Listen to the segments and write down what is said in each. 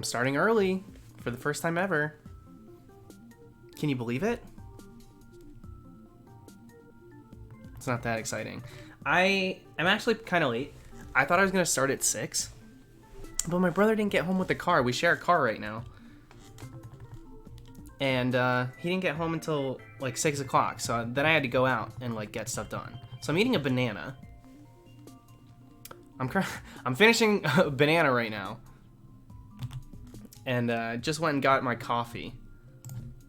I'm starting early for the first time ever. Can you believe it? It's not that exciting. I am actually kind of late. I thought I was going to start at 6. But my brother didn't get home with the car. We share a car right now. And he didn't get home until like 6 o'clock. So then I had to go out and like get stuff done. So I'm eating a banana. I'm finishing a banana right now. And just went and got my coffee.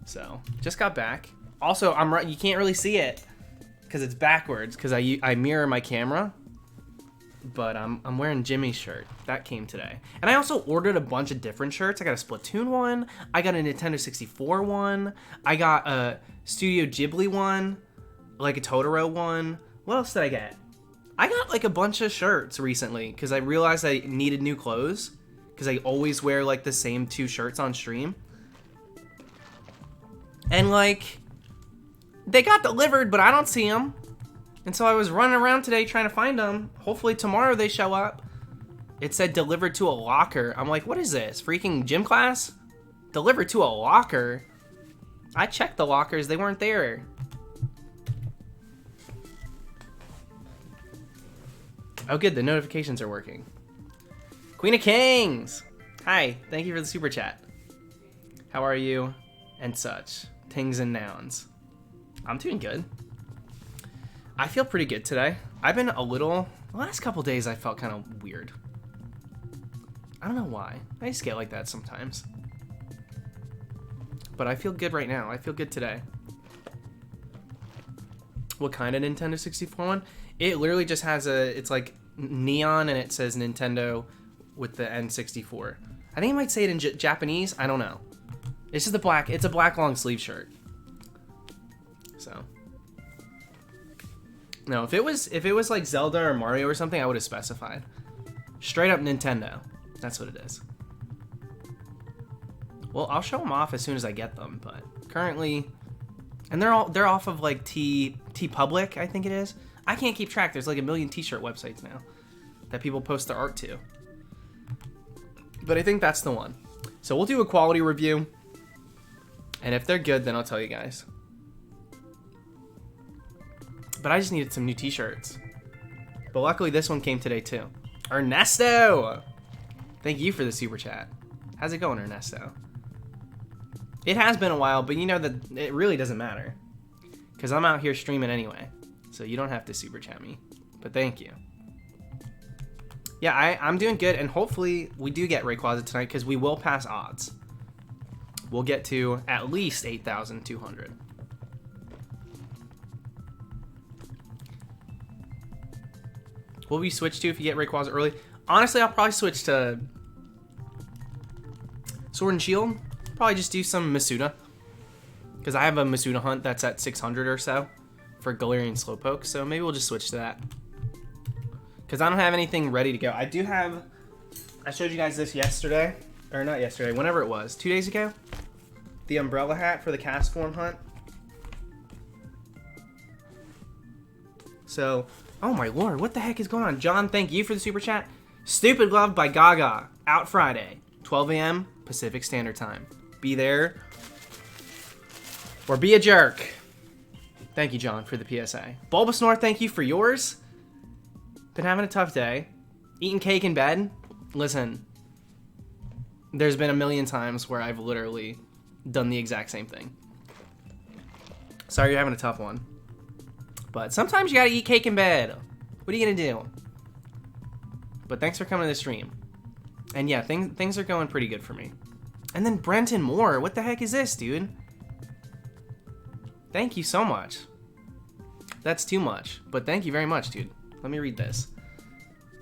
So just got back. Also, you can't really see it because it's backwards because I mirror my camera. But I'm wearing Jimmy's shirt. That came today. And I also ordered a bunch of different shirts. I got a Splatoon one. I got a Nintendo 64 one. I got a Studio Ghibli one. Like a Totoro one. What else did I get? I got like a bunch of shirts recently because I realized I needed new clothes. Because I always wear like the same 2 shirts on stream. And like, they got delivered, but I don't see them. And so I was running around today trying to find them. Hopefully tomorrow they show up. It said delivered to a locker. I'm like, what is this? Freaking gym class? Delivered to a locker? I checked the lockers. They weren't there. Oh, good. The notifications are working. Queen of Kings. Hi. Thank you for the super chat. How are you? And such. Tings and nouns. I'm doing good. I feel pretty good today. I've been the last couple days I felt kind of weird. I don't know why. I just get like that sometimes. But I feel good right now. I feel good today. What kind of Nintendo 64 one? It literally just has it's like neon and it says Nintendo with the N64. I think it might say it in Japanese. I don't know. It's just it's a black long sleeve shirt. So. No, if it was like Zelda or Mario or something, I would have specified. Straight up Nintendo. That's what it is. Well, I'll show them off as soon as I get them, but currently, and they're off of like T Public, I think it is. I can't keep track. There's like a million t-shirt websites now that people post their art to. But I think that's the one. So we'll do a quality review, and if they're good, then I'll tell you guys. But I just needed some new t-shirts. But luckily this one came today too. Ernesto! Thank you for the super chat. How's it going, Ernesto? It has been a while, but you know that it really doesn't matter. Because I'm out here streaming anyway. So you don't have to super chat me. But thank you. Yeah, I'm doing good. And hopefully we do get RAYQUAZA tonight because we will pass odds. We'll get to at least 8,200. Will we switch to if you get RAYQUAZA early? Honestly, I'll probably switch to Sword and Shield. Probably just do some Masuda. Because I have a Masuda hunt that's at 600 or so for Galarian Slowpoke. So maybe we'll just switch to that. Because I don't have anything ready to go. I do have... I showed you guys this yesterday. Or not yesterday. Whenever it was. 2 days ago. The umbrella hat for the cast form hunt. So... Oh my lord, what the heck is going on? John, thank you for the super chat. Stupid Love by Gaga. Out Friday. 12 a.m. Pacific Standard Time. Be there. Or be a jerk. Thank you, John, for the PSA. Bulbasaur, thank you for yours. Been having a tough day. Eating cake in bed. Listen. There's been a million times where I've literally done the exact same thing. Sorry you're having a tough one. But sometimes you gotta eat cake in bed. What are you gonna do? But thanks for coming to the stream. And yeah, things are going pretty good for me. And then Brenton Moore. What the heck is this, dude? Thank you so much. That's too much. But thank you very much, dude. Let me read this.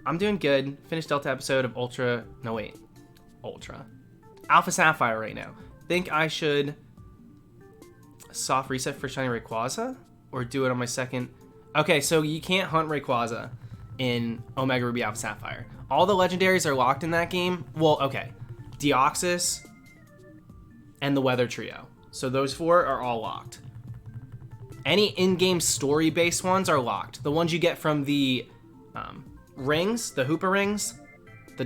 I'm doing good. Finished Delta episode of Ultra. No, wait. Ultra. Alpha Sapphire right now. Think I should soft reset for Shiny Rayquaza? Or do it on my second... Okay, so you can't hunt Rayquaza in Omega Ruby Alpha Sapphire. All the legendaries are locked in that game. Well, okay. Deoxys and the Weather Trio. So those 4 are all locked. Any in-game story-based ones are locked. The ones you get from the rings, the Hoopa rings,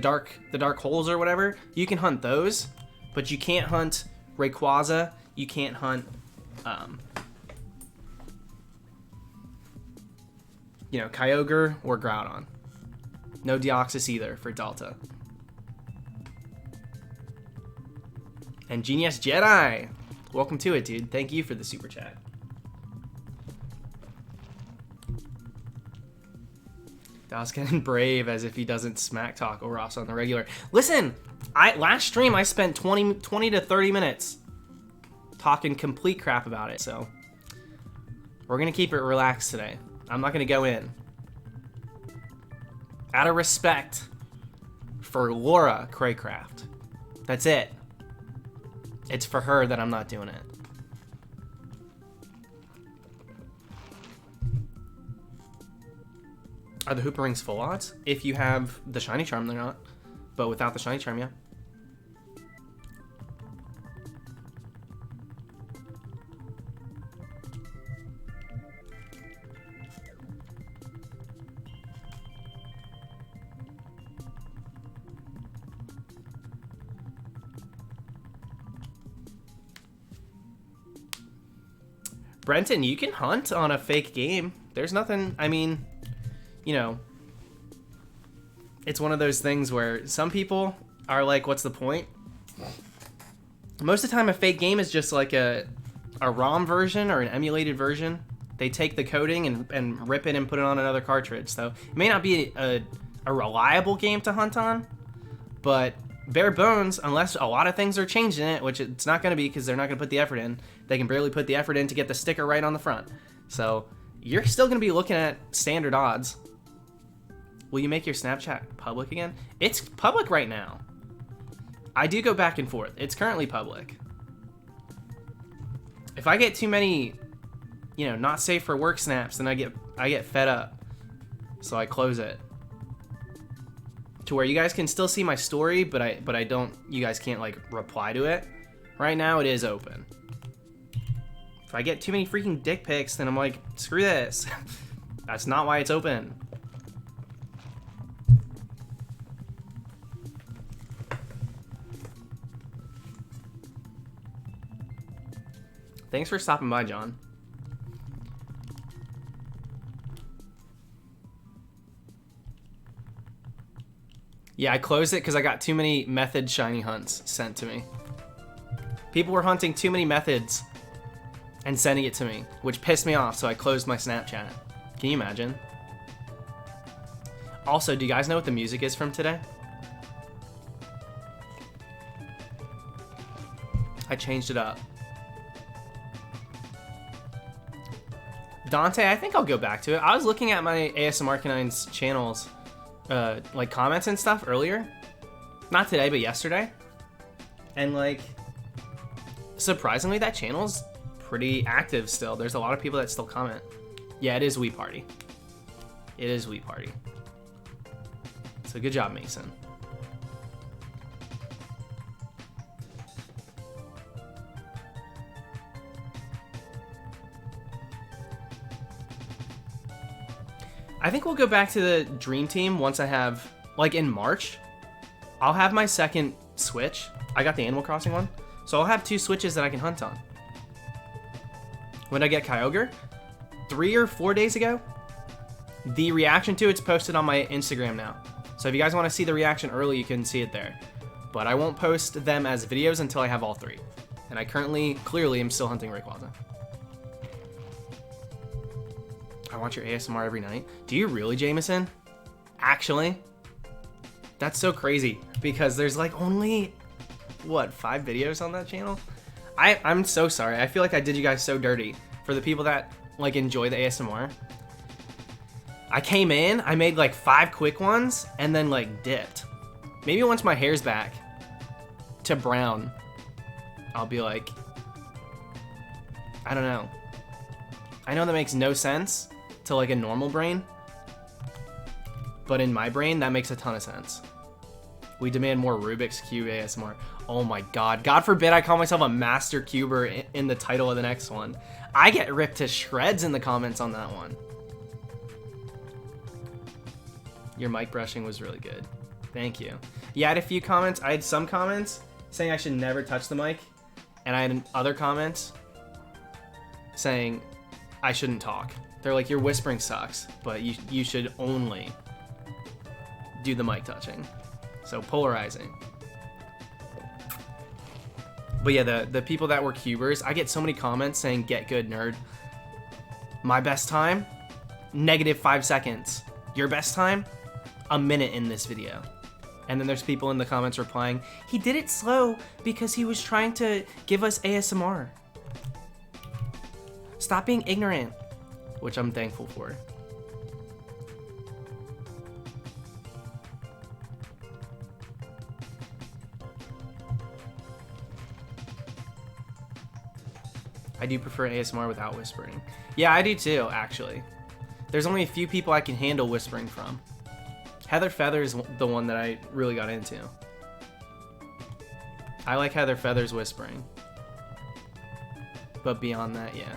the dark holes or whatever, you can hunt those, but you can't hunt RAYQUAZA. You can't hunt, you know, Kyogre or Groudon. No Deoxys either for Delta. And Genius Jedi, welcome to it, dude. Thank you for the super chat. Daw's getting brave as if he doesn't smack talk over us on the regular. Listen, last stream I spent 20 to 30 minutes talking complete crap about it, so we're gonna keep it relaxed today. I'm not gonna go in. Out of respect for Laura Craycraft. That's it. It's for her that I'm not doing it. Are the Hoopa Rings full odds? If you have the Shiny Charm, they're not. But without the Shiny Charm, yeah. Brenton, you can hunt on a fake game. There's nothing, I mean, you know, it's one of those things where some people are like, what's the point? Most of the time, a fake game is just like a ROM version or an emulated version. They take the coding and rip it and put it on another cartridge. So it may not be a reliable game to hunt on, but bare bones, unless a lot of things are changed in it, which it's not going to be because they're not going to put the effort in. They can barely put the effort in to get the sticker right on the front. So you're still going to be looking at standard odds. Will you make your Snapchat public again? It's public right now. I do go back and forth. It's currently public. If I get too many, you know, not safe for work snaps, then I get fed up. So I close it. To where you guys can still see my story, but I don't, you guys can't like reply to it. Right now it is open. If I get too many freaking dick pics, then I'm like, screw this. That's not why it's open. Thanks for stopping by, John. Yeah, I closed it because I got too many method shiny hunts sent to me. People were hunting too many methods and sending it to me, which pissed me off, so I closed my Snapchat. Can you imagine? Also, do you guys know what the music is from today? I changed it up. Dante, I think I'll go back to it. I was looking at my ASMR Canine's channels, like comments and stuff earlier. Not today, but yesterday. And like, surprisingly, that channel's pretty active still. There's a lot of people that still comment. Yeah, it is Wii Party. It is Wii Party. So good job, Mason. I think we'll go back to the Dream Team once I have, like in March, I'll have my second Switch. I got the Animal Crossing one. So I'll have 2 Switches that I can hunt on. When I get Kyogre, 3 or 4 days ago, the reaction to it's posted on my Instagram now. So if you guys want to see the reaction early, you can see it there. But I won't post them as videos until I have all 3. And I currently, clearly, am still hunting RAYQUAZA. I want your ASMR every night. Do you really, Jameson? Actually? That's so crazy because there's like only, what, 5 videos on that channel? I'm so sorry. I feel like I did you guys so dirty. For the people that like enjoy the ASMR. I came in, I made like 5 quick ones and then like dipped. Maybe once my hair's back to brown, I'll be like, I don't know. I know that makes no sense to like a normal brain, but in my brain, that makes a ton of sense. We demand more Rubik's Cube ASMR. Oh my God. God forbid I call myself a master cuber in the title of the next one. I get ripped to shreds in the comments on that one. Your mic brushing was really good. Thank you. Yeah, I had a few comments. I had some comments saying I should never touch the mic, and I had other comments saying I shouldn't talk. They're like, your whispering sucks, but you should only do the mic touching. So polarizing. But yeah, the people that were cubers, I get so many comments saying, get good, nerd. My best time? -5 seconds. Your best time? A minute in this video. And then there's people in the comments replying, he did it slow because he was trying to give us ASMR. Stop being ignorant. Which I'm thankful for. I do prefer ASMR without whispering. Yeah, I do too, actually. There's only a few people I can handle whispering from. Heather Feather is the one that I really got into. I like Heather Feather's whispering. But beyond that, yeah.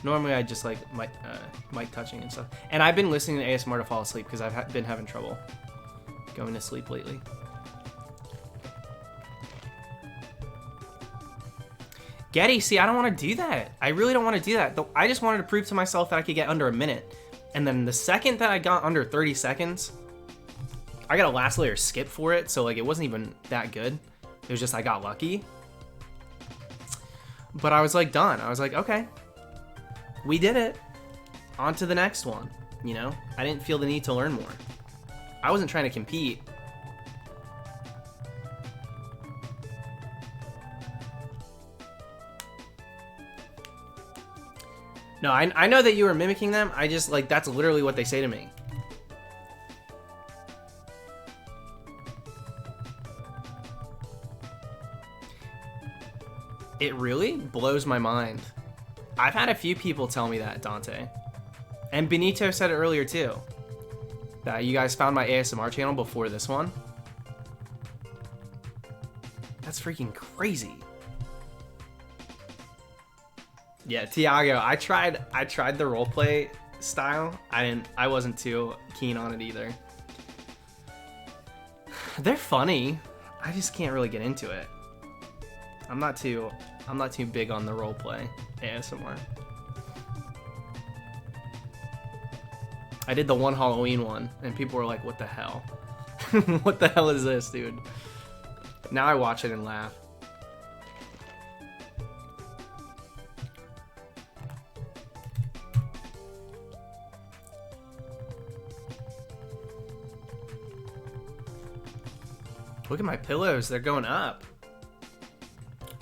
Normally I just like mic touching and stuff. And I've been listening to ASMR to fall asleep because I've been having trouble going to sleep lately. Getty, see, I don't want to do that. I really don't want to do that. I just wanted to prove to myself that I could get under a minute. And then the second that I got under 30 seconds, I got a last layer skip for it. So like it wasn't even that good. It was just I got lucky. But I was like done. I was like, okay, we did it. On to the next one. You know, I didn't feel the need to learn more. I wasn't trying to compete. No, I know that you were mimicking them. I just, like, that's literally what they say to me. It really blows my mind. I've had a few people tell me that, Dante. And Benito said it earlier, too. That you guys found my ASMR channel before this one. That's freaking crazy. Yeah, Tiago, I tried the roleplay style. I wasn't too keen on it either. They're funny. I just can't really get into it. I'm not too big on the roleplay ASMR. I did the one Halloween one and people were like, "What the hell? What the hell is this, dude?" Now I watch it and laugh. Look at my pillows, they're going up.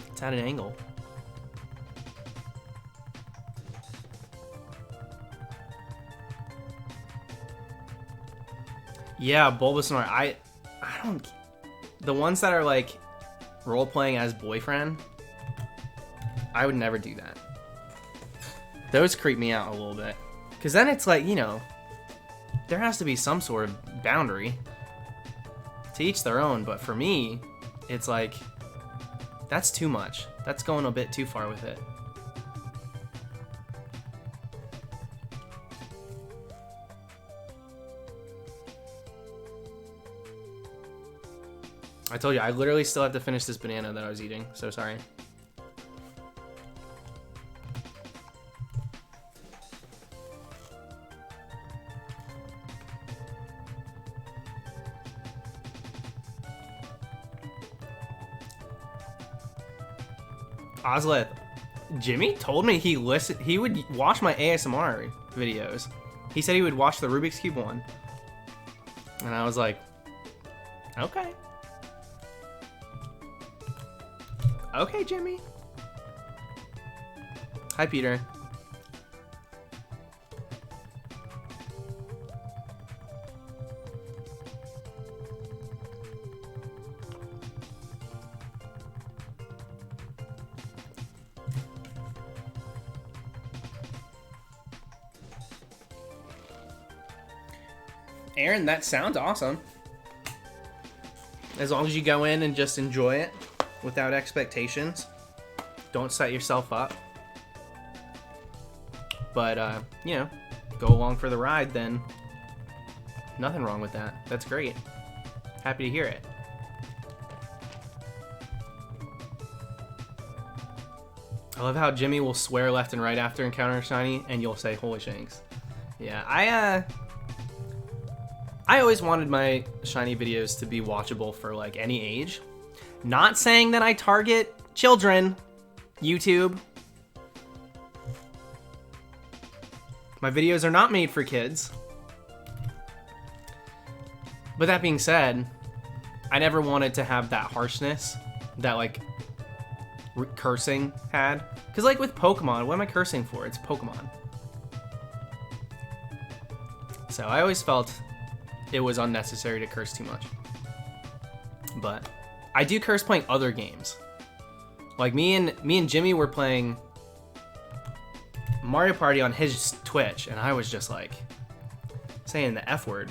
It's at an angle. Yeah, Bulbasaur, I don't... The ones that are like role-playing as boyfriend, I would never do that. Those creep me out a little bit. Because then it's like, you know, there has to be some sort of boundary. To each their own, but for me, it's like, that's too much. That's going a bit too far with it. I told you, I literally still have to finish this banana that I was eating, so sorry. Ozleth, Jimmy told me he would watch my ASMR videos. He said he would watch the Rubik's Cube one. And I was like, okay. Okay, Jimmy. Hi, Peter. Aaron, that sounds awesome. As long as you go in and just enjoy it without expectations. Don't set yourself up. But, you know, go along for the ride, then nothing wrong with that. That's great. Happy to hear it. I love how Jimmy will swear left and right after encountering a shiny, and you'll say, holy shanks. Yeah, I always wanted my shiny videos to be watchable for like any age. Not saying that I target children, YouTube. My videos are not made for kids. But that being said, I never wanted to have that harshness that like cursing had. Because like with Pokemon, what am I cursing for? It's Pokemon. So I always felt it was unnecessary to curse too much. But I do curse playing other games. Like me and Jimmy were playing Mario Party on his Twitch, and I was just like saying the F word.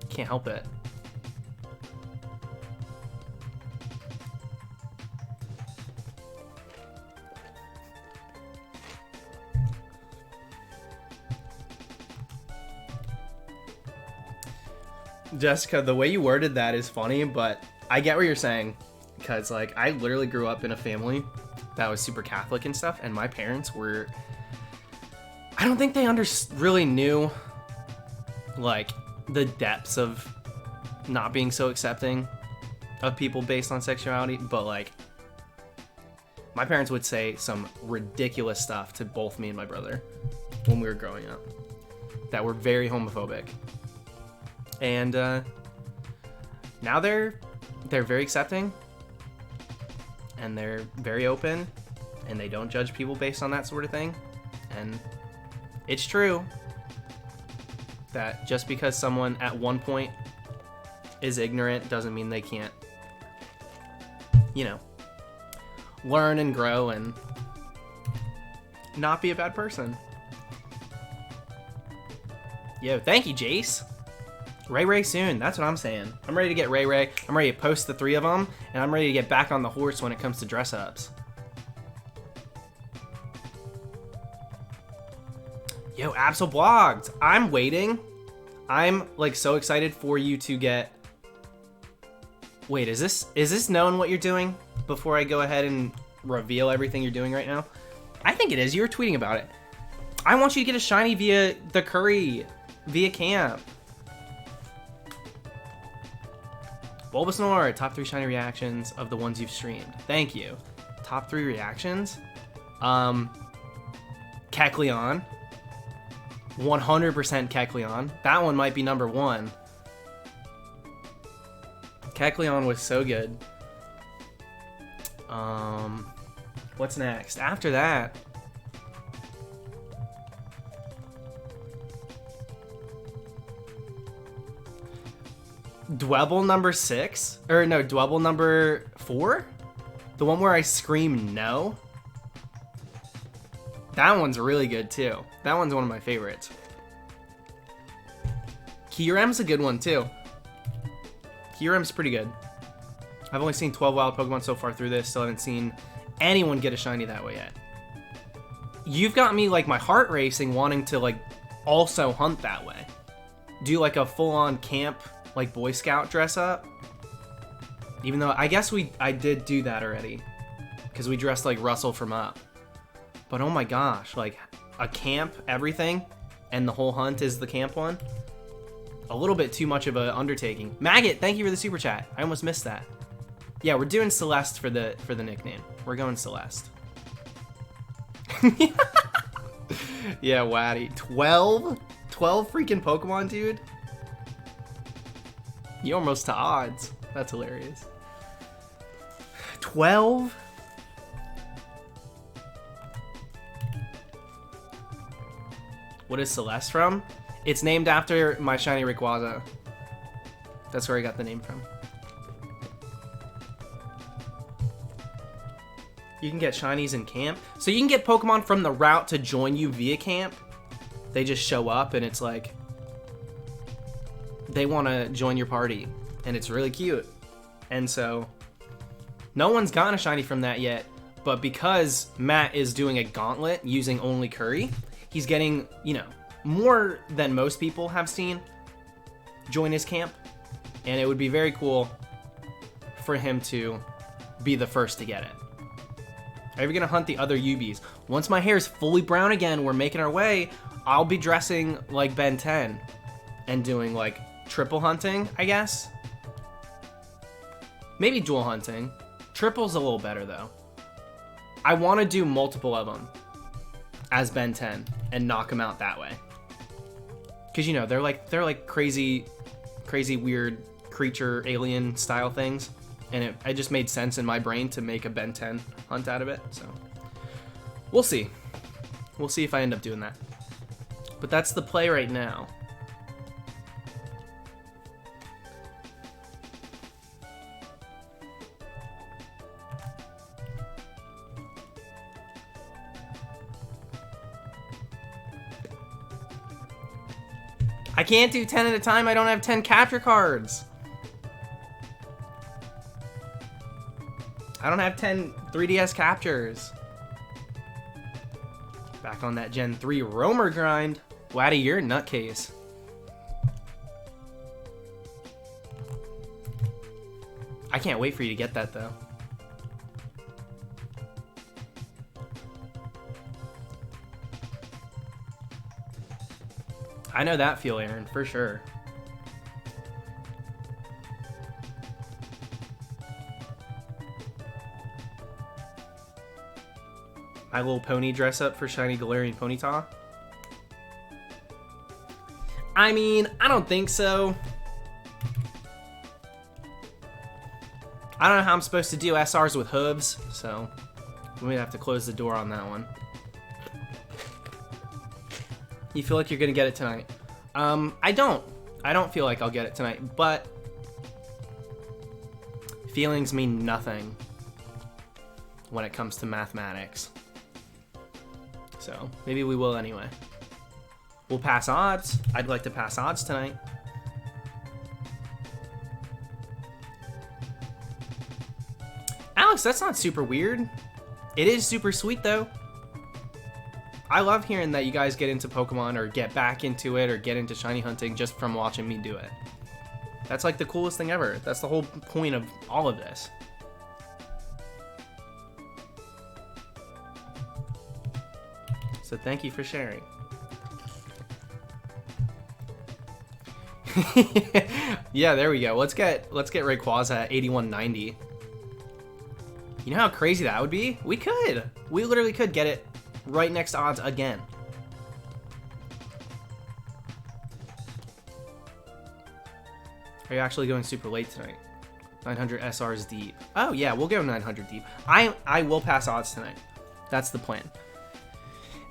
Can't help it. Jessica, the way you worded that is funny, but I get what you're saying. Because, like, I literally grew up in a family that was super Catholic and stuff, and my parents were... I don't think they really knew, like, the depths of not being so accepting of people based on sexuality, but, like, my parents would say some ridiculous stuff to both me and my brother when we were growing up that were very homophobic. And now they're very accepting, and they're very open, and they don't judge people based on that sort of thing. And it's true that just because someone at one point is ignorant doesn't mean they can't, you know, learn and grow and not be a bad person. Yo, thank you, Jace. Ray soon, that's what I'm saying. I'm ready to get Ray. I'm ready to post the 3 of them, and I'm ready to get back on the horse when it comes to dress-ups. Yo, Absol blogged. I'm waiting. I'm like so excited for you to get... Wait, is this known what you're doing before I go ahead and reveal everything you're doing right now? I think it is. You were tweeting about it. I want you to get a shiny via the Curry, via camp. Bulbasaur, top 3 shiny reactions of the ones you've streamed. Thank you. Top 3 reactions? Kecleon. 100% Kecleon. That one might be number 1. Kecleon was so good. What's next? After that... Dwebble number 6? Or no, Dwebble number 4? The one where I scream no? That one's really good too. That one's one of my favorites. Kyurem's a good one too. Kyurem's pretty good. I've only seen 12 wild Pokemon so far through this, still haven't seen anyone get a shiny that way yet. You've got me like my heart racing wanting to like also hunt that way. Do like a full-on camp like Boy Scout dress up. Even though I guess I did do that already, because we dressed like Russell from Up. But oh my gosh, like a camp everything and the whole hunt is the camp one. A little bit too much of an undertaking. Maggot, thank you for the super chat. I almost missed that. Yeah, we're doing Celeste for the nickname. We're going Celeste. Yeah, Waddy. 12 freaking Pokemon, dude. You almost to odds. That's hilarious. 12? What is Celeste from? It's named after my shiny Rayquaza. That's where I got the name from. You can get shinies in camp. So you can get Pokemon from the route to join you via camp. They just show up and it's like... they want to join your party. And it's really cute. And so... no one's gotten a shiny from that yet. But because Matt is doing a gauntlet using only Curry, he's getting, you know, more than most people have seen join his camp. And it would be very cool for him to be the first to get it. Are you gonna hunt the other UBs? Once my hair is fully brown again, we're making our way, I'll be dressing like Ben 10 and doing like triple hunting, I guess. Maybe dual hunting. Triple's a little better though. I want to do multiple of them as Ben 10 and knock them out that way. Cause you know they're like crazy weird creature alien style things, and it just made sense in my brain to make a Ben 10 hunt out of it. So we'll see. We'll see if I end up doing that. But that's the play right now. I can't do 10 at a time. I don't have 10 capture cards. I don't have 10 3DS captures. Back on that Gen 3 roamer grind. Waddy, you're a nutcase. I can't wait for you to get that though. I know that feel, Aaron, for sure. My Little Pony dress up for Shiny Galarian Ponyta? I mean, I don't think so. I don't know how I'm supposed to do SRs with hooves, so we have to close the door on that one. You feel like you're gonna get it tonight? I don't feel like I'll get it tonight, but feelings mean nothing when it comes to mathematics. So maybe we will anyway. We'll pass odds. I'd like to pass odds tonight. Alex, that's not super weird. It is super sweet though. I love hearing that you guys get into Pokemon or get back into it or get into shiny hunting just from watching me do it. That's like the coolest thing ever. That's the whole point of all of this. So thank you for sharing. Yeah, there we go. Let's get Rayquaza at 8190. You know how crazy that would be? We literally could get it right next to odds again. Are you actually going super late tonight? 900 SRs deep. Oh yeah, we'll go 900 deep. I will pass odds tonight. That's the plan.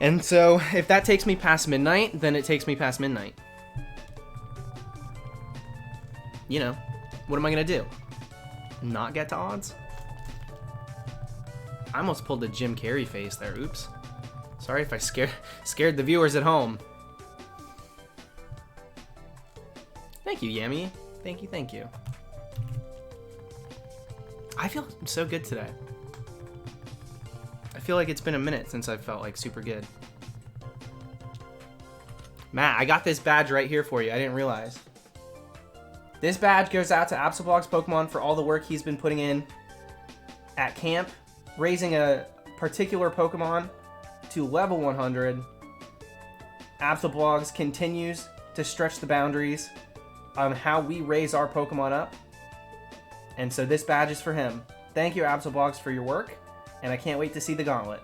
And so if that takes me past midnight, then it takes me past midnight. You know, what am I gonna do? Not get to odds? I almost pulled the Jim Carrey face there. Oops. Sorry if I scared the viewers at home. Thank you, Yami. Thank you. I feel so good today. I feel like it's been a minute since I felt like super good. Matt, I got this badge right here for you. I didn't realize. This badge goes out to Absolblog's Pokemon for all the work he's been putting in at camp, raising a particular Pokemon to level 100. Absolblogs continues to stretch the boundaries on how we raise our Pokemon up. And so this badge is for him. Thank you, Absolblogs, for your work, and I can't wait to see the gauntlet.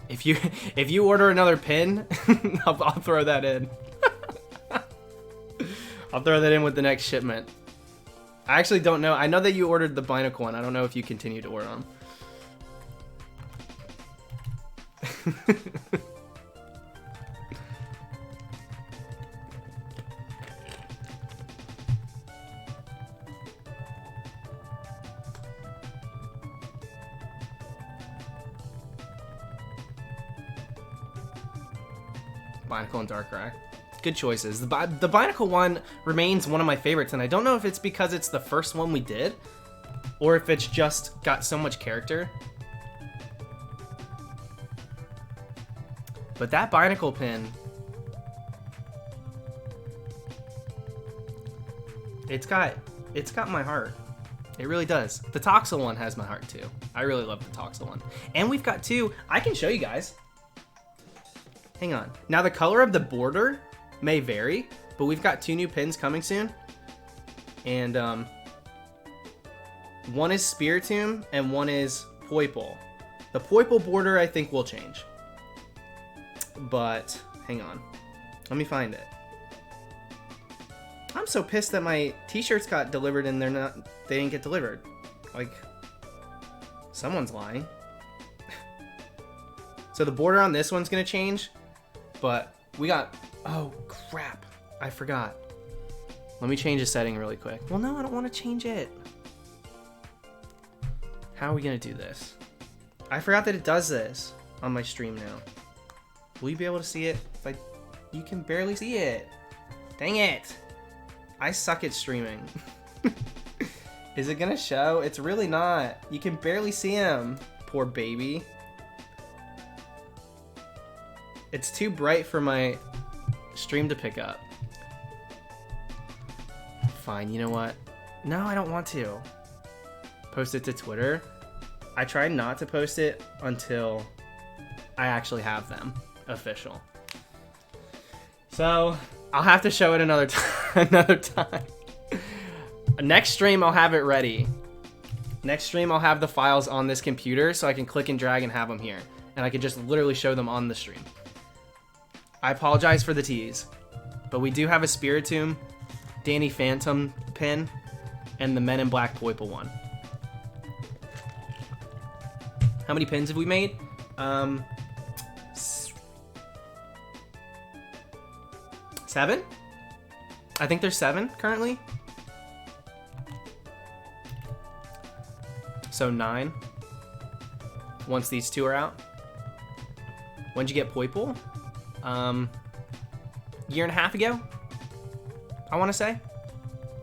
If you order another pin, I'll throw that in. I'll throw that in with the next shipment. I actually don't know. I know that you ordered the Binacle one. I don't know if you continue to order them. Binacle and Darkrai. Good choices. The Binacle one remains one of my favorites, and I don't know if it's because it's the first one we did, or if it's just got so much character. But that Binacle pin, it's got my heart. It really does. The Toxel one has my heart too. I really love the Toxel one. And we've got two. I can show you guys. Hang on. Now the color of the border may vary, but we've got two new pins coming soon. And one is Spiritomb and one is Poipole. The Poipole border I think will change. But hang on. Let me find it. I'm so pissed that my t-shirts got delivered and they didn't get delivered. Like, someone's lying. So the border on this one's gonna change, but we got, oh crap, I forgot. Let me change the setting really quick. Well, no, I don't want to change it. How are we gonna do this? I forgot that it does this on my stream now. Will you be able to see it? You can barely see it. Dang it. I suck at streaming. Is it gonna show? It's really not. You can barely see him. Poor baby. It's too bright for my stream to pick up. Fine, you know what? No, I don't want to. Post it to Twitter. I tried not to post it until I actually have them official. So I'll have to show it another time. Next stream, I'll have it ready. Next stream, I'll have the files on this computer so I can click and drag and have them here. And I can just literally show them on the stream. I apologize for the tease, but we do have a Spiritomb, Danny Phantom pin, and the Men in Black Poipole one. How many pins have we made? 7? I think there's 7 currently. So 9. Once these two are out. When'd you get Poipole? Year and a half ago, I want to say.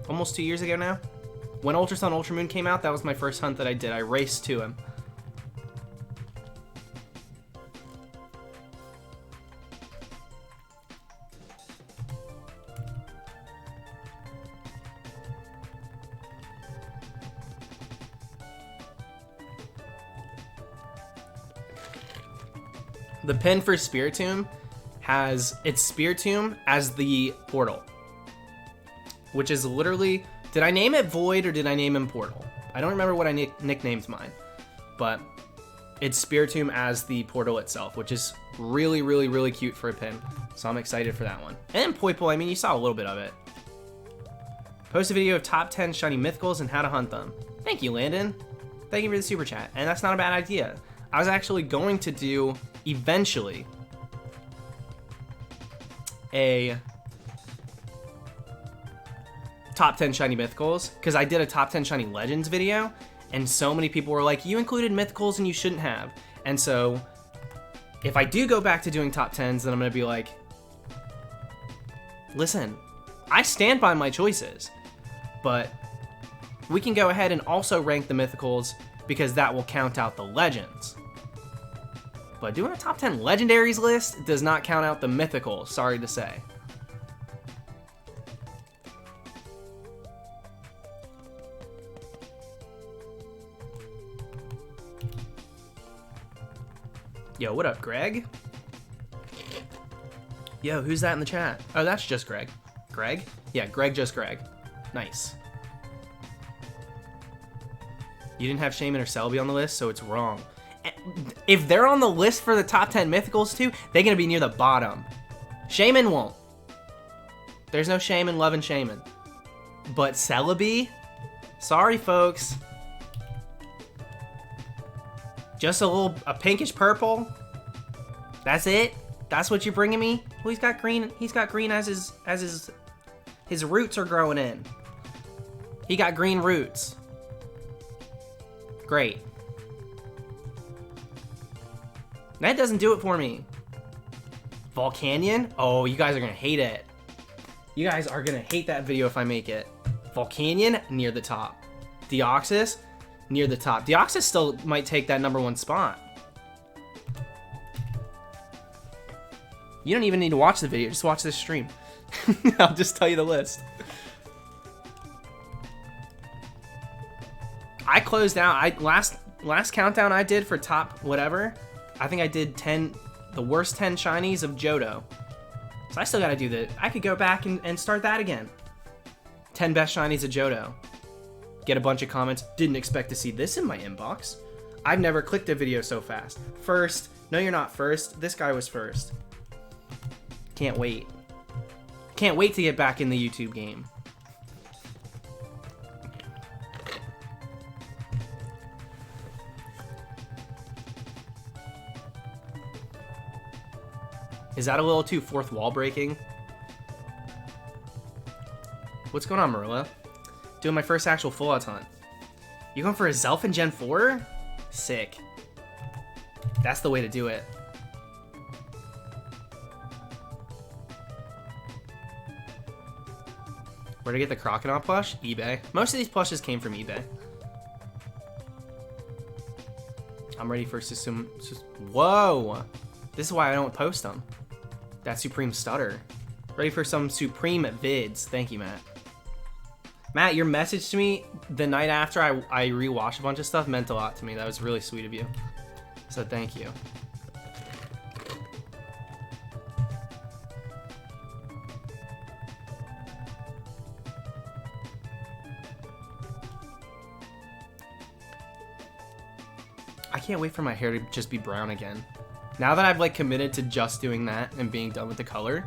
Almost 2 years ago now. When Ultra Sun Ultra Moon came out, that was my first hunt that I did. I raced to him. The pin for Spiritomb has its Spiritomb as the portal, which is literally, did I name it Void or did I name him Portal? I don't remember what I nicknamed mine, but it's Spiritomb as the portal itself, which is really, really, really cute for a pin. So I'm excited for that one. And Poipole, I mean, you saw a little bit of it. Post a video of top 10 shiny mythicals and how to hunt them. Thank you, Landon. Thank you for the super chat. And that's not a bad idea. I was actually going to do, eventually, a top 10 shiny mythicals, because I did a top 10 shiny legends video, and so many people were like, you included mythicals and you shouldn't have. And so, if I do go back to doing top 10s, then I'm going to be like, listen, I stand by my choices, but we can go ahead and also rank the mythicals, because that will count out the legends. But doing a top 10 legendaries list does not count out the mythical, sorry to say. Yo, what up, Greg? Yo, who's that in the chat? Oh, that's just Greg. Greg? Yeah, Greg, just Greg. Nice. You didn't have Shaman or Celebi on the list, so it's wrong. If they're on the list for the top 10 mythicals too, they're gonna be near the bottom. Shaman won't. There's no shame in loving Shaman. But Celebi? Sorry, folks. Just a pinkish purple? That's it? That's what you're bringing me? Well, he's got green as his roots are growing in. He got green roots. Great. That doesn't do it for me. Volcanion? Oh, you guys are gonna hate it. You guys are gonna hate that video if I make it. Volcanion, near the top. Deoxys, near the top. Deoxys still might take that #1 spot. You don't even need to watch the video, just watch this stream. I'll just tell you the list. I closed out, last countdown I did for top whatever, I think I did 10, the worst 10 shinies of Johto. So I still gotta do that. I could go back and start that again. 10 best shinies of Johto. Get a bunch of comments. Didn't expect to see this in my inbox. I've never clicked a video so fast. First. No, you're not first. This guy was first. Can't wait. Can't wait to get back in the YouTube game. Is that a little too fourth wall breaking? What's going on, Marilla? Doing my first actual full out hunt. You going for a Zelf in Gen 4? Sick. That's the way to do it. Where'd I get the Crocodile plush? eBay. Most of these plushes came from eBay. I'm ready for system. Whoa! This is why I don't post them. That Supreme Stutter. Ready for some Supreme vids. Thank you, Matt. Matt, your message to me the night after I rewatched a bunch of stuff meant a lot to me. That was really sweet of you. So thank you. I can't wait for my hair to just be brown again. Now that I've like committed to just doing that and being done with the color,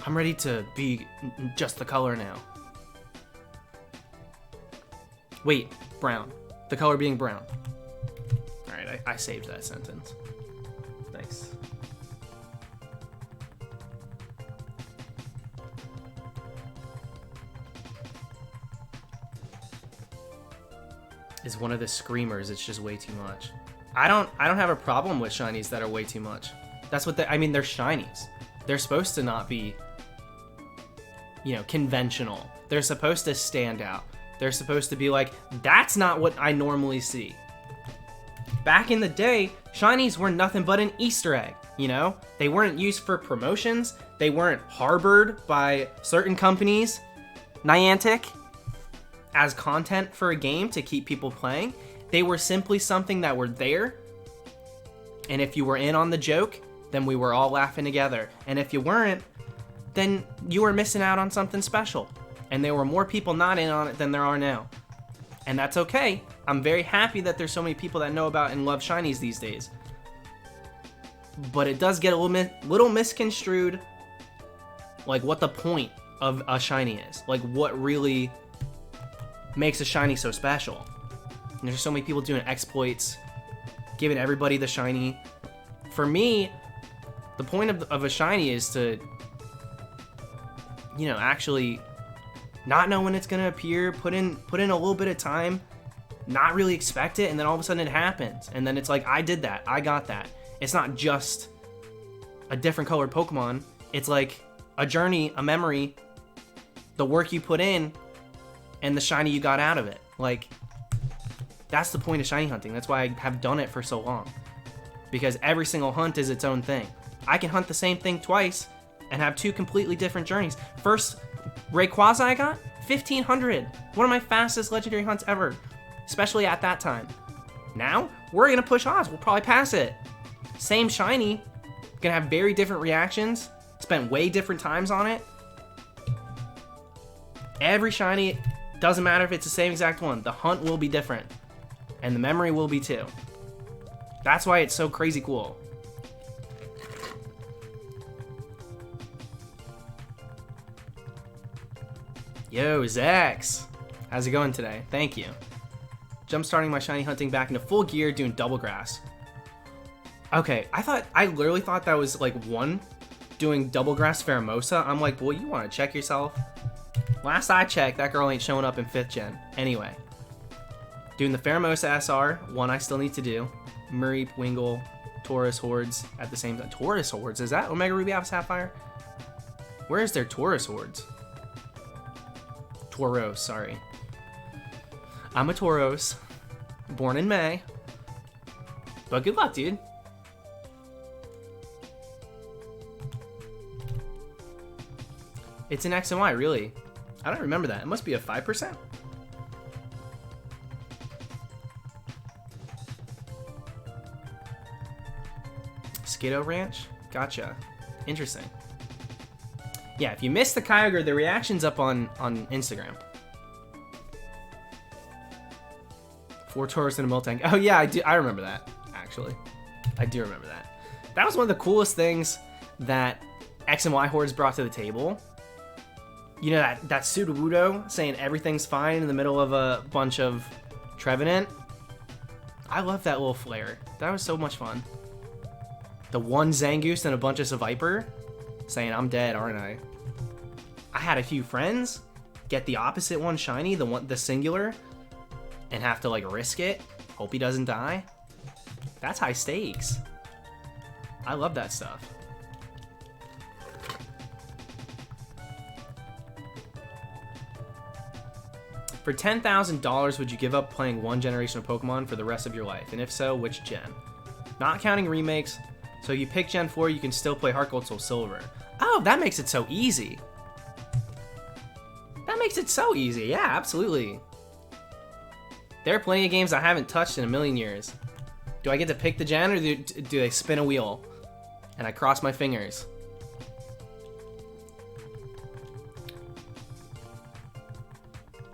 I'm ready to be just the color now. Wait, brown. The color being brown. All right, I saved that sentence. Nice. Is one of the screamers. It's just way too much. I don't have a problem with shinies that are way too much. That's what I mean, they're shinies. They're supposed to not be, you know, conventional. They're supposed to stand out. They're supposed to be like, that's not what I normally see. Back in the day, shinies were nothing but an Easter egg, you know? They weren't used for promotions. They weren't harbored by certain companies, Niantic, as content for a game to keep people playing. They were simply something that were there, and if you were in on the joke, then we were all laughing together. And if you weren't, then you were missing out on something special. And there were more people not in on it than there are now. And that's okay. I'm very happy that there's so many people that know about and love shinies these days. But it does get a little misconstrued, like what the point of a shiny is. Like what really makes a shiny so special. And there's so many people doing exploits, giving everybody the shiny. For me, the point of a shiny is to, you know, actually not know when it's gonna appear, put in a little bit of time, not really expect it, and then all of a sudden it happens. And then it's like, I did that, I got that. It's not just a different colored Pokemon. It's like a journey, a memory, the work you put in, and the shiny you got out of it. Like, that's the point of shiny hunting. That's why I have done it for so long. Because every single hunt is its own thing. I can hunt the same thing twice and have two completely different journeys. First RAYQUAZA I got, 1500. One of my fastest legendary hunts ever, especially at that time. Now, we're gonna push odds. We'll probably pass it. Same shiny, gonna have very different reactions, spent way different times on it. Every shiny, doesn't matter if it's the same exact one, the hunt will be different. And the memory will be too. That's why it's so crazy cool. Yo, Zax. How's it going today? Thank you. Jump starting my shiny hunting back into full gear, doing double grass. Okay, I literally thought that was like one doing double grass Pheromosa. I'm like, boy, you want to check yourself? Last I checked, that girl ain't showing up in 5th gen. Anyway, doing the Pheromosa SR, one I still need to do. Mareep, Wingull, Taurus hordes at the same time. Taurus hordes? Is that Omega Ruby Alpha Sapphire? Where is their Taurus hordes? Tauros, sorry. I'm a Tauros. Born in May. But good luck, dude. It's an X and Y, really. I don't remember that. It must be a 5%. Skiddo Ranch? Gotcha. Interesting. Yeah, if you missed the Kyogre, the reaction's up on Instagram. 4 Taurus and a Miltank. Oh yeah, I remember that, actually. I do remember that. That was one of the coolest things that X and Y hordes brought to the table. You know, that Sudowoodo saying everything's fine in the middle of a bunch of Trevenant? I love that little flare. That was so much fun. The one Zangoose and a bunch of Seviper saying, I'm dead, aren't I? I had a few friends get the opposite one shiny, the singular, and have to like risk it. Hope he doesn't die. That's high stakes. I love that stuff. For $10,000, would you give up playing one generation of Pokemon for the rest of your life? And if so, which gen? Not counting remakes, so you pick Gen 4, you can still play Heart Gold, Soul Silver. Oh, that makes it so easy. That makes it so easy. Yeah, absolutely. There are plenty of games I haven't touched in a million years. Do I get to pick the gen, or do they spin a wheel? And I cross my fingers.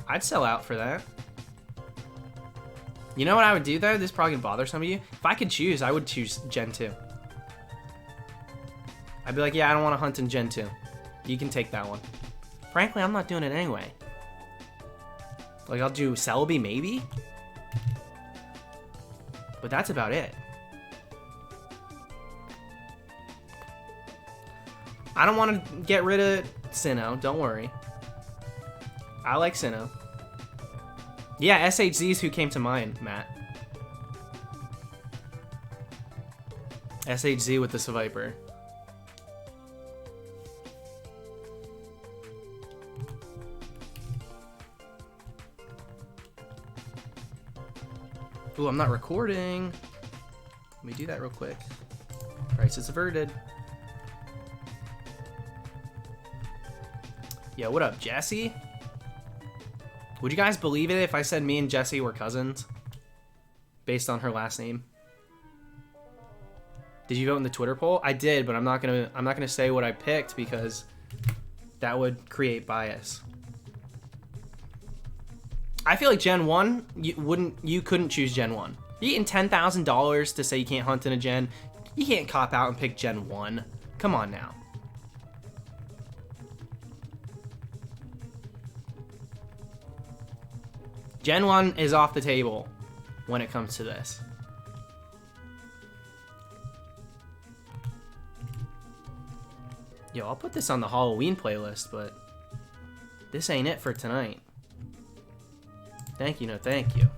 I'd sell out for that. You know what I would do, though? This is probably gonna bother some of you. If I could choose, I would choose Gen 2. I'd be like, yeah, I don't want to hunt in Gen 2. You can take that one. Frankly, I'm not doing it anyway. Like, I'll do Celebi, maybe? But that's about it. I don't want to get rid of Sinnoh, don't worry. I like Sinnoh. Yeah, SHZ's who came to mind, Matt. SHZ with the Seviper. Ooh, I'm not recording. Let me do that real quick. Crisis averted. Yo, what up, Jesse? Would you guys believe it if I said me and Jessie were cousins? Based on her last name. Did you vote in the Twitter poll? I did, but I'm not gonna say what I picked because that would create bias. I feel like Gen 1, you couldn't choose Gen 1. You're getting $10,000 to say you can't hunt in a gen. You can't cop out and pick Gen 1. Come on now. Gen 1 is off the table when it comes to this. Yo, I'll put this on the Halloween playlist, but this ain't it for tonight. Thank you, no thank you.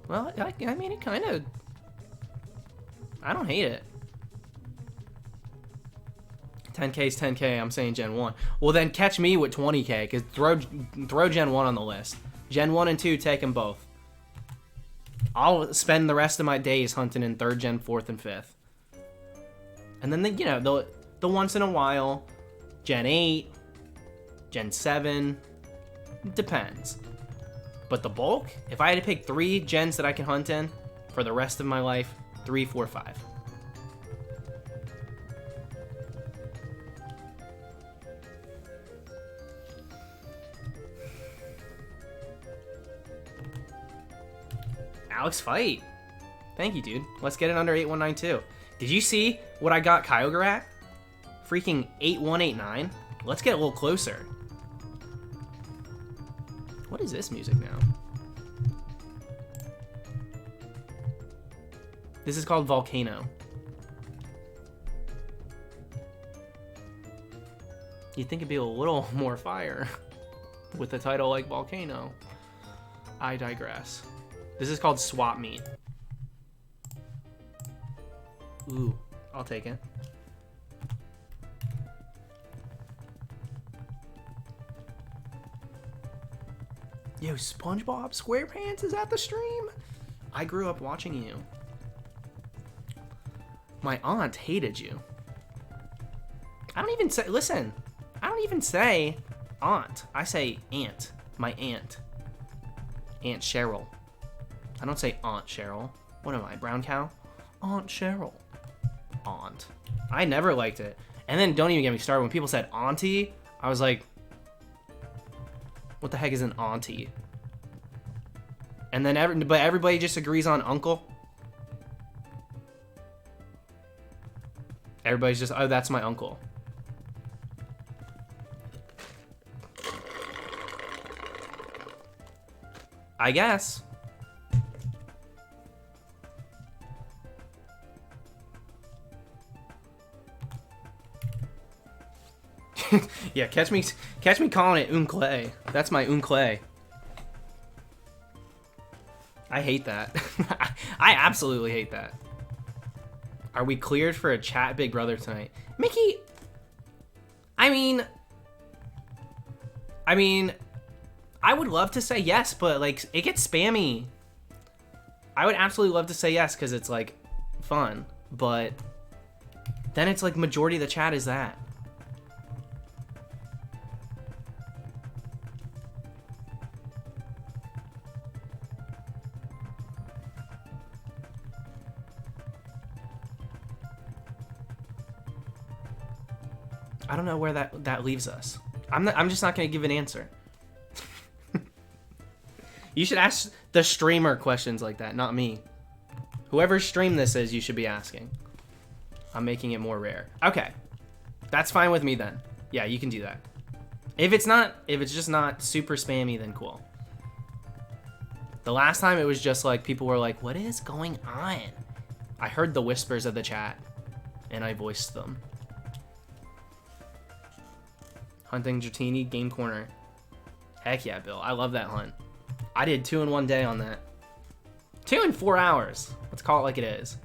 Well, I mean, it kind of... I don't hate it. 10K is 10K, I'm saying Gen 1. Well, then catch me with 20K, because throw Gen 1 on the list. Gen 1 and 2, take them both. I'll spend the rest of my days hunting in 3rd Gen, 4th, and 5th. And then, the once in a while, Gen 8, Gen 7, depends. But the bulk, if I had to pick 3 gens that I can hunt in for the rest of my life, 3, 4, 5. Alex Fight. Thank you, dude. Let's get it under 8192. Did you see what I got Kyogre at? Freaking 8189. Let's get a little closer. What is this music now? This is called Volcano. You'd think it'd be a little more fire with a title like Volcano. I digress. This is called swap meet. Ooh, I'll take it. Yo, SpongeBob SquarePants is at the stream? I grew up watching you. My aunt hated you. I don't even say, listen, I don't even say aunt. I say aunt. My aunt. Aunt Cheryl. I don't say Aunt Cheryl. What am I, brown cow? Aunt Cheryl. Aunt. I never liked it. And then don't even get me started. When people said auntie, I was like, what the heck is an auntie? And then but everybody just agrees on uncle. Everybody's just, oh, that's my uncle. I guess. Yeah, catch me calling it uncle. That's my uncle. I hate that. I absolutely hate that. Are we cleared for a chat Big Brother tonight? Mickey, I mean, I would love to say yes, but like it gets spammy. I would absolutely love to say yes because it's like fun, but then it's like majority of the chat is that. I don't know where that leaves us. I'm just not gonna give an answer. You should ask the streamer questions like that, not me. Whoever stream this is, you should be asking. I'm making it more rare. Okay, that's fine with me then. Yeah, you can do that. If it's just not super spammy, then cool. The last time it was just like people were like, "What is going on?" I heard the whispers of the chat, and I voiced them. Hunting Dratini, Game Corner. Heck yeah, Bill. I love that hunt. I did 2 in 1 day on that. 2 in 4 hours. Let's call it like it is.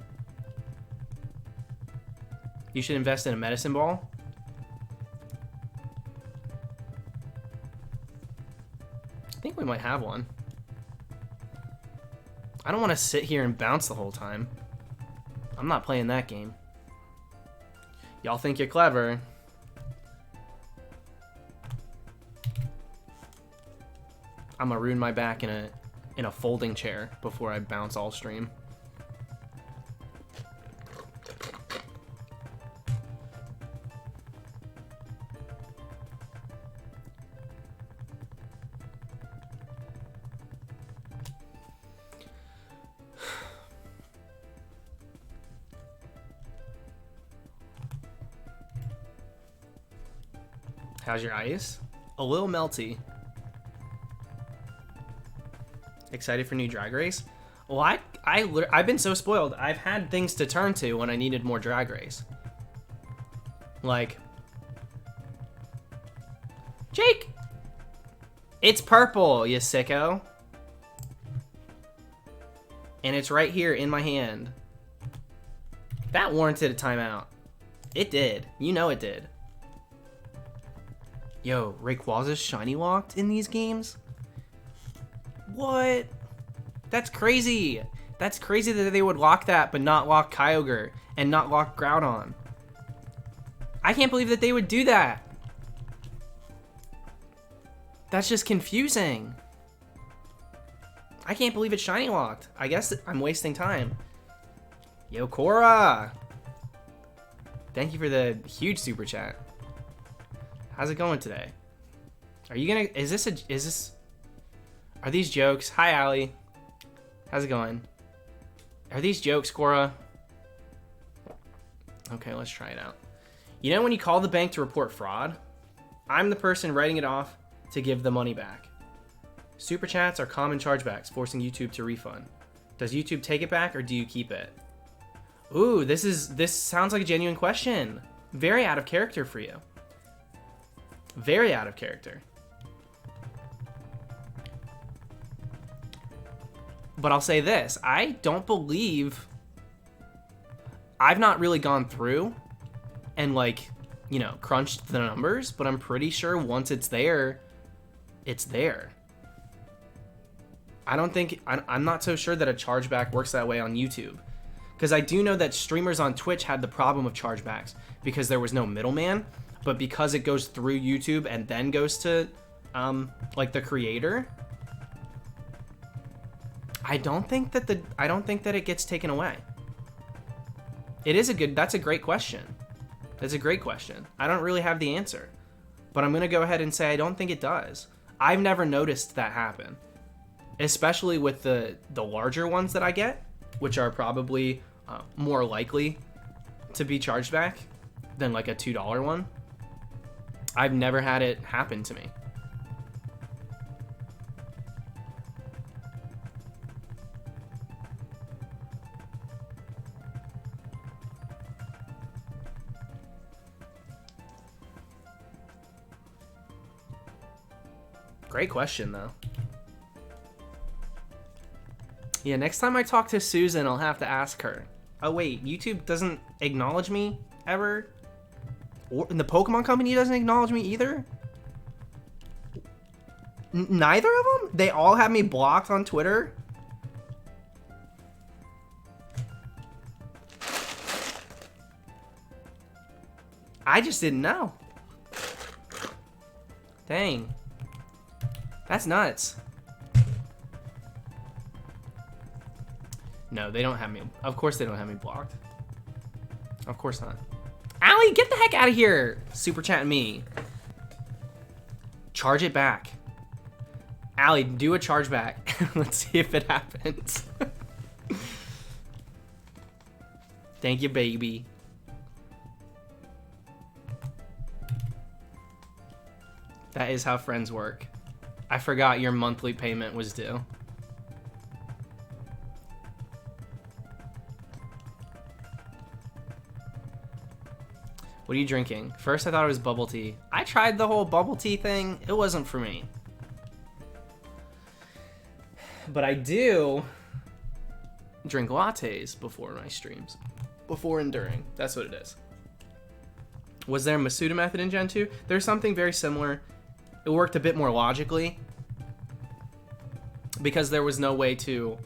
You should invest in a medicine ball. I think we might have one. I don't want to sit here and bounce the whole time. I'm not playing that game. Y'all think you're clever. I'm gonna ruin my back in a folding chair before I bounce all stream. How's your ice? A little melty. Excited for new Drag Race? Well, I've been so spoiled. I've had things to turn to when I needed more Drag Race. Like, Jake, it's purple, you sicko. And it's right here in my hand. That warranted a timeout. It did. You know it did. Yo, RAYQUAZA's shiny locked in these games? What? That's crazy. That's crazy that they would lock that but not lock Kyogre and not lock Groudon. I can't believe that they would do that. That's just confusing. I can't believe it's shiny locked. I guess I'm wasting time. Yo, Cora. Thank you for the huge super chat. How's it going today? Are you gonna, are these jokes? Hi, Allie. How's it going? Are these jokes, Cora? Okay, let's try it out. You know when you call the bank to report fraud? I'm the person writing it off to give the money back. Super chats are common chargebacks, forcing YouTube to refund. Does YouTube take it back or do you keep it? Ooh, this sounds like a genuine question. Very out of character for you. Very out of character. But I'll say this, I don't believe, I've not really gone through and like, you know, crunched the numbers, but I'm pretty sure once it's there, it's there. I don't think, I'm not so sure that a chargeback works that way on YouTube. Because I do know that streamers on Twitch had the problem of chargebacks because there was no middleman, but because it goes through YouTube and then goes to like the creator, I don't think that it gets taken away. That's a great question. That's a great question. I don't really have the answer, but I'm going to go ahead and say I don't think it does. I've never noticed that happen, especially with the larger ones that I get, which are probably more likely to be charged back than like a $2 one. I've never had it happen to me. Great question, though. Yeah, next time I talk to Susan, I'll have to ask her. Oh, wait, YouTube doesn't acknowledge me ever? And the Pokemon Company doesn't acknowledge me either? Neither of them? They all have me blocked on Twitter? I just didn't know. Dang. That's nuts. No, they don't have me. Of course they don't have me blocked. Of course not. Allie, get the heck out of here. Super chatting me. Charge it back. Allie, do a charge back. Let's see if it happens. Thank you, baby. That is how friends work. I forgot your monthly payment was due. What are you drinking? First I thought it was bubble tea. I tried the whole bubble tea thing. It wasn't for me. But I do drink lattes before my streams. Before and during. That's what it is. Was there a Masuda method in Gen 2? There's something very similar. It worked a bit more logically because there was no way to,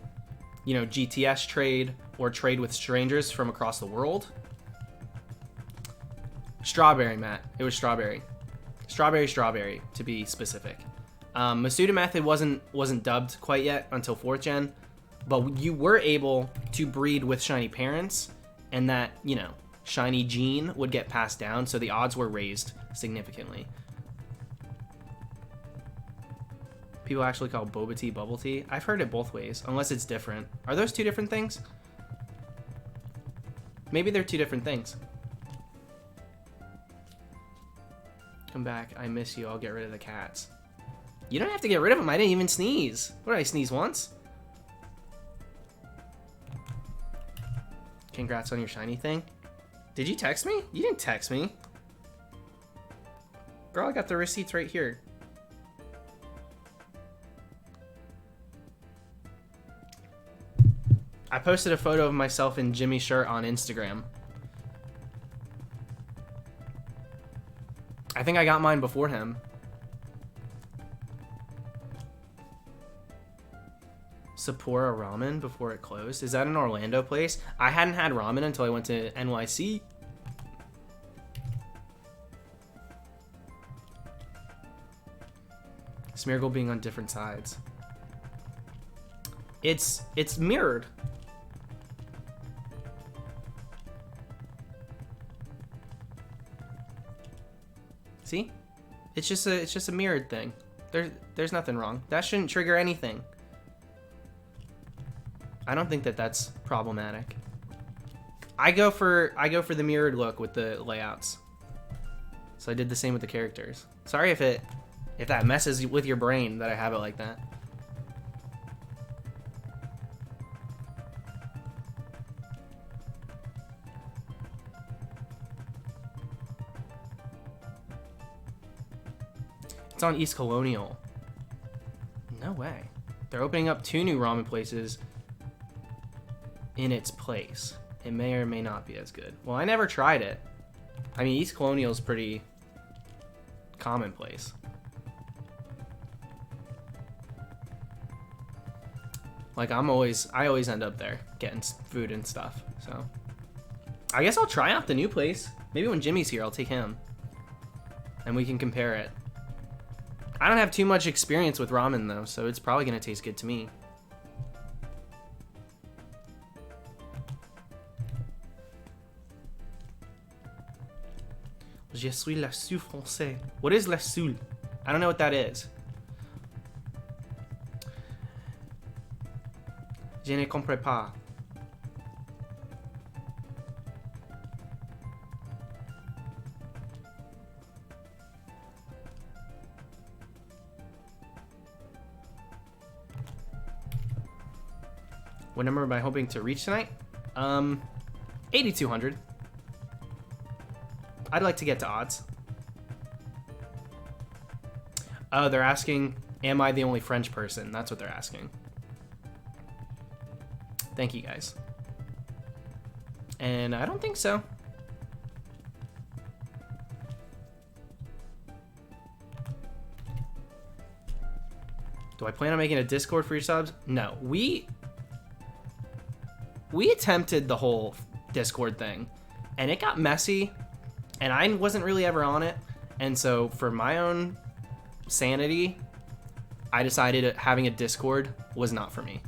you know, GTS trade or trade with strangers from across the world. Strawberry, Matt. It was strawberry. Strawberry, to be specific. Masuda method wasn't dubbed quite yet until 4th gen, but you were able to breed with shiny parents, and that, you know, shiny gene would get passed down, so the odds were raised significantly. People actually call boba tea bubble tea. I've heard it both ways, unless it's different. Are those two different things? Maybe they're two different things. Come back. I miss you. I'll get rid of the cats. You don't have to get rid of them. I didn't even sneeze. What did I sneeze once? Congrats on your shiny thing. Did you text me? You didn't text me. Girl, I got the receipts right here. I posted a photo of myself in Jimmy's shirt on Instagram. I think I got mine before him. Sapporo Ramen before it closed. Is that an Orlando place? I hadn't had ramen until I went to NYC. Smeargle being on different sides. It's mirrored. See? It's just a mirrored thing. There's nothing wrong. That shouldn't trigger anything. I don't think that that's problematic. I go for the mirrored look with the layouts. So I did the same with the characters. Sorry if that messes with your brain that I have it like that. It's on East Colonial. No way. They're opening up 2 new ramen places in its place. It may or may not be as good. Well, I never tried it. I mean, East Colonial is pretty commonplace. Like, I always end up there getting food and stuff. So I guess I'll try out the new place. Maybe when Jimmy's here, I'll take him and we can compare it. I don't have too much experience with ramen though, so it's probably gonna taste good to me. Je suis la sous français. What is la soul? I don't know what that is. Je ne comprends pas. What number am I hoping to reach tonight? 8,200. I'd like to get to odds. Oh, they're asking, am I the only French person? That's what they're asking. Thank you, guys. And I don't think so. Do I plan on making a Discord for your subs? No. We attempted the whole Discord thing, and it got messy, and I wasn't really ever on it. And so for my own sanity, I decided having a Discord was not for me.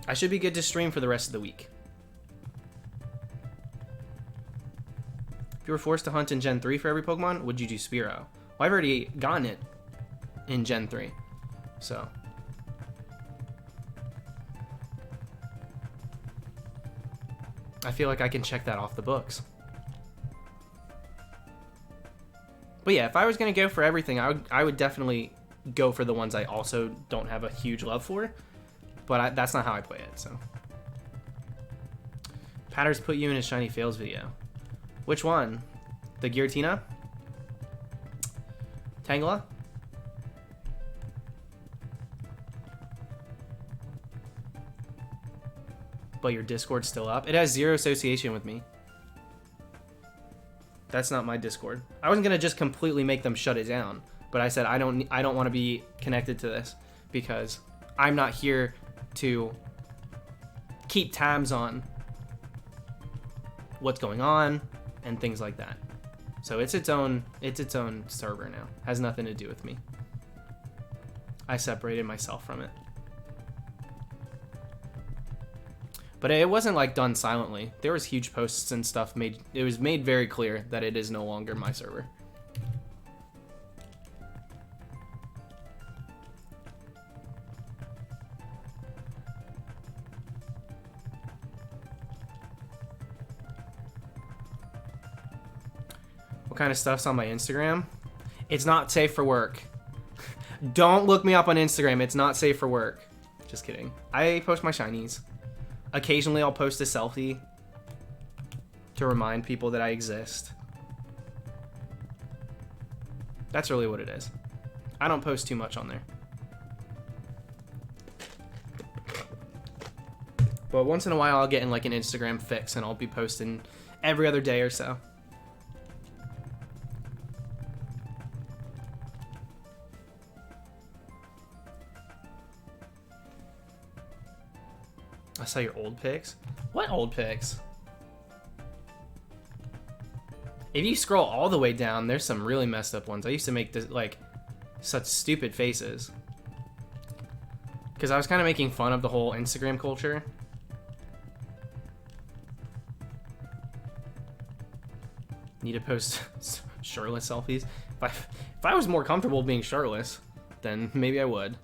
I should be good to stream for the rest of the week. If you were forced to hunt in Gen 3 for every Pokemon, would you do Spearow? Well, I've already gotten it in Gen 3, so. I feel like I can check that off the books. But yeah, if I was going to go for everything, I would definitely go for the ones I also don't have a huge love for. But that's not how I play it, so. Patters put you in his Shiny Fails video. Which one? The Giratina? Tangela? But your Discord's still up? It has zero association with me. That's not my Discord. I wasn't gonna just completely make them shut it down, but I said I don't want to be connected to this because I'm not here to keep tabs on what's going on and things like that. So it's its own server now. Has nothing to do with me. I separated myself from it. But it wasn't like done silently. There was huge posts and stuff made. It was made very clear that it is no longer my server. What kind of stuff's on my Instagram? It's not safe for work. Don't look me up on Instagram. It's not safe for work. Just kidding. I post my shinies. Occasionally I'll post a selfie to remind people that I exist. That's really what it is. I don't post too much on there. But once in a while I'll get in like an Instagram fix and I'll be posting every other day or so. I saw your old pics. What old pics? If you scroll all the way down, there's some really messed up ones. I used to make this, like such stupid faces because I was kind of making fun of the whole Instagram culture. Need to post shirtless selfies. If I was more comfortable being shirtless, then maybe I would.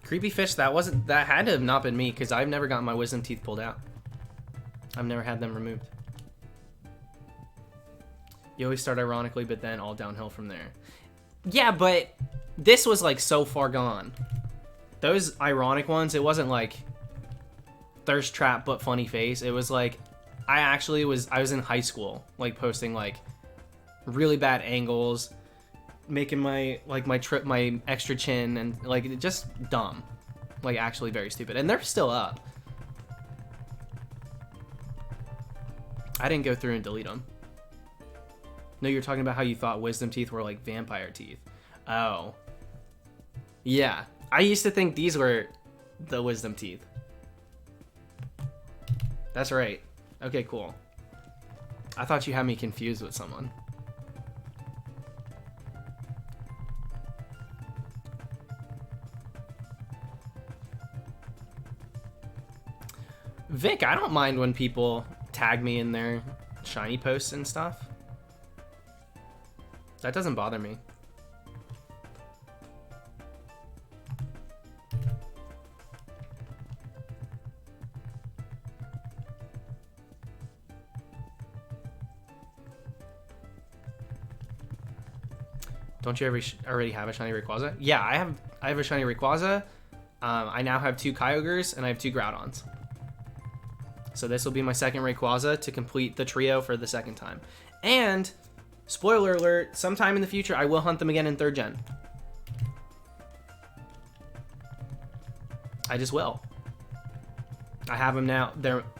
Creepy fish, that had to have not been me because I've never gotten my wisdom teeth pulled out. I've never had them removed. You always start ironically, but then all downhill from there. Yeah, but This was like so far gone. Those ironic ones, it wasn't like thirst trap but funny face. It was like I was in high school, like posting like really bad angles, making my extra chin, and like just dumb, like actually very stupid. And they're still up. I didn't go through and delete them. No, you're talking about how you thought wisdom teeth were like vampire teeth. Oh. Yeah. I used to think these were the wisdom teeth. That's right. Okay, cool. I thought you had me confused with someone. Vic, I don't mind when people tag me in their shiny posts and stuff. That doesn't bother me. Don't you already have a shiny Rayquaza? Yeah, I have a shiny Rayquaza. I now have 2 Kyogres and I have 2 Groudons. So this will be my second Rayquaza to complete the trio for the second time. And, spoiler alert, sometime in the future I will hunt them again in 3rd gen. I just will. I have them now.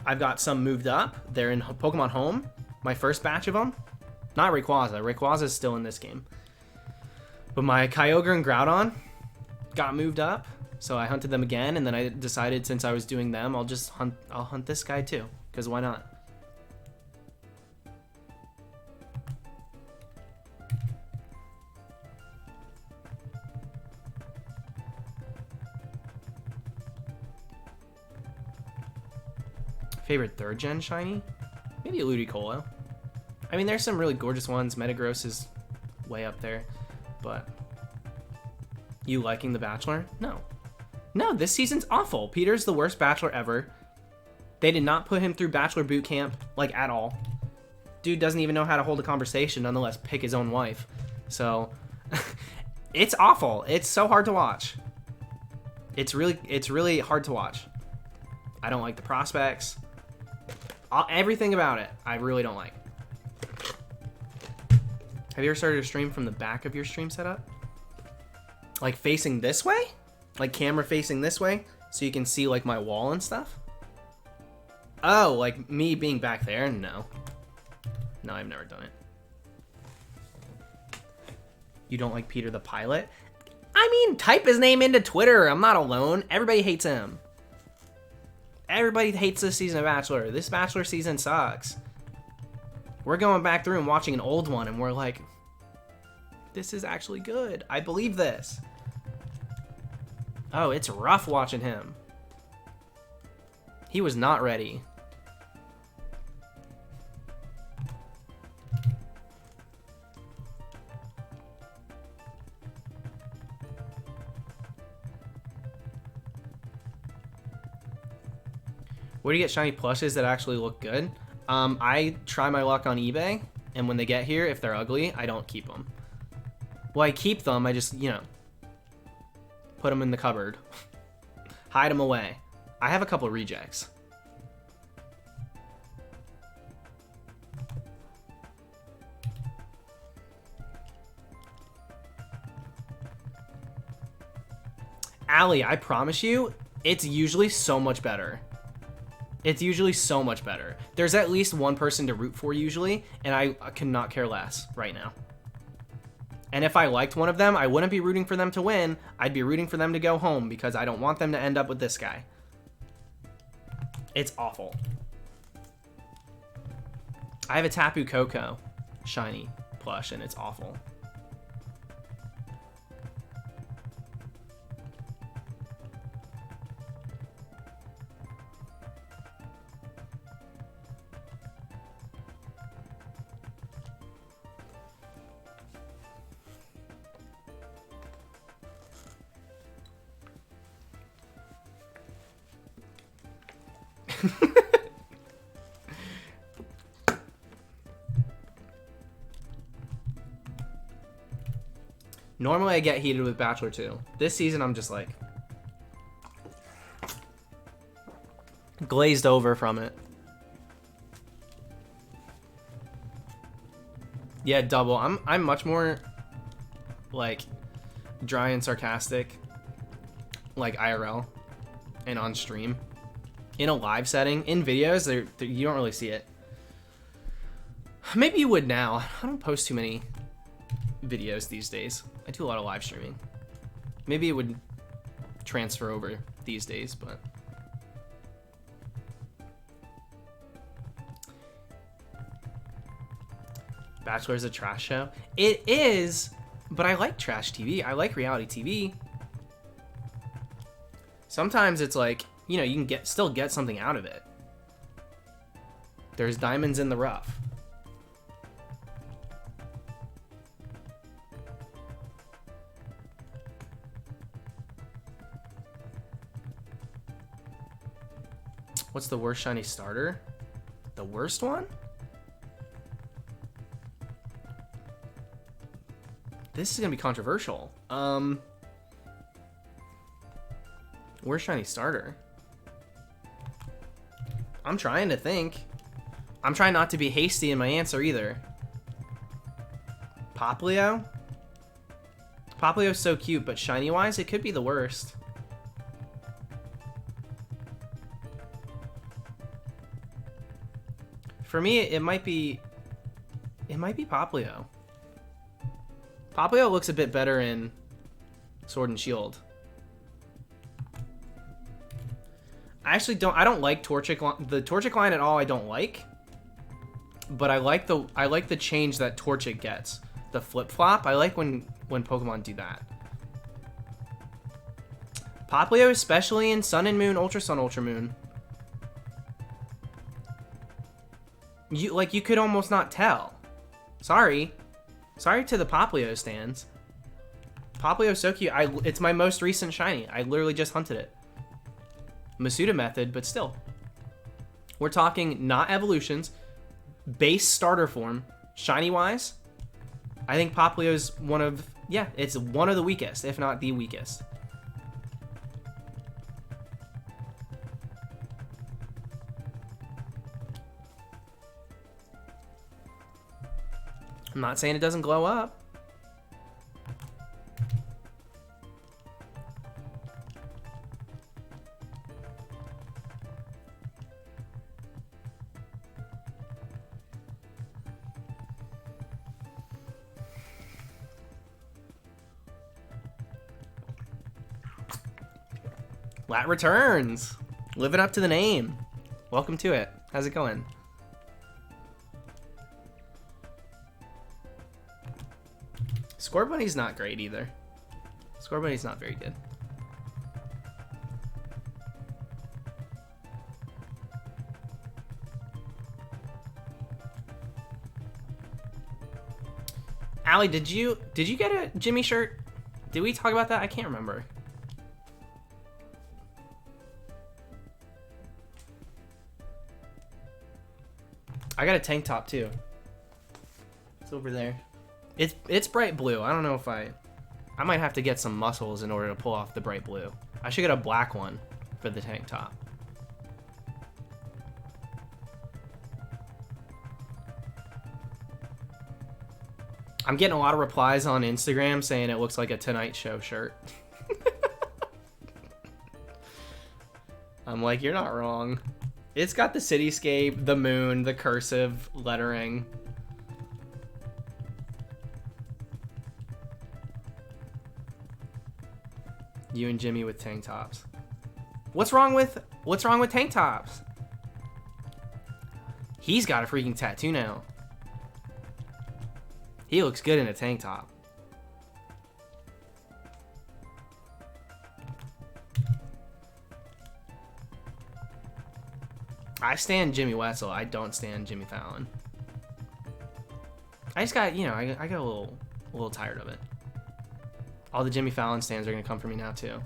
I've got some moved up. They're in Pokemon Home. My first batch of them. Not Rayquaza. Rayquaza is still in this game. But my Kyogre and Groudon got moved up. So I hunted them again, and then I decided since I was doing them, I'll hunt this guy too, because why not? Favorite 3rd gen shiny? Maybe a Ludicolo. I mean, there's some really gorgeous ones. Metagross is way up there, but you liking The Bachelor? No. No, this season's awful. Peter's the worst Bachelor ever. They did not put him through Bachelor boot camp, like, at all. Dude doesn't even know how to hold a conversation, nonetheless pick his own wife. So, it's awful. It's so hard to watch. It's really hard to watch. I don't like the prospects. Everything about it, I really don't like. Have you ever started a stream from the back of your stream setup? Like facing this way? Like camera facing this way? So you can see like my wall and stuff? Oh, like me being back there? No. No, I've never done it. You don't like Peter the Pilot? I mean, type his name into Twitter. I'm not alone. Everybody hates him. Everybody hates this season of Bachelor. This Bachelor season sucks. We're going back through and watching an old one and we're like, this is actually good. I believe this. Oh, it's rough watching him. He was not ready. Where do you get shiny plushes that actually look good? I try my luck on eBay, and when they get here, if they're ugly, I don't keep them. Well, I keep them, I just, you know, put them in the cupboard. Hide them away. I have a couple rejects. Allie, I promise you, it's usually so much better. It's usually so much better. There's at least one person to root for usually, and I cannot care less right now. And if I liked one of them, I wouldn't be rooting for them to win. I'd be rooting for them to go home because I don't want them to end up with this guy. It's awful. I have a Tapu Koko shiny plush, and it's awful. Normally I get heated with Bachelor 2. This season I'm just like glazed over from it. Yeah, double. I'm much more like dry and sarcastic, like IRL and on stream. In a live setting, in videos, you don't really see it. Maybe you would now. I don't post too many videos these days. I do a lot of live streaming. Maybe it would transfer over these days, but Bachelor's a trash show. It is, but I like trash TV. I like reality TV. Sometimes it's like, you know, you can still get something out of it. There's diamonds in the rough. What's the worst shiny starter? The worst one? This is gonna be controversial. Worst shiny starter? I'm trying to think. I'm trying not to be hasty in my answer either. Poplio? Poplio's so cute, but shiny-wise, it could be the worst. For me, it might be Poplio. Poplio looks a bit better in Sword and Shield. I don't like Torchic, the Torchic line at all. I don't like, but I like the change that Torchic gets. The flip flop. I like when Pokemon do that. Poplio, especially in Sun and Moon, Ultra Sun, Ultra Moon. You could almost not tell. Sorry to the Poplio stands. Poplio's so cute. It's my most recent shiny. I literally just hunted it. Masuda method, but still. We're talking not evolutions, base starter form, shiny wise. I think Poplio's it's one of the weakest, if not the weakest. I'm not saying it doesn't glow up. Lat returns. Living up to the name. Welcome to it. How's it going? Scorbunny's not great either. Scorbunny's not very good. Allie, did you get a Jimmy shirt? Did we talk about that? I can't remember. I got a tank top too. It's over there. It's bright blue. I don't know if I might have to get some muscles in order to pull off the bright blue. I should get a black one for the tank top. I'm getting a lot of replies on Instagram saying it looks like a Tonight Show shirt. I'm like, you're not wrong. It's got the cityscape, the moon, the cursive lettering. You and Jimmy with tank tops. What's wrong with tank tops? He's got a freaking tattoo now. He looks good in a tank top. I stand Jimmy Wetzel. I don't stand Jimmy Fallon. I just got, I got a little tired of it. All the Jimmy Fallon stands are gonna come for me now too.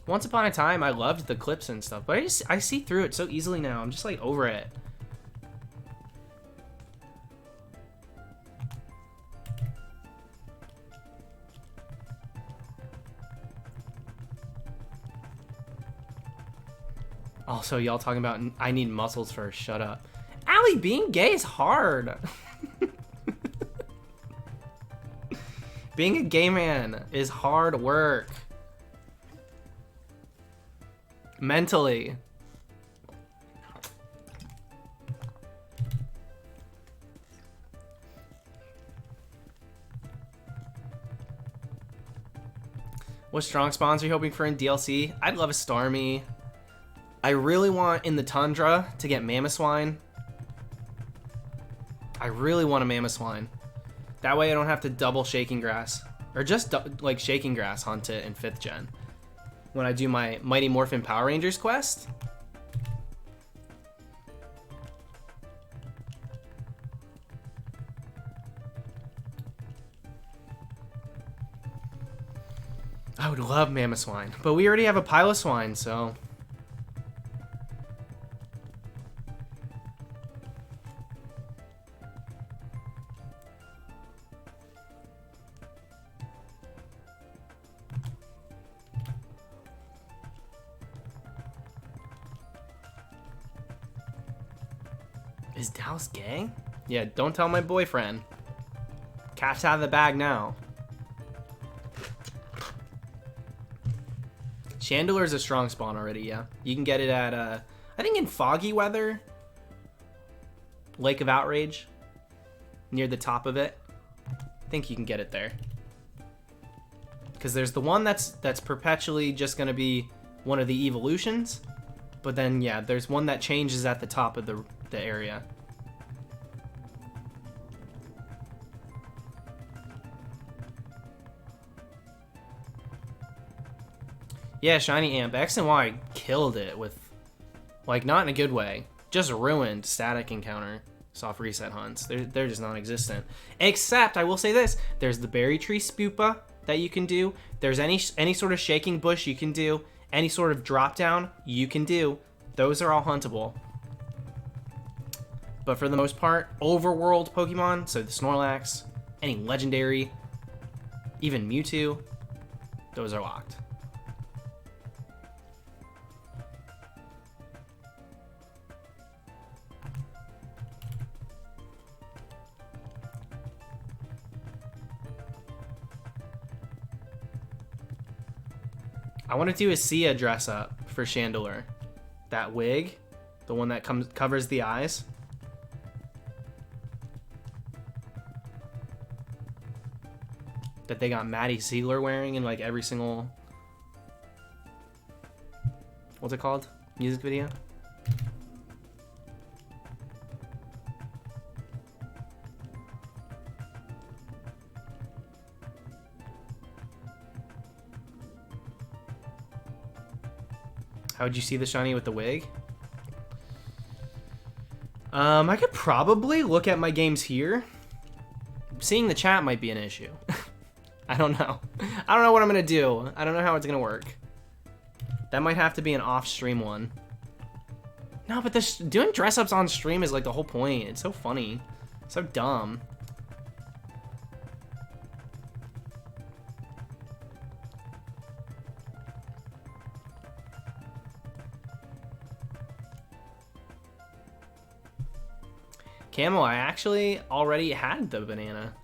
Once upon a time, I loved the clips and stuff, but I see through it so easily now. I'm just like over it. Also, y'all talking about I need muscles first. Shut up. Allie, being gay is hard. Being a gay man is hard work. Mentally. What strong spawns are you hoping for in DLC? I'd love a Starmie. I really want in the Tundra to get Mamoswine. I really want a Mamoswine. That way I don't have to double Shaking Grass. Or just like Shaking Grass hunt it in 5th gen. When I do my Mighty Morphin Power Rangers quest. I would love Mamoswine, but we already have a Piloswine, so... Is Dallas gay? Yeah, don't tell my boyfriend. Cat's out of the bag now. Chandeler's a strong spawn already, yeah. You can get it at, I think in foggy weather. Lake of Outrage. Near the top of it. I think you can get it there. Because there's the one that's perpetually just going to be one of the evolutions. But then, yeah, there's one that changes at the top of the area. Yeah, Shiny Amp. X and Y killed it with, like, not in a good way. Just ruined static encounter soft reset hunts. They're just non-existent. Except, I will say this, there's the Berry Tree Spupa that you can do. There's any sort of Shaking Bush you can do. Any sort of drop down you can do. Those are all huntable. But for the most part, overworld Pokemon, so the Snorlax, any legendary, even Mewtwo, those are locked. I want to do a Sia dress up for Chandelure. That wig, the one that covers the eyes. That they got Maddie Ziegler wearing in like every single, what's it called? Music video? How would you see the shiny with the wig? I could probably look at my games here. Seeing the chat might be an issue. I don't know. I don't know what I'm gonna do. I don't know how it's gonna work. That might have to be an off-stream one. No, but this doing dress-ups on stream is like the whole point. It's so funny. So dumb. Camo, I actually already had the banana.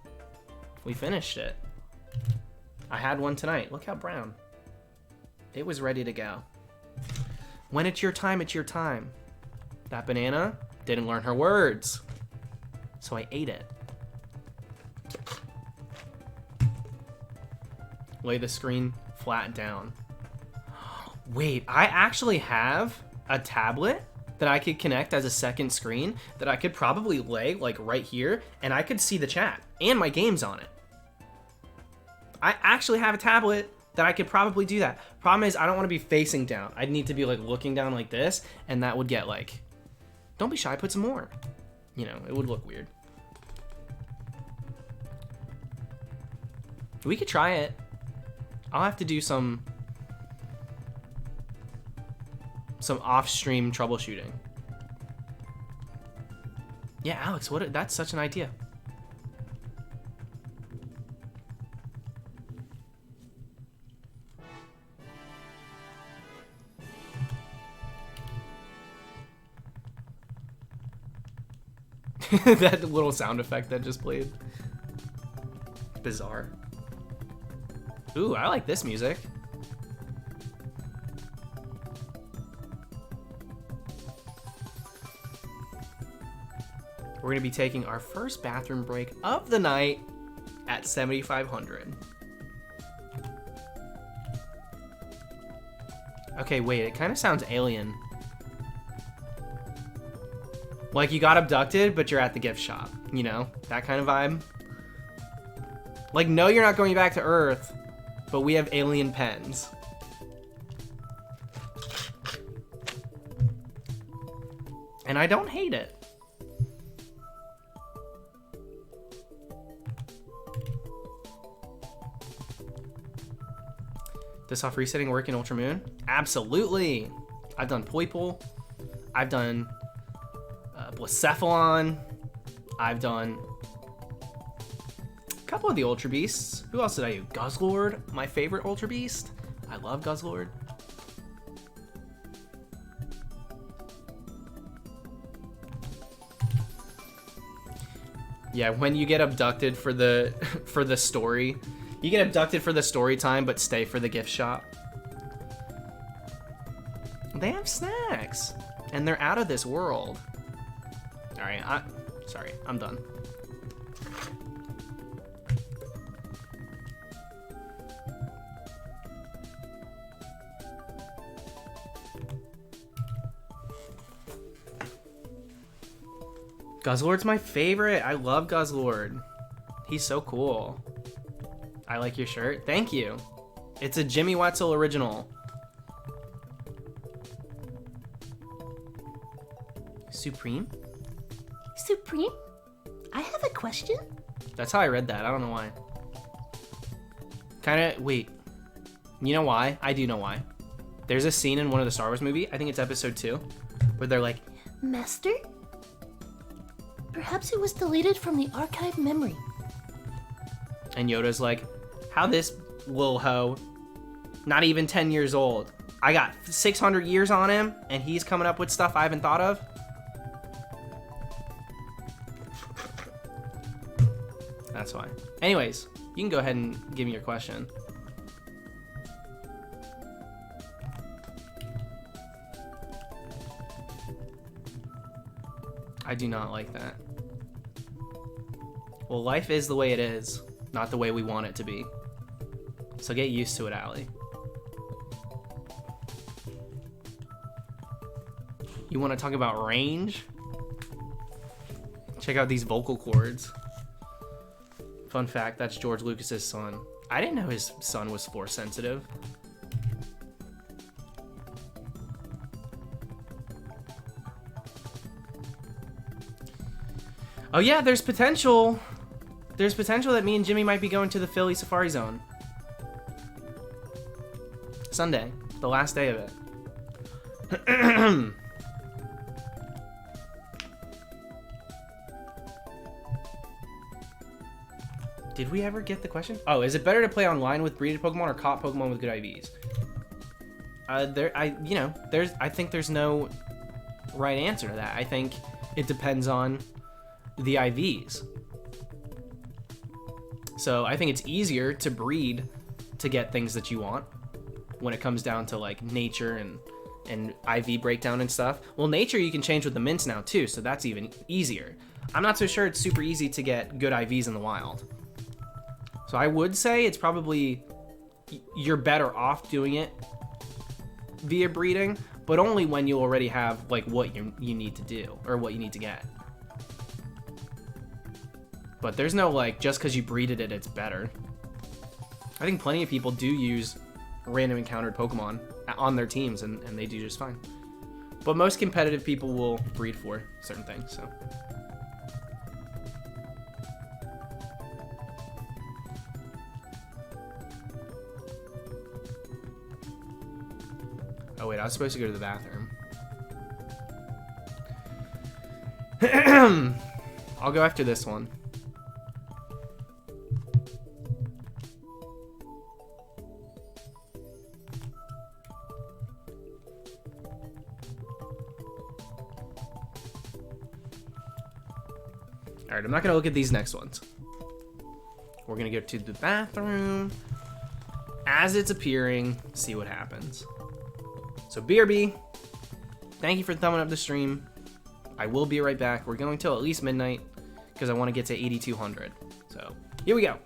We finished it. I had one tonight. Look how brown. It was ready to go. When it's your time, it's your time. That banana didn't learn her words. So I ate it. Lay the screen flat down. Wait, I actually have a tablet that I could connect as a second screen that I could probably lay like right here and I could see the chat and my games on it. I actually have a tablet that I could probably do that. Problem is I don't want to be facing down. I'd need to be like looking down like this and that would get like, don't be shy, put some more. You know, it would look weird. We could try it. I'll have to do some off-stream troubleshooting. Yeah, Alex, that's such an idea. That little sound effect that just played. Bizarre. Ooh, I like this music. We're gonna be taking our first bathroom break of the night at 7,500. Okay, wait, it kind of sounds alien. Like you got abducted, but you're at the gift shop. You know, that kind of vibe. Like, no, you're not going back to Earth, but we have alien pens. And I don't hate it. Does soft resetting work in Ultramoon? Absolutely. I've done Poipole. I've done Blacephalon. I've done a couple of the Ultra Beasts. Who else did I do? Guzzlord, my favorite Ultra Beast. I love Guzzlord. Yeah, when you get abducted for the for the story, you get abducted for the story time, but stay for the gift shop. They have snacks, and they're out of this world. All right, sorry, I'm done. Guzzlord's my favorite. I love Guzzlord. He's so cool. I like your shirt. Thank you. It's a Jimmy Wetzel original. Supreme? Supreme? I have a question. That's how I read that. I don't know why. Wait. You know why? I do know why. There's a scene in one of the Star Wars movie, I think it's episode 2, where they're like, Master? Perhaps it was deleted from the archive memory. and Yoda's like, how this little hoe, not even 10 years old. I got 600 years on him, and he's coming up with stuff I haven't thought of. That's why. Anyways, you can go ahead and give me your question. I do not like that. Well, life is the way it is, not the way we want it to be. So get used to it, Allie. You want to talk about range? Check out these vocal cords. Fun fact, that's George Lucas's son. I didn't know his son was force sensitive. Oh yeah, there's potential. There's potential that me and Jimmy might be going to the Philly Safari Zone. Sunday, the last day of it. Did we ever get the question? Oh, is it better to play online with breeded Pokemon or caught Pokemon with good IVs? I think there's no right answer to that. I think it depends on the IVs. So I think it's easier to breed to get things that you want when it comes down to like nature and IV breakdown and stuff. Well, nature you can change with the mints now too, so that's even easier. I'm not so sure it's super easy to get good IVs in the wild. So I would say it's probably, you're better off doing it via breeding, but only when you already have like what you need to do or what you need to get. But there's no like, just because you breeded it, it's better. I think plenty of people do use random encountered Pokemon on their teams and they do just fine. But most competitive people will breed for certain things, so. Oh wait, I was supposed to go to the bathroom. I'll go after this one. Alright, I'm not going to look at these next ones. We're going to go to the bathroom. As it's appearing, see what happens. So BRB, thank you for thumbing up the stream. I will be right back. We're going till at least midnight because I want to get to 8,200. So here we go.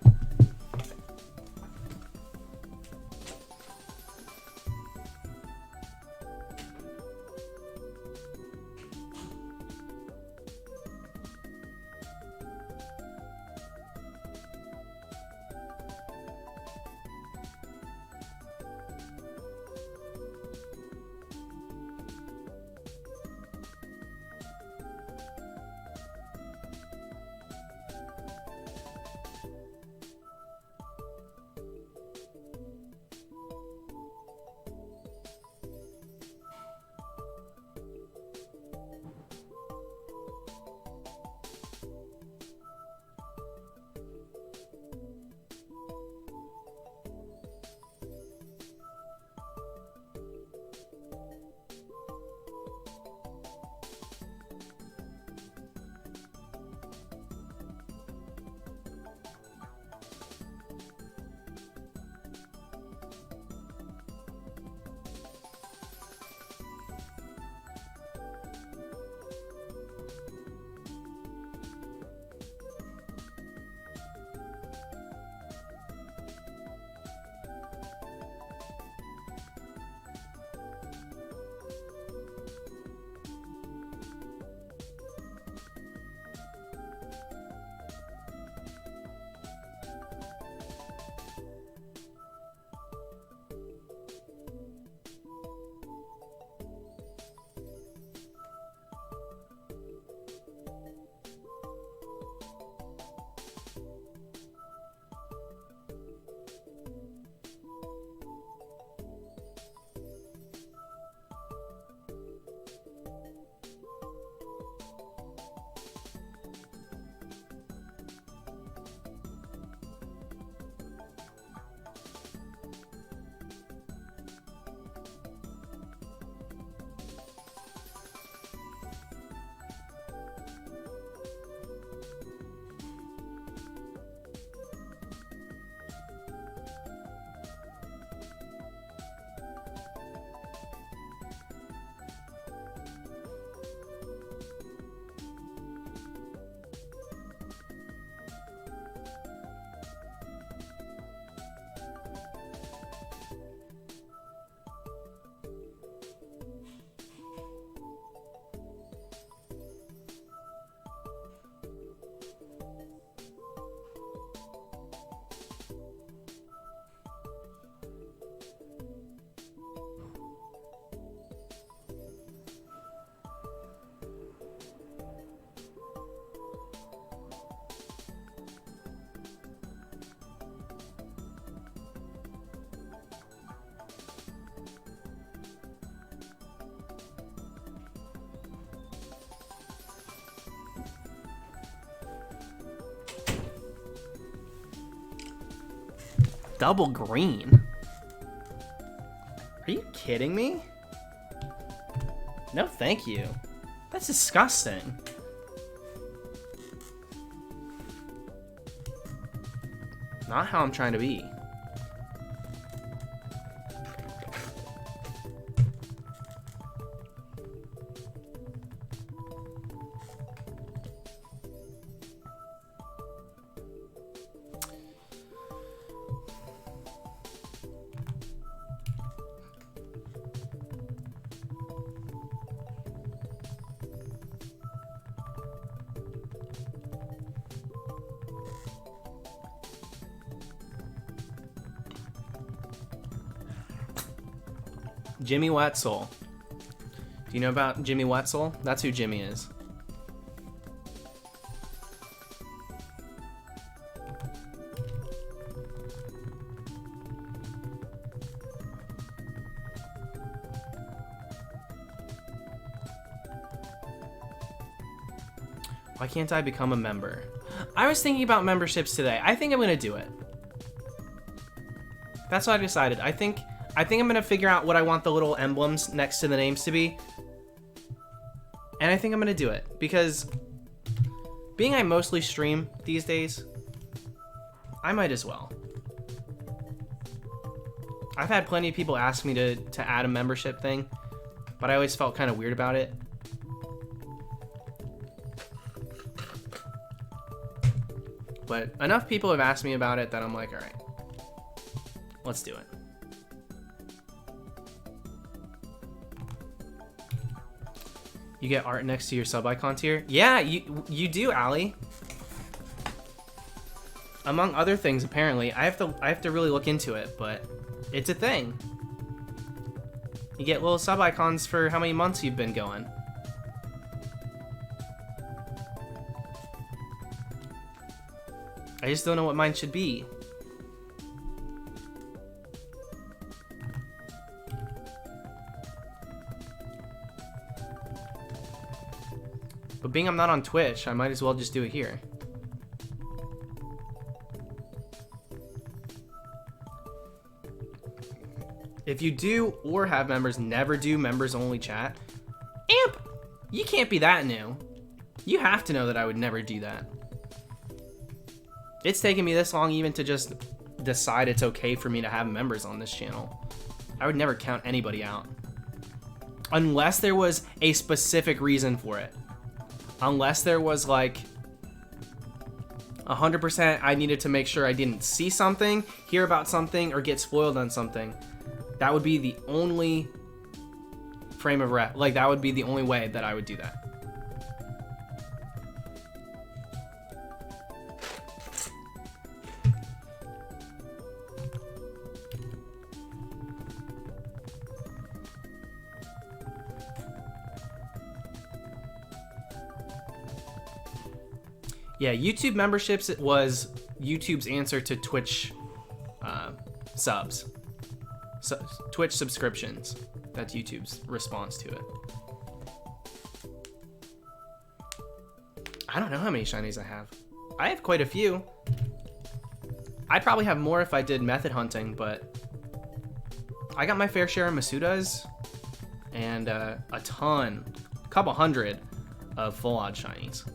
Double green? Are you kidding me? No, thank you. That's disgusting. Not how I'm trying to be. Jimmy Wetzel. Do you know about Jimmy Wetzel? That's who Jimmy is. Why can't I become a member? I was thinking about memberships today. I think I'm gonna do it. That's what I decided. I think I'm gonna figure out what I want the little emblems next to the names to be. And I think I'm gonna do it because Being I mostly stream these days, I might as well. I've had plenty of people ask me to add a membership thing, but I always felt kind of weird about it. But enough people have asked me about it that I'm like, all right, let's do it. You get art next to your sub icon tier? Yeah, you do, Allie. Among other things, apparently. I have to really look into it, but it's a thing. You get little sub icons for how many months you've been going. I just don't know what mine should be. But being I'm not on Twitch, I might as well just do it here. If you do or have members never do members only chat, Amp, you can't be that new. You have to know that I would never do that. It's taken me this long even to just decide it's okay for me to have members on this channel. I would never count anybody out. Unless there was a specific reason for it. Unless there was like 100% I needed to make sure I didn't see something, hear about something, or get spoiled on something. That would be the only frame of reference. Like, that would be the only way that I would do that. Yeah, YouTube memberships was YouTube's answer to Twitch subs. So, Twitch subscriptions. That's YouTube's response to it. I don't know how many shinies I have. I have quite a few. I'd probably have more if I did method hunting, but I got my fair share of Masudas and a couple hundred of full odd shinies.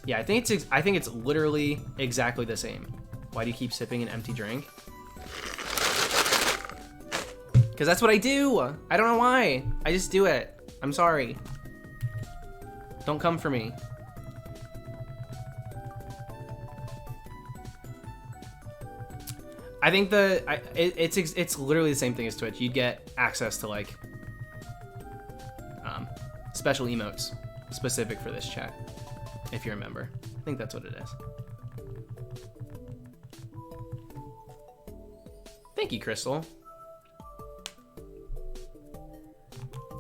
Yeah, I think it's literally exactly the same. Why do you keep sipping an empty drink? Because that's what I do. I don't know why. I just do it. I'm sorry. Don't come for me. I think it's literally the same thing as Twitch. You'd get access to like special emotes specific for this chat. If you're a member. I think that's what it is. Thank you, Crystal.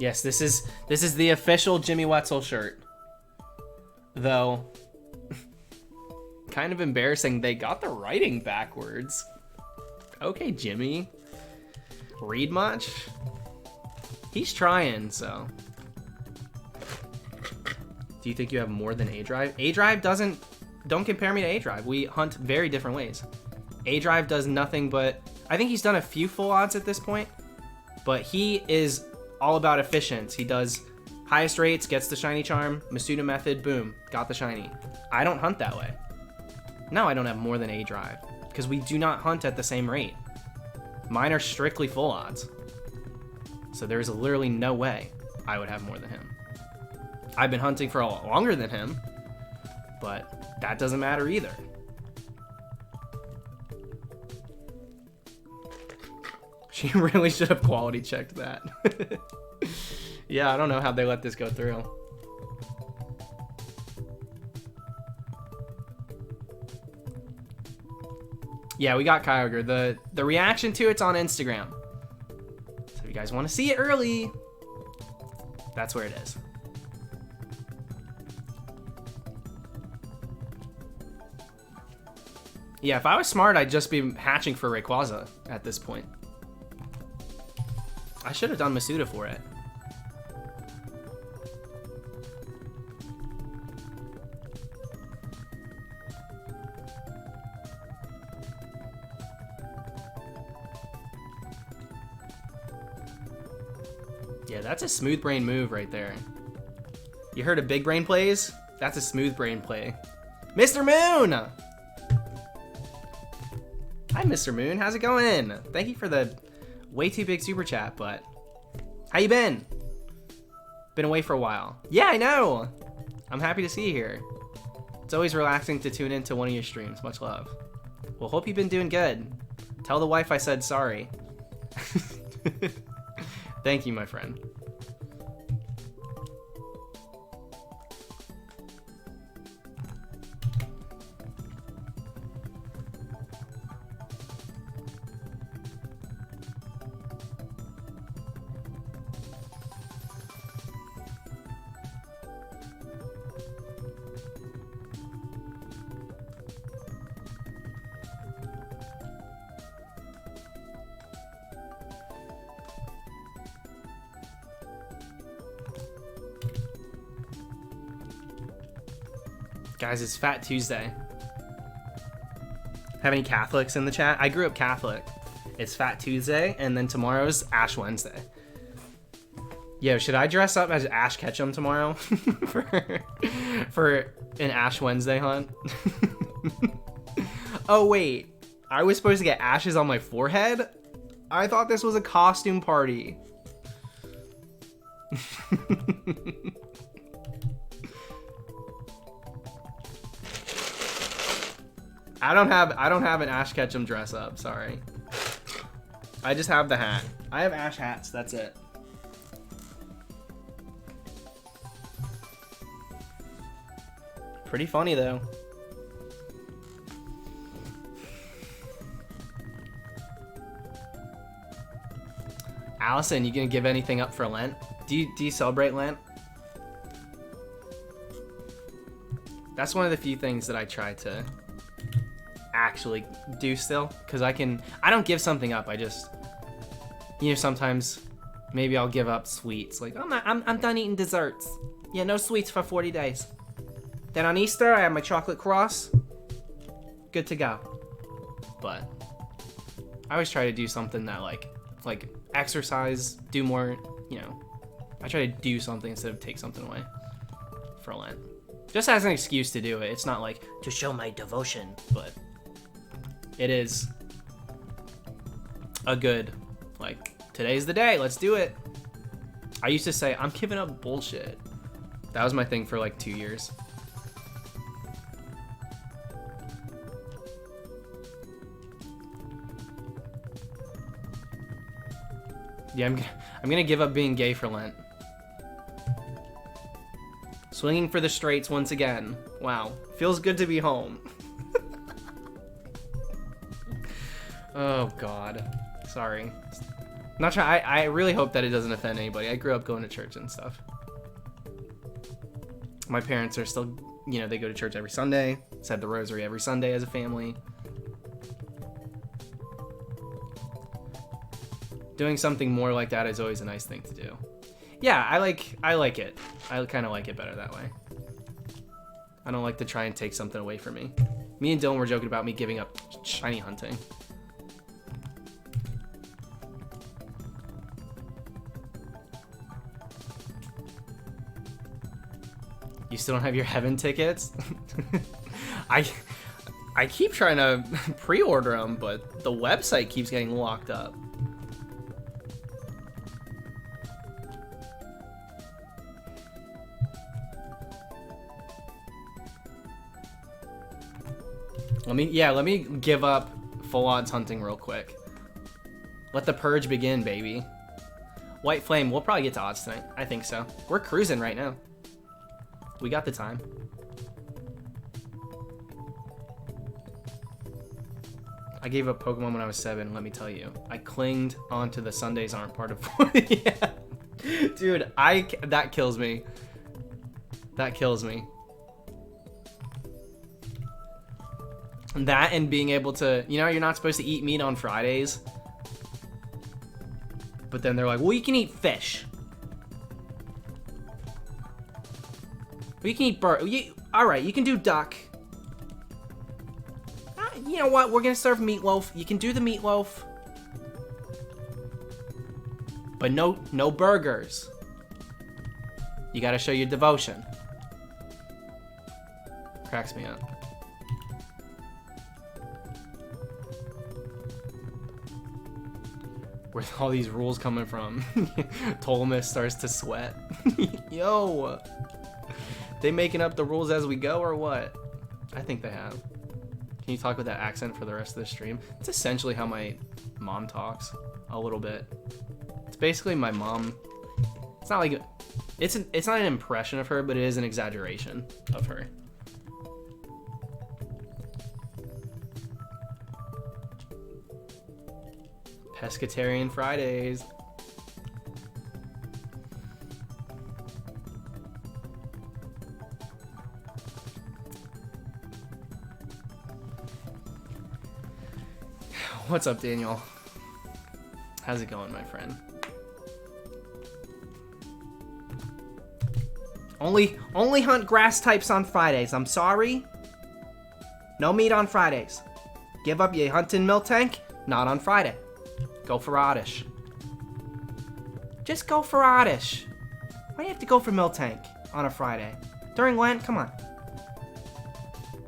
Yes, this is the official Jimmy Wetzel shirt. Though, kind of embarrassing, they got the writing backwards. Okay, Jimmy. Read much? He's trying, so. Do you think you have more than A-Drive? A-Drive don't compare me to A-Drive. We hunt very different ways. A-Drive does nothing but, I think he's done a few full odds at this point, but he is all about efficient. He does highest rates, gets the shiny charm, Masuda method, boom, got the shiny. I don't hunt that way. No, I don't have more than A-Drive, because we do not hunt at the same rate. Mine are strictly full odds. So there's literally no way I would have more than him. I've been hunting for a lot longer than him, but that doesn't matter either. She really should have quality checked that. Yeah, I don't know how they let this go through. Yeah, we got Kyogre. The reaction to it's on Instagram. So if you guys want to see it early, that's where it is. Yeah, if I was smart, I'd just be hatching for Rayquaza at this point. I should have done Masuda for it. Yeah, that's a smooth brain move right there. You heard of big brain plays? That's a smooth brain play. Mr. Moon! Hi, Mr. Moon. How's it going? Thank you for the way too big super chat, but how you been? Been away for a while. Yeah, I know. I'm happy to see you here. It's always relaxing to tune into one of your streams. Much love. Well, hope you've been doing good. Tell the wife I said sorry. Thank you, my friend. Guys, it's Fat Tuesday. Have any Catholics in the chat? I grew up Catholic. It's Fat Tuesday, and then tomorrow's Ash Wednesday. Yo, should I dress up as Ash Ketchum tomorrow for an Ash Wednesday hunt? Oh wait, I was supposed to get ashes on my forehead? I thought this was a costume party. I don't have an Ash Ketchum dress up, sorry. I just have the hat. I have Ash hats, that's it. Pretty funny though. Allison, you gonna give anything up for Lent? Do you celebrate Lent? That's one of the few things that I try to actually do still, because I don't give something up. I just, you know, sometimes maybe I'll give up sweets, like I'm done eating desserts. Yeah, no sweets for 40 days. Then on Easter I have my chocolate cross. Good to go. But I always try to do something that like exercise, do more, you know, I try to do something instead of take something away for Lent. Just as an excuse to do it. It's not like to show my devotion, but it is a good, like, today's the day, let's do it. I used to say, I'm giving up bullshit. That was my thing for like 2 years. Yeah, I'm gonna give up being gay for Lent. Swinging for the straights once again. Wow, feels good to be home. Oh God, sorry. Not trying. I really hope that it doesn't offend anybody. I grew up going to church and stuff. My parents are still, you know, they go to church every Sunday. Said the rosary every Sunday as a family. Doing something more like that is always a nice thing to do. Yeah, I like it. I kind of like it better that way. I don't like to try and take something away from me. Me and Dylan were joking about me giving up shiny hunting. You still don't have your heaven tickets? I keep trying to pre-order them, but the website keeps getting locked up. Let me give up full odds hunting real quick. Let the purge begin, baby. White Flame, we'll probably get to odds tonight. I think so. We're cruising right now. We got the time. I gave up Pokemon when I was 7, let me tell you. I clinged onto the Sundays aren't part of yeah. Dude, that kills me. That kills me. That and being able to, you know, you're not supposed to eat meat on Fridays. But then they're like, well, you can eat fish. Or you can eat bird. Alright, you can do duck. You know what? We're gonna serve meatloaf. You can do the meatloaf. But no burgers. You gotta show your devotion. Cracks me up. Where's all these rules coming from? Ptolemy starts to sweat. Yo! They making up the rules as we go or what? I think they have. Can you talk with that accent for the rest of the stream? It's essentially how my mom talks. A little bit. It's basically my mom. It's not like... It's not an impression of her, but it is an exaggeration of her. Pescatarian Fridays. What's up, Daniel? How's it going, my friend? Only hunt grass types on Fridays. I'm sorry. No meat on Fridays. Give up your hunting milk tank. Not on Friday. Go for oddish. Just go for oddish. Why do you have to go for milk tank on a Friday? During Lent? Come on.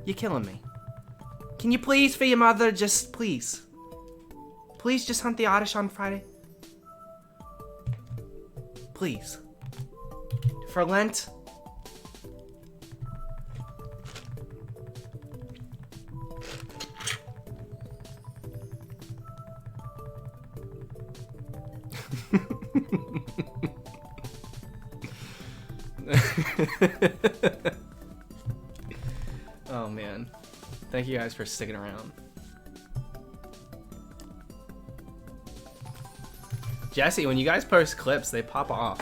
You're killing me. Can you please, for your mother, just please? Please just hunt the oddish on Friday? Please. For Lent? Oh man, thank you guys for sticking around. Jesse, when you guys post clips, they pop off.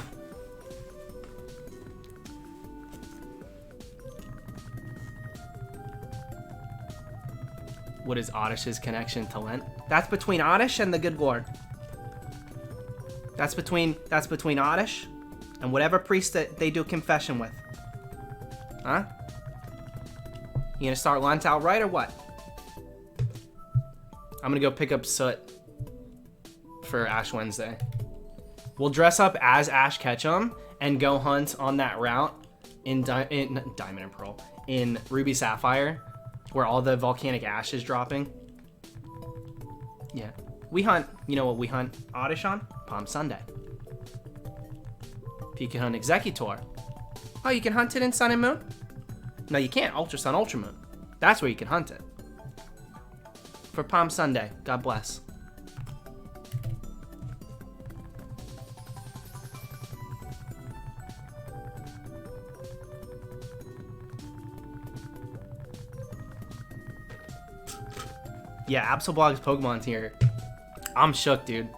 What is Oddish's connection to Lent? That's between Oddish and the good Lord. That's between Oddish and whatever priest that they do confession with. Huh? You gonna start Lent out right or what? I'm gonna go pick up Soot for Ash Wednesday. We'll dress up as Ash Ketchum and go hunt on that route in Diamond and Pearl, in Ruby Sapphire, where all the volcanic ash is dropping. Yeah. We hunt, you know what we hunt Oddish on? Palm Sunday. If you can hunt Executor. Oh, you can hunt it in Sun and Moon? No, you can't. Ultra Sun, Ultra Moon. That's where you can hunt it. For Palm Sunday. God bless. Yeah, Absolblog's Pokemon tier. I'm shook, dude.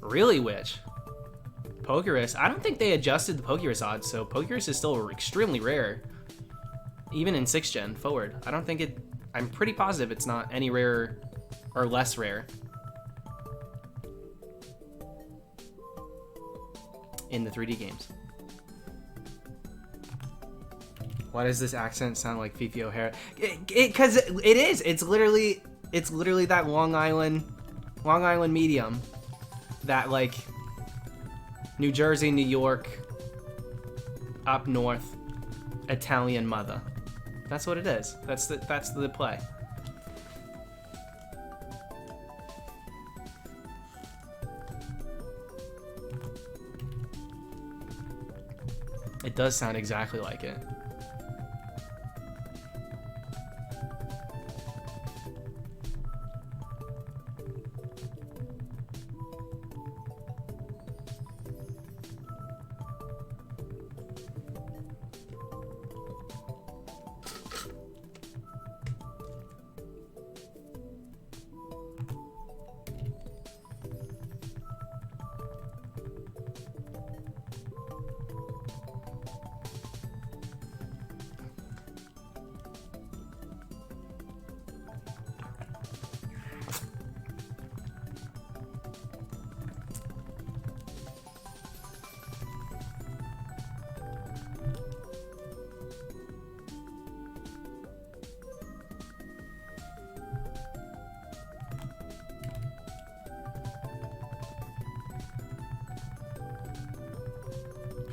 Really, which? Pokerus? I don't think they adjusted the Pokerus odds, so Pokerus is still extremely rare. Even in 6th gen forward. I don't think it... I'm pretty positive it's not any rarer or less rare in the 3D games. Why does this accent sound like Fifi O'Hara? Because it is. It's literally that Long Island medium. That like New Jersey, New York, up north, Italian mother. That's what it is. That's the play. It does sound exactly like it.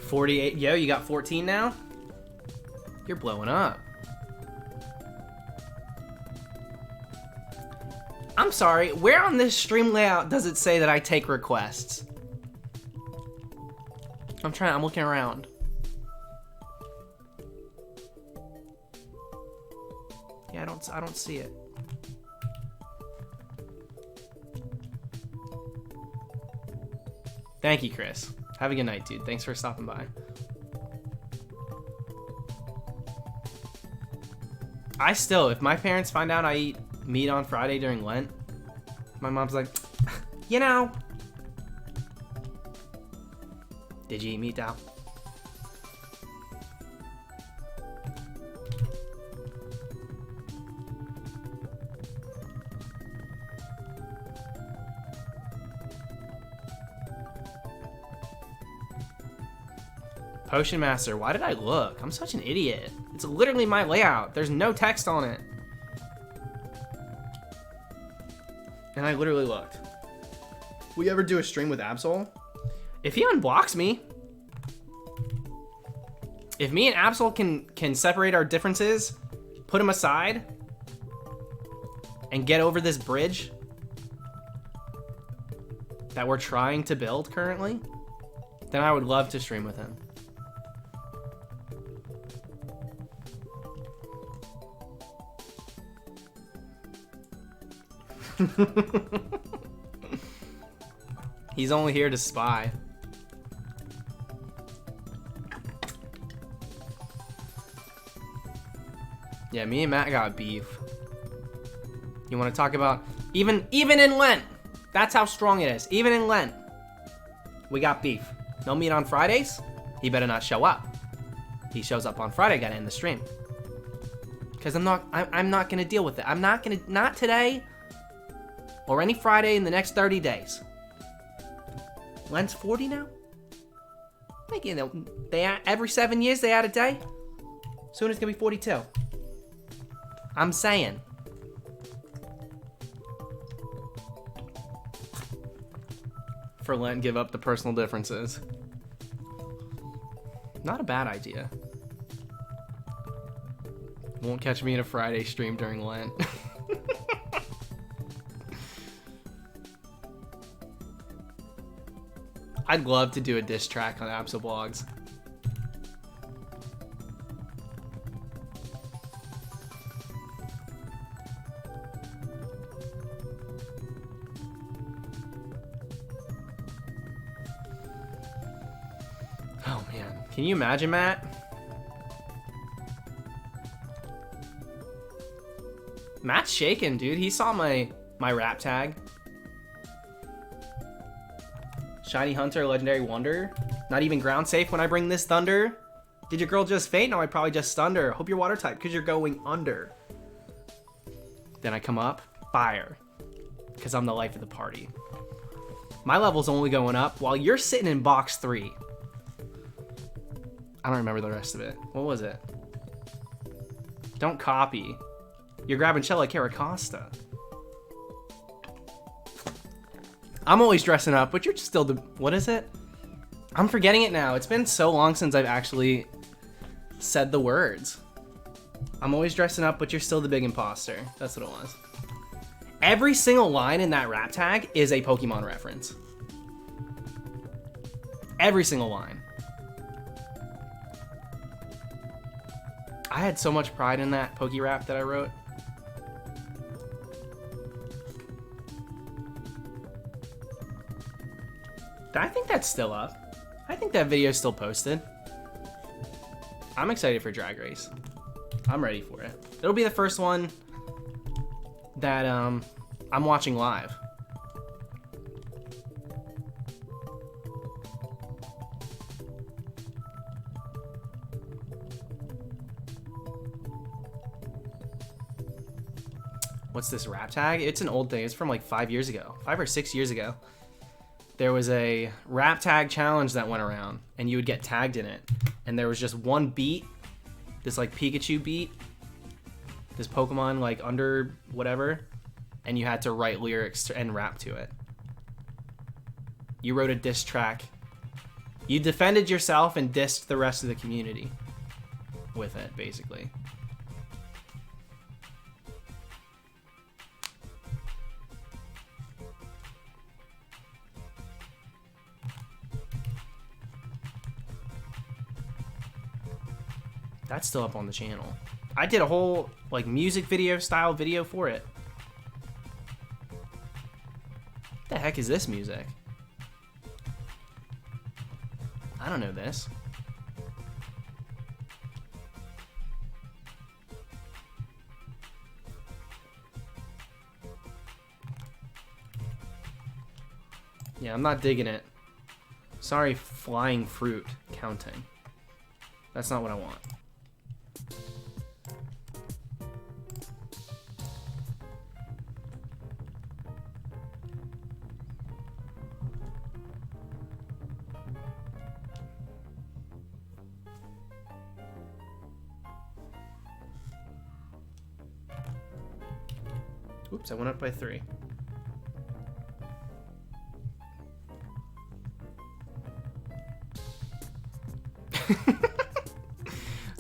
48. Yo, you got 14 now? You're blowing up. I'm sorry, where on this stream layout does it say that I take requests? I'm looking around. Yeah, I don't see it. Thank you, Chris. Have a good night, dude. Thanks for stopping by. If my parents find out I eat meat on Friday during Lent, my mom's like, you know. Did you eat meat, Dal? Potion Master, why did I look? I'm such an idiot. It's literally my layout. There's no text on it. And I literally looked. Will you ever do a stream with Absol? If he unblocks me. If me and Absol can separate our differences, put them aside, and get over this bridge that we're trying to build currently, then I would love to stream with him. He's only here to spy. Yeah, me and Matt got beef. You want to talk about even in Lent? That's how strong it is. Even in Lent, we got beef. No meat on Fridays. He better not show up. He shows up on Friday, gotta end the stream. Cause I'm not gonna deal with it. Not today. Or any Friday in the next 30 days. Lent's 40 now? Like, you know, every 7 years they add a day. Soon it's gonna be 42. I'm saying. For Lent, give up the personal differences. Not a bad idea. Won't catch me in a Friday stream during Lent. I'd love to do a diss track on Absolblogs. Oh man, can you imagine, Matt? Matt's shaking, dude. He saw my rap tag. Shiny Hunter, Legendary Wonder. Not even ground safe when I bring this thunder. Did your girl just faint? No, I probably just stunned her. Hope you're water type because you're going under. Then I come up, fire. Because I'm the life of the party. My level's only going up while you're sitting in box 3. I don't remember the rest of it. What was it? Don't copy. You're grabbing shell like Caracosta. I'm always dressing up, but you're still the... What is it? I'm forgetting it now. It's been so long since I've actually said the words. I'm always dressing up, but you're still the big imposter. That's what it was. Every single line in that rap tag is a Pokemon reference. Every single line. I had so much pride in that Poke rap that I wrote. I think that's still up. I think that video is still posted. I'm excited for Drag Race. I'm ready for it. It'll be the first one that I'm watching live. What's this rap tag? It's an old thing. It's from like 5 years ago. 5 or 6 years ago. There was a rap tag challenge that went around and you would get tagged in it. And there was just one beat, this like Pikachu beat, this Pokemon like under whatever, and you had to write lyrics and rap to it. You wrote a diss track You defended yourself and dissed the rest of the community with it, basically. That's still up on the channel. I did a whole like music video style video for it. What the heck is this music? I don't know this. Yeah, I'm not digging it. Sorry, flying fruit counting. That's not what I want. Oops, I went up by 3.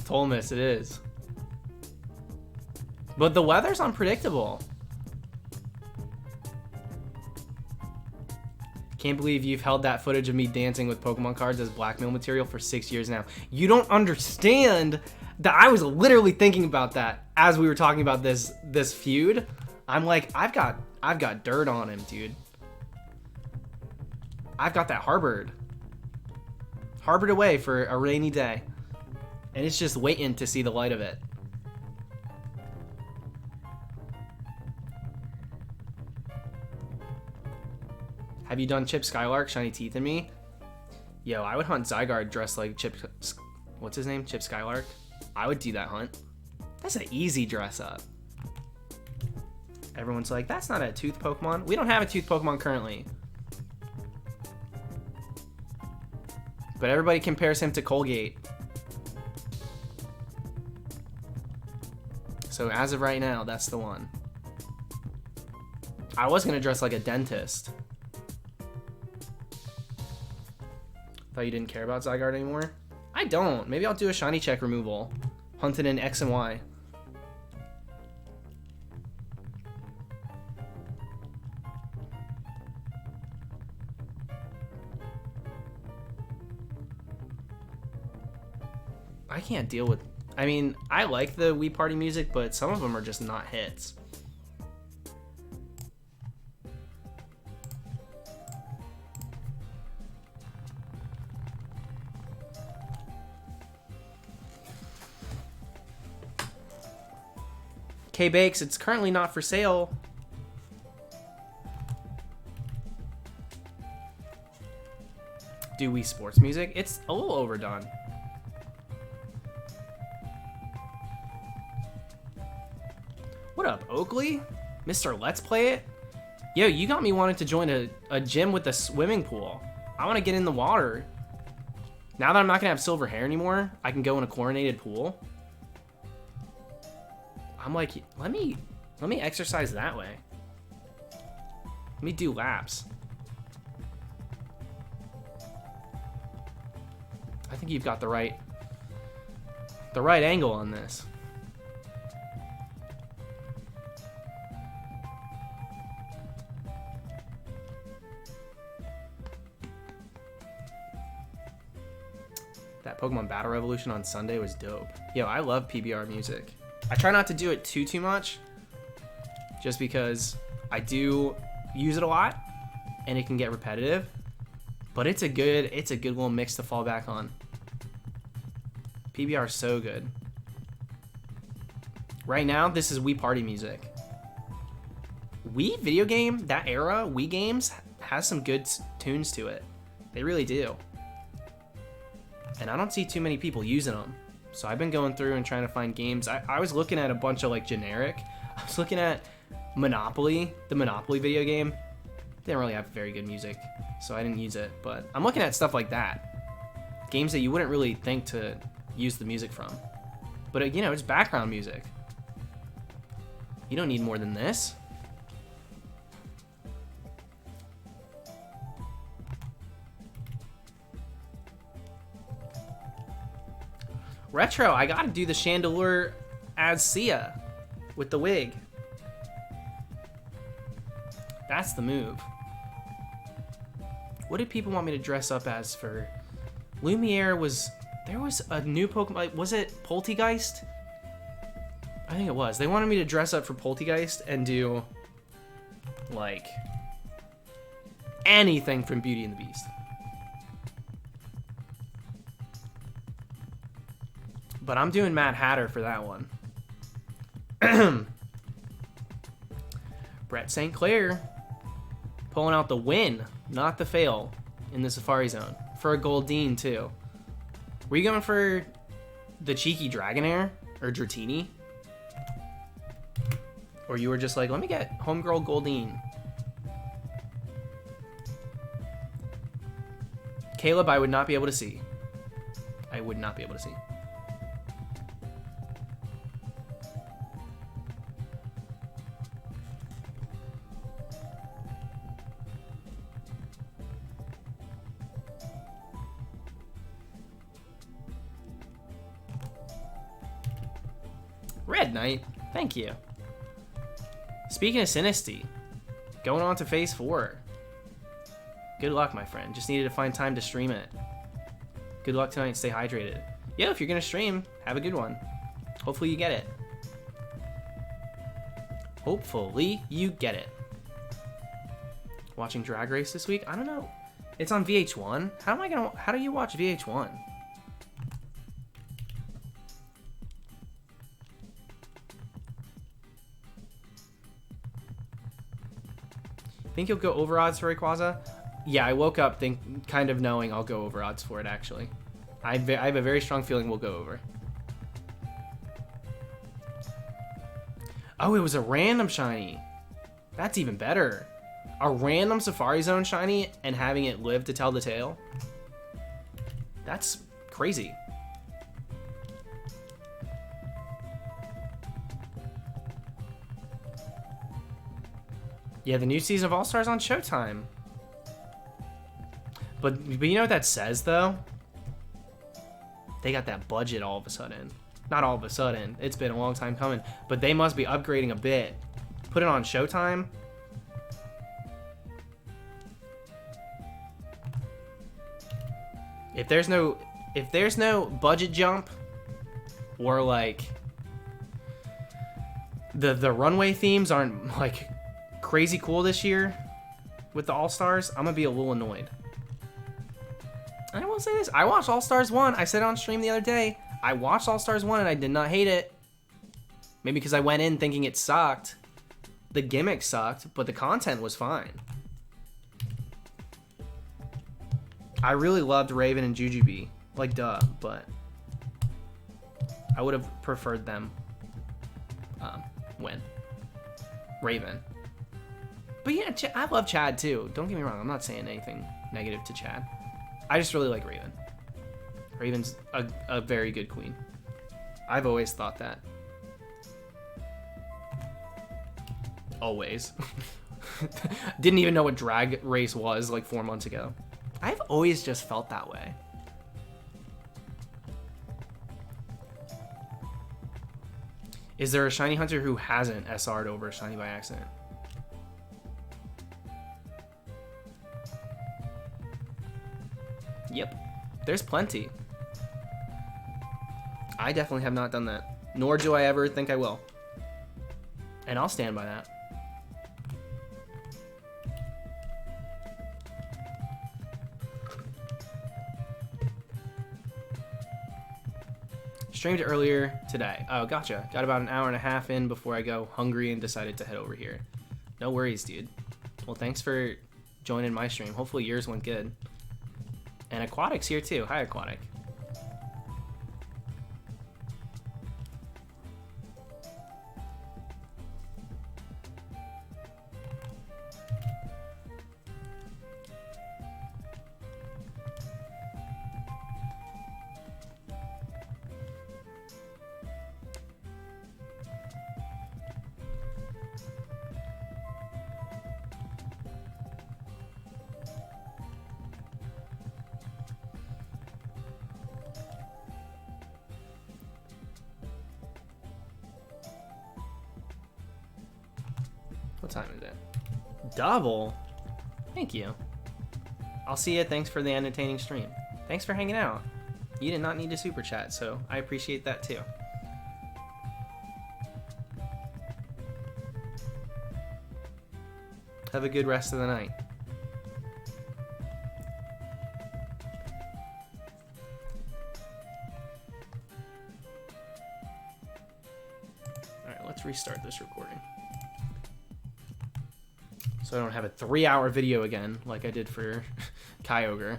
Toll miss, it is. But the weather's unpredictable. Can't believe you've held that footage of me dancing with Pokemon cards as blackmail material for 6 years now. You don't understand that I was literally thinking about that as we were talking about this feud. I'm like, I've got dirt on him, dude. I've got that harbored away for a rainy day. And it's just waiting to see the light of it. Have you done Chip Skylark, Shiny Teeth, and Me? Yo, I would hunt Zygarde dressed like Chip... What's his name? Chip Skylark? I would do that hunt. That's an easy dress up. Everyone's like, that's not a tooth Pokemon. We don't have a tooth Pokemon currently. But everybody compares him to Colgate. So as of right now, that's the one. I was gonna dress like a dentist. Thought you didn't care about Zygarde anymore? I don't. Maybe I'll do a shiny check removal. Hunted in X and Y. I can't deal with... I mean, I like the Wii Party music, but some of them are just not hits. K-Bakes, it's currently not for sale. Do Wii Sports music? It's a little overdone. What up, Oakley? Mr. Let's Play It? Yo, you got me wanting to join a gym with a swimming pool. I want to get in the water. Now that I'm not going to have silver hair anymore, I can go in a chlorinated pool. I'm like, let me exercise that way. Let me do laps. I think you've got the right angle on this. That Pokemon Battle Revolution on Sunday was dope. Yo, I love PBR music. I try not to do it too much, just because I do use it a lot, and it can get repetitive. But it's a good little mix to fall back on. PBR is so good. Right now, this is Wii Party music. Wii video game, that era, Wii games, has some good tunes to it. They really do. And I don't see too many people using them. So I've been going through and trying to find games. I was looking at a bunch of like generic. I was looking at Monopoly, the Monopoly video game. Didn't really have very good music, so I didn't use it. But I'm looking at stuff like that. Games that you wouldn't really think to use the music from. But you know, it's background music. You don't need more than this. Retro, I gotta do the Chandelure as Sia with the wig. That's the move. What did people want me to dress up as for Lumiere? There was a new Pokemon, was it Poltegeist? I think it was. They wanted me to dress up for Poltegeist and do like anything from Beauty and the Beast. But I'm doing Mad Hatter for that one. Brett St. Clair pulling out the win, not the fail, in the Safari Zone. For a Goldeen, too. Were you going for the cheeky Dragonair? Or Dratini? Or you were just like, let me get Homegirl Goldeen. Caleb, I would not be able to see. I would not be able to see. Red Knight, thank you. Speaking of Sinisty, going on to phase 4. Good luck, my friend. Just needed to find time to stream it. Good luck tonight. Stay hydrated. Yeah, if you're gonna stream, have a good one. Hopefully you get it. Hopefully you get it. Watching Drag Race this week? I don't know. It's on VH1. How do you watch VH1? Think you'll go over odds for Rayquaza? Yeah, I woke up kind of knowing I'll go over odds for it, actually. I have a very strong feeling we'll go over. Oh, it was a random shiny. That's even better. A random Safari Zone shiny and having it live to tell the tale? That's crazy. Yeah, the new season of All-Stars on Showtime. But you know what that says, though? They got that budget all of a sudden. Not all of a sudden. It's been a long time coming. But they must be upgrading a bit. Put it on Showtime. If there's no budget jump, or like the runway themes aren't like crazy cool this year with the All-Stars, I'm gonna be a little annoyed. I will say this, I watched All-Stars 1. I said it on stream the other day. I watched All-Stars 1 and I did not hate it. Maybe because I went in thinking it sucked. The gimmick sucked, but the content was fine. I really loved Raven and Jujubee. Like, duh, but I would have preferred them win. Raven. But yeah, I love Chad too. Don't get me wrong, I'm not saying anything negative to Chad. I just really like Raven. Raven's a very good queen. I've always thought that. Always. Didn't even know what Drag Race was like 4 months ago. I've always just felt that way. Is there a shiny hunter who hasn't SR'd over a shiny by accident? Yep, there's plenty. I definitely have not done that, nor do I ever think I will. And I'll stand by that. Streamed earlier today. Oh, gotcha. Got about an hour and a half in before I go hungry and decided to head over here. No worries, dude. Well, thanks for joining my stream. Hopefully yours went good. And Aquatic's here too. Hi, Aquatic. What time is it? Double? Thank you. I'll see you. Thanks for the entertaining stream. Thanks for hanging out. You did not need to super chat, so I appreciate that too. Have a good rest of the night. Alright, let's restart this recording. So I don't have a 3-hour video again, like I did for Kyogre.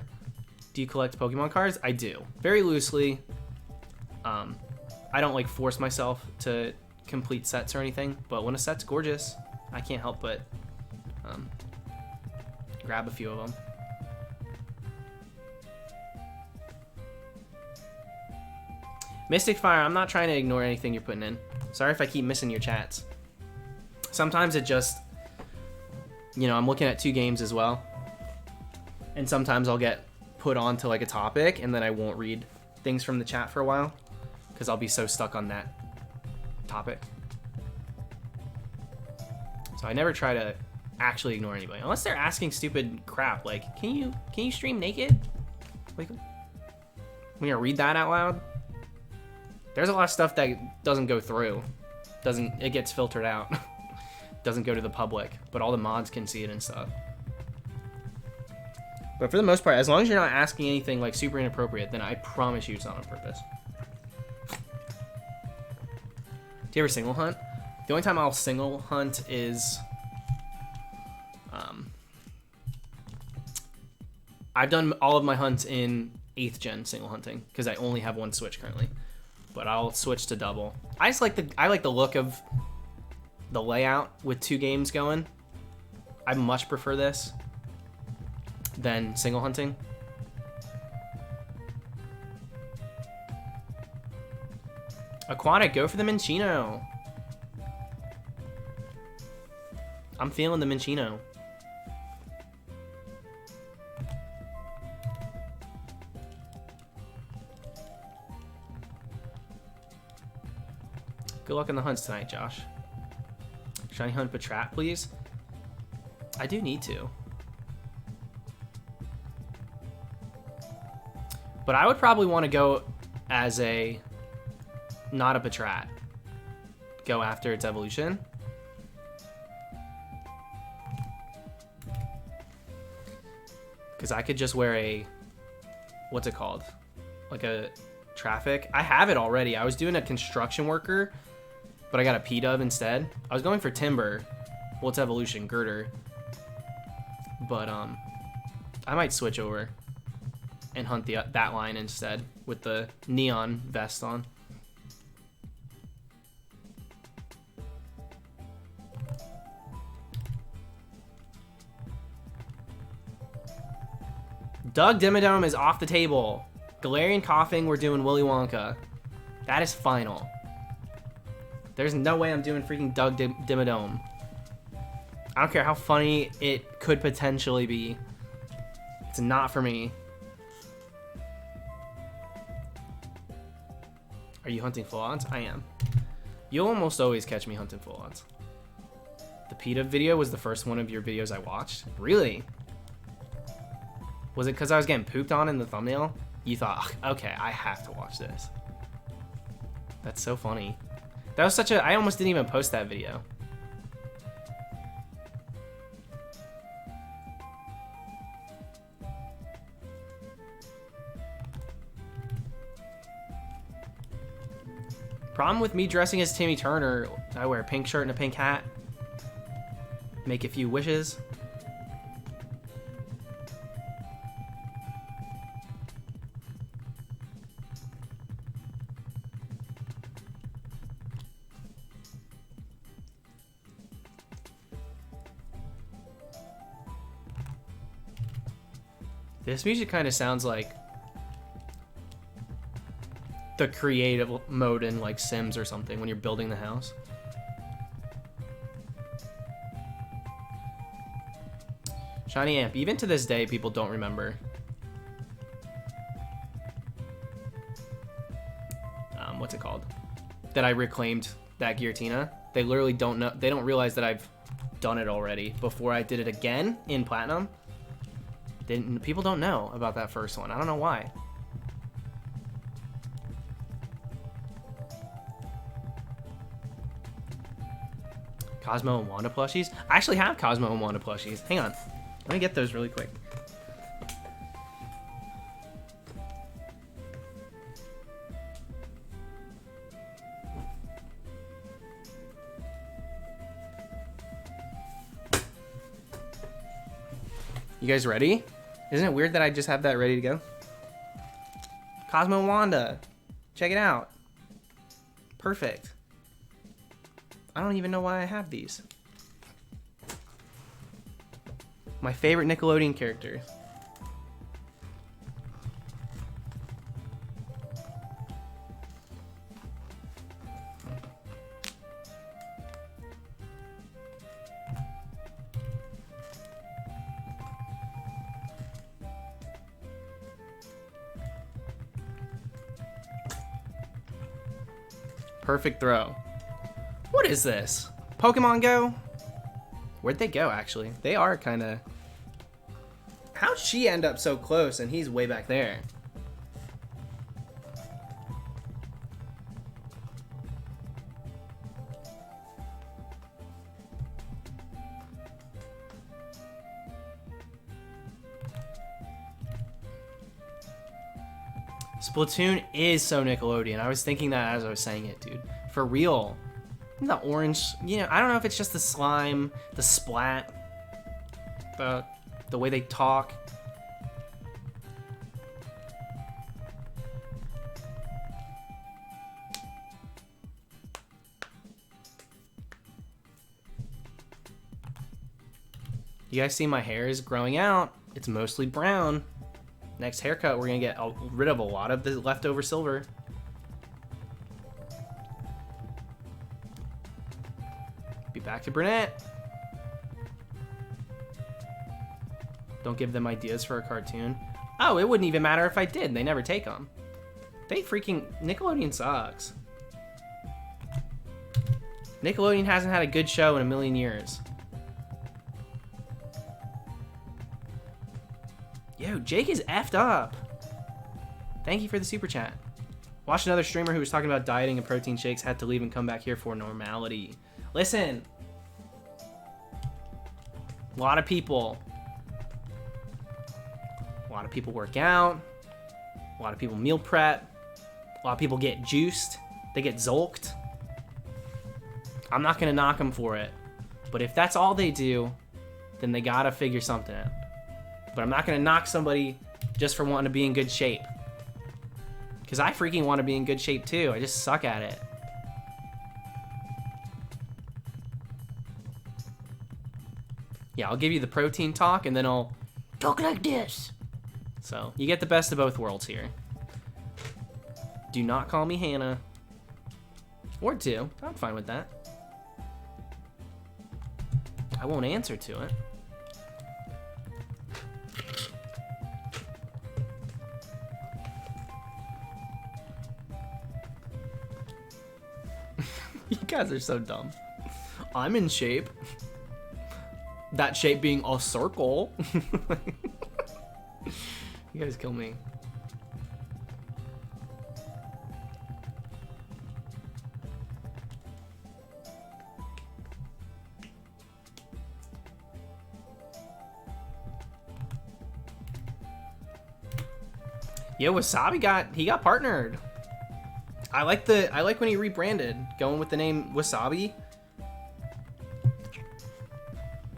Do you collect Pokemon cards? I do. Very loosely. I don't like force myself to complete sets or anything, but when a set's gorgeous, I can't help but grab a few of them. Mystic Fire, I'm not trying to ignore anything you're putting in. Sorry if I keep missing your chats. Sometimes it just, you know, I'm looking at 2 games as well. And sometimes I'll get put onto like a topic and then I won't read things from the chat for a while because I'll be so stuck on that topic. So I never try to actually ignore anybody unless they're asking stupid crap like, can you stream naked? Like, when you read that out loud? There's a lot of stuff that doesn't go through. It gets filtered out. Doesn't go to the public, but all the mods can see it and stuff. But for the most part, as long as you're not asking anything like super inappropriate, then I promise you it's not on purpose. Do you ever single hunt? The only time I'll single hunt is I've done all of my hunts in 8th gen single hunting because I only have 1 Switch currently. But I'll switch to double. I like the look of the layout with 2 games going. I much prefer this than single hunting. Aquatic, go for the Minccino. I'm feeling the Minccino. Good luck on the hunts tonight, Josh. Shiny hunt Patrat, please. I do need to. But I would probably want to go as a... not a Patrat. Go after its evolution. Because I could just wear a... what's it called? Like a traffic. I have it already. I was doing a construction worker, but I got a P-dub instead. I was going for Timber. Well, it's evolution, Girder. But I might switch over and hunt that line instead with the neon vest on. Doug Dimmadome is off the table. Galarian Coughing, we're doing Willy Wonka. That is final. There's no way I'm doing freaking Doug Dimmadome. I don't care how funny it could potentially be. It's not for me. Are you hunting full odds? I am. You'll almost always catch me hunting full odds. The PETA video was the first one of your videos I watched. Really? Was it because I was getting pooped on in the thumbnail? You thought, okay, I have to watch this. That's so funny. That was such a... I almost didn't even post that video. Problem with me dressing as Timmy Turner, I wear a pink shirt and a pink hat. Make a few wishes. This music kind of sounds like the creative mode in like Sims or something when you're building the house. Shiny Amp. Even to this day, people don't remember. What's it called? That I reclaimed that Giratina. They literally don't know. They don't realize that I've done it already before I did it again in Platinum. People don't know about that first one. I don't know why. Cosmo and Wanda plushies? I actually have Cosmo and Wanda plushies. Hang on. Let me get those really quick. You guys ready? Isn't it weird that I just have that ready to go? Cosmo and Wanda. Check it out. Perfect. I don't even know why I have these. My favorite Nickelodeon characters. Perfect throw. What is this? Pokemon Go? Where'd they go, actually? They are kind of... How'd she end up so close and he's way back there? Splatoon is so Nickelodeon. I was thinking that as I was saying it, dude. For real. The orange, you know, I don't know if it's just the slime, the splat, the way they talk. You guys see my hair is growing out. It's mostly brown. Next haircut, we're gonna get rid of a lot of the leftover silver. Be back to brunette. Don't give them ideas for a cartoon. Oh, it wouldn't even matter if I did. They never take them. They freaking... Nickelodeon sucks. Nickelodeon hasn't had a good show in a million years. Yo, Jake is effed up. Thank you for the super chat. Watched another streamer who was talking about dieting and protein shakes, had to leave and come back here for normality. Listen. A lot of people work out. A lot of people meal prep. A lot of people get juiced. They get zolked. I'm not going to knock them for it. But if that's all they do, then they got to figure something out. But I'm not going to knock somebody just for wanting to be in good shape. Because I freaking want to be in good shape too. I just suck at it. Yeah, I'll give you the protein talk and then I'll talk like this. So, you get the best of both worlds here. Do not call me Hannah. Or two. I'm fine with that. I won't answer to it. You guys are so dumb. I'm in shape. That shape being a circle. You guys kill me. Yo, Wasabi got partnered. I like when he rebranded, going with the name Wasabi.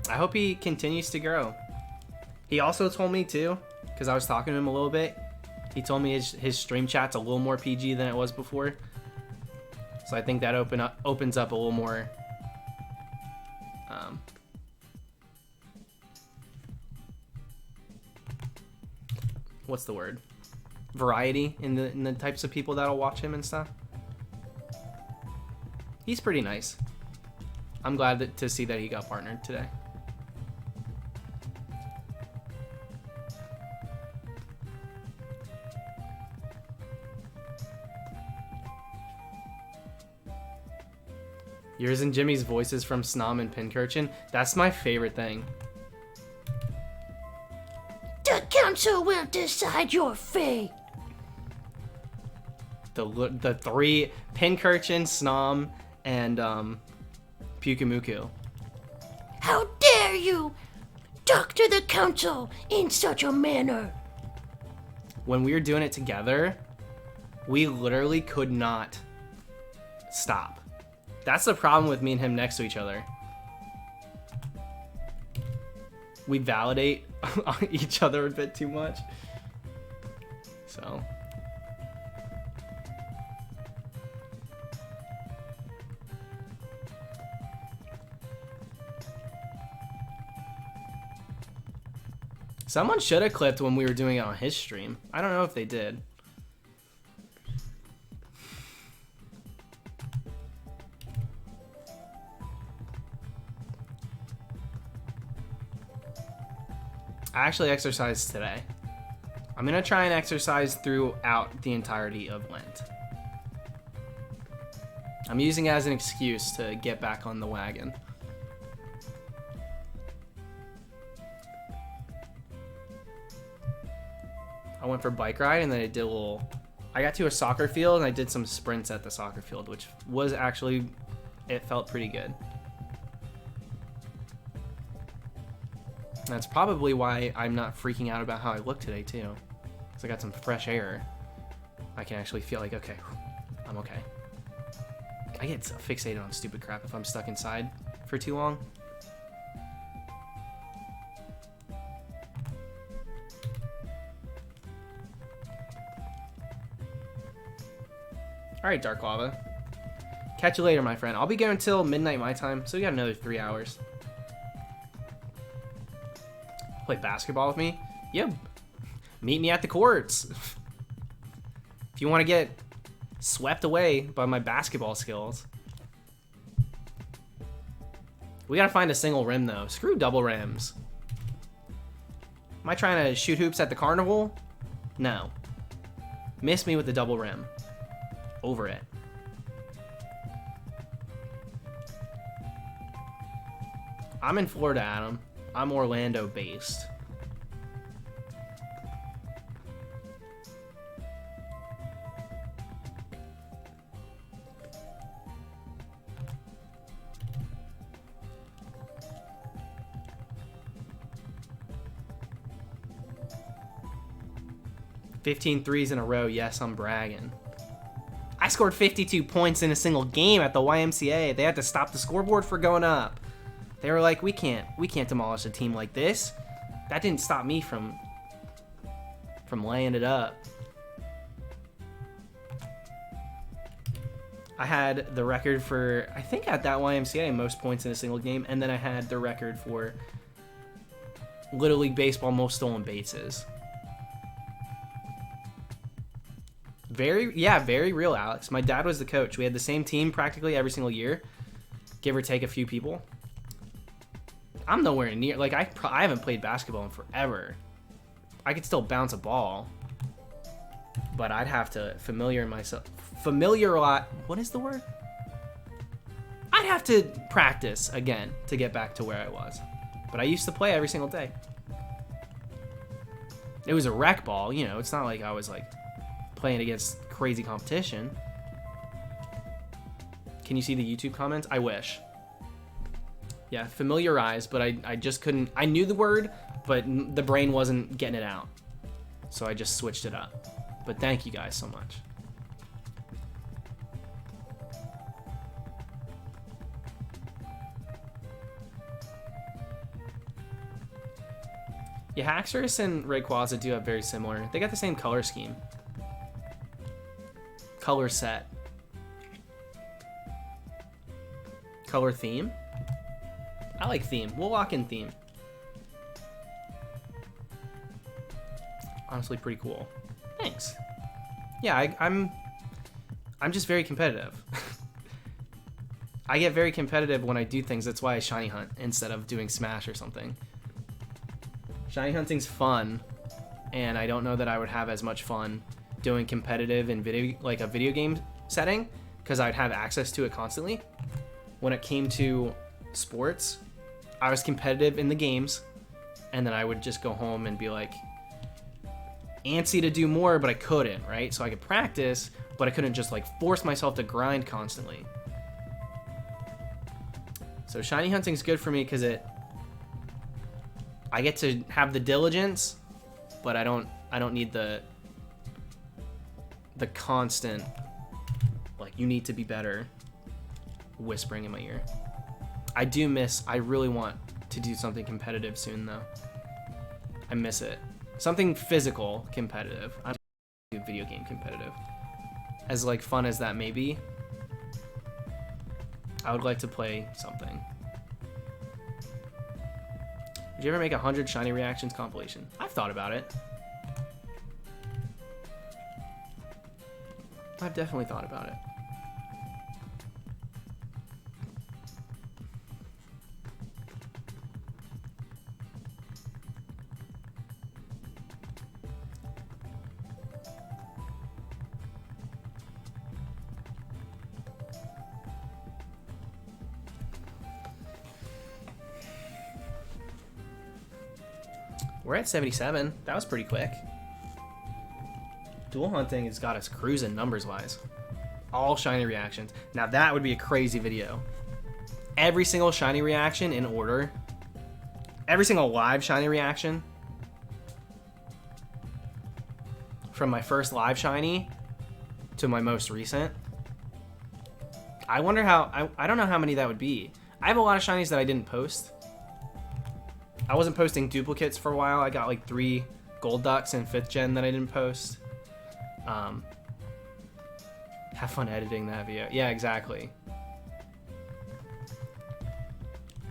I hope he continues to grow. He also told me too, because I was talking to him a little bit. He told me his stream chat's a little more PG than it was before. So I think that opens up a little more what's the word? Variety in the types of people that'll watch him and stuff. He's pretty nice. I'm glad to see that he got partnered today. Yours and Jimmy's voices from Snom and Pincurchin. That's my favorite thing. The council will decide your fate. The three, Pincurchin, Snom, and Pyukumuku. How dare you talk to the council in such a manner? When we were doing it together, we literally could not stop. That's the problem with me and him next to each other. We validate each other a bit too much. So. Someone should have clipped when we were doing it on his stream. I don't know if they did. I actually exercised today. I'm gonna try and exercise throughout the entirety of Lent. I'm using it as an excuse to get back on the wagon. I went for a bike ride and then I did a little... I got to a soccer field and I did some sprints at the soccer field, which was actually... It felt pretty good. That's probably why I'm not freaking out about how I look today, too. Because I got some fresh air. I can actually feel like, okay, I'm okay. I get fixated on stupid crap if I'm stuck inside for too long. Alright, Dark Lava. Catch you later, my friend. I'll be going until midnight my time, so we got another 3 hours. Play basketball with me? Yeah. Meet me at the courts. If you want to get swept away by my basketball skills. We gotta find a single rim, though. Screw double rims. Am I trying to shoot hoops at the carnival? No. Miss me with the double rim. Over it. I'm in Florida, Adam. I'm Orlando based. "15 threes in a row. Yes, I'm bragging. I scored 52 points in a single game at the YMCA. They had to stop the scoreboard for going up. They were like, we can't demolish a team like this. That didn't stop me from laying it up. I had the record for, I think at that YMCA, most points in a single game, and then I had the record for Little League Baseball most stolen bases. Very real, Alex. My dad was the coach. We had the same team practically every single year, give or take a few people. I'm nowhere near, like, I haven't played basketball in forever. I could still bounce a ball, but I'd have to what is the word? I'd have to practice again to get back to where I was. But I used to play every single day. It was a rec ball, you know, it's not like I was like playing against crazy competition. Can you see the YouTube comments? I wish. Yeah, familiarize, but I just couldn't. I knew the word, but the brain wasn't getting it out. So I just switched it up. But thank you guys so much. Yeah, Haxorus and Rayquaza do have very similar. They got the same color scheme. Color set. Color theme? I like theme. We'll lock in theme. Honestly, pretty cool. Thanks. Yeah, I'm just very competitive. I get very competitive when I do things. That's why I shiny hunt instead of doing Smash or something. Shiny hunting's fun, and I don't know that I would have as much fun doing competitive in video, like a video game setting, because I'd have access to it constantly. when it came to sports, I was competitive in the games, and then I would just go home and be like antsy to do more, but I couldn't, right? So I could practice, but I couldn't just like force myself to grind constantly. So shiny hunting is good for me because I get to have the diligence, but I don't need the constant, like, you need to be better whispering in my ear. I really want to do something competitive soon though. I miss it. Something physical competitive. I'm do video game competitive. As like fun as that may be, I would like to play something. Would you ever make 100 shiny reactions compilation? I've thought about it. I've definitely thought about it. We're at 77. That was pretty quick. Dual hunting has got us cruising numbers-wise. All shiny reactions. Now that would be a crazy video. Every single shiny reaction in order. Every single live shiny reaction. From my first live shiny to my most recent. I wonder how... I don't know how many that would be. I have a lot of shinies that I didn't post. I wasn't posting duplicates for a while. I got like 3 gold ducks in 5th gen that I didn't post. Have fun editing that video. Yeah, exactly.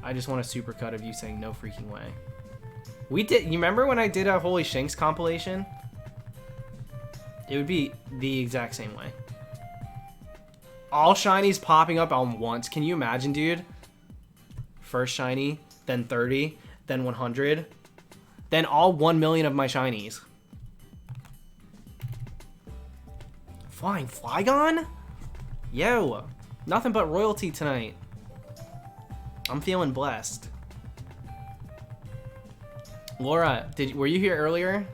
I just want a supercut of you saying no freaking way. We did, you remember when I did a Holy Shanks compilation? It would be the exact same way. All shinies popping up on once. Can you imagine, dude? First shiny, then 30, then 100, then all 1 million of my shinies. Flying Flygon? Yo, nothing but royalty tonight. I'm feeling blessed. Laura, were you here earlier?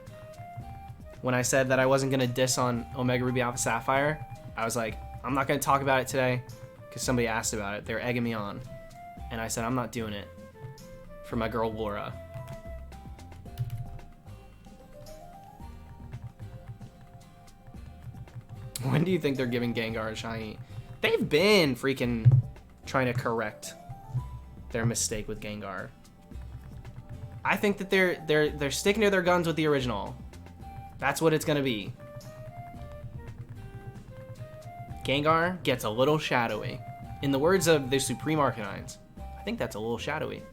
When I said that I wasn't gonna diss on Omega Ruby Alpha Sapphire, I was like, I'm not gonna talk about it today because somebody asked about it. They're egging me on. And I said, I'm not doing it for my girl Laura. When do you think they're giving Gengar a shiny? They've been freaking trying to correct their mistake with Gengar. I think that they're sticking to their guns with the original. That's what it's gonna be. Gengar gets a little shadowy. In the words of the Supreme Arcanines, I think that's a little shadowy.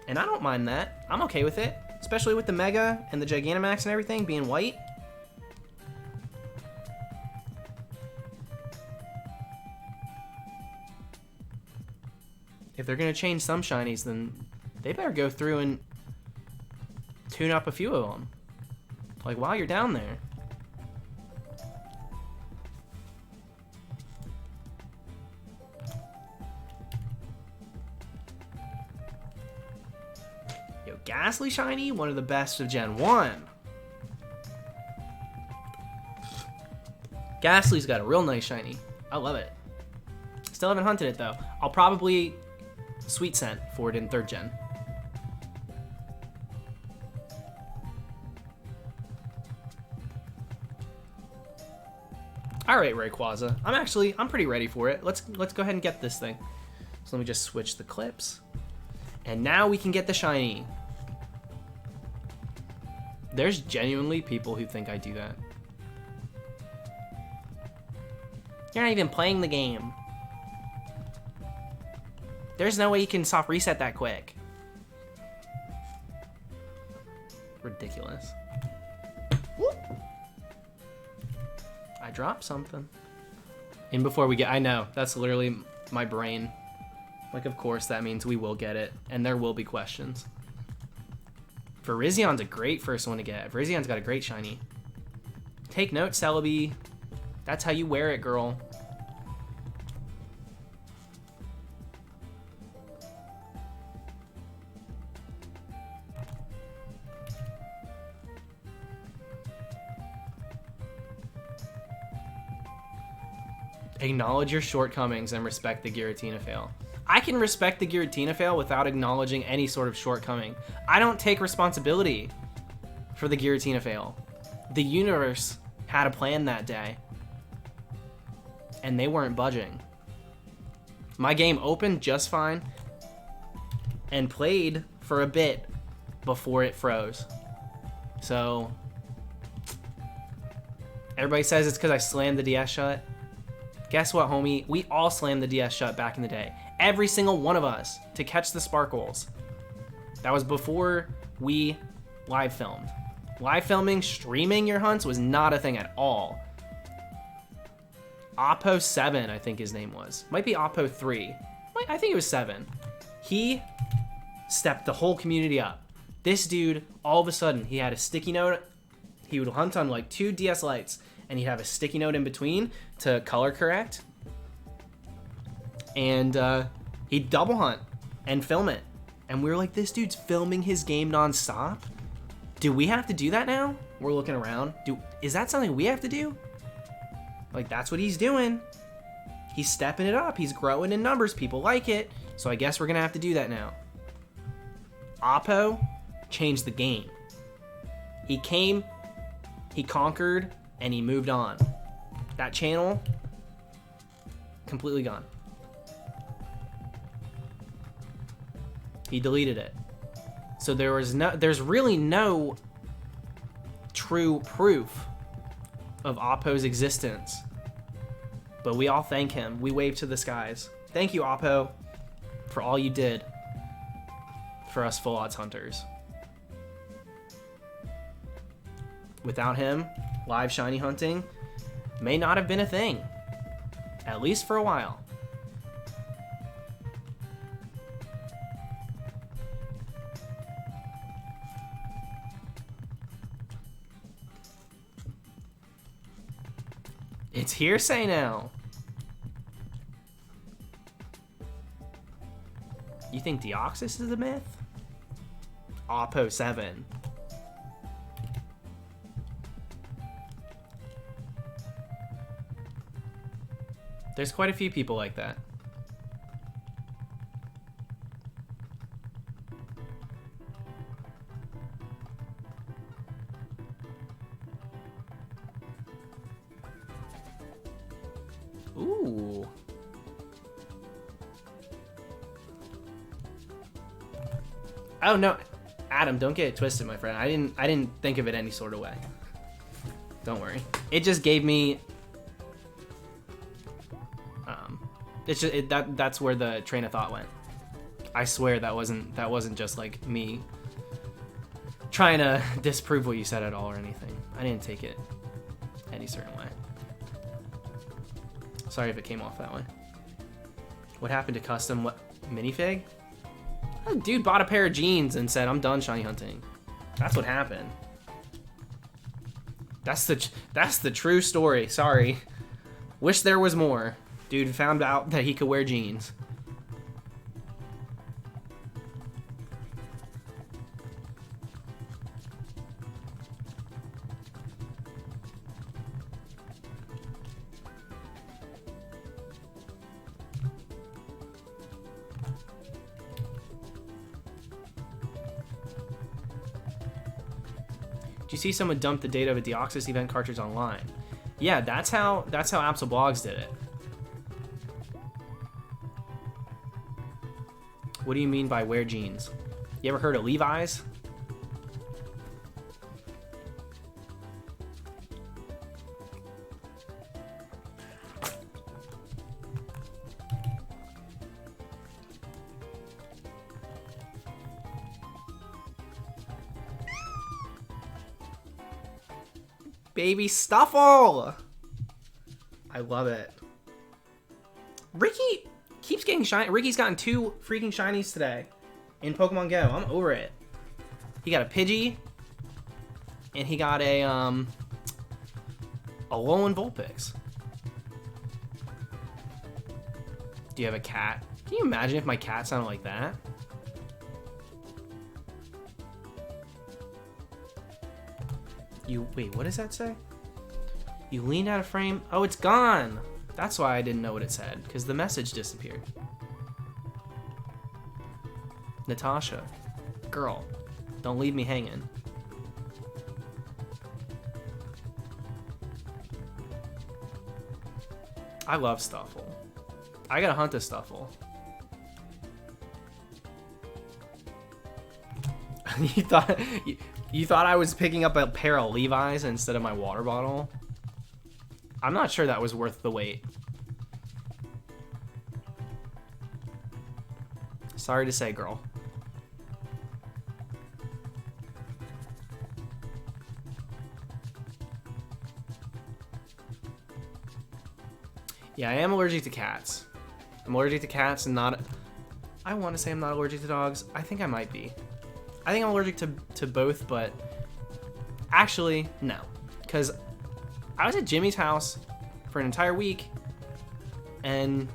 And I don't mind that. I'm okay with it. Especially with the Mega and the Gigantamax and everything being white. If they're gonna change some shinies, then they better go through and tune up a few of them. Like while you're down there. Yo, Ghastly shiny, one of the best of Gen 1. Ghastly's got a real nice shiny. I love it. Still haven't hunted it though. I'll probably Sweet Scent for it in 3rd gen. All right, Rayquaza. I'm pretty ready for it. Let's go ahead and get this thing. So let me just switch the clips. And now we can get the shiny. There's genuinely people who think I do that. You're not even playing the game. There's no way you can soft reset that quick. Ridiculous. Whoop. I dropped something. And before we get, I know, that's literally my brain. Like, of course, that means we will get it, and there will be questions. Virizian's a great first one to get. Virizian's got a great shiny. Take note, Celebi. That's how you wear it, girl. Acknowledge your shortcomings and respect the Giratina fail. I can respect the Giratina fail without acknowledging any sort of shortcoming. I don't take responsibility for the Giratina fail. The universe had a plan that day, and they weren't budging. My game opened just fine and played for a bit before it froze. So, everybody says it's because I slammed the DS shut. Guess what, homie? We all slammed the DS shut back in the day. Every single one of us, to catch the sparkles. That was before we live filmed. Live filming, streaming your hunts was not a thing at all. Oppo7, I think his name was. Might be Oppo3. I think it was 7. He stepped the whole community up. This dude, all of a sudden, he had a sticky note. He would hunt on like 2 DS lights, and he'd have a sticky note in between to color correct. And he'd double hunt and film it. And we were like, this dude's filming his game nonstop? Do we have to do that now? We're looking around. Is that something we have to do? Like, that's what he's doing. He's stepping it up. He's growing in numbers. People like it. So I guess we're going to have to do that now. Oppo changed the game. He came, he conquered, and he moved on. That channel, completely gone. He deleted it. So there's really no true proof of Oppo's existence. But we all thank him. We wave to the skies. Thank you, Oppo, for all you did for us full odds hunters. Without him, live shiny hunting may not have been a thing, at least for a while. It's hearsay now. You think Deoxys is a myth? Oppo7. There's quite a few people like that. Ooh. Oh no, Adam, don't get it twisted, my friend. I didn't think of it any sort of way. Don't worry. It just gave me it's just that's where the train of thought went. I swear that wasn't just like me trying to disprove what you said at all or anything. I didn't take it any certain way. Sorry if it came off that way. What happened to custom minifig? A dude bought a pair of jeans and said, "I'm done shiny hunting." That's what happened. That's the true story. Sorry. Wish there was more. Dude found out that he could wear jeans. Did you see someone dump the data of a Deoxys event cartridge online? Yeah, that's how Absol Blogs did it. What do you mean by wear jeans? You ever heard of Levi's? Baby Stuffle! I love it. Ricky keeps getting shiny. Ricky's gotten 2 freaking shinies today in Pokemon Go. I'm over it. He got a Pidgey, and he got a Alolan Vulpix. Do you have a cat? Can you imagine if my cat sounded like that? Wait, what does that say? You leaned out of frame? Oh, it's gone! That's why I didn't know what it said, because the message disappeared. Natasha. Girl. Don't leave me hanging. I love Stuffle. I gotta hunt a Stuffle. You thought I was picking up a pair of Levi's instead of my water bottle? I'm not sure that was worth the wait. Sorry to say, girl. Yeah, I am allergic to cats. I'm allergic to cats and not... I want to say I'm not allergic to dogs. I think I might be. I think I'm allergic to both, but... Actually, no. Because I was at Jimmy's house for an entire week, and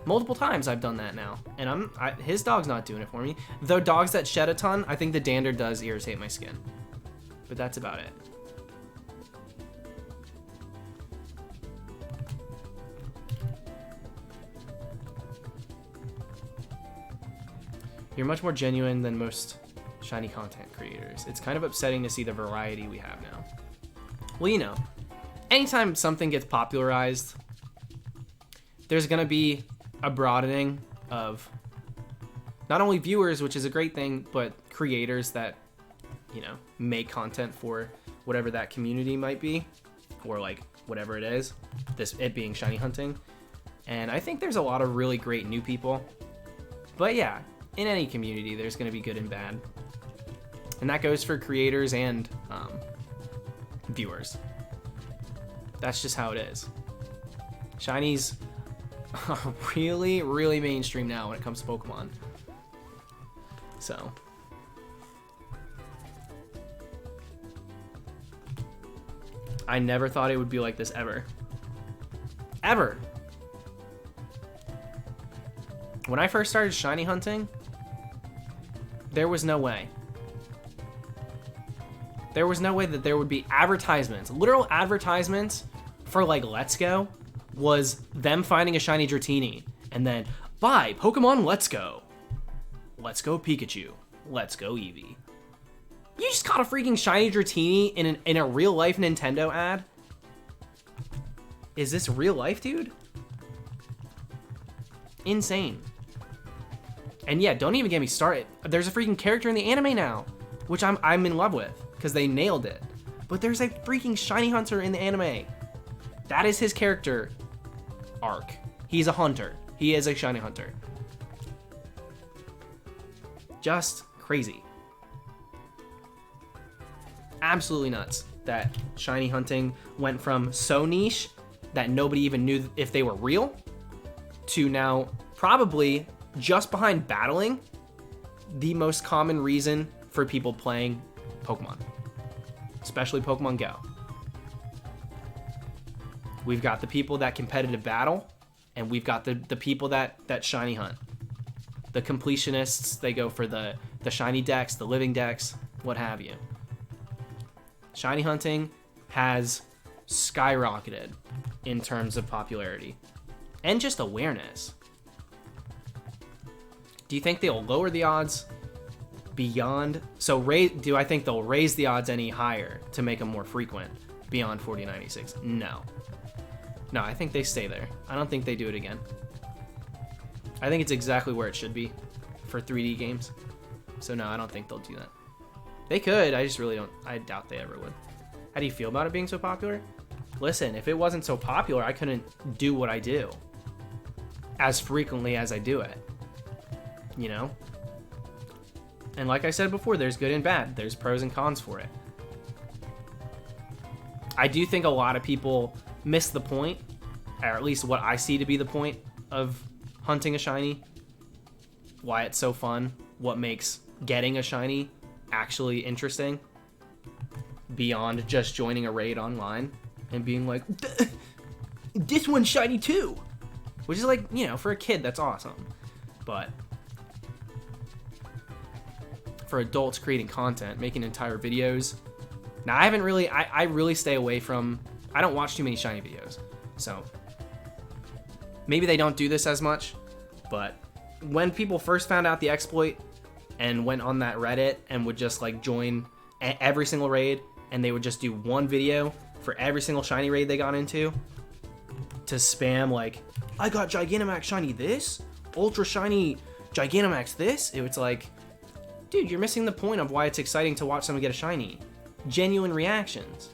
multiple times I've done that now. And his dog's not doing it for me. Though dogs that shed a ton, I think the dander does irritate my skin. But that's about it. You're much more genuine than most shiny content creators. It's kind of upsetting to see the variety we have now. Well, you know, anytime something gets popularized, there's gonna be a broadening of not only viewers, which is a great thing, but creators that, you know, make content for whatever that community might be, or like whatever it is, it being shiny hunting. And I think there's a lot of really great new people. But yeah, in any community, there's going to be good and bad. And that goes for creators and viewers. That's just how it is. Shinies are really, really mainstream now when it comes to Pokemon. So. I never thought it would be like this ever. Ever. When I first started shiny hunting, there was no way. There was no way that there would be advertisements, literal advertisements for like Let's Go was them finding a shiny Dratini and then buy Pokemon Let's Go. Let's Go Pikachu. Let's Go Eevee. You just caught a freaking shiny Dratini in a real life Nintendo ad? Is this real life, dude? Insane. And yeah, don't even get me started. There's a freaking character in the anime now, which I'm in love with, because they nailed it. But there's a freaking shiny hunter in the anime. That is his character arc. He's a hunter. He is a shiny hunter. Just crazy. Absolutely nuts that shiny hunting went from so niche that nobody even knew if they were real to now probably just behind battling, the most common reason for people playing Pokemon, especially Pokemon Go. We've got the people that competitive battle, and we've got the people that shiny hunt. The completionists, they go for the shiny decks, the living decks, what have you. Shiny hunting has skyrocketed in terms of popularity and just awareness. Do you think they'll lower the odds beyond? So do I think they'll raise the odds any higher to make them more frequent beyond 4096? No. No, I think they stay there. I don't think they do it again. I think it's exactly where it should be for 3D games. So no, I don't think they'll do that. They could, I just really don't. I doubt they ever would. How do you feel about it being so popular? Listen, if it wasn't so popular, I couldn't do what I do as frequently as I do it. You know? And like I said before, there's good and bad. There's pros and cons for it. I do think a lot of people miss the point, or at least what I see to be the point of hunting a shiny. Why it's so fun. What makes getting a shiny actually interesting. Beyond just joining a raid online and being like, this one's shiny too. which is like, you know, for a kid, that's awesome. But for adults creating content, making entire videos. Now, I haven't really, I really stay away from, I don't watch too many shiny videos. So maybe they don't do this as much, but when people first found out the exploit and went on that Reddit and would just like join every single raid, and they would just do one video for every single shiny raid they got into to spam like, I got Gigantamax shiny this, ultra shiny Gigantamax this. It was like, dude, you're missing the point of why it's exciting to watch someone get a shiny. Genuine reactions.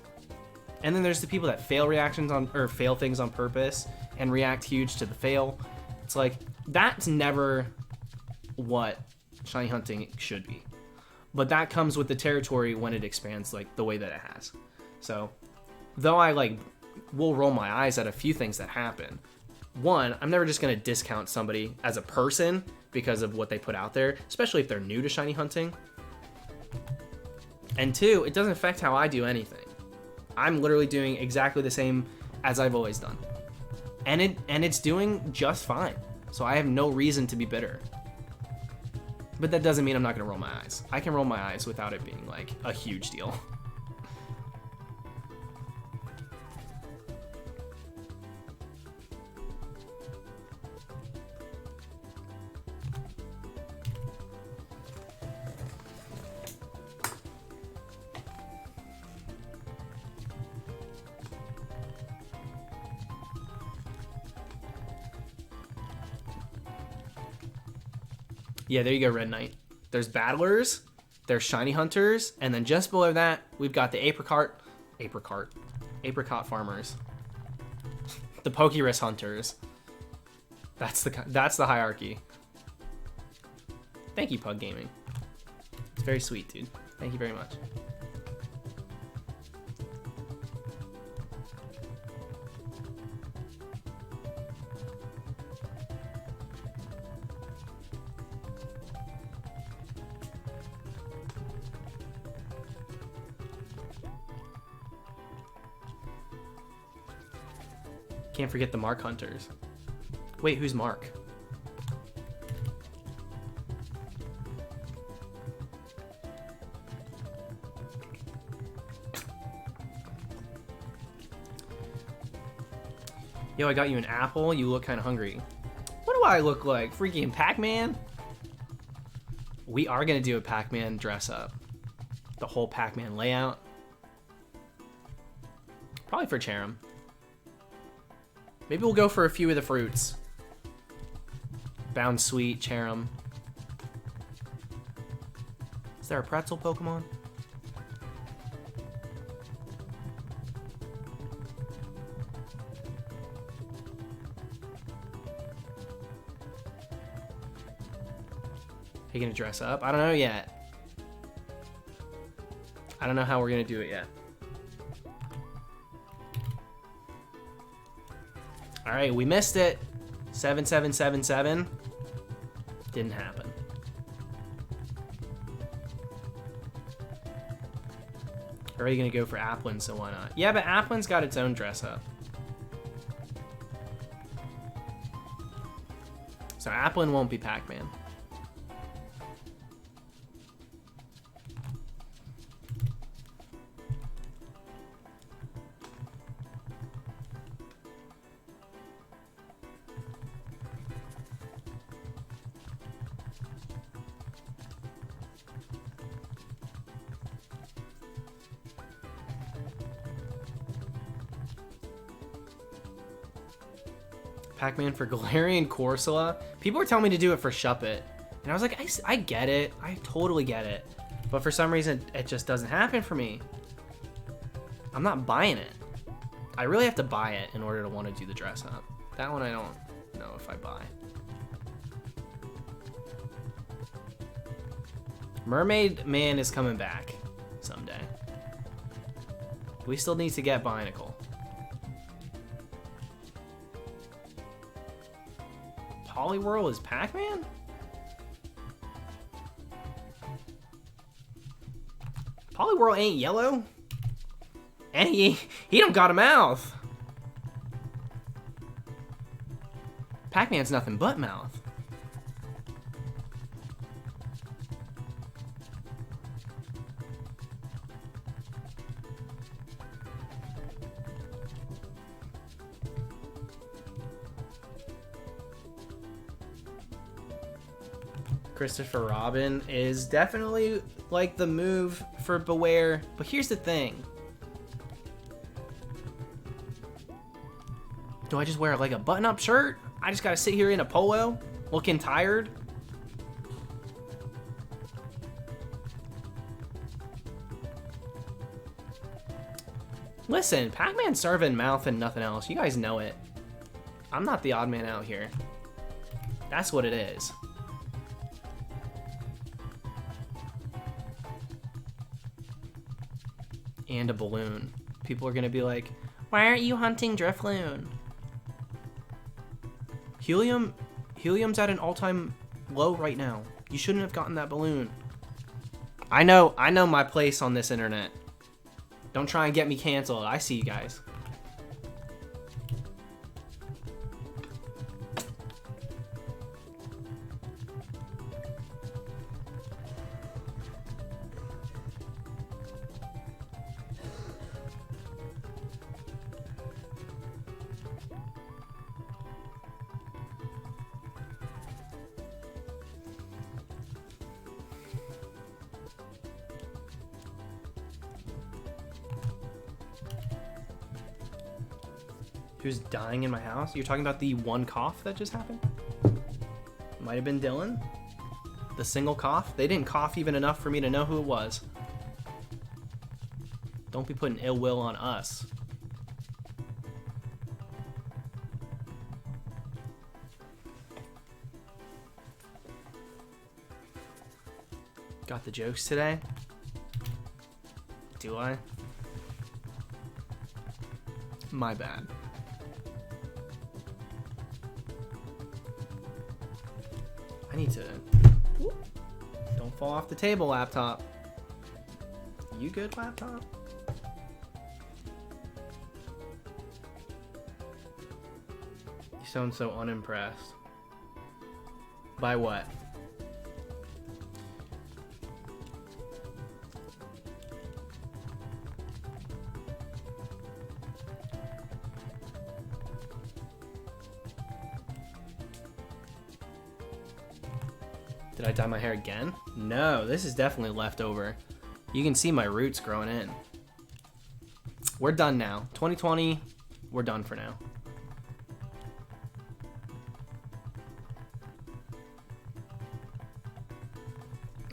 And then there's the people that fail reactions on, or fail things on purpose and react huge to the fail. It's like, that's never what shiny hunting should be. But that comes with the territory when it expands like the way that it has. So, though I like will roll my eyes at a few things that happen. One, I'm never just gonna discount somebody as a person because of what they put out there, especially if they're new to shiny hunting. And two, it doesn't affect how I do anything. I'm literally doing exactly the same as I've always done. And it's doing just fine. So I have no reason to be bitter. But that doesn't mean I'm not gonna roll my eyes. I can roll my eyes without it being like a huge deal. Yeah, there you go, Red Knight. There's battlers, there's shiny hunters, and then just below that, we've got the apricot farmers, the Pokerus hunters. That's the hierarchy. Thank you, Pug Gaming. It's very sweet, dude. Thank you very much. Can't forget the Mark Hunters. Wait, who's Mark? Yo, I got you an apple. You look kind of hungry. What do I look like? Freaking Pac-Man? We are going to do a Pac-Man dress up. The whole Pac-Man layout. Probably for Cherim. Maybe we'll go for a few of the fruits. Bound Sweet, Cherim. Is there a pretzel Pokemon? Are you gonna dress up? I don't know yet. I don't know how we're gonna do it yet. All right, we missed it. 7777. Didn't happen. Or are you gonna go for Applin, so why not? Yeah, but Applin's got its own dress up. So Applin won't be Pac-Man. Pac-Man for Galarian Corsola. People were telling me to do it for Shuppet. And I was like, I get it. I totally get it. But for some reason, it just doesn't happen for me. I'm not buying it. I really have to buy it in order to want to do the dress up. That one I don't know if I buy. Mermaid Man is coming back someday. We still need to get Binacle. Poliwhirl is Pac-Man? Poliwhirl ain't yellow? And he don't got a mouth. Pac-Man's nothing but mouth. Christopher Robin is definitely like the move for Beware, but here's the thing. Do I just wear like a button-up shirt? I just gotta sit here in a polo, looking tired? Listen, Pac-Man's serving mouth and nothing else. You guys know it. I'm not the odd man out here. That's what it is. And a balloon. People are gonna be like, why aren't you hunting Drifloon? Helium's at an all-time low right now. You shouldn't have gotten that balloon. I know my place on this internet. Don't try and get me canceled. I see you guys. Who's dying in my house? You're talking about the one cough that just happened? Might have been Dylan. The single cough. They didn't cough even enough for me to know who it was. Don't be putting ill will on us. Got the jokes today? Do I? My bad. I need to... Don't fall off the table, laptop. You good, laptop? You sound so unimpressed. By what? Did I dye my hair again? No, this is definitely leftover. You can see my roots growing in. We're done now. 2020, we're done for now.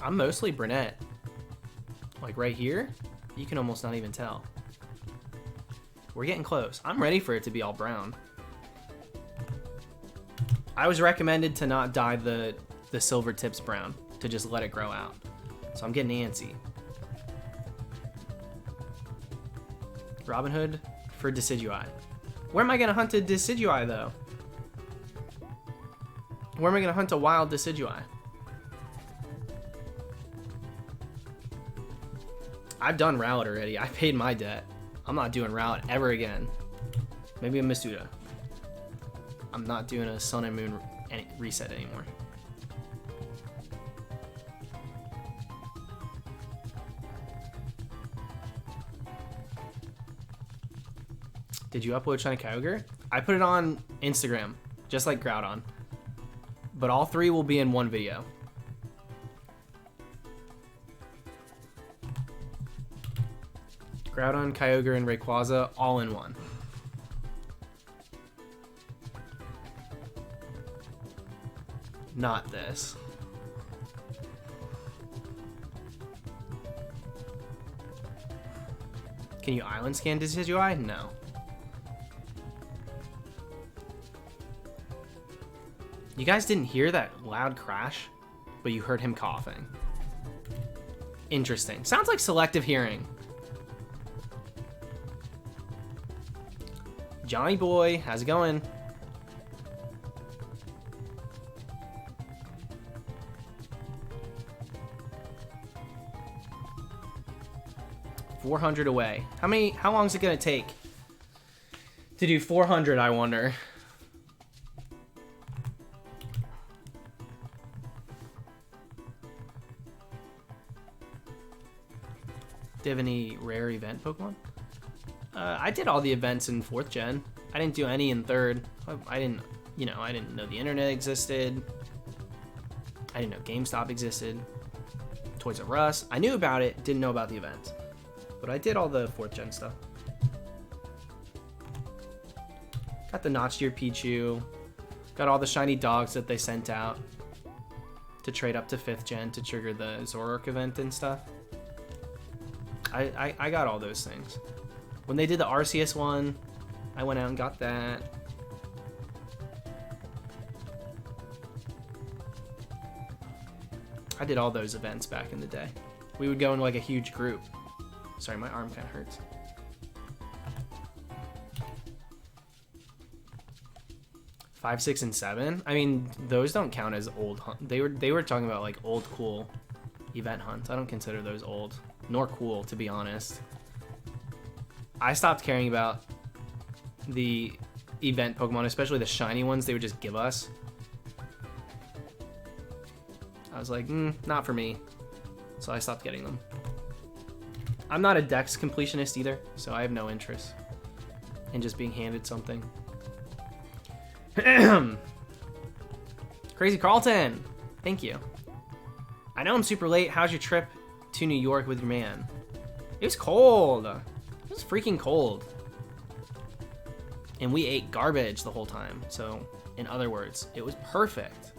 I'm mostly brunette. Like right here, you can almost not even tell. We're getting close. I'm ready for it to be all brown. I was recommended to not dye the silver tips brown, to just let it grow out. So I'm getting antsy. Robin Hood for Decidui. Where am I gonna hunt a Decidui though? Where am I gonna hunt a wild Decidui? I've done Rowlet already. I paid my debt. I'm not doing Rowlet ever again. Maybe a Masuda. I'm not doing a Sun and Moon reset anymore. Did you upload Shiny Kyogre? I put it on Instagram, just like Groudon. But all three will be in one video. Groudon, Kyogre, and Rayquaza all in one. Not this. Can you island scan Decidueye? No. You guys didn't hear that loud crash, but you heard him coughing. Interesting. Sounds like selective hearing. Johnny boy, how's it going? $400 away. How long is it gonna take to do 400, I wonder? Do you have any rare event Pokemon? I did all the events in 4th gen. I didn't do any in 3rd. I didn't know the internet existed. I didn't know GameStop existed. Toys R Us. I knew about it, didn't know about the events. But I did all the 4th gen stuff. Got the Notched Ear Pichu. Got all the shiny dogs that they sent out to trade up to 5th gen to trigger the Zoroark event and stuff. I got all those things. When they did the Arceus one, I went out and got that. I did all those events back in the day. We would go in like a huge group. Sorry, my arm kind of hurts. Five, 6, and 7. I mean, those don't count as old hunt. They were talking about like old cool event hunts. I don't consider those old nor cool, to be honest. I stopped caring about the event Pokemon, especially the shiny ones they would just give us. I was like, not for me. So I stopped getting them. I'm not a Dex completionist either, so I have no interest in just being handed something. Crazy Carlton, thank you. I know I'm super late. How's your trip to New York with your man? It was cold. It was freaking cold. And we ate garbage the whole time. So, in other words, it was perfect.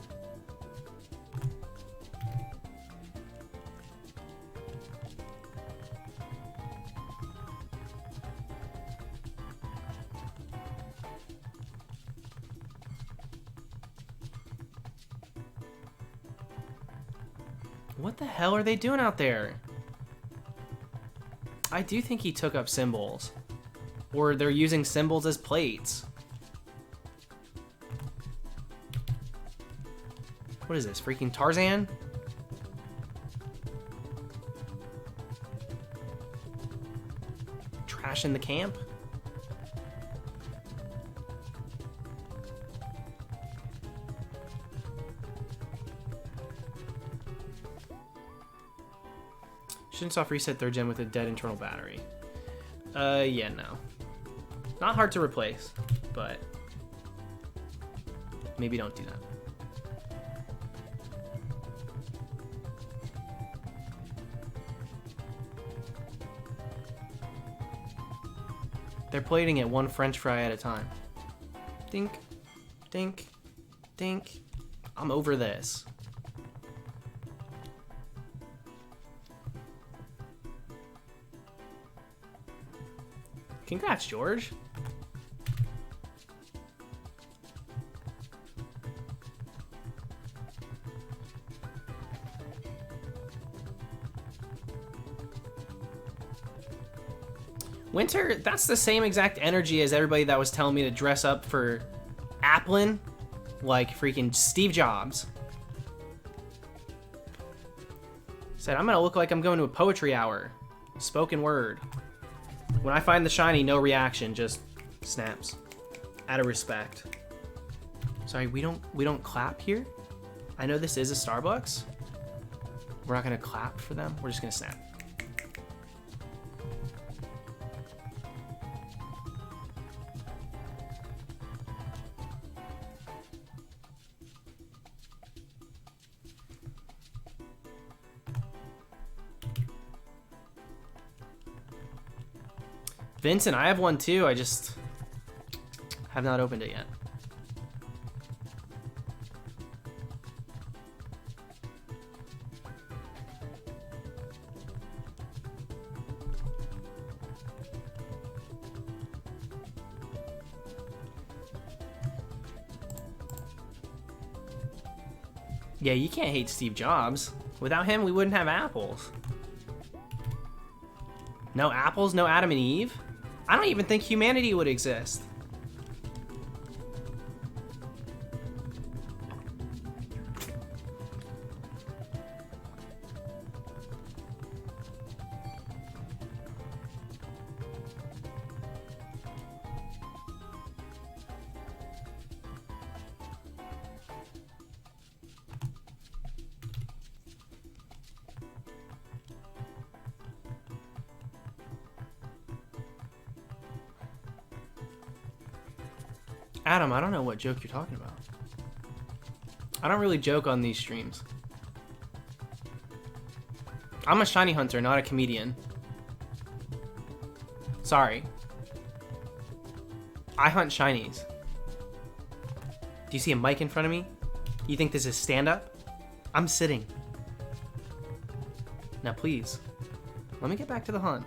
What the hell are they doing out there? I do think he took up symbols. Or they're using symbols as plates. What is this, freaking Tarzan? Trash in the camp? Shouldn't soft reset 3rd gen with a dead internal battery. Yeah, no. Not hard to replace, but maybe don't do that. They're plating it one French fry at a time. Dink, dink, dink. I'm over this. Congrats, George. Winter, that's the same exact energy as everybody that was telling me to dress up for Applin, like freaking Steve Jobs. Said, I'm gonna look like I'm going to a poetry hour. Spoken word. When I find the shiny, no reaction, just snaps. Out of respect. Sorry, we don't clap here? I know this is a Starbucks. We're not gonna clap for them, we're just gonna snap. Vincent, I have one too. I just have not opened it yet. Yeah, you can't hate Steve Jobs. Without him, we wouldn't have apples. No apples, no Adam and Eve? I don't even think humanity would exist. Adam, I don't know what joke you're talking about. I don't really joke on these streams. I'm a shiny hunter, not a comedian. Sorry. I hunt shinies. Do you see a mic in front of me? You think this is stand-up? I'm sitting. Now please, let me get back to the hunt.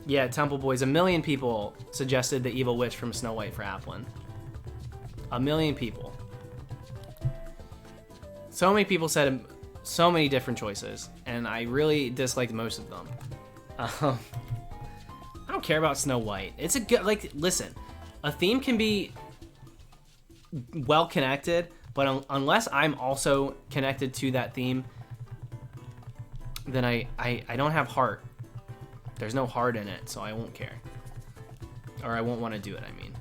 Yeah, Temple Boys, 1 million people suggested the Evil Witch from Snow White for Applin. 1 million people. So many people said so many different choices, and I really disliked most of them. I don't care about Snow White. It's a good, like, listen, a theme can be well connected, but unless I'm also connected to that theme, then I don't have heart. There's no heart in it, so I won't care. Or I won't want to do it, I mean.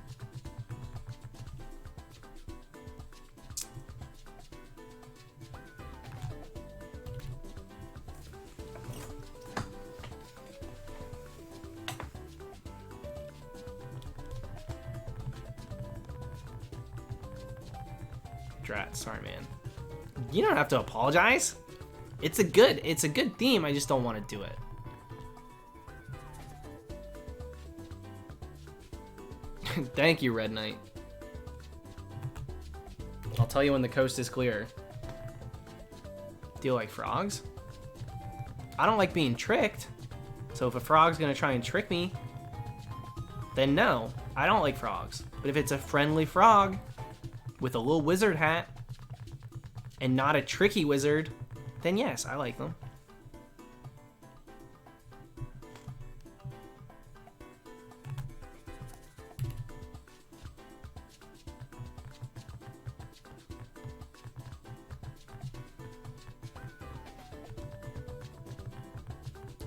Drat, sorry man. You don't have to apologize. It's a good theme, I just don't want to do it. Thank you, Red Knight. I'll tell you when the coast is clear. Do you like frogs? I don't like being tricked. So if a frog's gonna try and trick me, then no, I don't like frogs. But if it's a friendly frog with a little wizard hat and not a tricky wizard, then yes, I like them.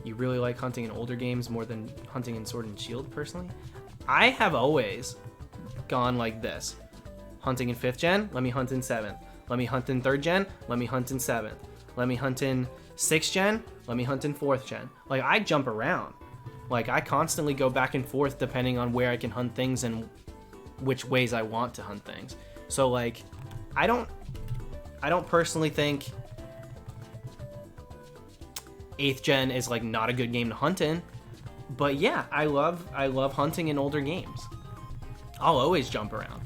You really like hunting in older games more than hunting in Sword and Shield, personally? I have always gone like this. Hunting in 5th gen, let me hunt in 7th. Let me hunt in 3rd gen, let me hunt in 7th. Let me hunt in 6th gen, let me hunt in 4th gen. Like, I jump around. Like, I constantly go back and forth depending on where I can hunt things and which ways I want to hunt things. So, like, I don't personally think 8th gen is like not a good game to hunt in, but yeah, I love hunting in older games. I'll always jump around.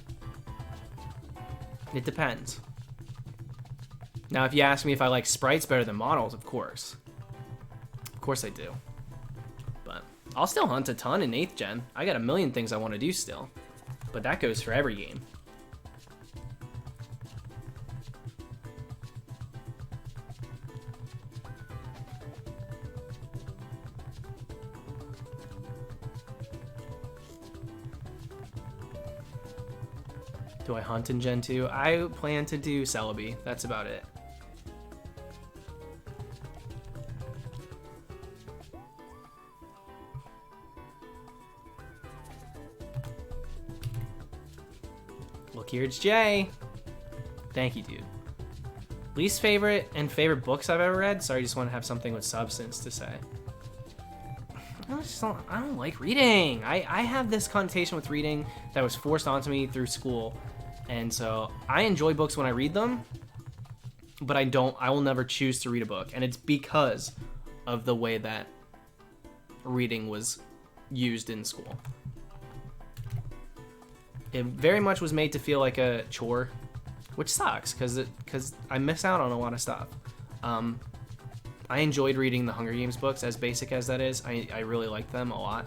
It depends. Now, if you ask me if I like sprites better than models, of course I do. But I'll still hunt a ton in 8th gen. I got 1 million things I want to do still, but that goes for every game. Do I hunt in Gen 2? I plan to do Celebi. That's about it. Look here, it's Jay. Thank you, dude. Least favorite and favorite books I've ever read? Sorry, I just want to have something with substance to say. I don't like reading. I have this connotation with reading that was forced onto me through school. And so I enjoy books when I read them, but I will never choose to read a book. And it's because of the way that reading was used in school. It very much was made to feel like a chore, which sucks because I miss out on a lot of stuff. I enjoyed reading the Hunger Games books, as basic as that is. I really liked them a lot.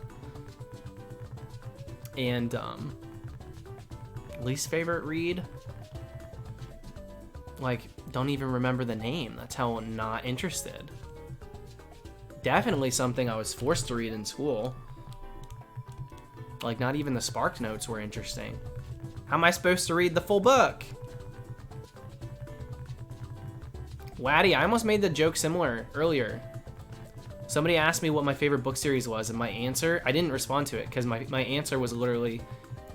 And least favorite read? Like, don't even remember the name. That's how I'm not interested. Definitely something I was forced to read in school. Like, not even the Spark Notes were interesting. How am I supposed to read the full book? Waddy, I almost made the joke similar earlier. Somebody asked me what my favorite book series was, and my answer, I didn't respond to it because my answer was literally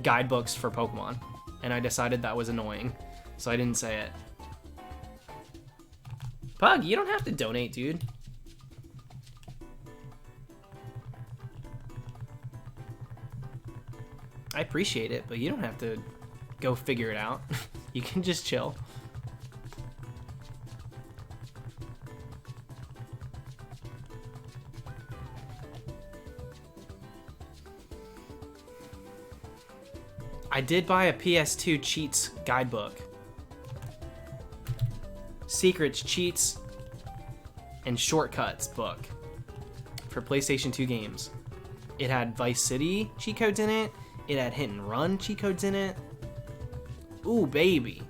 guidebooks for Pokemon. And I decided that was annoying, so I didn't say it. Pug, you don't have to donate, dude. I appreciate it, but you don't have to go figure it out. You can just chill. I did buy a PS2 cheats guidebook. Secrets, cheats, and shortcuts book for PlayStation 2 games. It had Vice City cheat codes in it. It had Hit and Run cheat codes in it. Ooh, baby.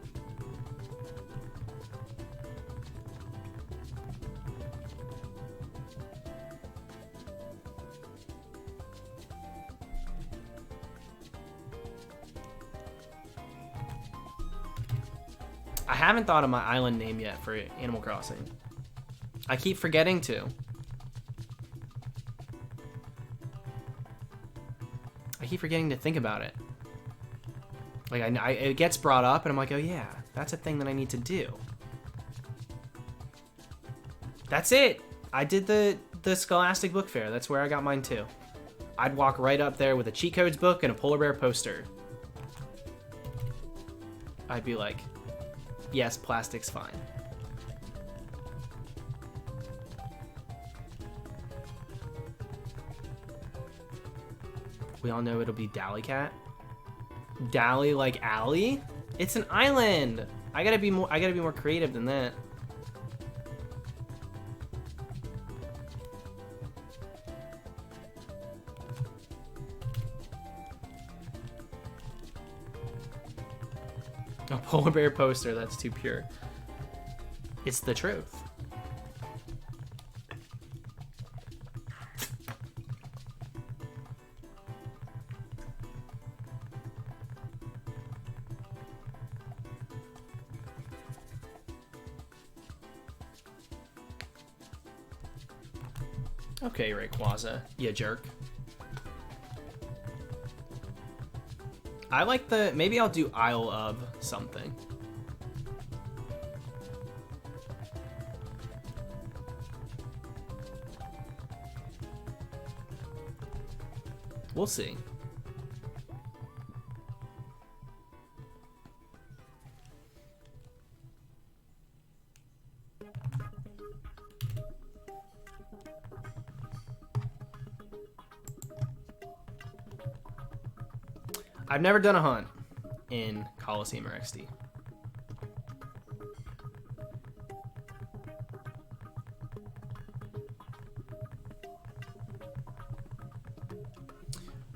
I haven't thought of my island name yet for Animal Crossing. I keep forgetting to. I keep forgetting to think about it. Like, it gets brought up, and I'm like, oh yeah, that's a thing that I need to do. That's it. I did the Scholastic Book Fair. That's where I got mine too. I'd walk right up there with a cheat codes book and a polar bear poster. I'd be like, yes, plastic's fine. We all know it'll be Dally Cat. Dally like Alley? It's an island. I gotta be more creative than that. A polar bear poster, that's too pure. It's the truth. Okay, RAYQUAZA, you jerk. I like the... Maybe I'll do Isle of something. We'll see. I've never done a hunt in Coliseum or XD.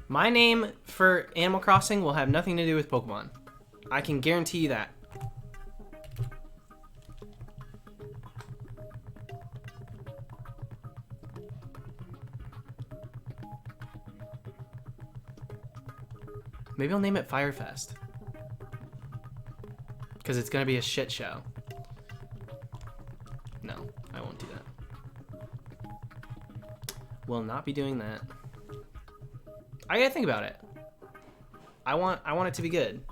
My name for Animal Crossing will have nothing to do with Pokemon. I can guarantee you that. Maybe I'll name it Firefest. Because it's going to be a shit show. No, I won't do that. Will not be doing that. I gotta think about it. I want it to be good.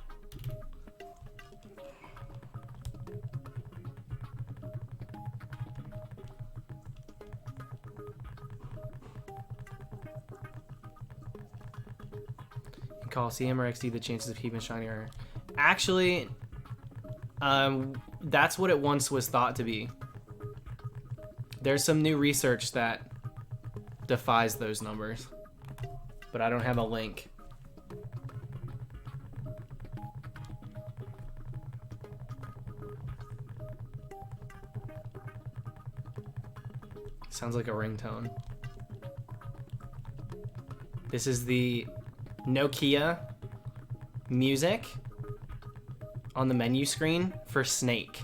In Coliseum or XD, the chances of keeping shiny are actually that's what it once was thought to be. There's some new research that defies those numbers. But I don't have a link. Sounds like a ringtone. This is the Nokia music on the menu screen for Snake.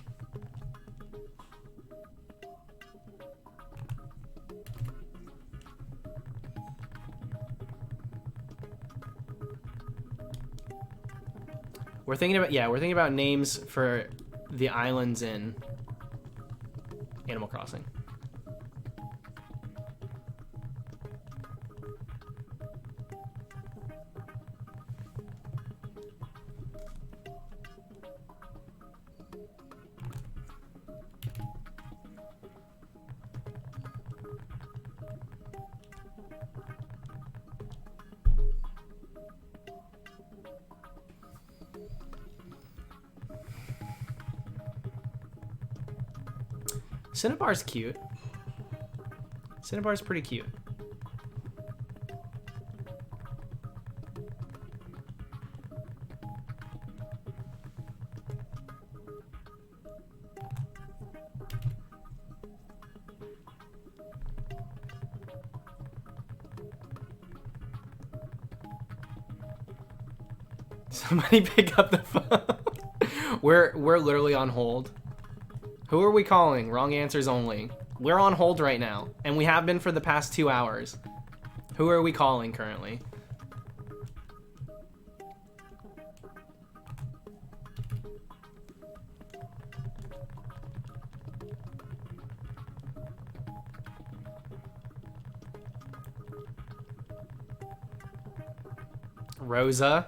We're thinking about names for the islands in Animal Crossing. Cinnabar's cute. Cinnabar's pretty cute. Somebody pick up the phone. We're literally on hold. Who are we calling? Wrong answers only. We're on hold right now, and we have been for the past 2 hours. Who are we calling currently? Rosa.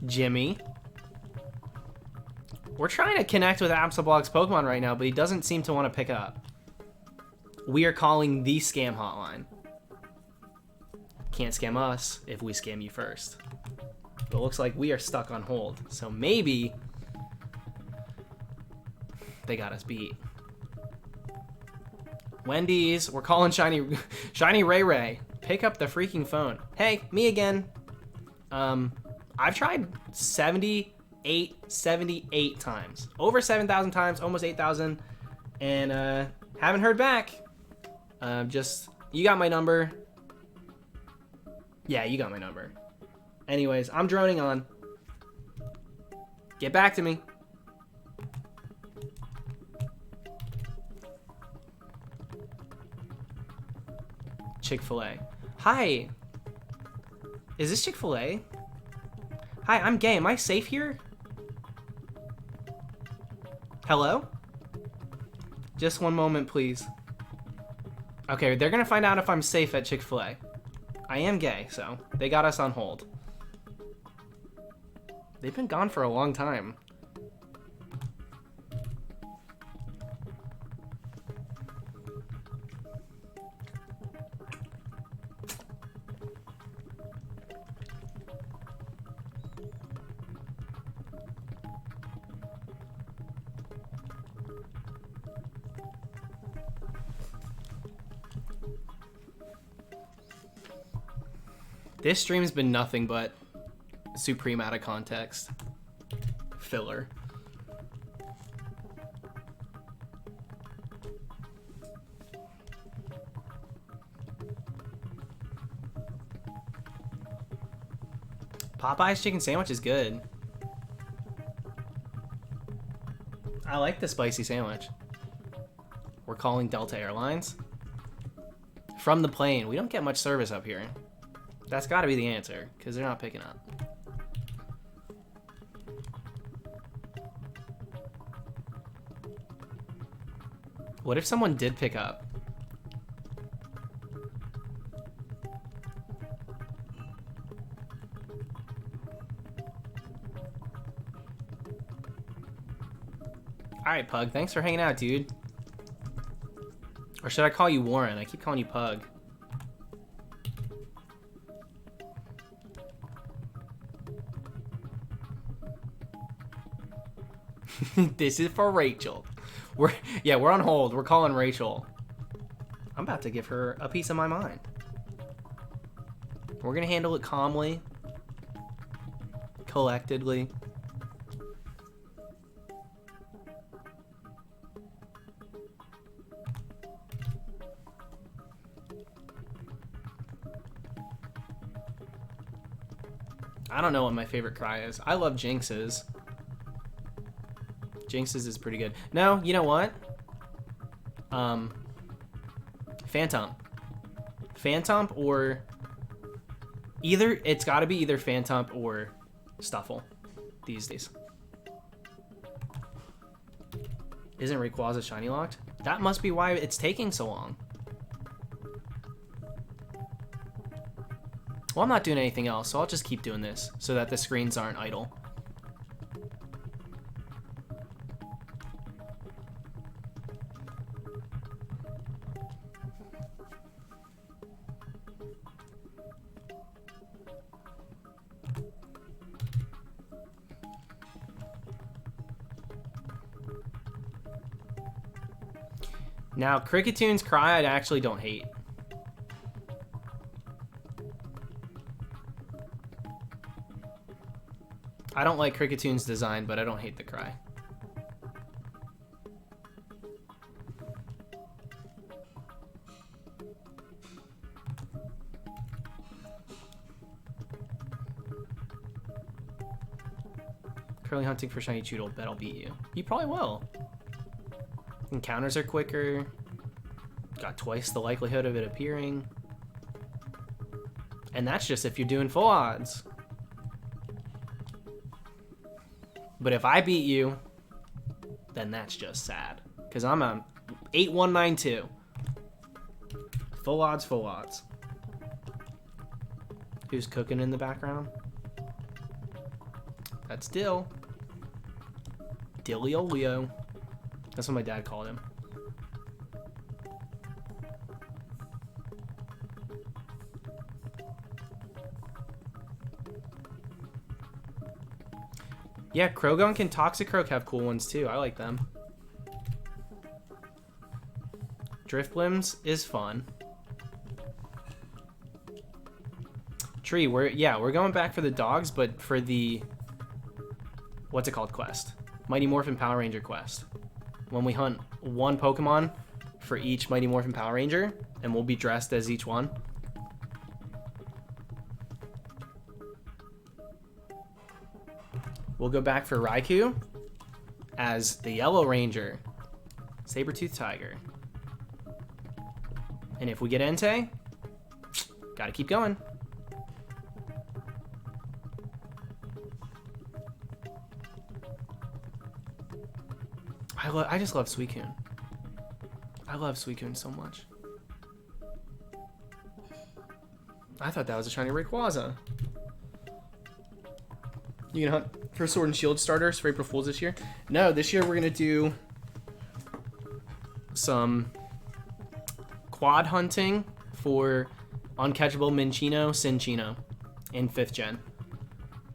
Jimmy. We're trying to connect with Absolblog's Pokemon right now, but he doesn't seem to want to pick up. We are calling the scam hotline. Can't scam us if we scam you first. But it looks like we are stuck on hold. So maybe they got us beat. Wendy's, we're calling Shiny Ray Ray. Pick up the freaking phone. Hey, me again. I've tried 78 times. Over 7,000 times, almost 8,000. And haven't heard back. You got my number. Yeah, you got my number. Anyways, I'm droning on. Get back to me. Chick-fil-A. Hi. Is this Chick-fil-A? Hi, I'm gay. Am I safe here? Hello? Just one moment, please. Okay, they're gonna find out if I'm safe at Chick-fil-A. I am gay, so they got us on hold. They've been gone for a long time. This stream's been nothing but Supreme out of context. Filler. Popeye's chicken sandwich is good. I like the spicy sandwich. We're calling Delta Airlines. From the plane. We don't get much service up here. That's got to be the answer, because they're not picking up. What if someone did pick up? Alright, Pug. Thanks for hanging out, dude. Or should I call you Warren? I keep calling you Pug. This is for Rachel. We're on hold. We're calling Rachel. I'm about to give her a piece of my mind. We're gonna handle it calmly, collectedly. I don't know what my favorite cry is. I love Jinx's. Jinx's is pretty good. No, you know what? Phantom. Phantom or either, it's gotta be either Phantom or Stuffle these days. Isn't Rayquaza shiny locked? That must be why it's taking so long. Well, I'm not doing anything else, so I'll just keep doing this so that the screens aren't idle. Now, Crickettoon's Cry I actually don't hate. I don't like Crickettoon's design, but I don't hate the Cry. Currently hunting for shiny Choodle. Bet I'll beat you. You probably will. Encounters are quicker. Got twice the likelihood of it appearing. And that's just if you're doing full odds. But if I beat you, then that's just sad. Because I'm on 8192. Full odds, full odds. Who's cooking in the background? That's Dill. Dilliolio. That's what my dad called him. Yeah, Krogunk and Toxicroak have cool ones too. I like them. Driftblims is fun. Tree, we're going back for the dogs, but for the what's it called quest? Mighty Morphin Power Ranger quest. When we hunt one Pokemon for each Mighty Morphin Power Ranger, and we'll be dressed as each one. We'll go back for Raikou as the Yellow Ranger, Saber-Tooth Tiger. And if we get Entei, gotta keep going. I just love Suicune. I love Suicune so much. I thought that was a shiny Rayquaza. You gonna hunt for Sword and Shield starters for April Fools this year? No, this year we're gonna do some quad hunting for Uncatchable Minccino, Cinccino in 5th gen.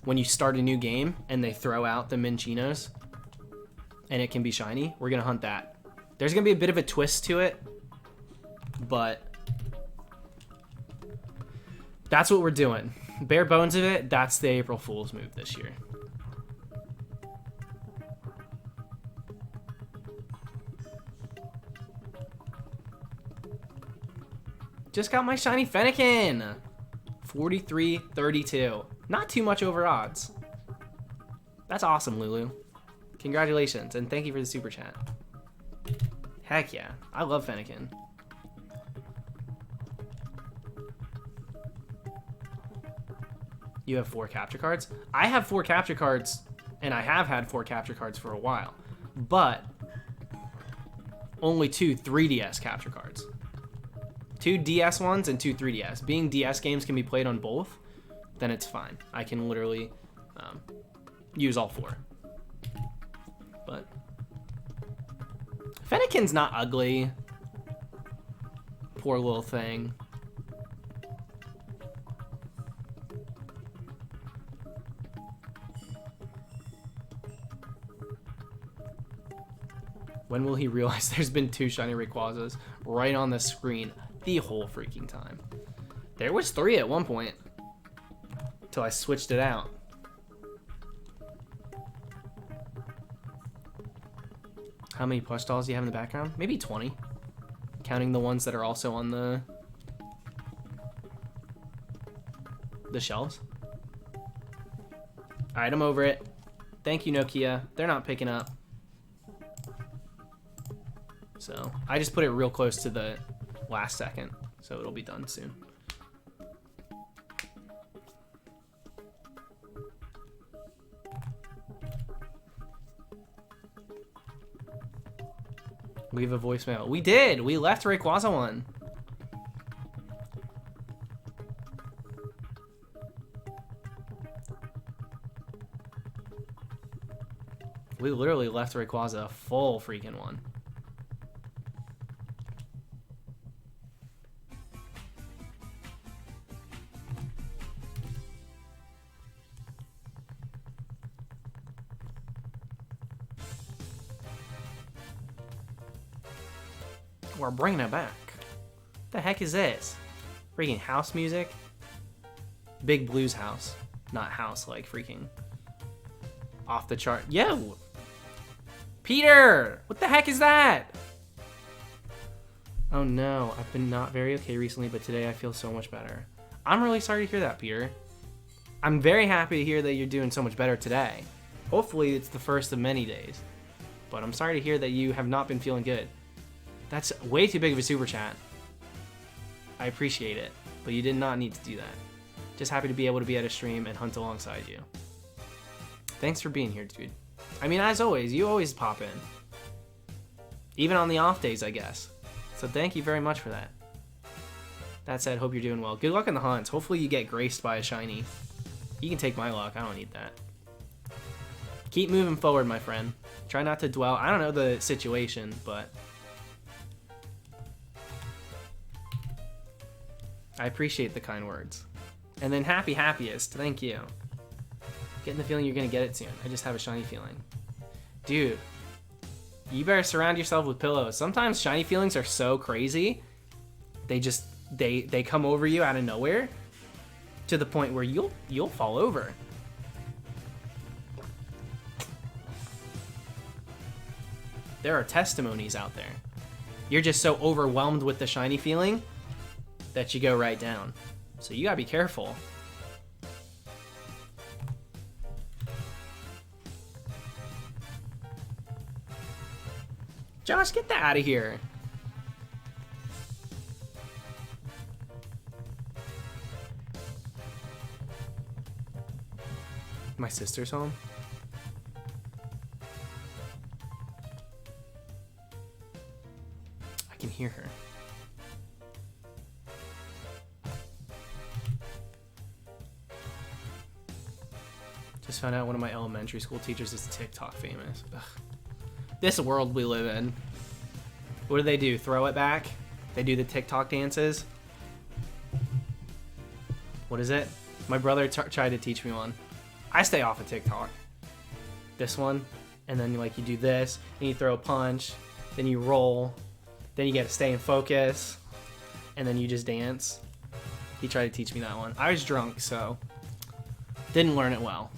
When you start a new game and they throw out the Mincinos and it can be shiny, we're gonna hunt that. There's gonna be a bit of a twist to it, but that's what we're doing. Bare bones of it, that's the April Fool's move this year. Just got my shiny Fennekin. 43-32. Not too much over odds. That's awesome, Lulu. Congratulations, and thank you for the super chat. Heck yeah, I love Fennekin. You have 4 capture cards? I have 4 capture cards, and I have had 4 capture cards for a while, but only 2 3DS capture cards. 2 DS ones and 2 3DS. Being DS games can be played on both, then it's fine. I can literally use all 4. But Fennekin's not ugly. Poor little thing. When will he realize there's been 2 shiny Rayquazas right on the screen the whole freaking time? There was 3 at one point, till I switched it out. How many plush dolls do you have in the background? Maybe 20, counting the ones that are also on the shelves. All right, I'm over it. Thank you, Nokia. They're not picking up. So I just put it real close to the last second, so it'll be done soon. Leave a voicemail. We did. We left Rayquaza one. We literally left Rayquaza a full freaking one. We're bringing it back. What the heck is this? Freaking house music? Big blues house. Not house like freaking off the chart. Yo! Peter! What the heck is that? Oh no, I've been not very okay recently, but today I feel so much better. I'm really sorry to hear that, Peter. I'm very happy to hear that you're doing so much better today. Hopefully it's the first of many days. But I'm sorry to hear that you have not been feeling good. That's way too big of a super chat. I appreciate it, but you did not need to do that. Just happy to be able to be at a stream and hunt alongside you. Thanks for being here, dude. I mean, as always, you always pop in. Even on the off days, I guess. So thank you very much for that. That said, hope you're doing well. Good luck in the hunts. Hopefully you get graced by a shiny. You can take my luck. I don't need that. Keep moving forward, my friend. Try not to dwell. I don't know the situation, but I appreciate the kind words. And then happiest. Thank you. Getting the feeling you're going to get it soon. I just have a shiny feeling. Dude, you better surround yourself with pillows. Sometimes shiny feelings are so crazy. They just, they come over you out of nowhere to the point where you'll fall over. There are testimonies out there. You're just so overwhelmed with the shiny feeling that you go right down. So you gotta be careful. Josh, get that out of here. My sister's home? I can hear her. Just found out one of my elementary school teachers is TikTok famous. Ugh. This world we live in. What do? Throw it back? They do the TikTok dances? What is it? My brother tried to teach me one. I stay off of TikTok. This one, and then like you do this, and you throw a punch, then you roll, then you get to stay in focus, and then you just dance. He tried to teach me that one. I was drunk, so didn't learn it well.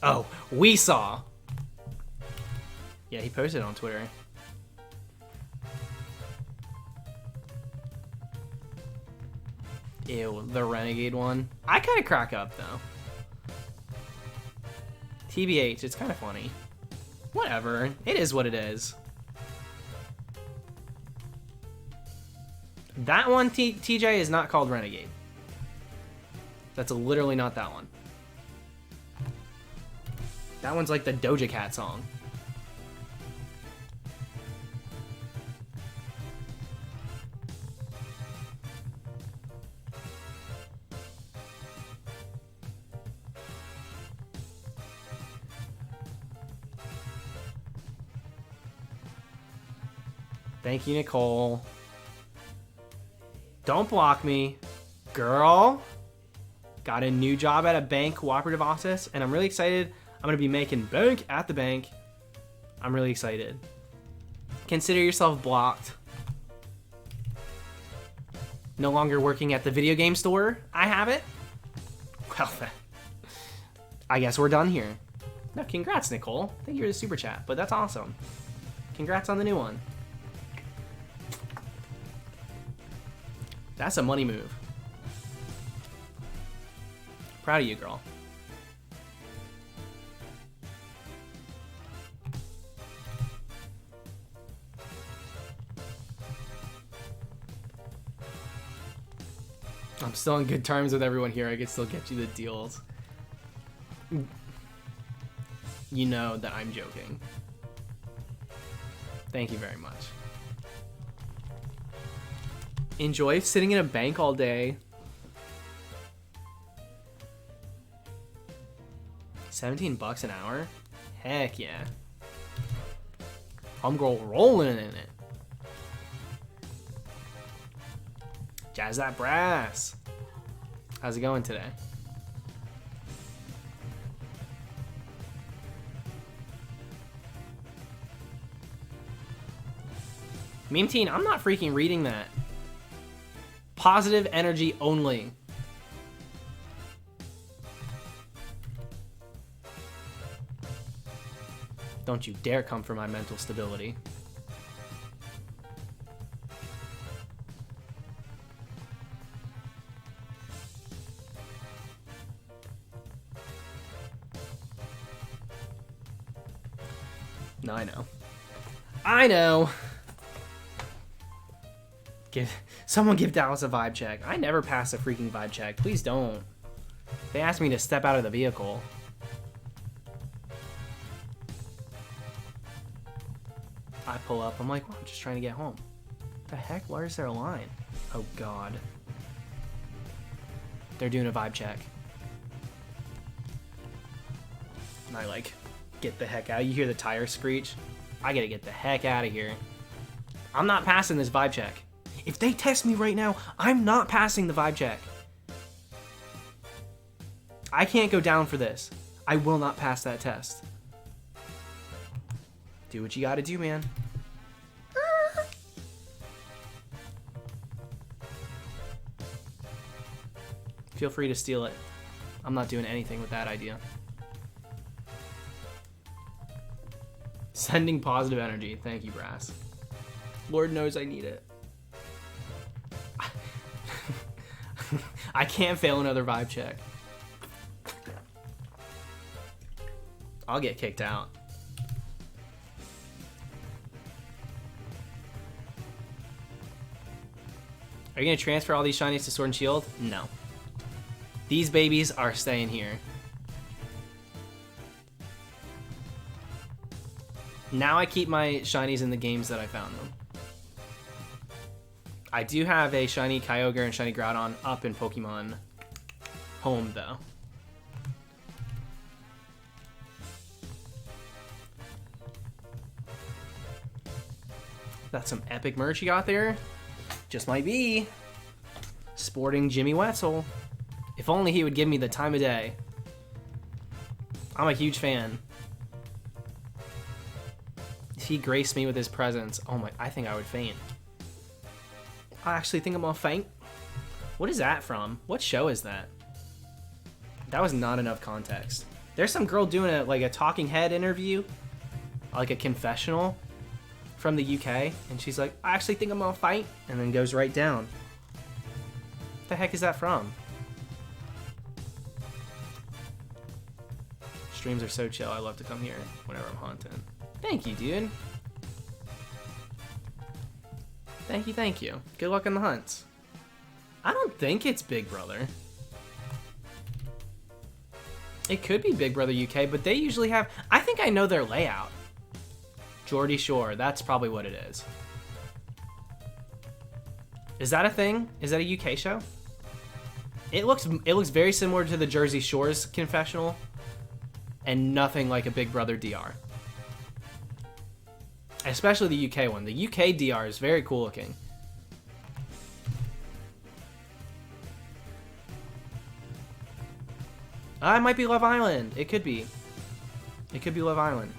Oh, we saw. Yeah, he posted on Twitter. Ew, the Renegade one. I kind of crack up, though. TBH, it's kind of funny. Whatever. It is what it is. That one, TJ, is not called Renegade. That's literally not that one. That one's like the Doja Cat song. Thank you, Nicole. Don't block me. Girl. Got a new job at a bank cooperative office, and I'm really excited. I'm going to be making bank at the bank. I'm really excited. Consider yourself blocked. No longer working at the video game store. I have it. Well, I guess we're done here. No, congrats, Nicole. Thank you for the super chat, but that's awesome. Congrats on the new one. That's a money move. Proud of you, girl. I'm still on good terms with everyone here. I can still get you the deals. You know that I'm joking. Thank you very much. Enjoy sitting in a bank all day. 17 bucks an hour? Heck yeah. Homegirl rolling in it. Jazz that brass. How's it going today? Meme Teen, I'm not freaking reading that. Positive energy only. Don't you dare come for my mental stability. No, I know. I know. Someone give Dallas a vibe check. I never pass a freaking vibe check. Please don't. They asked me to step out of the vehicle. I pull up. I'm like, well, I'm just trying to get home. What the heck? Why is there a line? Oh, God. They're doing a vibe check. And I, like, get the heck out. You hear the tire screech? I gotta get the heck out of here. I'm not passing this vibe check. If they test me right now, I'm not passing the vibe check. I can't go down for this. I will not pass that test. Do what you gotta do, man. Feel free to steal it. I'm not doing anything with that idea. Sending positive energy. Thank you, Brass. Lord knows I need it. I can't fail another vibe check. I'll get kicked out. Are you going to transfer all these shinies to Sword and Shield? No. These babies are staying here. Now I keep my shinies in the games that I found them. I do have a shiny Kyogre and shiny Groudon up in Pokemon Home, though. That's some epic merch you got there. Just might be. Sporting Jimmy Wetzel. If only he would give me the time of day. I'm a huge fan. If he graced me with his presence, oh my, I think I would faint. I actually think I'm gonna faint. What is that from? What show is that? That was not enough context. There's some girl doing a talking head interview, like a confessional from the UK, and she's like, I actually think I'm gonna fight, and then goes right down. What the heck is that from? Streams are so chill. I love to come here whenever I'm hunting. Thank you, dude. Thank you, thank you. Good luck on the hunts. I don't think it's Big Brother. It could be Big Brother UK, but they usually have... I think I know their layout. Geordie Shore, that's probably what it is. Is that a thing? Is that a UK show? It looks very similar to the Jersey Shore's confessional, and nothing like a Big Brother DR. Especially the UK one. The UK DR is very cool looking. It might be Love Island. It could be. It could be Love Island.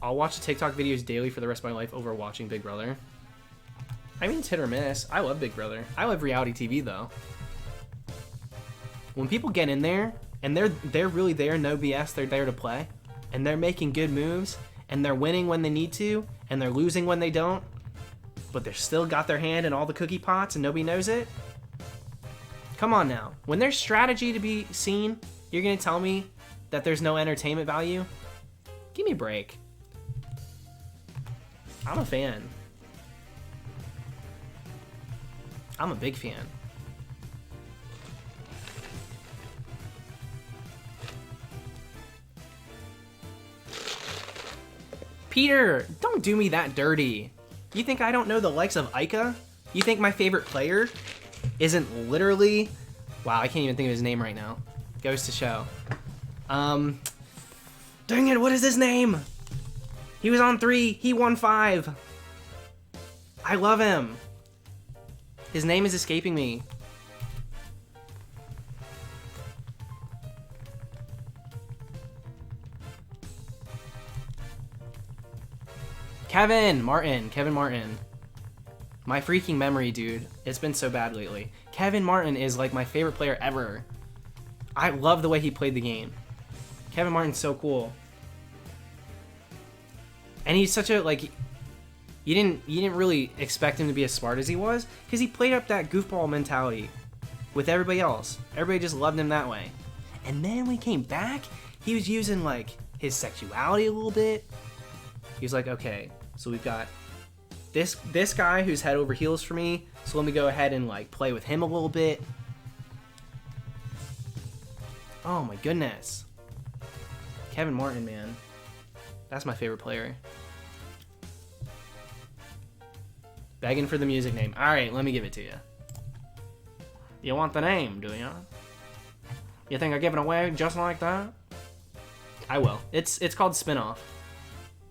I'll watch TikTok videos daily for the rest of my life over watching Big Brother. I mean, it's hit or miss. I love Big Brother. I love reality TV, though. When people get in there, and they're really there, no BS, they're there to play, and they're making good moves, and they're winning when they need to, and they're losing when they don't, but they're still got their hand in all the cookie pots and nobody knows it? Come on now. When there's strategy to be seen, you're going to tell me that there's no entertainment value? Give me a break. I'm a fan. I'm a big fan. Peter, don't do me that dirty. You think I don't know the likes of Ica? You think my favorite player isn't literally... Wow, I can't even think of his name right now. Goes to show. Dang it, what is his name? He was on 3, he won 5. I love him. His name is escaping me. Kevin Martin. My freaking memory, dude. It's been so bad lately. Kevin Martin is like my favorite player ever. I love the way he played the game. Kevin Martin's so cool. And he's such a, like, you didn't really expect him to be as smart as he was, because he played up that goofball mentality with everybody else. Everybody just loved him that way. And then when he came back, he was using, like, his sexuality a little bit. He was like, okay, so we've got this guy who's head over heels for me, so let me go ahead and, like, play with him a little bit. Oh my goodness. Kevin Martin, man. That's my favorite player. Begging for the music name. Alright, let me give it to you. You want the name, do you? You think I give it away just like that? I will. It's called Spinoff.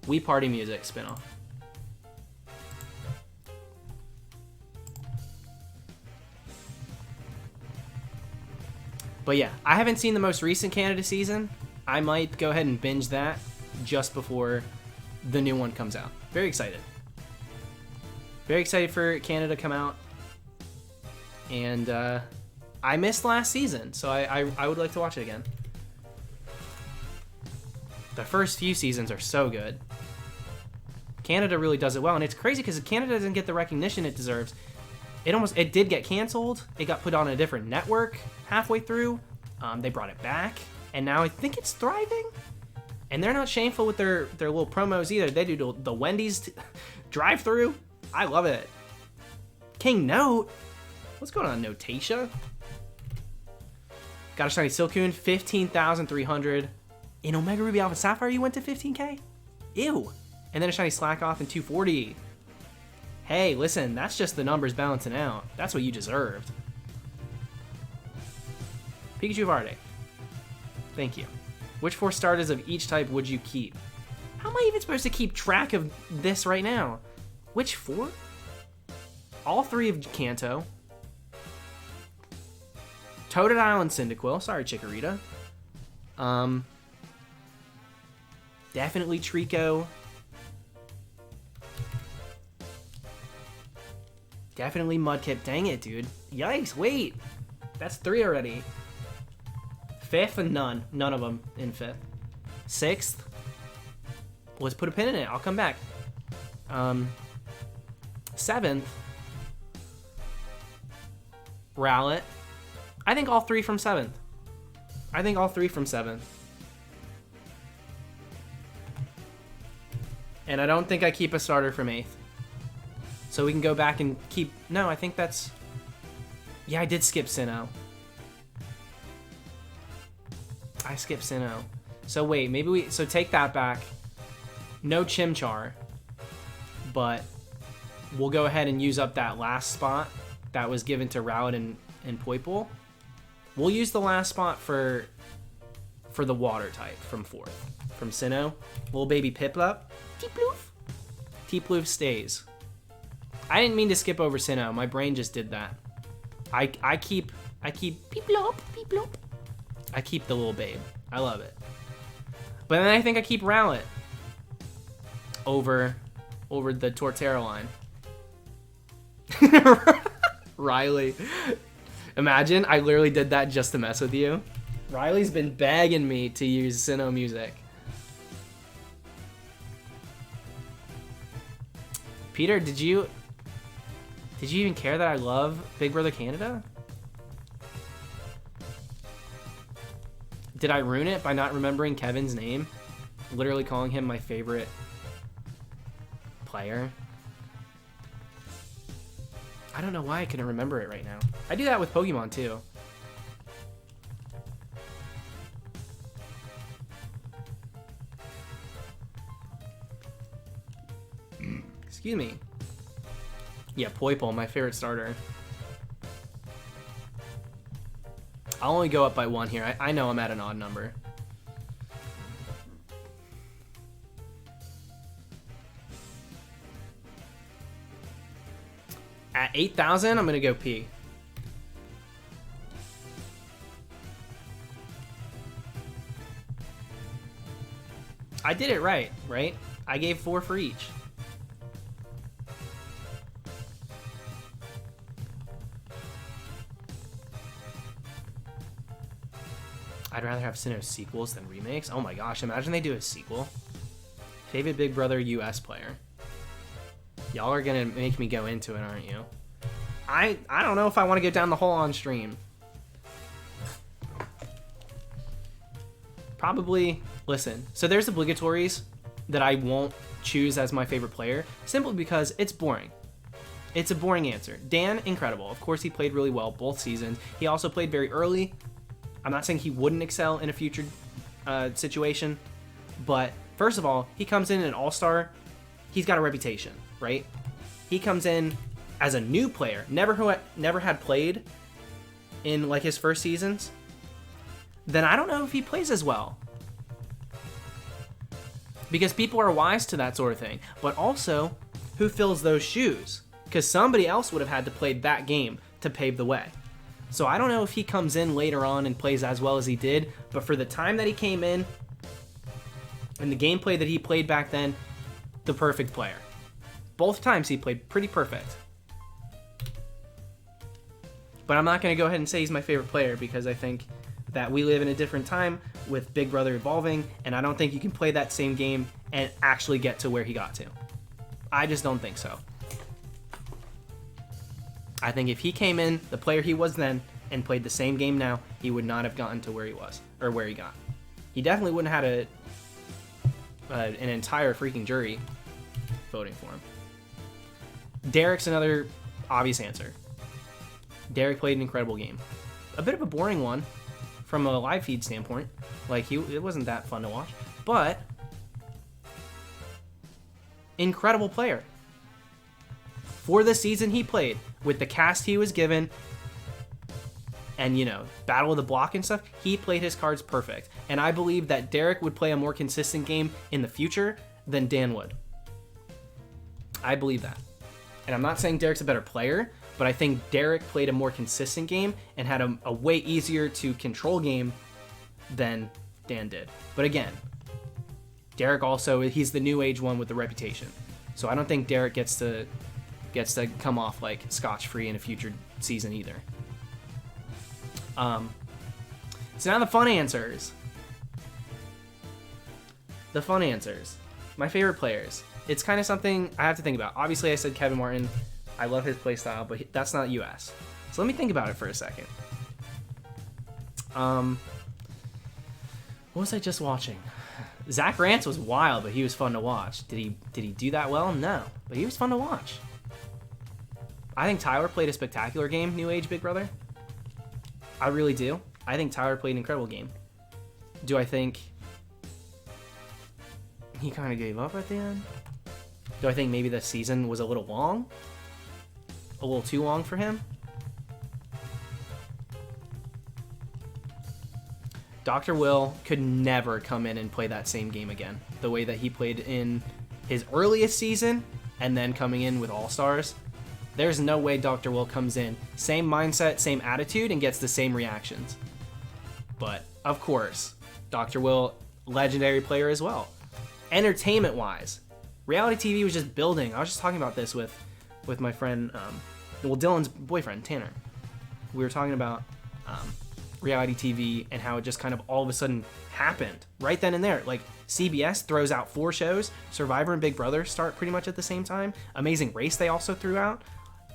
We Party Music Spinoff. But yeah, I haven't seen the most recent Canada season. I might go ahead and binge that just before the new one comes out. Very excited. Very excited for Canada to come out. And I missed last season, so I would like to watch it again. The first few seasons are so good. Canada really does it well, and it's crazy because Canada doesn't get the recognition it deserves. It did get canceled. It got put on a different network halfway through. They brought it back, and now I think it's thriving. And they're not shameful with their little promos either. They do the Wendy's drive-through. I love it. King Note. What's going on, Notatia? Got a shiny Silcoon, 15,300. In Omega Ruby Alpha Sapphire, you went to 15k? Ew. And then a shiny Slack Off in 240. Hey, listen, that's just the numbers balancing out. That's what you deserved. Pikachu Varde. Thank you. Which 4 starters of each type would you keep? How am I even supposed to keep track of this right now? Which 4? All 3 of Kanto. Totodile and Cyndaquil. Sorry, Chikorita. Definitely Trico. Definitely Mudkip. Dang it, dude. Yikes, wait. That's 3 already. 5th and none. None of them in 5th. 6th. Let's put a pin in it. I'll come back. 7th. Rowlet. I think all 3 from 7th. I think all 3 from 7th. And I don't think I keep a starter from 8th. So we can go back and keep... No, I think that's... Yeah, I did skip Sinnoh. I skipped Sinnoh. So wait, maybe we... So take that back. No Chimchar. But we'll go ahead and use up that last spot that was given to Rowlet and Poipole. We'll use the last spot for the water type from 4th. From Sinnoh. Little baby Piplup. Teeploof. Teeploof stays. I didn't mean to skip over Sinnoh. My brain just did that. I keep Peeplop, Peeplop. I keep the little babe. I love it. But then I think I keep Rowlet over the Torterra line. Riley. Imagine, I literally did that just to mess with you. Riley's been begging me to use Sinnoh music. Peter, did you even care that I love Big Brother Canada? Did I ruin it by not remembering Kevin's name? Literally calling him my favorite player? I don't know why I couldn't remember it right now. I do that with Pokemon too. Excuse me. Yeah, Poipole, my favorite starter. I'll only go up by 1 here. I know I'm at an odd number. At 8,000, I'm gonna go P. I did it right? I gave 4 for each. I'd rather have Sinnoh sequels than remakes. Oh my gosh, imagine they do a sequel. Favorite Big Brother US player. Y'all are gonna make me go into it, aren't you? I don't know if I want to go down the hole on stream. Probably, listen, so there's obligatories that I won't choose as my favorite player, simply because it's boring. It's a boring answer. Dan, incredible. Of course, he played really well both seasons. He also played very early. I'm not saying he wouldn't excel in a future situation, but first of all, he comes in an all-star. He's got a reputation, right? He comes in as a new player, never had played in like his first seasons. Then I don't know if he plays as well, because people are wise to that sort of thing. But also, who fills those shoes? Because somebody else would have had to play that game to pave the way. So I don't know if he comes in later on and plays as well as he did, but for the time that he came in and the gameplay that he played back then, the perfect player. Both times he played pretty perfect. But I'm not going to go ahead and say he's my favorite player, because I think that we live in a different time with Big Brother evolving, and I don't think you can play that same game and actually get to where he got to. I just don't think so. I think if he came in, the player he was then, and played the same game now, he would not have gotten to where he was, or where he got. He definitely wouldn't have had an entire freaking jury voting for him. Derek's another obvious answer. Derek played an incredible game. A bit of a boring one from a live feed standpoint. Like, it wasn't that fun to watch, but incredible player. For the season he played, with the cast he was given, and, you know, battle of the block and stuff, he played his cards perfect. And I believe that Derek would play a more consistent game in the future than Dan would. I believe that. And I'm not saying Derek's a better player, but I think Derek played a more consistent game and had a way easier to control game than Dan did. But again, Derek also, he's the new age one with the reputation. So I don't think Derek gets to come off like scotch-free in a future season either. So now the fun answers. The fun answers. My favorite players. It's kind of something I have to think about. Obviously, I said Kevin Martin. I love his playstyle, but that's not US. So let me think about it for a second. What was I just watching? Zach Rance was wild, but he was fun to watch. Did he do that well? No, but he was fun to watch. I think Tyler played a spectacular game, New Age Big Brother. I really do. I think Tyler played an incredible game. Do I think he kind of gave up at the end? Do I think maybe the season was a little long? A little too long for him? Dr. Will could never come in and play that same game again. The way that he played in his earliest season and then coming in with All-Stars. There's no way Dr. Will comes in, same mindset, same attitude, and gets the same reactions. But, of course, Dr. Will, legendary player as well. Entertainment-wise, reality TV was just building. I was just talking about this with my friend, Dylan's boyfriend, Tanner. We were talking about reality TV and how it just kind of all of a sudden happened right then and there. Like, CBS throws out 4 shows. Survivor and Big Brother start pretty much at the same time. Amazing Race they also threw out.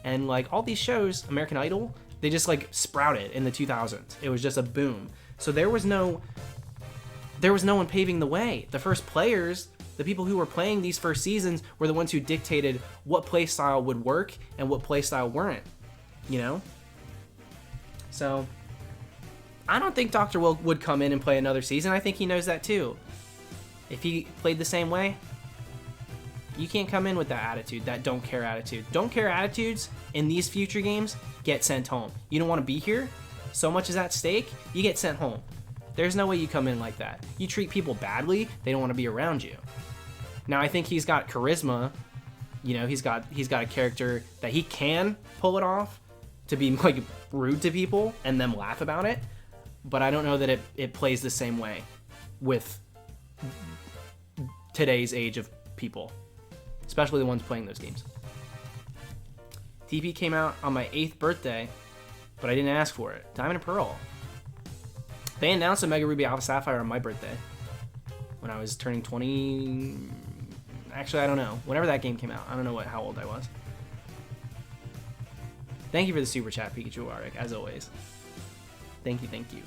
And like all these shows, American Idol, they just like sprouted in the 2000s. It was just a boom. So there was no one paving the way. The first players, the people who were playing these first seasons, were the ones who dictated what play style would work and what play style weren't, you know? So I don't think Dr. Will would come in and play another season. I think he knows that too. If he played the same way, you can't come in with that attitude, that don't care attitude. Don't care attitudes in these future games get sent home. You don't want to be here, so much is at stake, you get sent home. There's no way you come in like that. You treat people badly, they don't want to be around you. Now, I think he's got charisma You know, he's got a character that he can pull it off to be like rude to people and then laugh about it, but I don't know that it plays the same way with today's age of people, especially the ones playing those games. TP came out on my 8th birthday, but I didn't ask for it. Diamond and Pearl. They announced a Mega Ruby Alpha Sapphire on my birthday when I was turning 20. Actually, I don't know. Whenever that game came out, I don't know how old I was. Thank you for the super chat, Pikachu Arik, as always. Thank you, thank you.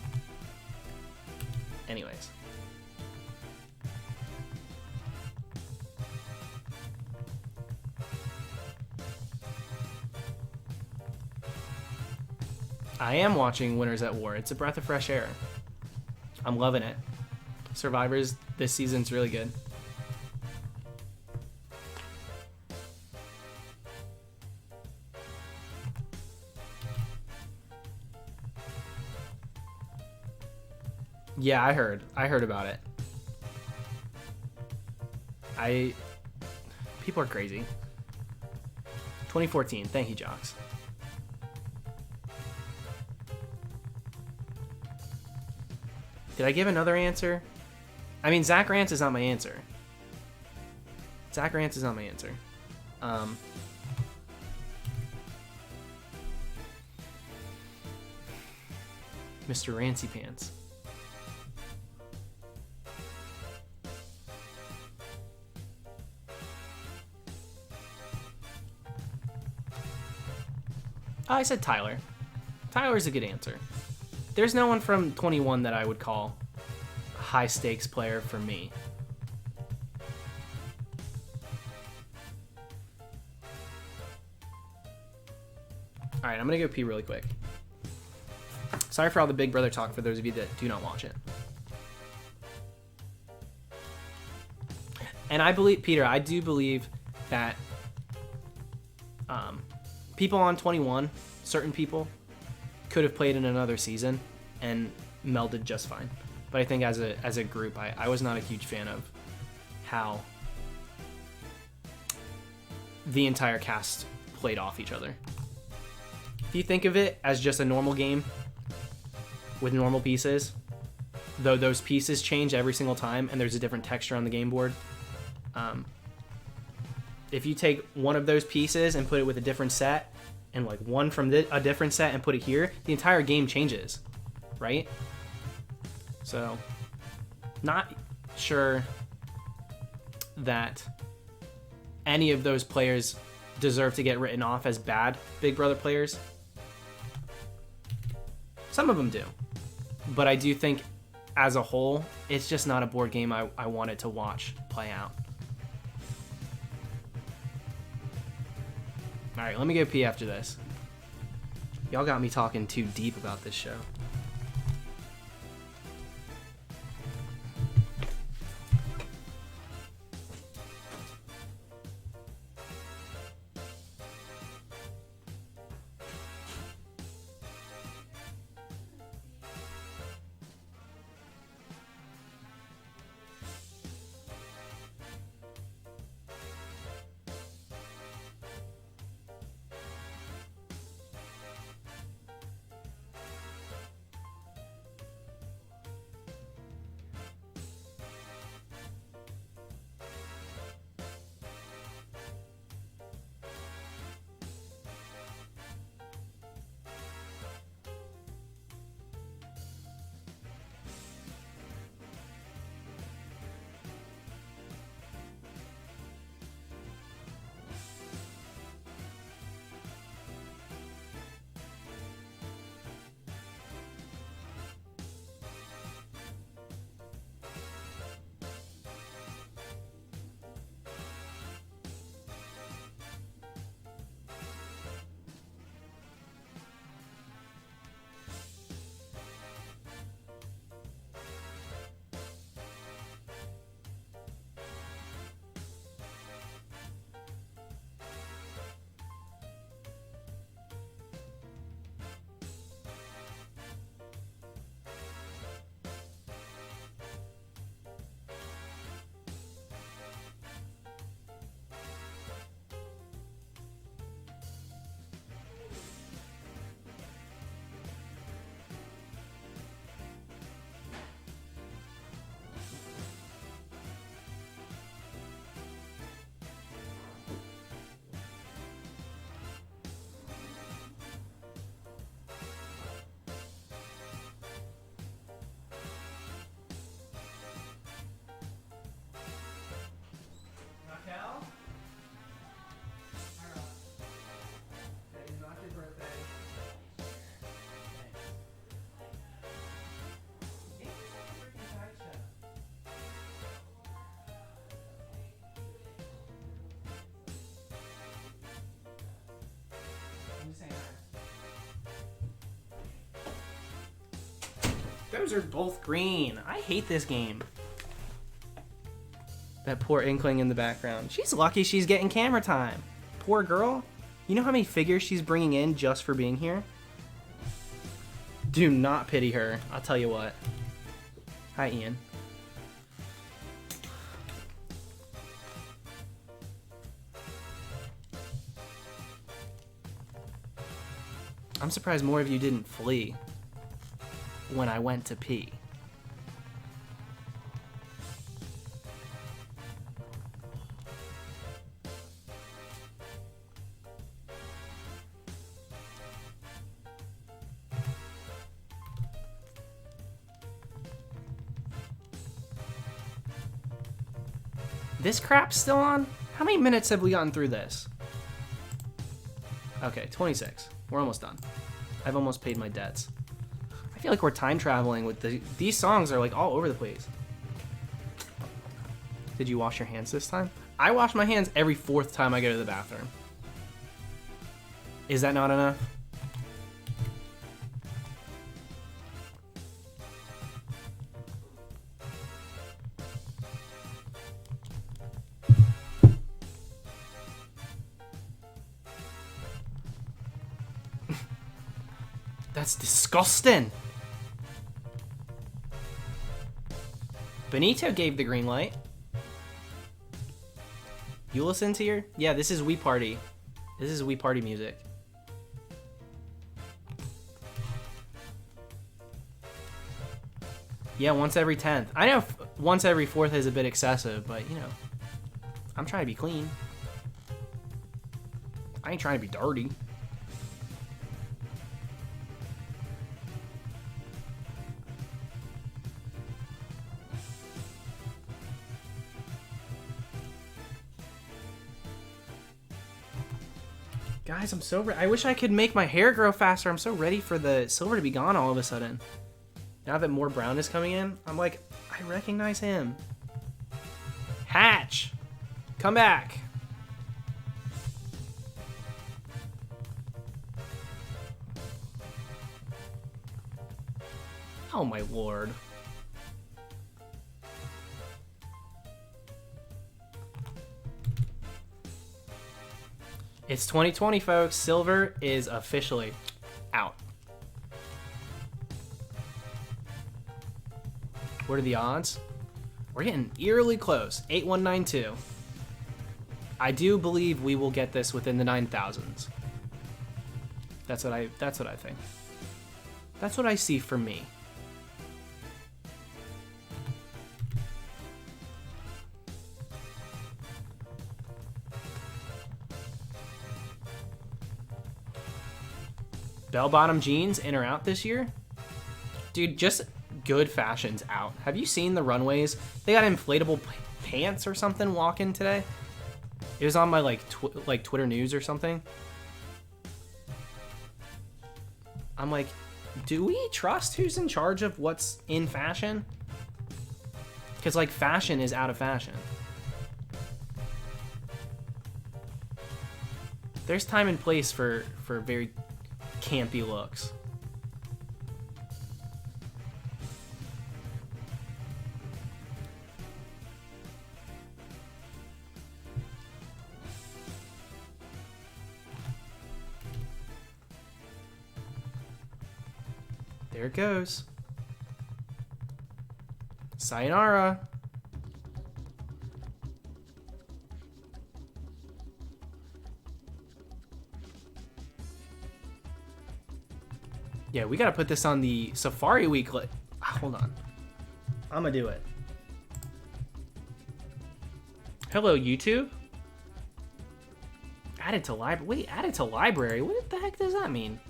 Anyways. I am watching Winners at War. It's a breath of fresh air. I'm loving it. Survivors this season's really good. Yeah, I heard about it. People are crazy. 2014. Thank you, Jocks. Did I give another answer? I mean, Zach Rance is not my answer. Zach Rance is not my answer. Mr. Rancy Pants. Oh, I said Tyler. Tyler's a good answer. There's no one from 21 that I would call a high stakes player for me. Alright, I'm gonna go pee really quick. Sorry for all the Big Brother talk for those of you that do not watch it. And I believe, Peter, I do believe that people on 21, certain people, could have played in another season and melded just fine. But I think as a group, I was not a huge fan of how the entire cast played off each other. If you think of it as just a normal game with normal pieces, though those pieces change every single time and there's a different texture on the game board, if you take one of those pieces and put it with a different set, and like one from a different set and put it here, the entire game changes, right? So, not sure that any of those players deserve to get written off as bad Big Brother players. Some of them do. But I do think, as a whole, it's just not a board game I wanted to watch play out. Alright, let me go pee after this. Y'all got me talking too deep about this show. Those are both green. I hate this game. That poor Inkling in the background. She's lucky she's getting camera time. Poor girl. You know how many figures she's bringing in just for being here? Do not pity her. I'll tell you what. Hi, Ian. I'm surprised more of you didn't flee when I went to pee. This crap's still on? How many minutes have we gotten through this? Okay, 26. We're almost done. I've almost paid my debts. I feel like we're time traveling with these songs are like all over the place. Did you wash your hands this time? I wash my hands every 4th time I go to the bathroom. Is that not enough? That's disgusting. Benito gave the green light. You listen to your... Yeah, this is Wii Party. This is Wii Party music. Yeah, once every 10th. I know once every 4th is a bit excessive, but, you know, I'm trying to be clean. I ain't trying to be dirty. Guys, I'm so I wish I could make my hair grow faster. I'm so ready for the silver to be gone all of a sudden. Now that more brown is coming in, I'm like, I recognize him. Hatch! Come back! Oh my lord. It's 2020, folks. Silver is officially out. What are the odds? We're getting eerily close. 8192. I do believe we will get this within the 9,000s. That's what I think. That's what I see for me. Bell-bottom jeans in or out this year? Dude, just good fashion's out. Have you seen the runways? They got inflatable pants or something walking today. It was on my like Twitter news or something. I'm like, do we trust who's in charge of what's in fashion? Because like fashion is out of fashion. There's time and place for very campy looks. There it goes. Sayonara. Yeah, we gotta put this on the Safari Week. Hold on. I'm gonna do it. Hello, YouTube. Added to library. Wait, added to library? What the heck does that mean?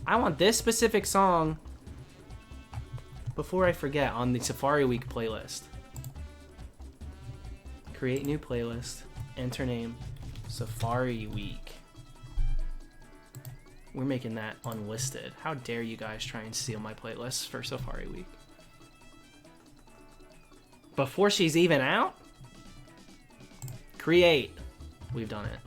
I want this specific song before I forget on the Safari Week playlist. Create new playlist. Enter name. Safari Week. We're making that unlisted. How dare you guys try and steal my playlist for Safari Week? Before she's even out? Create. We've done it.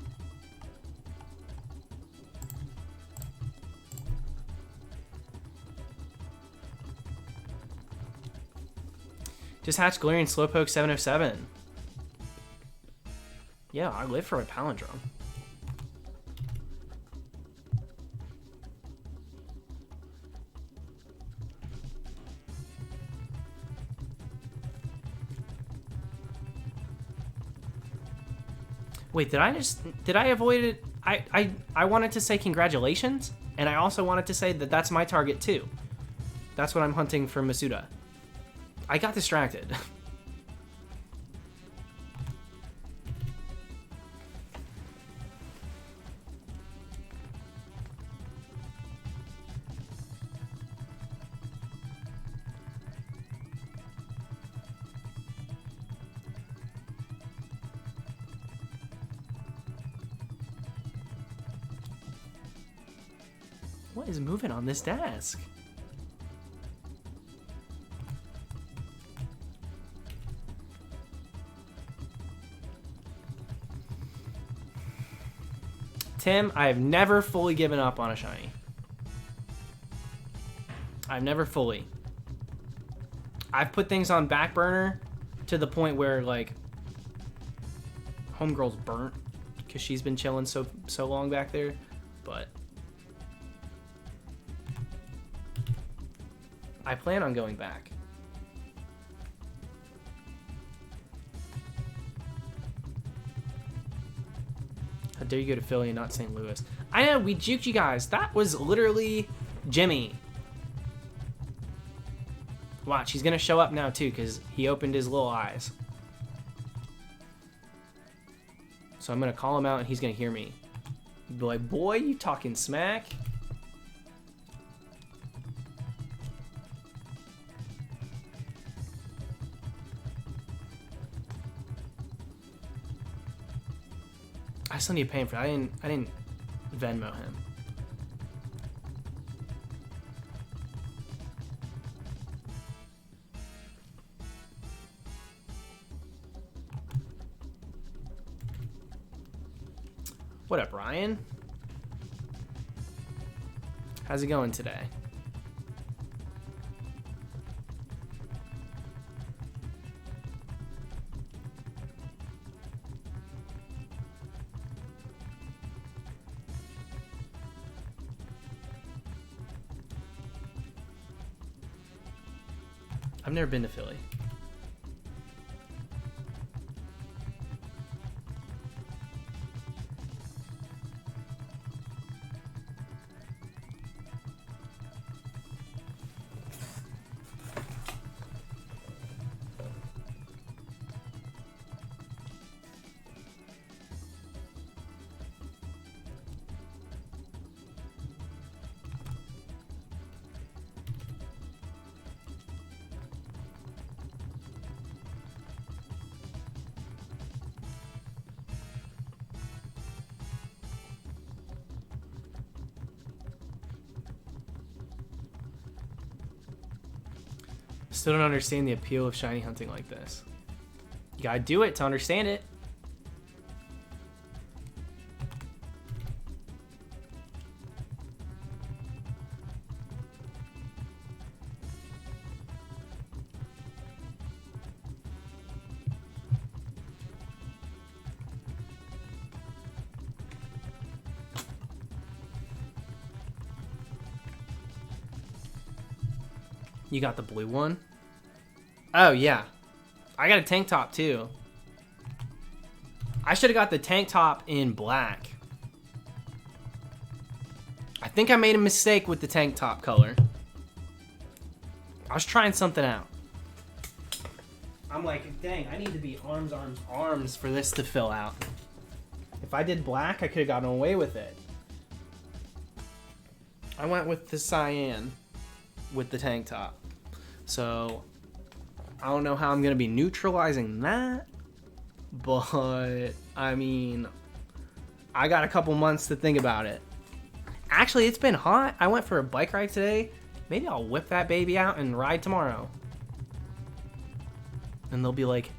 Just hatch Galarian Slowpoke 707. Yeah, I live for a palindrome. Wait, did I avoid it? I wanted to say congratulations, and I also wanted to say that that's my target too. That's what I'm hunting for Masuda. I got distracted. What is moving on this desk? Tim, I have never fully given up on a shiny. I've never fully. I've put things on back burner to the point where, like, homegirl's burnt because she's been chilling so long back there, but I plan on going back. How dare you go to Philly and not St. Louis? I know, we juked you guys. That was literally Jimmy. Watch, he's gonna show up now too because he opened his little eyes. So I'm gonna call him out and he's gonna hear me. Be like, boy, you talking smack? I still need to pay him for that. I didn't Venmo him. What up, Ryan? How's it going today? I've never been to Philly. Still don't understand the appeal of shiny hunting like this. You gotta do it to understand it. You got the blue one? Oh, yeah. I got a tank top, too. I should have got the tank top in black. I think I made a mistake with the tank top color. I was trying something out. I'm like, dang, I need to be arms, arms, arms for this to fill out. If I did black, I could have gotten away with it. I went with the cyan with the tank top. So I don't know how I'm going to be neutralizing that, but I mean, I got a couple months to think about it. Actually, it's been hot. I went for a bike ride today. Maybe I'll whip that baby out and ride tomorrow. And they'll be like,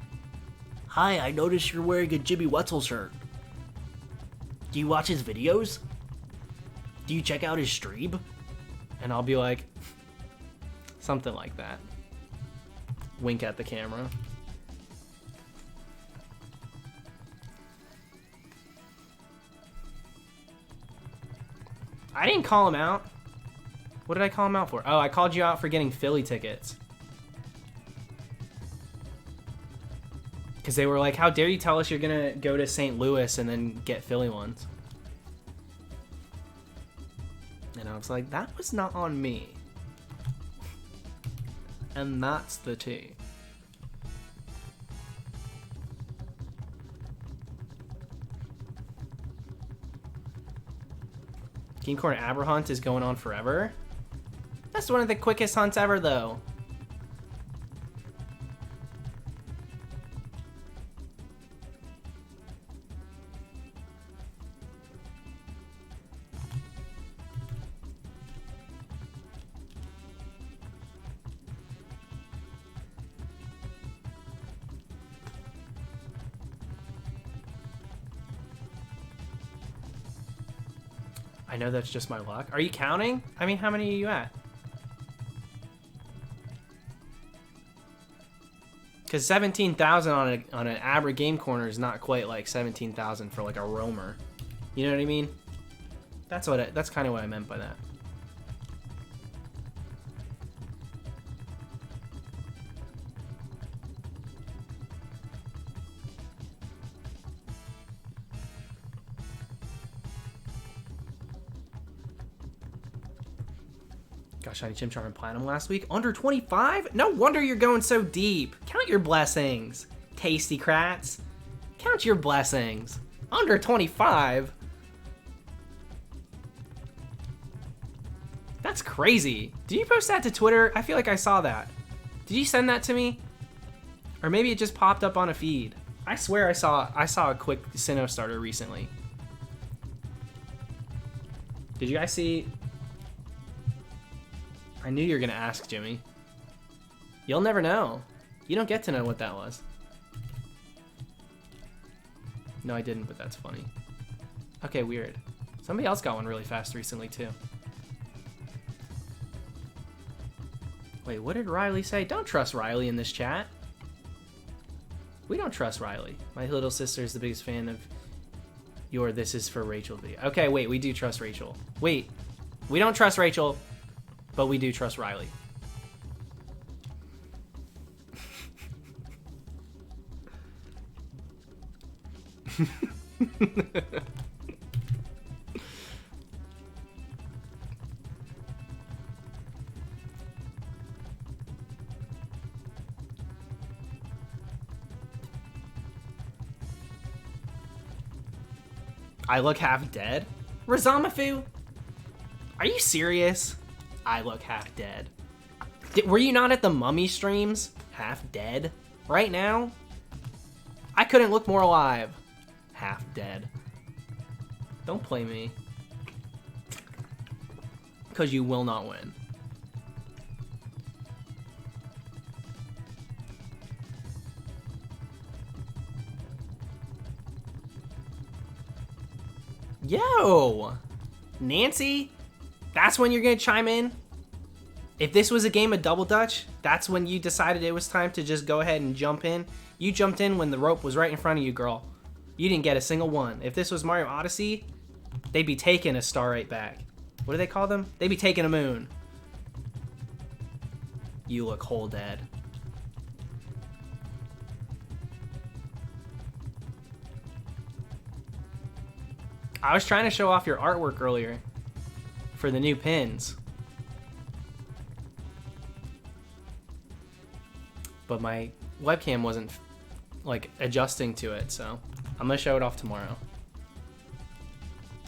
"Hi, I noticed you're wearing a Jimmy Wetzel shirt. Do you watch his videos? Do you check out his stream?" And I'll be like, something like that. wink at the camera. I didn't call him out. What did I call him out for? Oh, I called you out for getting Philly tickets. Because they were like, how dare you tell us you're going to go to St. Louis and then get Philly ones? And I was like, that was not on me. And that's the tea. King Corn Aber hunt is going on forever. That's one of the quickest hunts ever, though. I know that's just my luck. Are you counting? I mean, how many are you at? Because 17,000 on an Abra game corner is not quite like 17,000 for like a roamer. You know what I mean? That's kind of what I meant by that. Got Shiny Chimchar and Platinum last week. Under 25? No wonder you're going so deep. Count your blessings, Tasty Krats. Count your blessings. Under 25? That's crazy. Did you post that to Twitter? I feel like I saw that. Did you send that to me? Or maybe it just popped up on a feed. I swear I saw a quick Sinnoh starter recently. Did you guys see? I knew you were gonna ask, Jimmy. You'll never know. You don't get to know what that was. No, I didn't, but that's funny. Okay, weird. Somebody else got one really fast recently, too. Wait, what did Riley say? Don't trust Riley in this chat. We don't trust Riley. My little sister is the biggest fan of your This Is For Rachel video. Okay, wait, we do trust Rachel. Wait, we don't trust Rachel, but we do trust Riley. I look half dead? Razamafu? Are you serious? I look half dead. Were you not at the Mummy streams? Half dead? Right now? I couldn't look more alive. Half dead. Don't play me. Because you will not win. Yo! Nancy? That's when you're gonna chime in? If this was a game of Double Dutch, that's when you decided it was time to just go ahead and jump in? You jumped in when the rope was right in front of you, girl. You didn't get a single one. If this was Mario Odyssey, they'd be taking a star right back. What do they call them? They'd be taking a moon. You look whole dead. I was trying to show off your artwork earlier for the new pins, but my webcam wasn't like adjusting to it, so I'm gonna show it off tomorrow.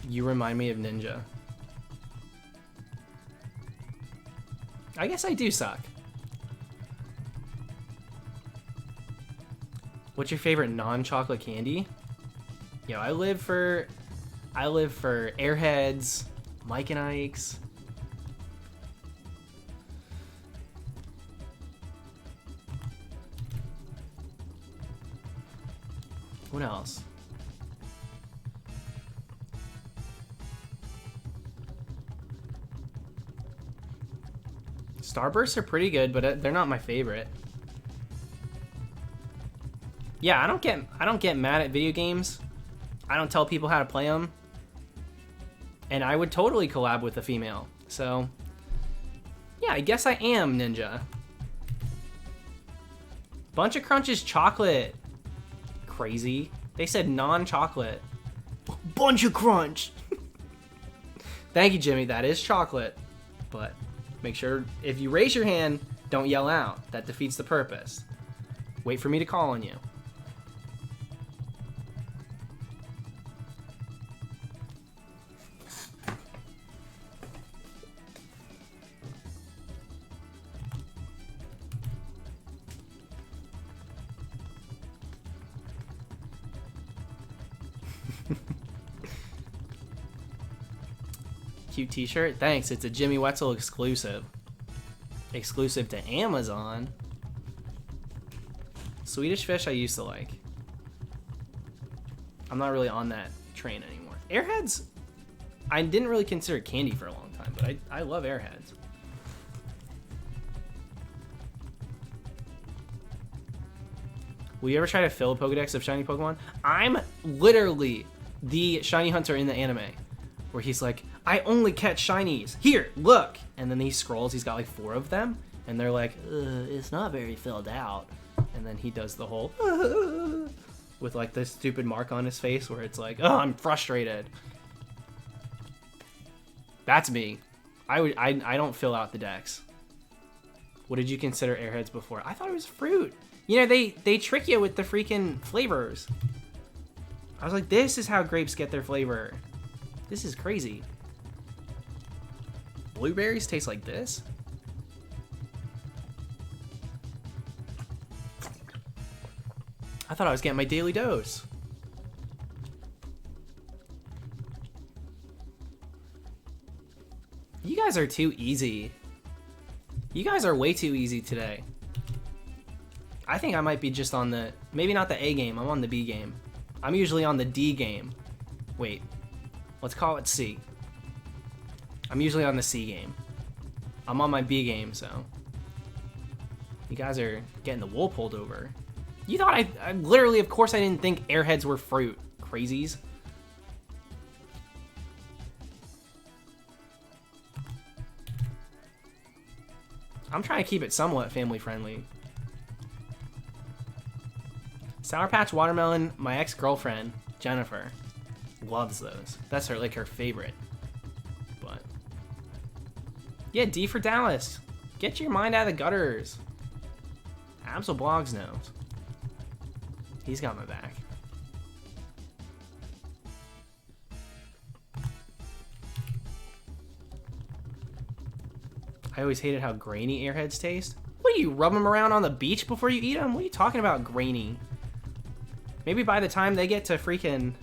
You remind me of Ninja. I guess I do suck. What's your favorite non-chocolate candy? Yo, I live for Airheads, Mike and Ike's. What else? Starbursts are pretty good, but they're not my favorite. Yeah, I don't get mad at video games. I don't tell people how to play them. And I would totally collab with a female. So, yeah, I guess I am Ninja. Bunch of Crunches chocolate. Crazy. They said non-chocolate. Bunch of Crunch. Thank you, Jimmy. That is chocolate. But make sure if you raise your hand, don't yell out. That defeats the purpose. Wait for me to call on you. Cute t-shirt. Thanks. It's a Jimmy Wetzel exclusive. Exclusive to Amazon. Swedish Fish I used to like. I'm not really on that train anymore. Airheads, I didn't really consider candy for a long time, but I love Airheads. Will you ever try to fill a Pokedex of shiny Pokemon? I'm literally the shiny hunter in the anime, where he's like, I only catch shinies. Here, look. And then he scrolls, he's got like 4 of them, and they're like, it's not very filled out. And then he does the whole with like this stupid mark on his face where it's like, oh, I'm frustrated. That's me. I don't fill out the decks. What did you consider Airheads before? I thought it was fruit. You know, they trick you with the freaking flavors. I was like, this is how grapes get their flavor. This is crazy. Blueberries taste like this? I thought I was getting my daily dose. You guys are too easy. You guys are way too easy today. I think I might be just on the, maybe not the A game, I'm on the B game. I'm usually on the D game. Wait, let's call it C. I'm usually on the C game. I'm on my B game, so. You guys are getting the wool pulled over. You thought I literally, of course I didn't think Airheads were fruit. Crazies. I'm trying to keep it somewhat family friendly. Sour Patch Watermelon, my ex-girlfriend, Jennifer, loves those. That's her, like, her favorite. But yeah, D for Dallas. Get your mind out of the gutters. Absol Blogs knows. He's got my back. I always hated how grainy Airheads taste. What do you rub them around on the beach before you eat them? What are you talking about, grainy? Maybe by the time they get to freaking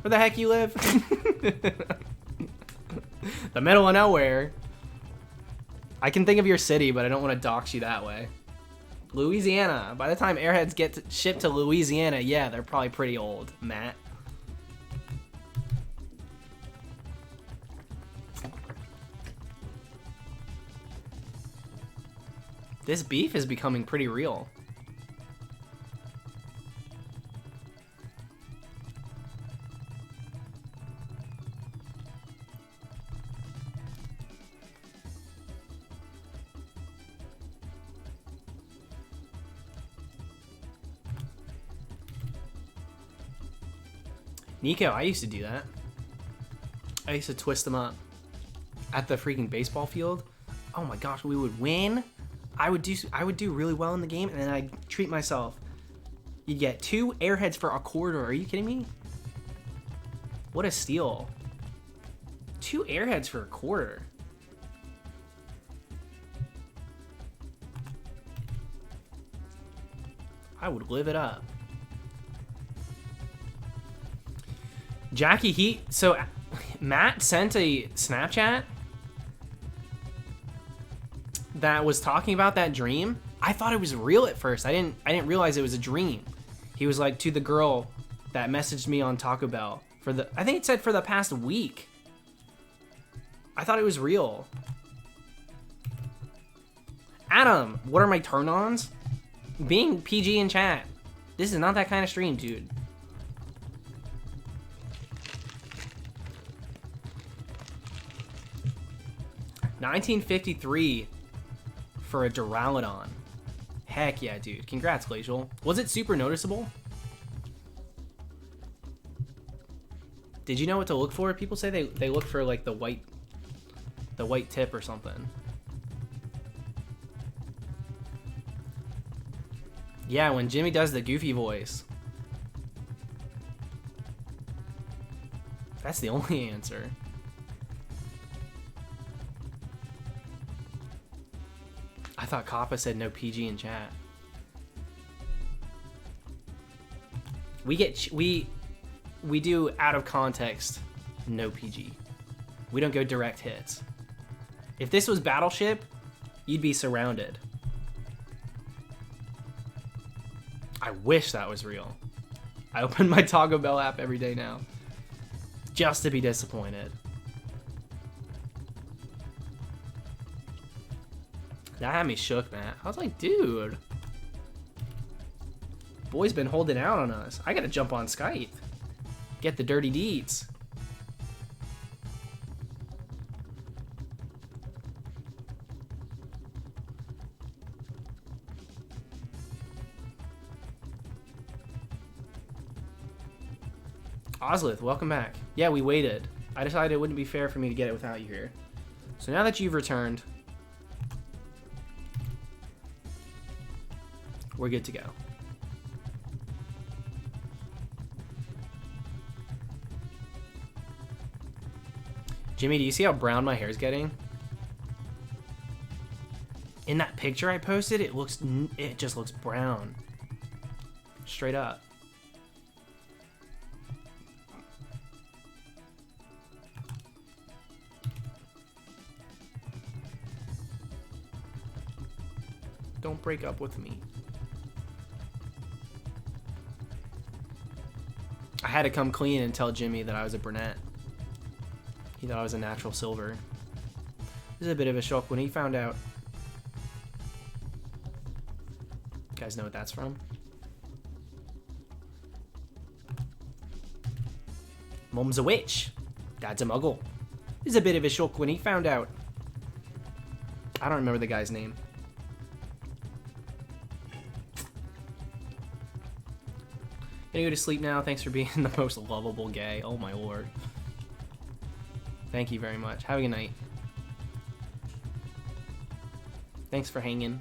where the heck you live? The middle of nowhere. I can think of your city, but I don't want to dox you that way. Louisiana. By the time Airheads get shipped to Louisiana, yeah, they're probably pretty old, Matt. This beef is becoming pretty real. Nico, I used to do that. I used to twist them up at the freaking baseball field. Oh my gosh, we would win. I would do really well in the game, and then I'd treat myself. You get 2 Airheads for a quarter. Are you kidding me? What a steal. 2 Airheads for a quarter. I would live it up. Jackie, so Matt sent a Snapchat that was talking about that dream. I thought it was real at first. I didn't realize it was a dream. He was like, to the girl that messaged me on Taco Bell I think it said for the past week. I thought it was real. Adam, what are my turn-ons? being PG in chat. This is not that kind of stream, dude. $19.53 for a Duraludon. Heck yeah, dude. Congrats, Glacial. Was it super noticeable? Did you know what to look for? People say they look for like the white tip or something. Yeah, when Jimmy does the goofy voice. That's the only answer. I thought Kappa said no PG in chat. We do out of context no PG. We don't go direct hits. If this was Battleship, you'd be surrounded. I wish that was real. I open my Taco Bell app every day now, just to be disappointed. That had me shook, man. I was like, dude. Boy's been holding out on us. I gotta jump on Skype. Get the dirty deeds. Ozlith, welcome back. Yeah, we waited. I decided it wouldn't be fair for me to get it without you here. So now that you've returned, we're good to go. Jimmy, do you see how brown my hair is getting? In that picture I posted, it just looks brown. Straight up. Don't break up with me. I had to come clean and tell Jimmy that I was a brunette. He thought I was a natural silver. This is a bit of a shock when he found out. You guys know what that's from? Mom's a witch. Dad's a muggle. This is a bit of a shock when he found out. I don't remember the guy's name. Gonna go to sleep now. Thanks for being the most lovable gay. Oh my lord. Thank you very much. Have a good night. Thanks for hanging.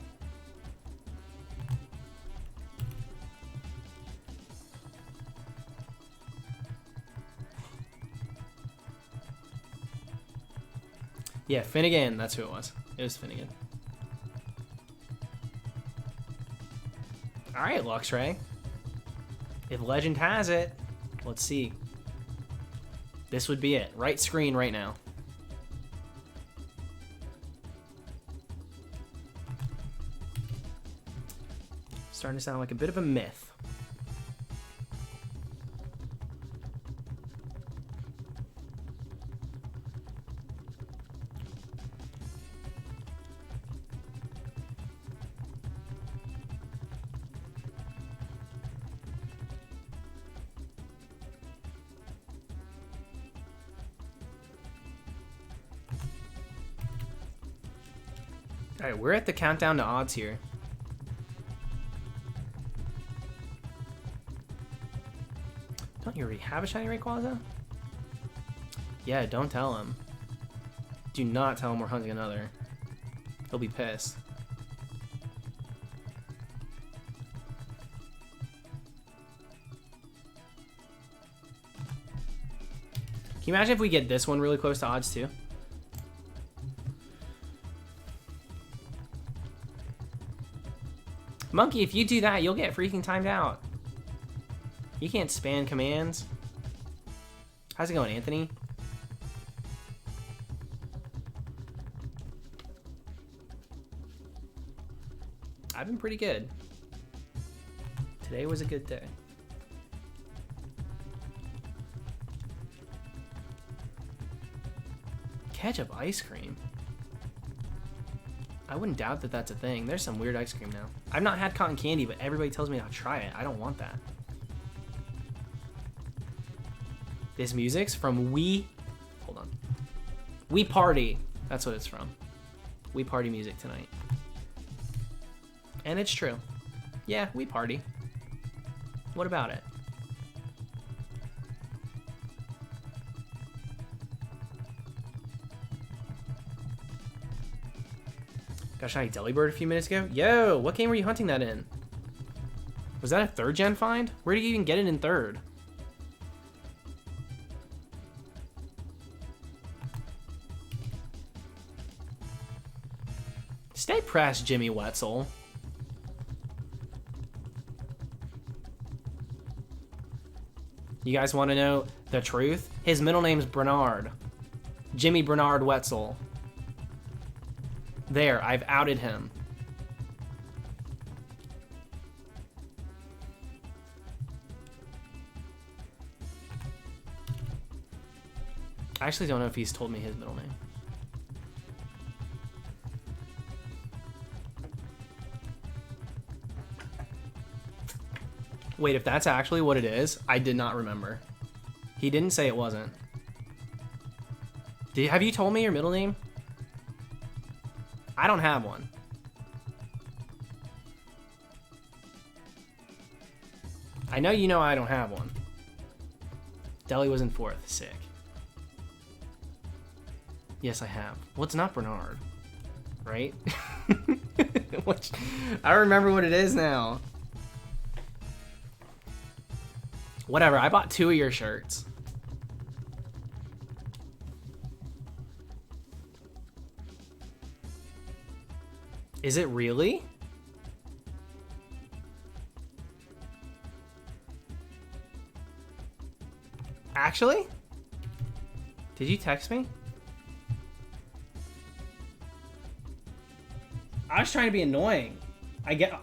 Yeah, Finnegan. That's who it was. It was Finnegan. Alright, Luxray. If legend has it, let's see. This would be it. Right screen right now. Starting to sound like a bit of a myth. Alright, we're at the countdown to odds here. Don't you already have a shiny Rayquaza? Yeah, don't tell him. Do not tell him we're hunting another. He'll be pissed. Can you imagine if we get this one really close to odds too? Monkey, if you do that, you'll get freaking timed out. You can't spam commands. How's it going, Anthony? I've been pretty good. Today was a good day. Ketchup ice cream. I wouldn't doubt that that's a thing. There's some weird ice cream now. I've not had cotton candy, but everybody tells me I'll try it. I don't want that. This music's from hold on. We Party. That's what it's from. We party music tonight. And it's true. Yeah, we party. What about it? Got a shiny Delibird a few minutes ago. Yo, what game were you hunting that in? Was that a 3rd gen find? Where did you even get it in 3rd? Stay pressed, Jimmy Wetzel. You guys want to know the truth? His middle name's Bernard. Jimmy Bernard Wetzel. There, I've outed him. I actually don't know if he's told me his middle name. Wait, if that's actually what it is, I did not remember. He didn't say it wasn't. Have you told me your middle name? I don't have one. I know you know I don't have one. Deli was in 4th. Sick. Yes, I have. Well, it's not Bernard. Right? I remember what it is now. Whatever, I bought 2 of your shirts. Is it really? Actually? Did you text me? I was trying to be annoying.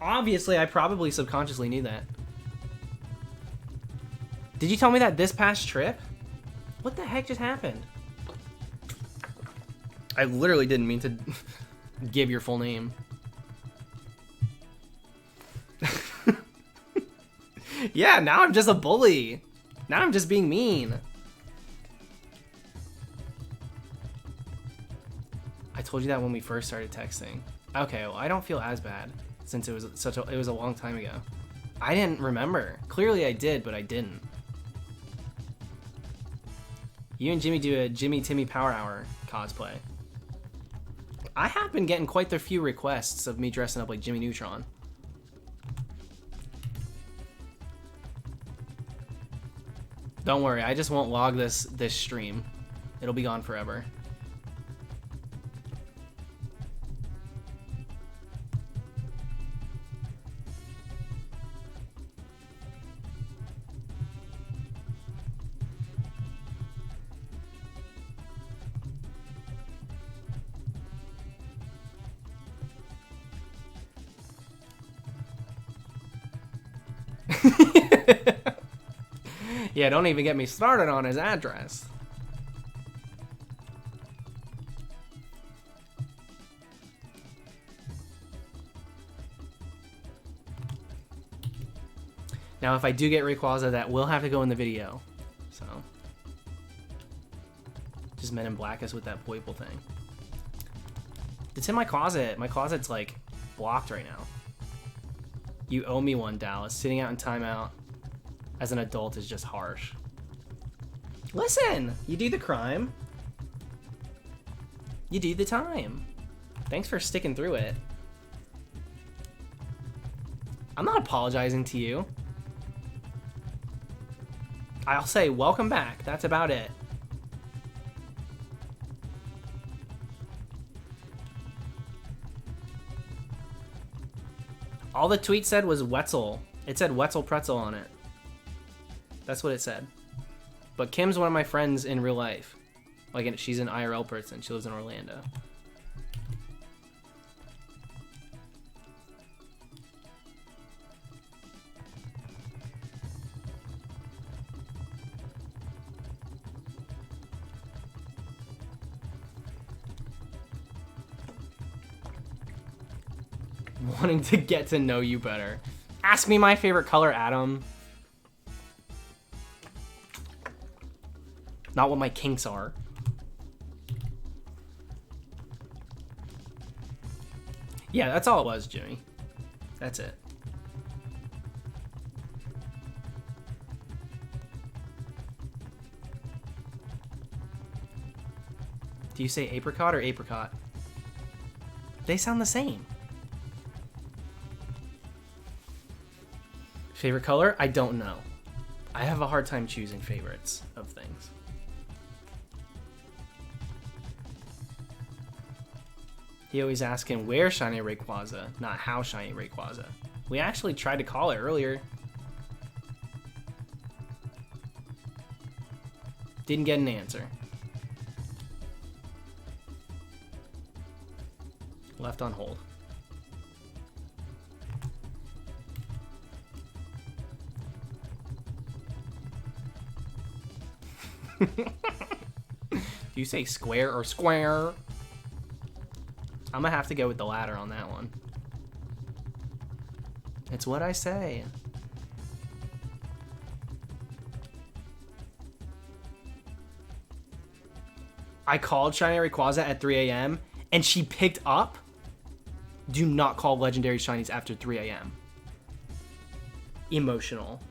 Obviously, I probably subconsciously knew that. Did you tell me that this past trip? What the heck just happened? I literally didn't mean to give your full name. Yeah, now I'm just a bully. Now I'm just being mean. I told you that when we first started texting. Okay, well, I don't feel as bad since it was a long time ago. I didn't remember. Clearly I did, but I didn't. You and Jimmy do a Jimmy Timmy Power Hour cosplay. I have been getting quite the few requests of me dressing up like Jimmy Neutron. Don't worry, I just won't log this stream. It'll be gone forever. Yeah, don't even get me started on his address. Now, if I do get RAYQUAZA, that will have to go in the video. So, just Men in Black us with that Poiple thing. It's in my closet. My closet's like blocked right now. You owe me one, Dallas. Sitting out in timeout as an adult is just harsh. Listen, you do the crime. You do the time. Thanks for sticking through it. I'm not apologizing to you. I'll say welcome back. That's about it. All the tweet said was Wetzel. It said Wetzel Pretzel on it. That's what it said. But Kim's one of my friends in real life. Like, she's an IRL person. She lives in Orlando. wanting to get to know you better. Ask me my favorite color, Adam. Not what my kinks are. Yeah, that's all it was, Jimmy. That's it. Do you say apricot or apricot? They sound the same. Favorite color? I don't know. I have a hard time choosing favorites of things. He always asking where shiny Rayquaza, not how shiny Rayquaza. We actually tried to call it earlier. Didn't get an answer. Left on hold. Do you say square or square? I'm gonna have to go with the latter on that one. It's what I say. I called shiny Rayquaza at 3 a.m. and she picked up. Do not call legendary shinies after 3 a.m. Emotional.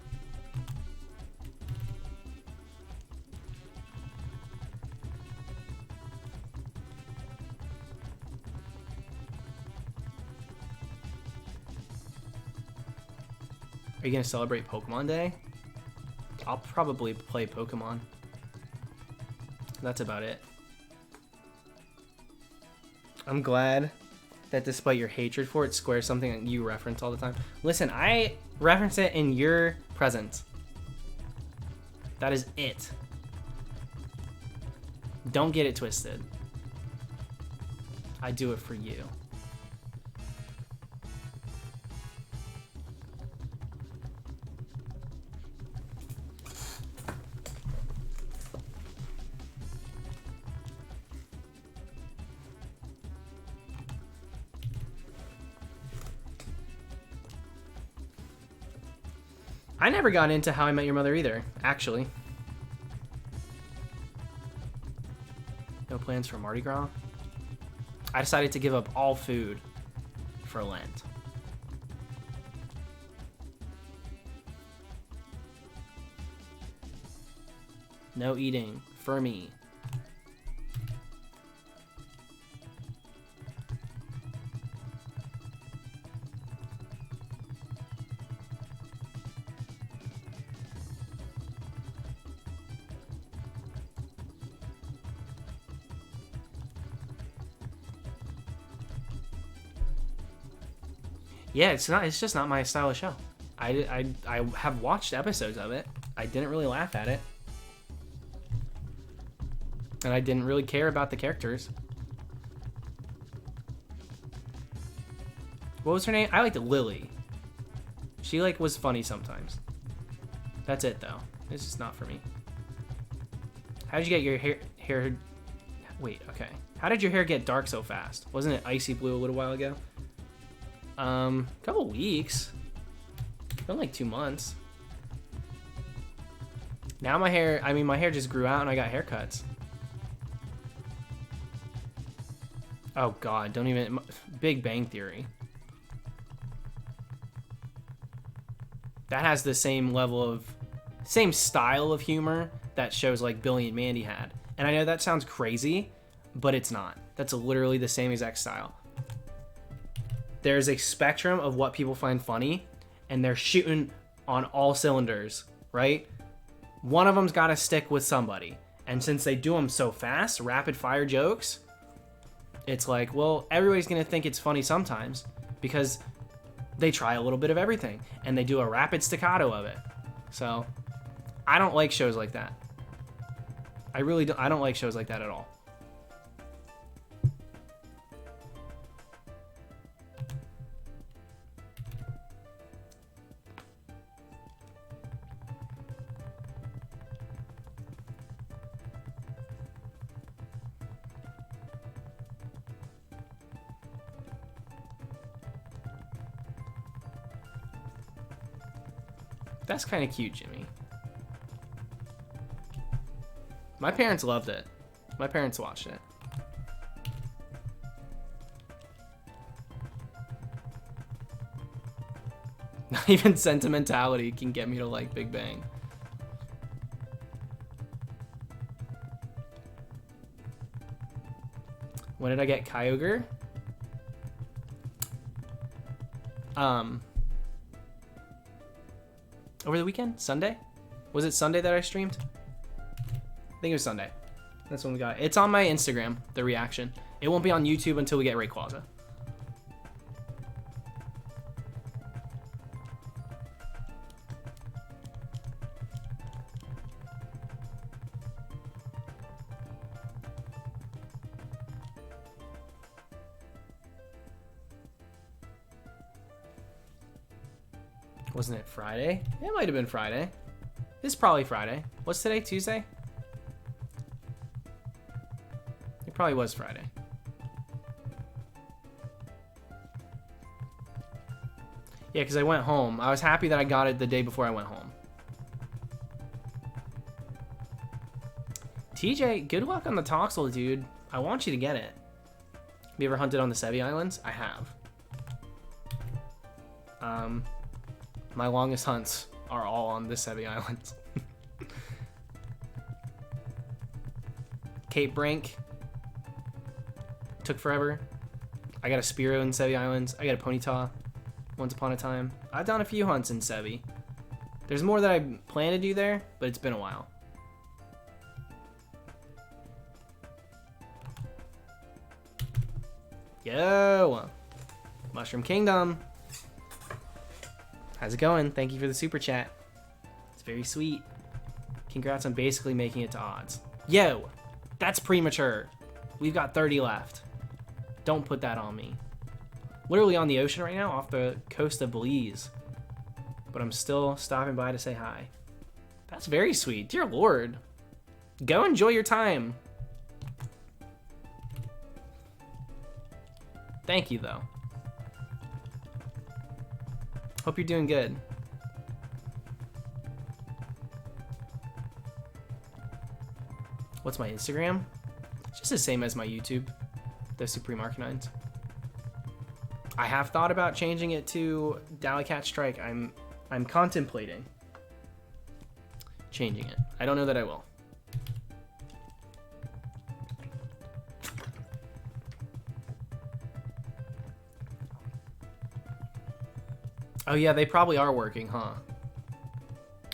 Are you gonna celebrate Pokemon Day? I'll probably play Pokemon. That's about it. I'm glad that despite your hatred for it, Square's something that you reference all the time. Listen, I reference it in your presence. That is it. Don't get it twisted. I do it for you. I never got into How I Met Your Mother either, actually. No plans for Mardi Gras? I decided to give up all food for Lent. No eating for me. Yeah, it's just not my style of show. I have watched episodes of it. I didn't really laugh at it. And I didn't really care about the characters. What was her name? I liked Lily. She was funny sometimes. That's it though. This is not for me. How did you get your hair Wait, okay. How did your hair get dark so fast? Wasn't it icy blue a little while ago? Couple weeks. Been like 2 months. Now my hair just grew out and I got haircuts. Oh god, don't even... Big Bang Theory. That has the same level of... Same style of humor that shows like Billy and Mandy had. And I know that sounds crazy, but it's not. That's literally the same exact style. There's a spectrum of what people find funny, and they're shooting on all cylinders, right? One of them's got to stick with somebody. And since they do them so fast, rapid fire jokes, it's like, well, everybody's going to think it's funny sometimes because they try a little bit of everything and they do a rapid staccato of it. So I don't like shows like that. I really don't. I don't like shows like that at all. That's kind of cute, Jimmy. My parents loved it. My parents watched it. Not even sentimentality can get me to like Big Bang. When did I get Kyogre? Over the weekend? Sunday? Was it Sunday that I streamed? I think it was Sunday. That's when we got it. It's on my Instagram, the reaction. It won't be on YouTube until we get RAYQUAZA. Wasn't it Friday? It might have been Friday. It's probably Friday. What's today? Tuesday? It probably was Friday. Yeah, because I went home. I was happy that I got it the day before I went home. TJ, good luck on the Toxel, dude. I want you to get it. Have you ever hunted on the Sevi Islands? I have. My longest hunts are all on the Sevi Islands. Cape Brink. Took forever. I got a Spearow in Sevi Islands. I got a Ponyta once upon a time. I've done a few hunts in Sevi. There's more that I plan to do there, but it's been a while. Yo! Mushroom Kingdom. How's it going? Thank you for the super chat. It's very sweet. Congrats on basically making it to odds. Yo! That's premature. We've got 30 left. Don't put that on me. Literally on the ocean right now, off the coast of Belize. But I'm still stopping by to say hi. That's very sweet. Dear Lord. Go enjoy your time. Thank you, though. Hope you're doing good. What's my Instagram? It's just the same as my YouTube, the Supreme Arcanines. I have thought about changing it to Dalicat Strike. I'm contemplating changing it. I don't know that I will. Oh yeah, they probably are working, huh?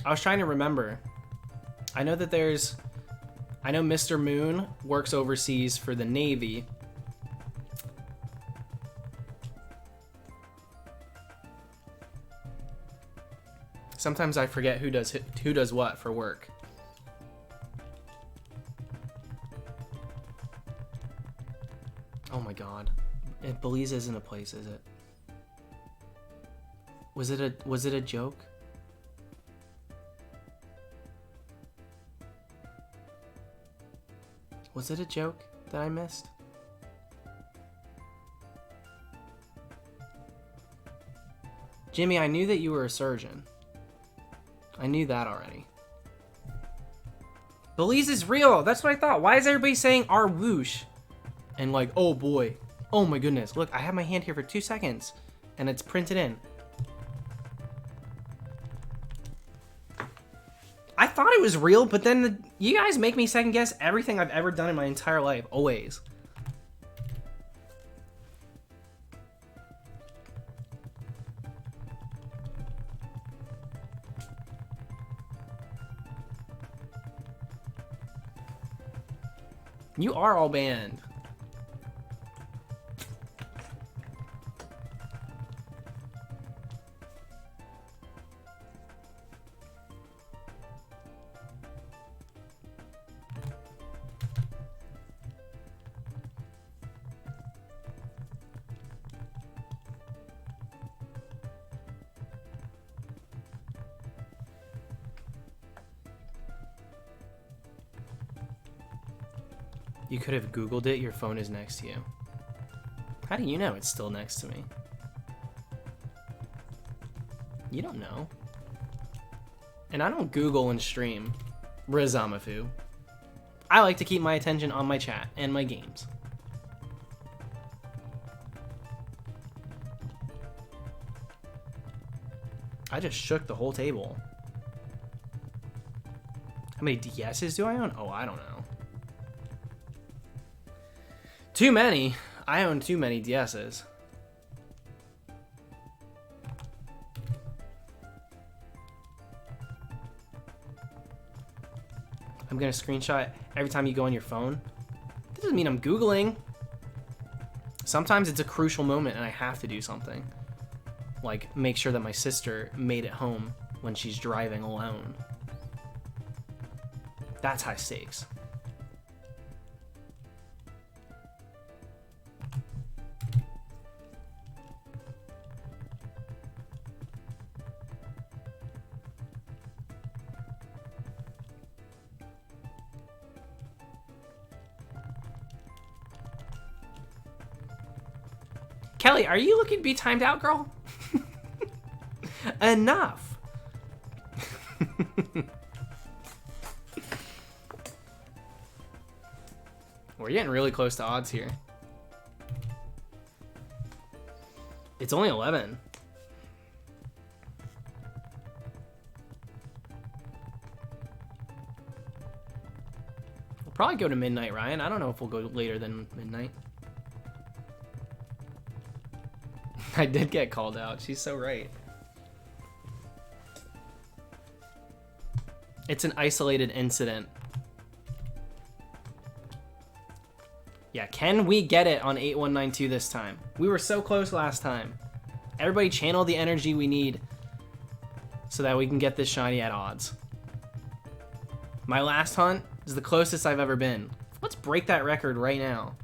I was trying to remember. I know that I know Mr. Moon works overseas for the Navy. Sometimes I forget who does what for work. Oh my god. Belize isn't a place, is it? Was it a joke? Was it a joke that I missed? Jimmy, I knew that you were a surgeon. I knew that already. Belize is real. That's what I thought. Why is everybody saying our whoosh? And like, oh boy. Oh my goodness. Look, I have my hand here for 2 seconds and it's printed in. I thought it was real, but then you guys make me second guess everything I've ever done in my entire life, always. You are all banned. You could have Googled it. Your phone is next to you. How do you know it's still next to me? You don't know. And I don't Google and stream Rizamafu. I like to keep my attention on my chat and my games. I just shook the whole table. How many DSs do I own? Oh, I don't know. Too many. I own too many DSs. I'm gonna screenshot every time you go on your phone. That doesn't mean I'm Googling. Sometimes it's a crucial moment and I have to do something. Like make sure that my sister made it home when she's driving alone. That's high stakes. Kelly, are you looking to be timed out, girl? Enough. We're getting really close to odds here. It's only 11. We'll probably go to midnight, Ryan. I don't know if we'll go later than midnight. I did get called out. She's so right. It's an isolated incident. Yeah, can we get it on 8192 this time? We were so close last time. Everybody channel the energy we need so that we can get this shiny at odds. My last hunt is the closest I've ever been. Let's break that record right now.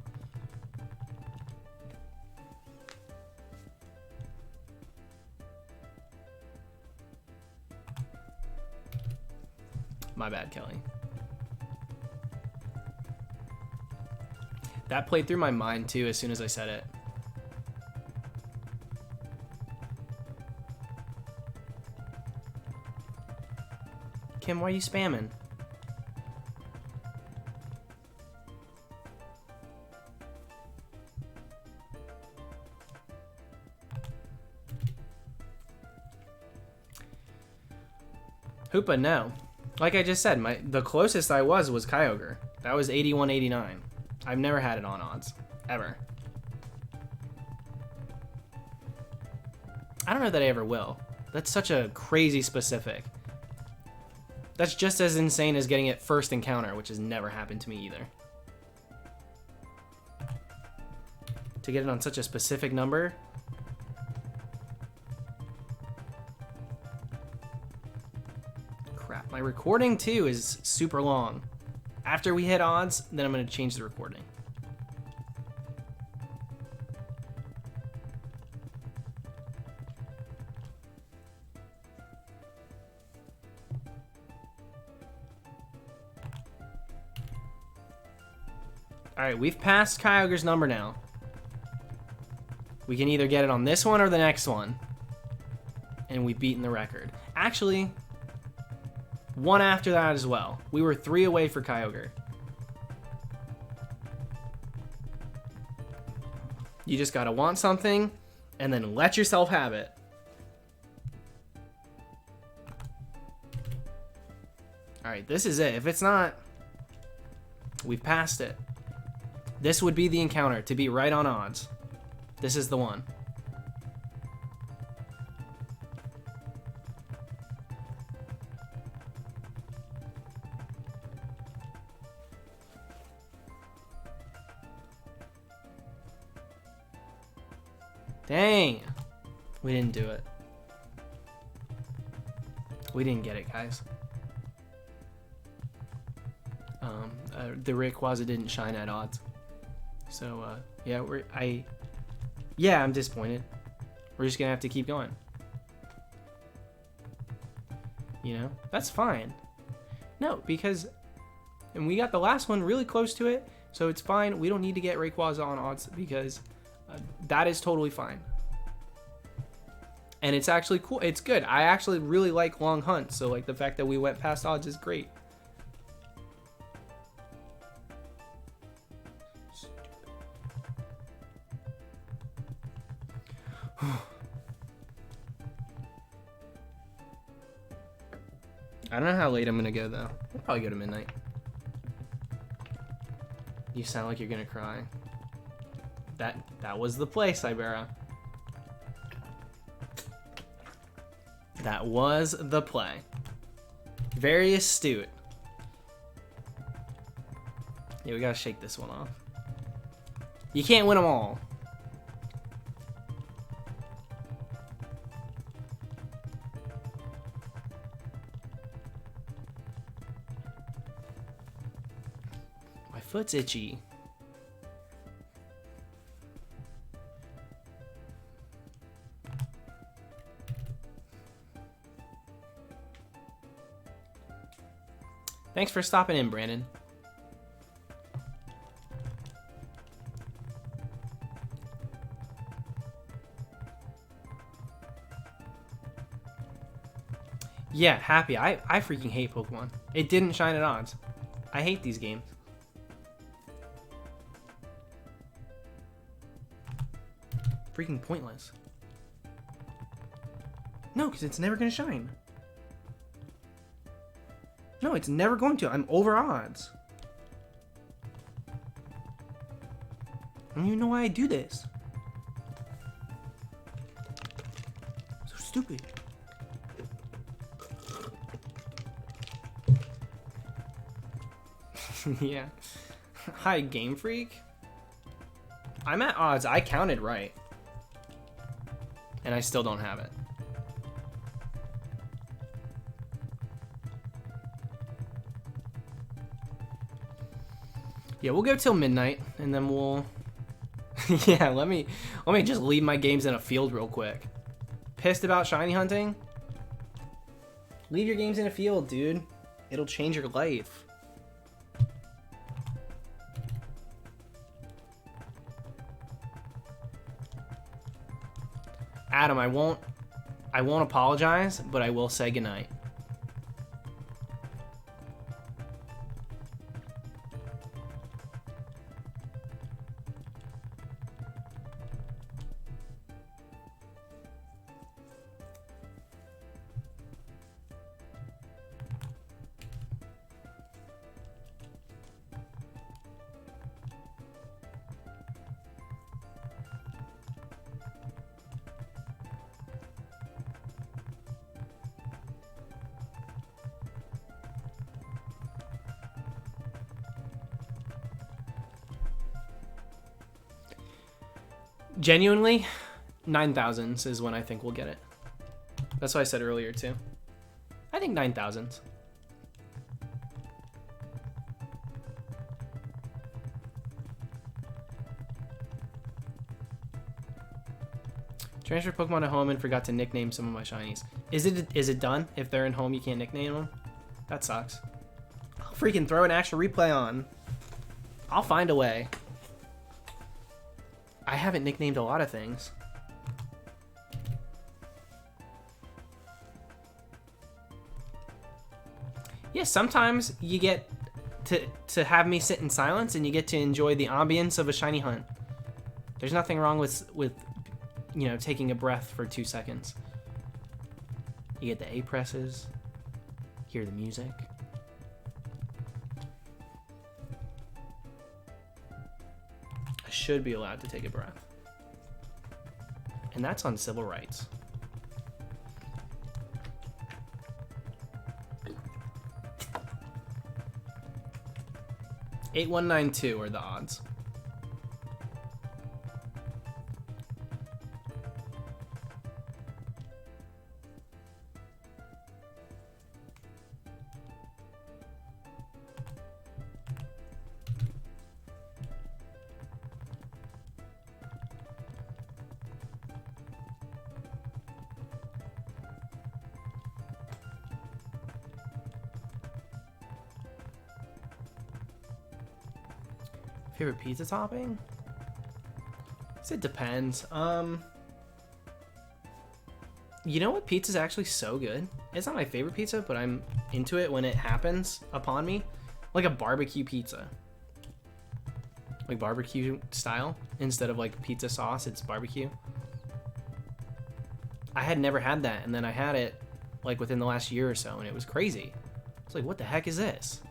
My bad, Kelly. That played through my mind too as soon as I said it. Kim, why are you spamming? Hoopa, no. Like I just said, the closest I was Kyogre. That was 81-89. I've never had it on odds. Ever. I don't know that I ever will. That's such a crazy specific. That's just as insane as getting it first encounter, which has never happened to me either. To get it on such a specific number. Crap, my recording too is super long. After we hit odds, then I'm going to change the recording. Alright, we've passed Kyogre's number now. We can either get it on this one or the next one. And we've beaten the record. Actually, one after that as well. We were 3 away for Kyogre. You just gotta want something and then let yourself have it. Alright, this is it. If it's not, we've passed it. This would be the encounter to be right on odds. This is the one. Dang. We didn't do it. We didn't get it, guys. The RAYQUAZA didn't shine at odds. So, yeah, I'm disappointed. We're just gonna have to keep going. You know? That's fine. No, because... And we got the last one really close to it, so it's fine. We don't need to get RAYQUAZA on odds because that is totally fine. And it's actually cool. It's good. I actually really like long hunts. So like the fact that we went past odds is great. I don't know how late I'm gonna go though. I'll probably go to midnight. You sound like you're gonna cry. That was the play, Cybera. That was the play. Very astute. Yeah, we gotta shake this one off. You can't win them all. My foot's itchy. Thanks for stopping in, Brandon. Yeah, happy. I freaking hate Pokemon. It didn't shine at odds. I hate these games. Freaking pointless. No, because it's never gonna shine. No, it's never going to. I'm over odds. I don't even know why I do this. So stupid. Yeah. Hi, Game Freak. I'm at odds. I counted right. And I still don't have it. Yeah, we'll go till midnight, and then we'll... Yeah, let me just leave my games in a field real quick. Pissed about shiny hunting? Leave your games in a field, dude. It'll change your life. Adam, I won't apologize, but I will say goodnight. Genuinely, 9,000s is when I think we'll get it. That's what I said earlier too. I think 9,000s. Transferred Pokemon to home and forgot to nickname some of my shinies. Is it done? If they're in home, you can't nickname them? That sucks. I'll freaking throw an actual replay on. I'll find a way. I haven't nicknamed a lot of things. Yeah, sometimes you get to have me sit in silence and you get to enjoy the ambience of a shiny hunt. There's nothing wrong with you know, taking a breath for 2 seconds. You get the A presses, hear the music. I should be allowed to take a breath. And that's on civil rights. $8192 are the odds. Favorite pizza topping? It depends. You know what pizza's actually so good? It's not my favorite pizza, but I'm into it when it happens upon me. Like a barbecue pizza. Like barbecue style. Instead of like pizza sauce, it's barbecue. I had never had that, and then I had it like within the last year or so, and it was crazy. It's like, what the heck is this?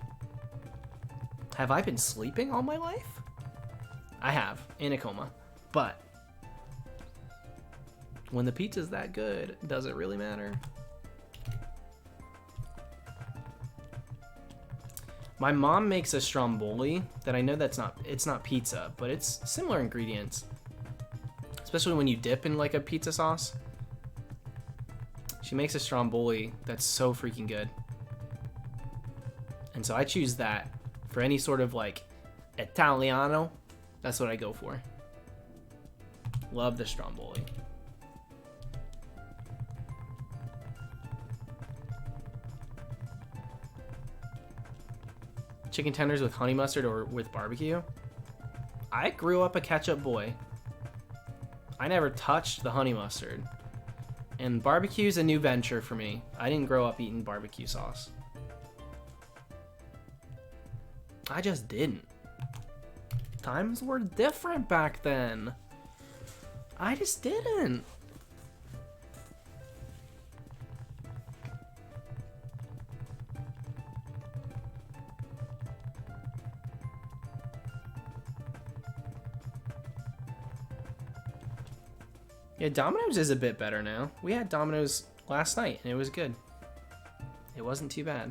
Have I been sleeping all my life? I have, in a coma. But when the pizza's that good, does it really matter? My mom makes a stromboli that I know it's not pizza, but it's similar ingredients. Especially when you dip in like a pizza sauce. She makes a stromboli that's so freaking good. And so I choose that for any sort of like Italiano. That's what I go for. Love the stromboli. Chicken tenders with honey mustard or with barbecue? I grew up a ketchup boy. I never touched the honey mustard. And barbecue's a new venture for me. I didn't grow up eating barbecue sauce. I just didn't. Times were different back then. I just didn't. Yeah, Domino's is a bit better now. We had Domino's last night, and it was good. It wasn't too bad.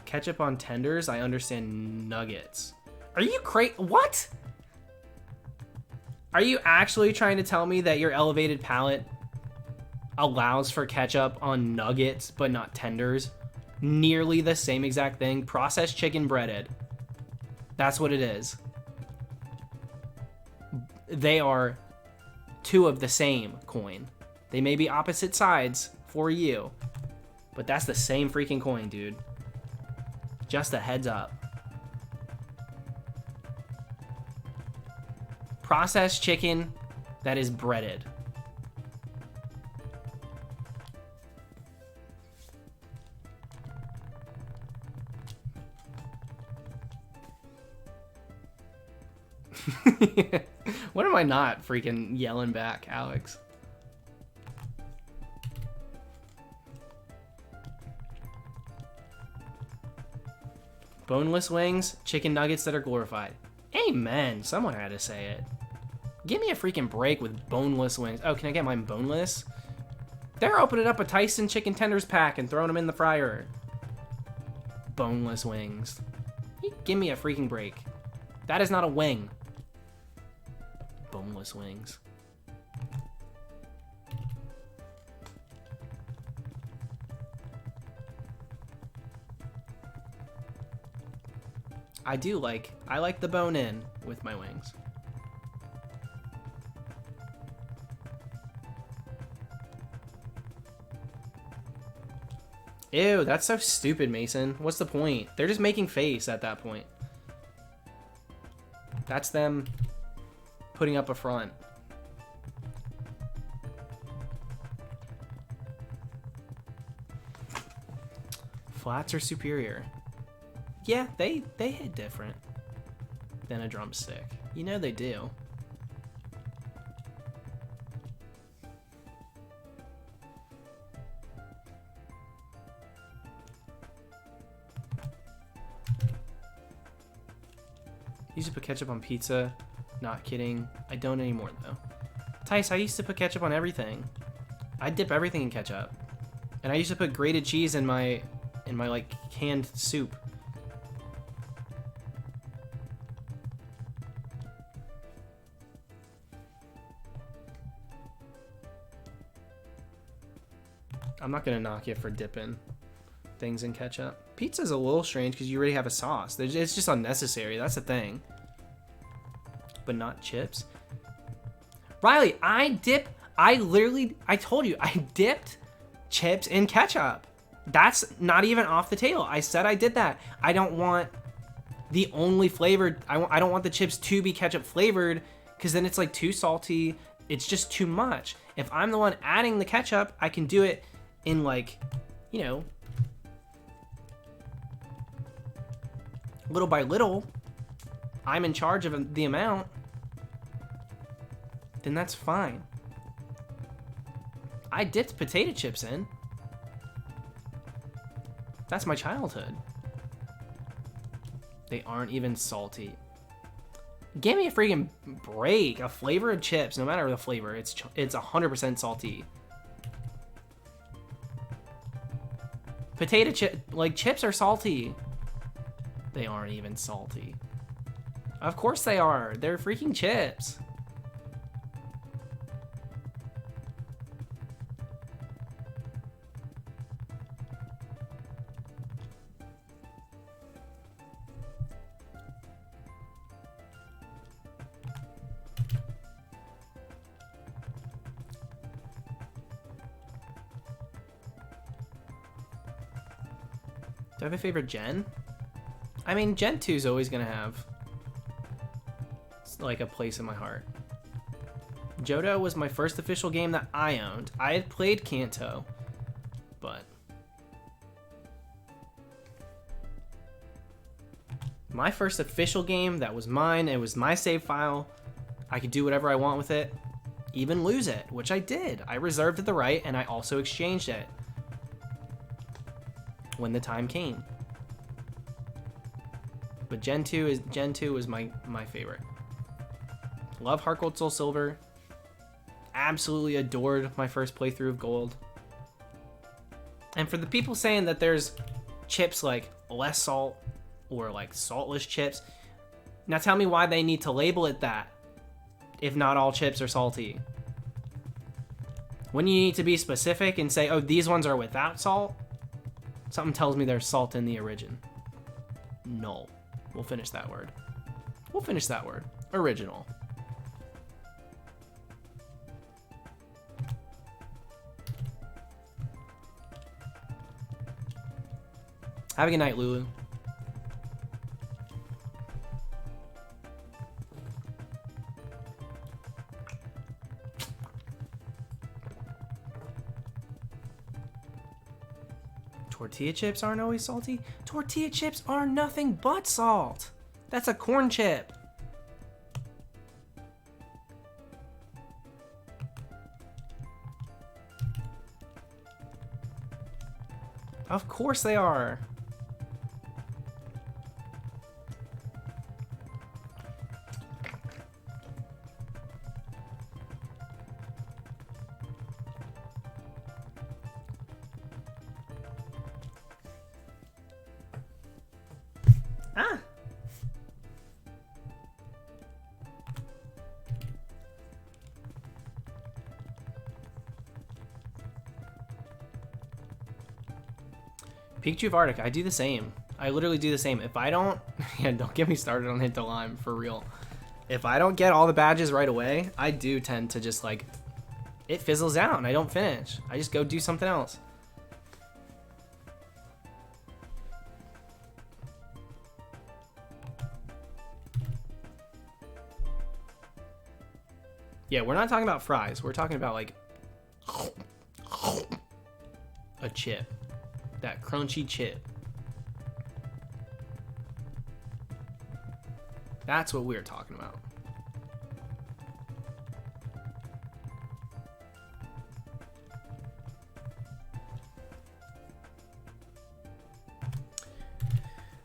Ketchup on tenders, I understand nuggets. Are you what? Are you actually trying to tell me that your elevated palate allows for ketchup on nuggets, but not tenders? Nearly the same exact thing. Processed chicken breaded. That's what it is. They are two of the same coin. They may be opposite sides for you, but that's the same freaking coin, dude. Just a heads up. Processed chicken that is breaded. What am I not freaking yelling back, Alex? Boneless wings, chicken nuggets that are glorified. Amen. Someone had to say it. Give me a freaking break with boneless wings. Oh, can I get mine boneless? They're opening up a Tyson chicken tenders pack and throwing them in the fryer. Boneless wings. Give me a freaking break. That is not a wing. Boneless wings. I like the bone in with my wings. Ew, that's so stupid, Mason. What's the point? They're just making face at that point. That's them putting up a front. Flats are superior. Yeah, they hit different than a drumstick. You know they do. Used to put ketchup on pizza. Not kidding. I don't anymore though. Tice, I used to put ketchup on everything. I dip everything in ketchup. And I used to put grated cheese in my like canned soup. I'm not gonna knock you for dipping things in ketchup. Pizza's a little strange because you already have a sauce. It's just unnecessary. That's the thing. But not chips. Riley, I told you, I dipped chips in ketchup. That's not even off the table. I said I did that. I don't want the only flavored, I don't want the chips to be ketchup flavored because then it's like too salty it's just too much. If I'm the one adding the ketchup, I can do it in like, you know, little by little. I'm in charge of the amount. Then that's fine. I dipped potato chips in. That's my childhood. They aren't even salty. Give me a freaking break. A flavor of chips, no matter the flavor, it's 100% salty. Potato chip, like chips are salty. They aren't even salty. Of course they are. They're freaking chips. Do I have a favorite gen? I mean, Gen 2 is always gonna have like a place in my heart. Johto was my first official game that I owned. I had played Kanto, but my first official game that was mine, it was my save file. I could do whatever I want with it, even lose it, which I did. I reserved the right, and I also exchanged it when the time came. But Gen 2 was my favorite. Love Heart Gold Soul Silver. Absolutely adored my first playthrough of Gold. And for the people saying that there's chips like less salt or like saltless chips, now tell me why they need to label it that if not all chips are salty. When you need to be specific and say, oh, these ones are without salt, something tells me there's salt in the origin. No. We'll finish that word. We'll finish that word. Original. Have a good night, Lulu. Tortilla chips aren't always salty. Tortilla chips are nothing but salt. That's a corn chip. Of course they are. Ah. Pikachu of Arctic, I do the same. I literally do the same. If I don't, yeah, don't get me started on Hint to Lime, for real. If I don't get all the badges right away, I do tend to just like, it fizzles out and I don't finish. I just go do something else. Yeah, we're not talking about fries. We're talking about like a chip. That crunchy chip. That's what we're talking about.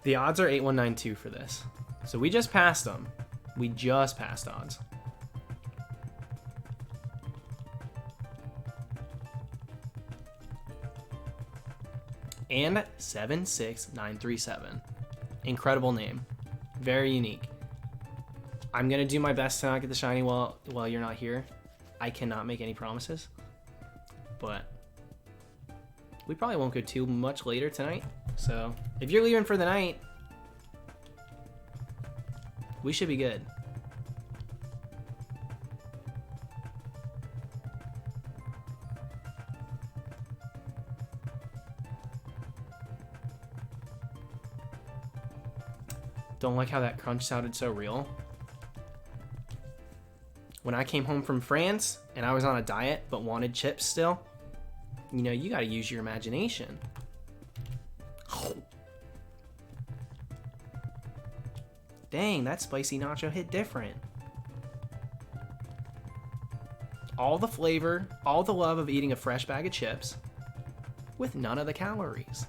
The odds are 8192 for this. So we just passed them. We just passed odds. And 76937. Incredible name. Very unique. I'm gonna do my best to not get the shiny while you're not here. I cannot make any promises. But we probably won't go too much later tonight. So if you're leaving for the night, we should be good. Don't like how that crunch sounded so real. when I came home from France and I was on a diet but wanted chips still, you know, you gotta use your imagination. Dang, that spicy nacho hit different. All the flavor, all the love of eating a fresh bag of chips with none of the calories.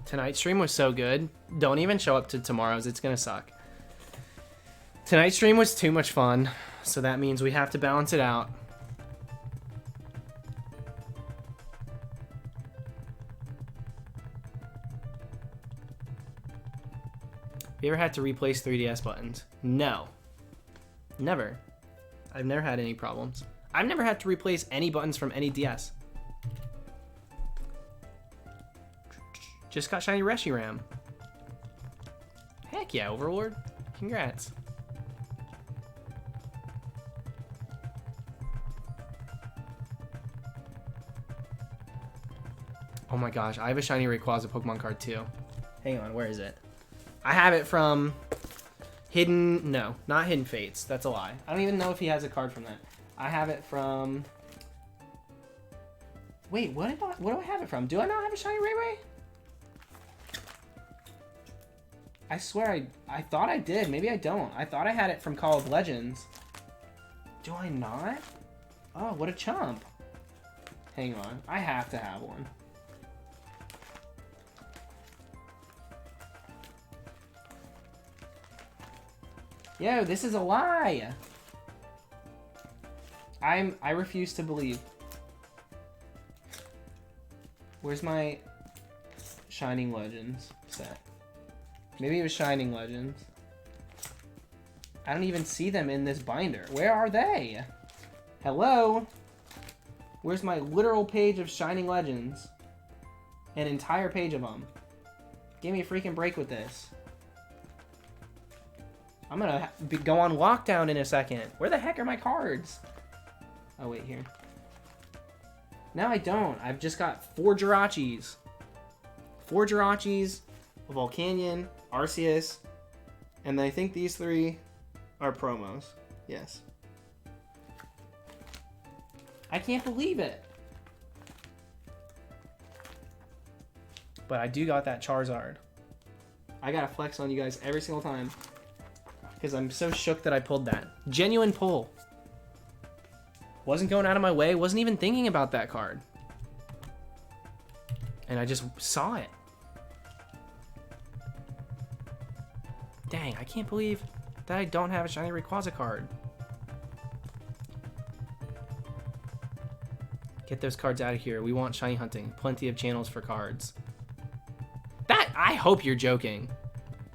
Tonight's stream was so good. Don't even show up to tomorrow's. It's gonna suck. Tonight's stream was too much fun, so that means we have to balance it out. Have you ever had to replace 3DS buttons? No. Never. I've never had any problems. I've never had to replace any buttons from any DS. Just got shiny Reshiram. Heck yeah, Overlord. Congrats. Oh my gosh, I have a shiny Rayquaza Pokemon card too. Hang on, where is it? I have it from Hidden... No, not Hidden Fates. That's a lie. I don't even know if he has a card from that. I have it from... Wait, what do I have it from? Do I not have a shiny Ray? I swear I thought I did. Maybe I don't. I thought I had it from Call of Legends. Do I not? Oh, what a chump. Hang on. I have to have one. Yo, this is a lie. I refuse to believe. Where's my Shining Legends set? Maybe it was Shining Legends. I don't even see them in this binder. Where are they? Hello? Where's my literal page of Shining Legends? An entire page of them. Give me a freaking break with this. I'm gonna go on lockdown in a second. Where the heck are my cards? Oh, wait, here. No, I don't. I've just got 4 Jirachis. 4 Jirachis, a Volcanion, Arceus, and then I think these 3 are promos. Yes. I can't believe it. But I do got that Charizard. I gotta flex on you guys every single time. Because I'm so shook that I pulled that. Genuine pull. Wasn't going out of my way. Wasn't even thinking about that card. And I just saw it. Dang, I can't believe that I don't have a shiny Rayquaza card. Get those cards out of here. We want shiny hunting. Plenty of channels for cards. I hope you're joking.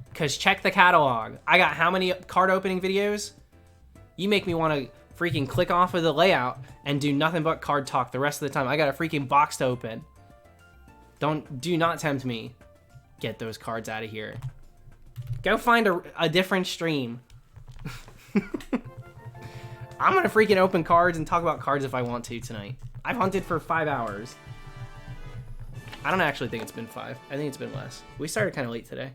Because check the catalog. I got how many card opening videos? You make me want to freaking click off of the layout and do nothing but card talk the rest of the time. I got a freaking box to open. Do not tempt me. Get those cards out of here. Go find a different stream. I'm gonna freaking open cards and talk about cards if I want to tonight. I've hunted for 5 hours. I don't actually think it's been 5. I think it's been less. We started kind of late today.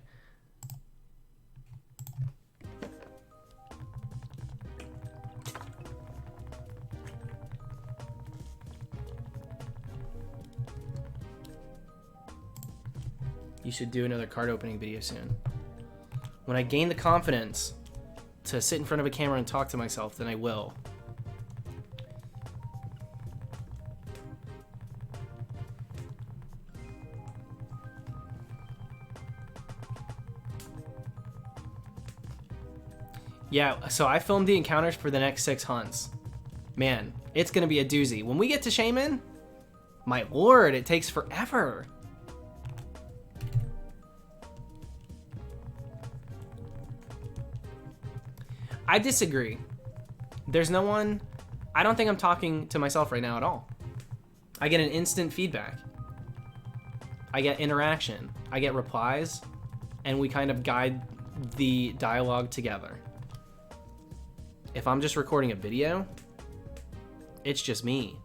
You should do another card opening video soon. When I gain the confidence to sit in front of a camera and talk to myself, then I will. Yeah, so I filmed the encounters for the next 6 hunts. Man, it's gonna be a doozy. When we get to Shaman, my lord, it takes forever. I disagree. There's no one... I don't think I'm talking to myself right now at all. I get an instant feedback. I get interaction. I get replies. And we kind of guide the dialogue together. If I'm just recording a video, it's just me.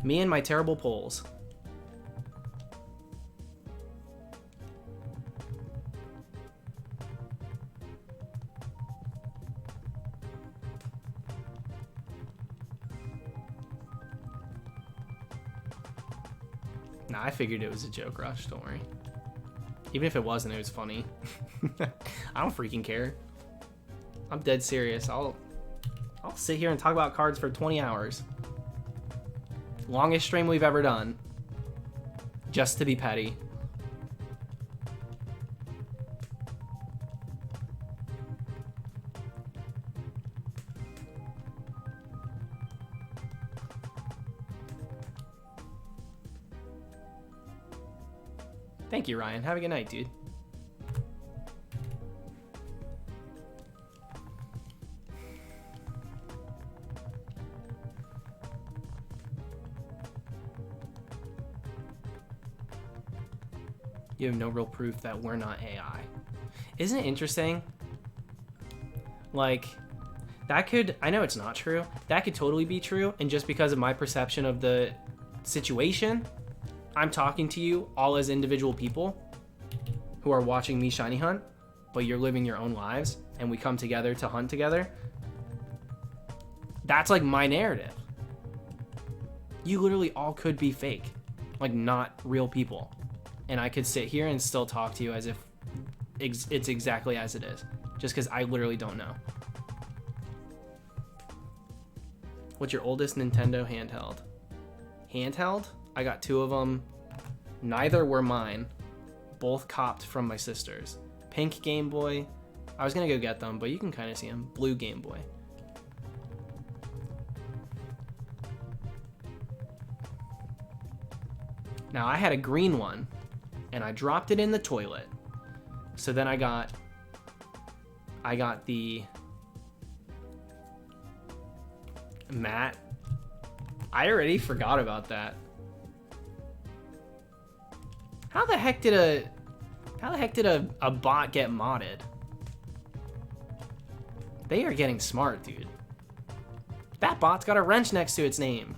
Me and my terrible polls. Nah, I figured it was a joke, Rush. Don't worry. Even if it wasn't, it was funny. I don't freaking care. I'm dead serious. I'll sit here and talk about cards for 20 hours. Longest stream we've ever done. Just to be petty. Thank you, Ryan. Have a good night, dude. You have no real proof that we're not AI. Isn't it interesting? Like, that could... I know it's not true. That could totally be true, and just because of my perception of the situation... I'm talking to you all as individual people who are watching me shiny hunt, but you're living your own lives, and we come together to hunt together. That's like my narrative. You literally all could be fake, like not real people. And I could sit here and still talk to you as if it's exactly as it is, just because I literally don't know. What's your oldest Nintendo handheld? Handheld? I got 2 of them. Neither were mine. Both copped from my sisters. Pink Game Boy. I was gonna go get them, but you can kind of see them. Blue Game Boy. Now I had a green one, and I dropped it in the toilet. So then I got the matte. I already forgot about that. How the heck did a bot get modded? They are getting smart, dude. That bot's got a wrench next to its name.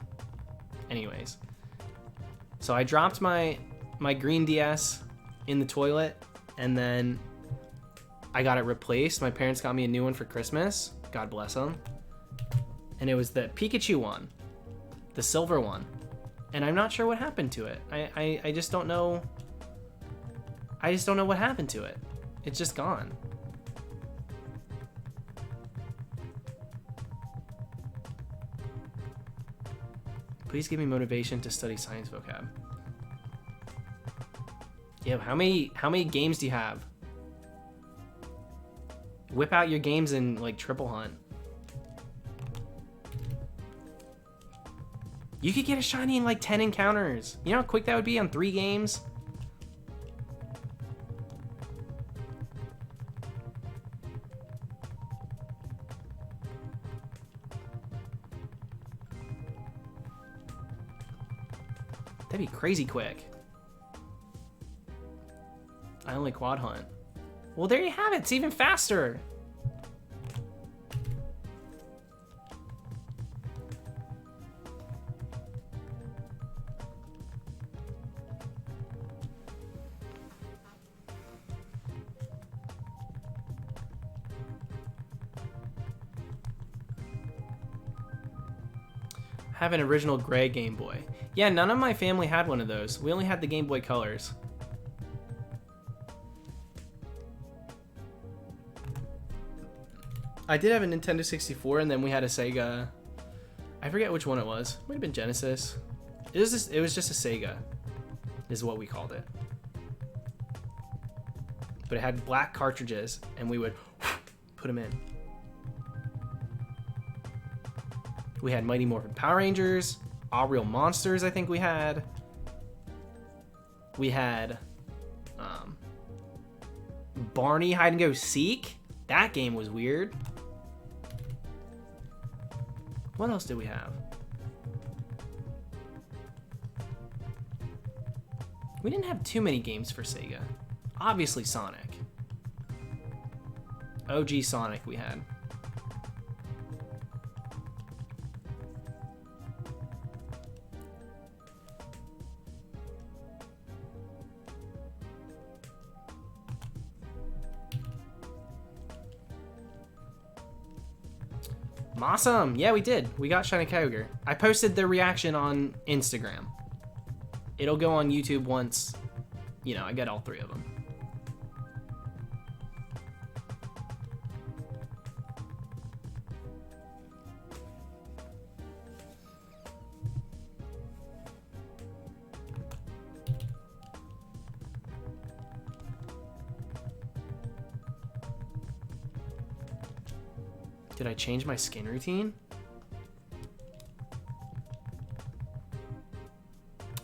Anyways, so I dropped my green DS in the toilet, and then I got it replaced. My parents got me a new one for Christmas. God bless them. And it was the Pikachu one, the silver one. And I'm not sure what happened to it. I just don't know. I just don't know what happened to it. It's just gone. Please give me motivation to study science vocab. Yeah, how many games do you have? Whip out your games and like triple hunt. You could get a shiny in like 10 encounters. You know how quick that would be on 3 games? That'd be crazy quick. I only quad hunt. Well, there you have it. It's even faster. Have an original gray Game Boy. Yeah, none of my family had one of those. We only had the Game Boy Colors. I did have a Nintendo 64, and then we had a Sega. I forget which one it was. Might have been Genesis. It was just a Sega, is what we called it. But it had black cartridges, and we would put them in. We had Mighty Morphin Power Rangers, All Real Monsters, I think we had. We had Barney Hide and Go Seek. That game was weird. What else did we have? We didn't have too many games for Sega. Obviously Sonic. OG Sonic we had. Awesome! Yeah, we did. We got Shiny Kyogre. I posted the reaction on Instagram. It'll go on YouTube once, you know, I get all 3 of them. Did I change my skin routine?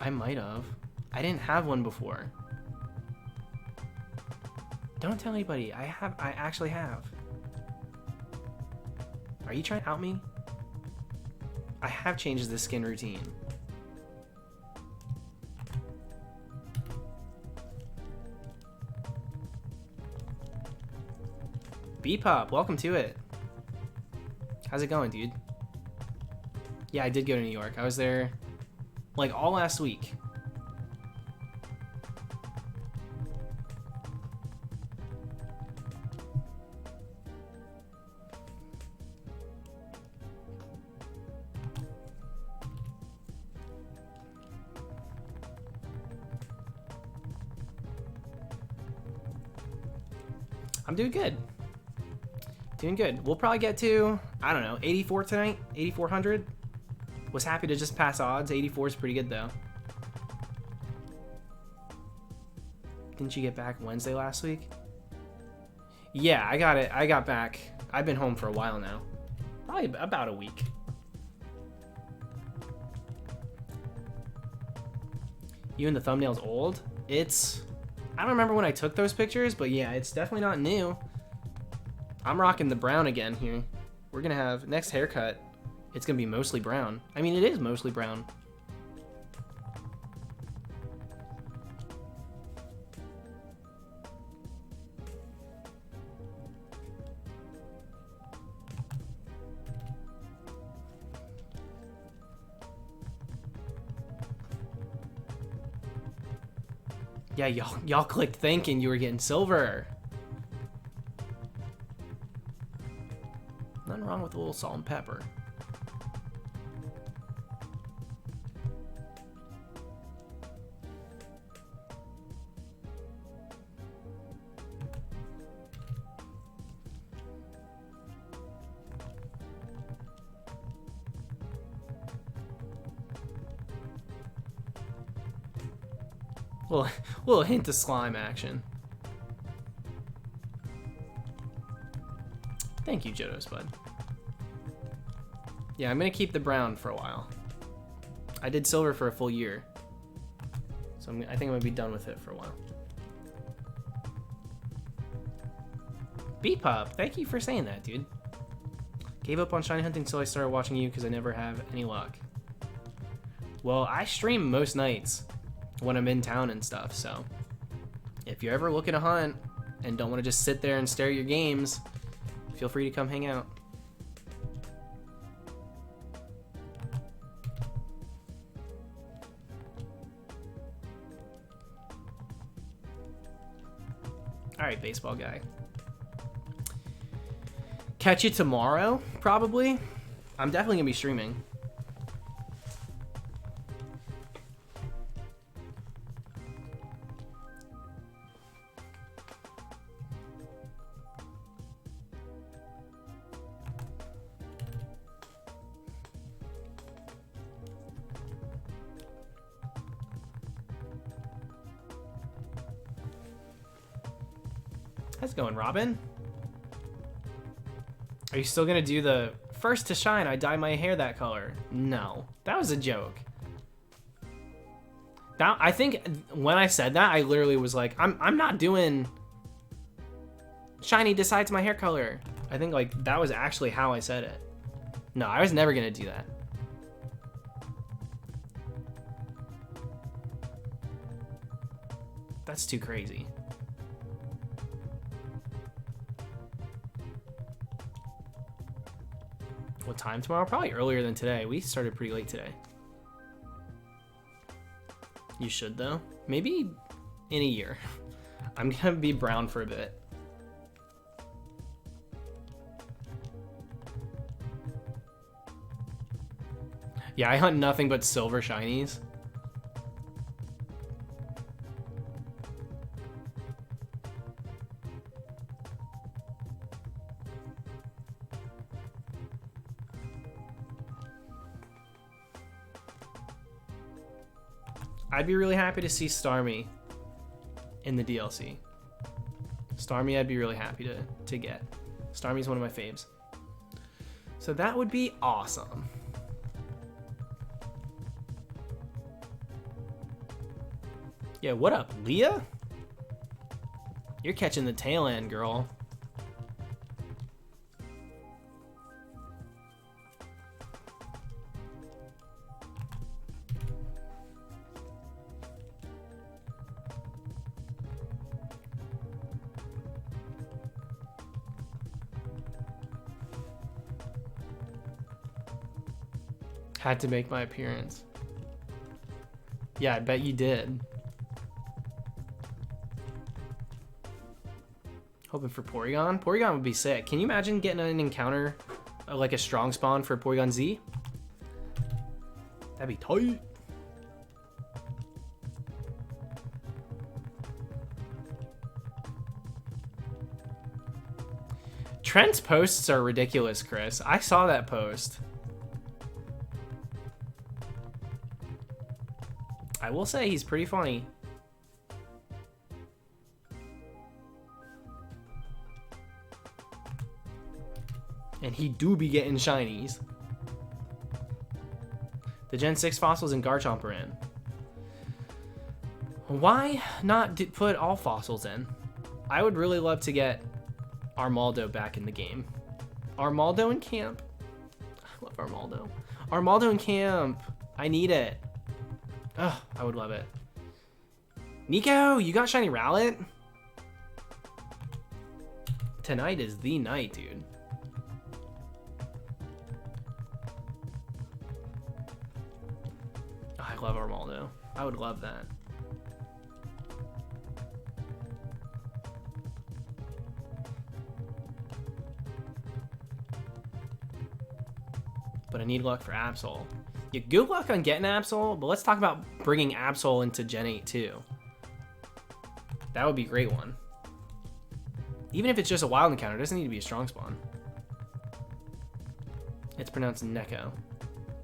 I might have. I didn't have one before. Don't tell anybody. I actually have. Are you trying to out me? I have changed the skin routine. B-Pop, welcome to it. How's it going, dude? Yeah, I did go to New York. I was there like all last week. I'm doing good. Doing good. We'll probably get to, I don't know, 84 tonight? 8,400? Was happy to just pass odds. 84 is pretty good, though. Didn't you get back Wednesday last week? Yeah, I got it. I got back. I've been home for a while now. Probably about a week. You and the thumbnail's old? It's... I don't remember when I took those pictures, but yeah, it's definitely not new. I'm rocking the brown again here. We're gonna have next haircut. It's gonna be mostly brown. I mean, it is mostly brown. Yeah, y'all clicked thinking you were getting silver. Nothing wrong with a little salt and pepper. Little hint of slime action. Thank you, Jodos Bud. Yeah, I'm gonna keep the brown for a while. I did silver for a full year, so I think I'm gonna be done with it for a while. B-Pop, thank you for saying that, dude. Gave up on shiny hunting until I started watching you because I never have any luck. Well, I stream most nights when I'm in town and stuff, so if you're ever looking to hunt and don't want to just sit there and stare at your games, feel free to come hang out. Alright, baseball guy. Catch you tomorrow, probably. I'm definitely gonna be streaming. How's it going, Robin? Are you still gonna do the first to shine, I dye my hair that color? No, that was a joke. That, I think when I said that, I literally was like, I'm not doing shiny decides my hair color. I think like that was actually how I said it. No, I was never gonna do that. That's too crazy. What time tomorrow? Probably earlier than today. We started pretty late today. You should, though. Maybe in a year. I'm gonna be brown for a bit. Yeah, I hunt nothing but silver shinies. I'd be really happy to see Starmie in the DLC. Starmie I'd be really happy to get. Starmie's one of my faves. So that would be awesome. Yeah, what up, Leah? You're catching the tail end, girl. Had to make my appearance. Yeah, I bet you did. Hoping for Porygon. Porygon would be sick. Can you imagine getting an encounter, like a strong spawn for Porygon Z? That'd be tight. Trent's posts are ridiculous, Chris. I saw that post. I will say he's pretty funny. And he do be getting shinies. The Gen 6 fossils and Garchomp are in. Why not put all fossils in? I would really love to get Armaldo back in the game. Armaldo in camp. I love Armaldo. Armaldo in camp. I need it. Ugh, I would love it. Nico, you got shiny Rowlet? Tonight is the night, dude. Oh, I love Armaldo. I would love that. But I need luck for Absol. Yeah, good luck on getting Absol, but let's talk about bringing Absol into Gen 8 too. That would be a great one. Even if it's just a wild encounter, it doesn't need to be a strong spawn. It's pronounced Neko.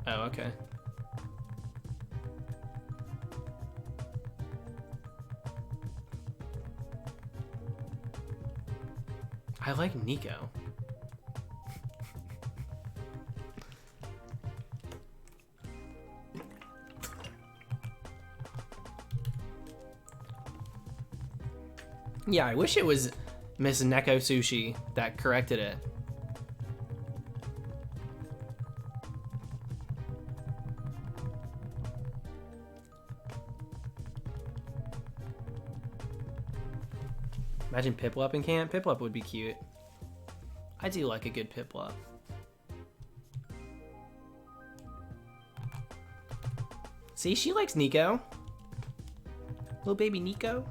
Oh, okay. I like Nico. Yeah, I wish it was Miss Neko Sushi that corrected it. Imagine Piplup in camp. Piplup would be cute. I do like a good Piplup. See, she likes Nico. Little baby Nico.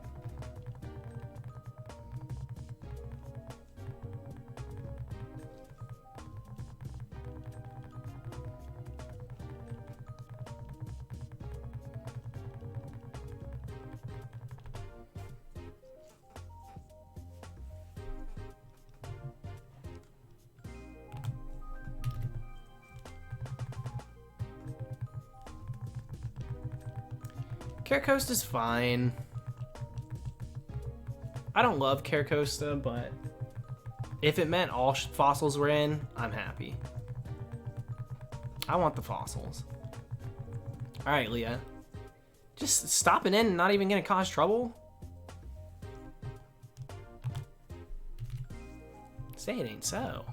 Caracosta is fine. I don't love Caracosta, but if it meant all fossils were in, I'm happy. I want the fossils. All right, Leah. Just stopping in and not even gonna cause trouble? Say it ain't so.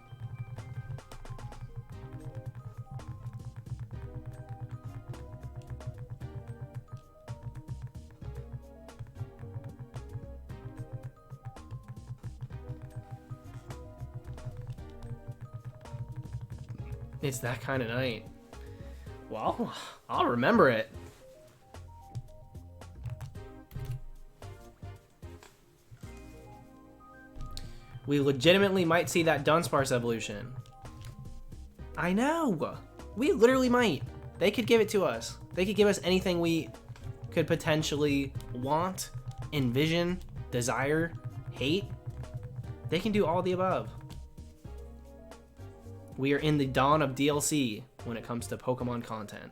It's that kind of night. Well, I'll remember it. We legitimately might see that Dunsparce evolution. I know. We literally might. They could give it to us. They could give us anything we could potentially want, envision, desire, hate. They can do all the above. We are in the dawn of DLC when it comes to Pokemon content.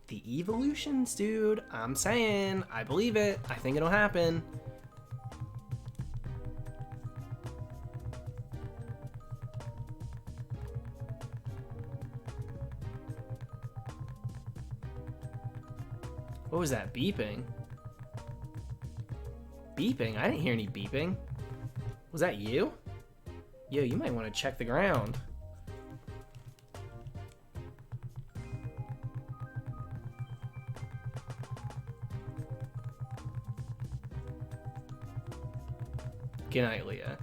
The evolutions, dude. I'm saying, I believe it. I think it'll happen. What was that beeping? Beeping? I didn't hear any beeping. Was that you? Yo, you might want to check the ground. Good night, Leah.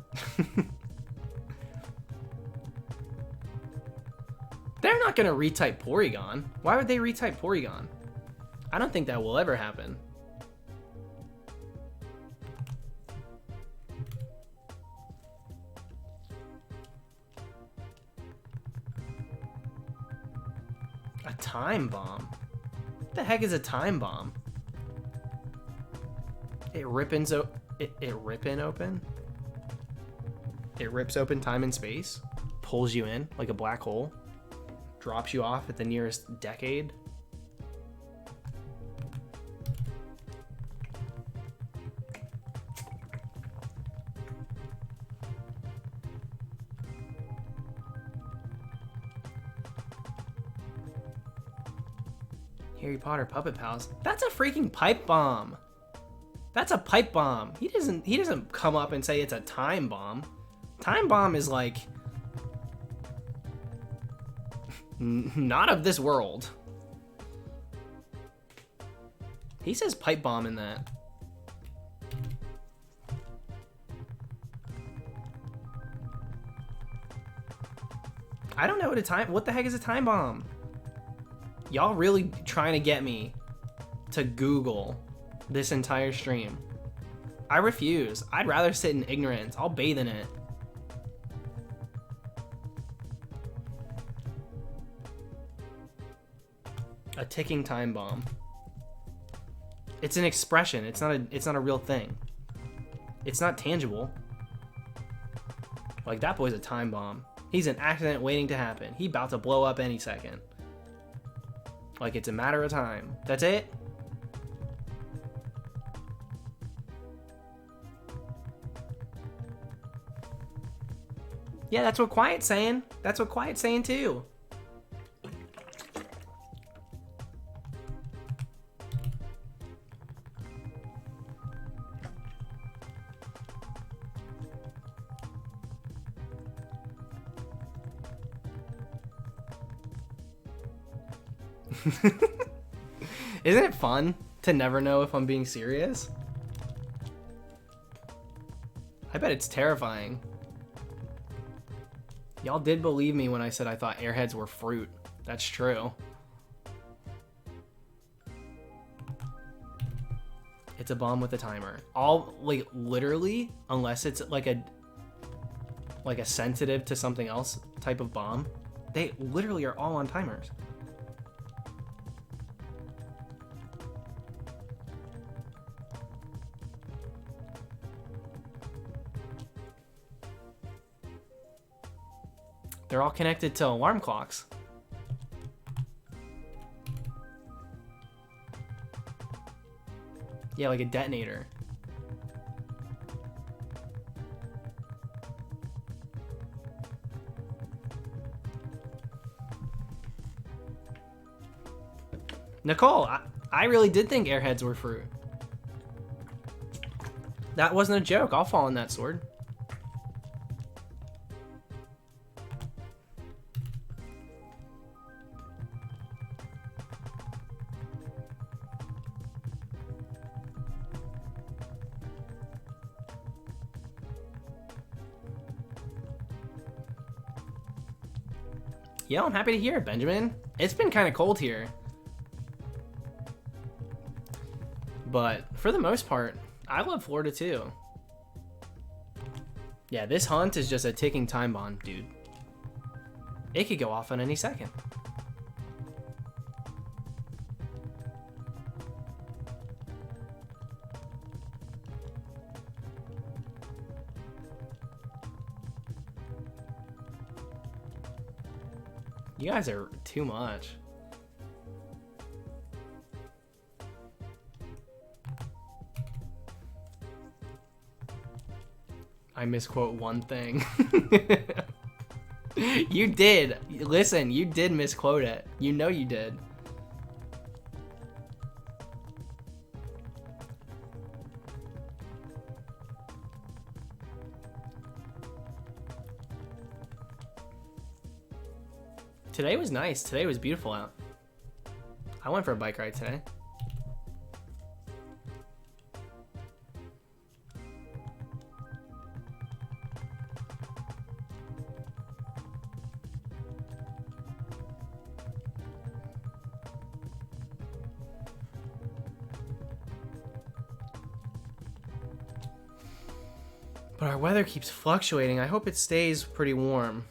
They're not gonna retype Porygon. Why would they retype Porygon? I don't think that will ever happen. A time bomb? What the heck is a time bomb? It ripping open? It rips open time and space, pulls you in like a black hole, drops you off at the nearest decade. Harry Potter Puppet Pals. That's a freaking pipe bomb. That's a pipe bomb. He doesn't come up and say it's a time bomb. Time bomb is like not of this world. He says pipe bomb in that. I don't know what the heck is a time bomb? Y'all really trying to get me to Google this entire stream. I refuse. I'd rather sit in ignorance. I'll bathe in it. A ticking time bomb. It's an expression. It's not a real thing. It's not tangible. Like, that boy's a time bomb. He's an accident waiting to happen. He about to blow up any second. Like, it's a matter of time. That's it. Yeah, that's what Quiet's saying. That's what Quiet's saying too. Isn't it fun to never know if I'm being serious? I bet it's terrifying. Y'all did believe me when I said I thought airheads were fruit. That's true. It's a bomb with a timer. All, like, literally, unless it's like a sensitive to something else type of bomb, they literally are all on timers. They're all connected to alarm clocks. Yeah, like a detonator. Nicole, I really did think airheads were fruit. That wasn't a joke. I'll fall on that sword. Yeah, I'm happy to hear it, Benjamin. It's been kind of cold here. But for the most part, I love Florida too. Yeah, this hunt is just a ticking time bomb, dude. It could go off on any second. You guys are too much. I misquote one thing. You did. Listen, you did misquote it. You know you did. Today was nice. Today was beautiful out. I went for a bike ride today. But our weather keeps fluctuating. I hope it stays pretty warm.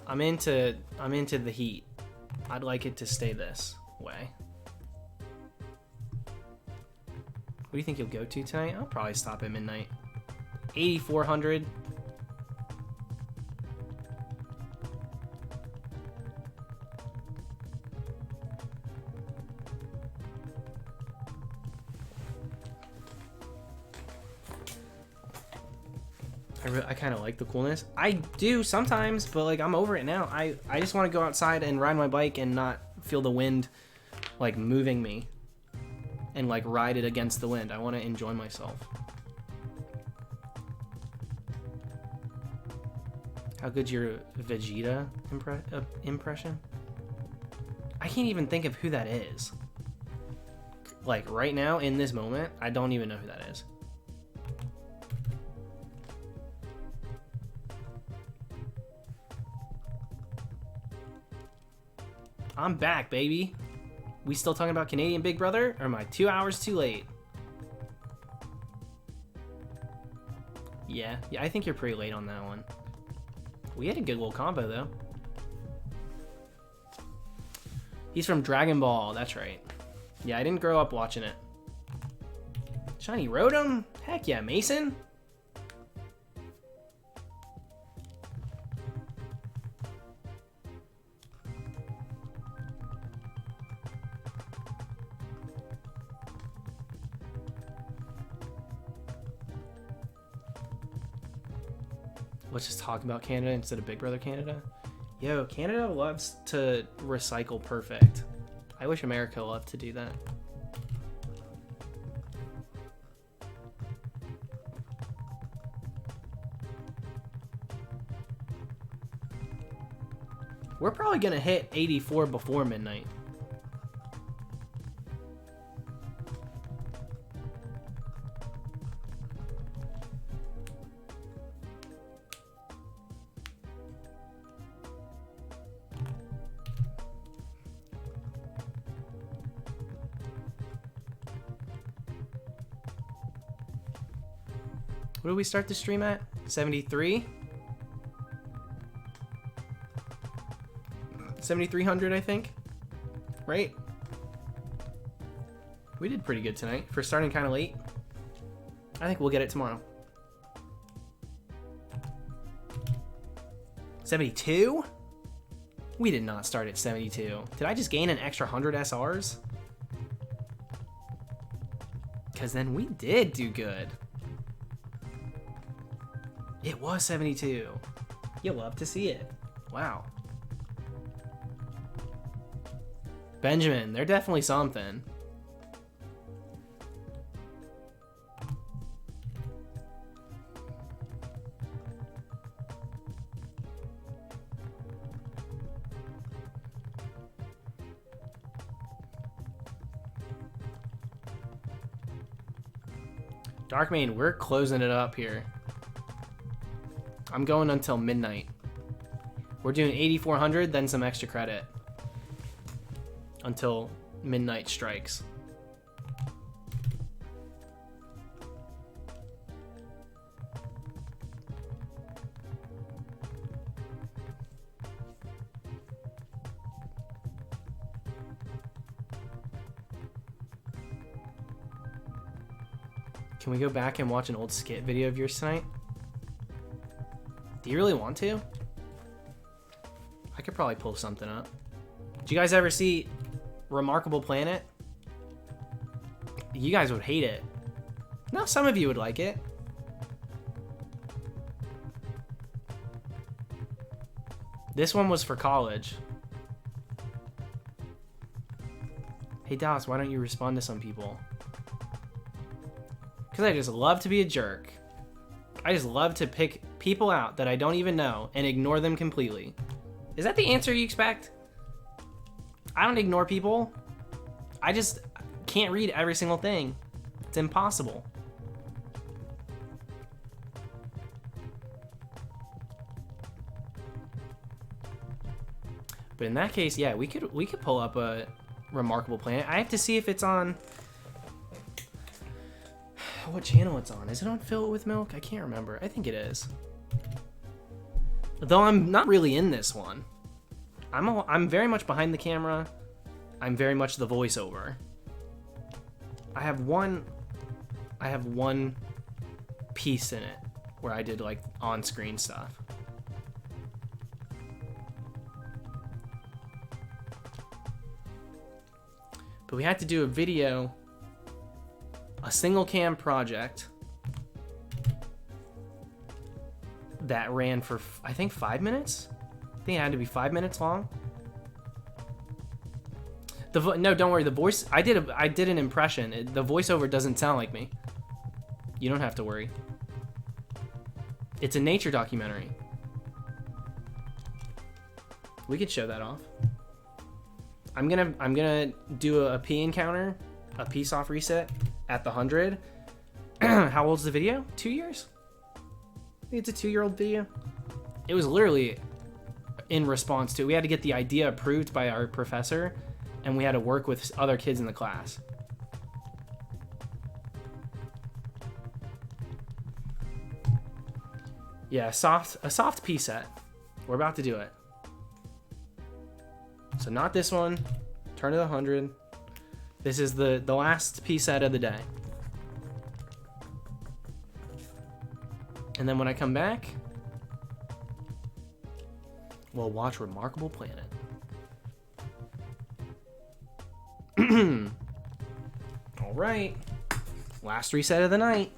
I'm into the heat. I'd like it to stay this way. What do you think you'll go to tonight? I'll probably stop at midnight. 8,400. I kind of like the coolness. I do sometimes, but like I'm over it now. I just want to go outside and ride my bike and not feel the wind like moving me and like ride it against the wind. I want to enjoy myself. How good's your Vegeta impression? I can't even think of who that is. Like right now in this moment, I don't even know who that is. I'm back, baby. We still talking about Canadian Big Brother, or am I 2 hours too late? Yeah, I think you're pretty late on that one. We had a good little combo, though. He's from Dragon Ball, that's right. Yeah, I didn't grow up watching it. Shiny Rotom? Heck yeah, Mason? Let's just talk about Canada instead of Big Brother Canada. Yo, Canada loves to recycle perfect. I wish America loved to do that. We're probably gonna hit 84 before midnight. What did we start the stream at? 73? 7,300, I think. Right? We did pretty good tonight for starting kind of late. I think we'll get it tomorrow. 72? We did not start at 72. Did I just gain an extra 100 SRs? Because then we did do good. It was 72. You'll love to see it. Wow. Benjamin, they're definitely something. Darkmane, we're closing it up here. I'm going until midnight. We're doing 8,400, then some extra credit until midnight strikes. Can we go back and watch an old skit video of yours tonight? Do you really want to? I could probably pull something up. Did you guys ever see Remarkable Planet? You guys would hate it. No, some of you would like it. This one was for college. Hey Dallas, why don't you respond to some people? Because I just love to be a jerk. I just love to pick people out that I don't even know and ignore them completely. Is that the answer you expect? I don't ignore people. I just can't read every single thing. It's impossible. But in that case, yeah, we could pull up a Remarkable Planet. I have to see if it's on what channel it's on. Is it on Fill It With Milk? I can't remember. I think it is. Though I'm not really in this one. I'm very much behind the camera. I'm very much the voiceover. I have one piece in it where I did like on-screen stuff. But we had to do a video, a single cam project that ran for, I think, 5 minutes. I think it had to be 5 minutes long. No, don't worry. The voice, I did an impression. The voiceover doesn't sound like me. You don't have to worry. It's a nature documentary. We could show that off. I'm gonna do a P encounter, a peace off reset at the 100. How old's the video? 2 years? I think it's a 2-year-old video. It was literally in response to, we had to get the idea approved by our professor, and we had to work with other kids in the class. Yeah, a soft P set. We're about to do it. So not this one. Turn to the 100. This is the last P set of the day. And then when I come back, we'll watch Remarkable Planet. All right. Last reset of the night.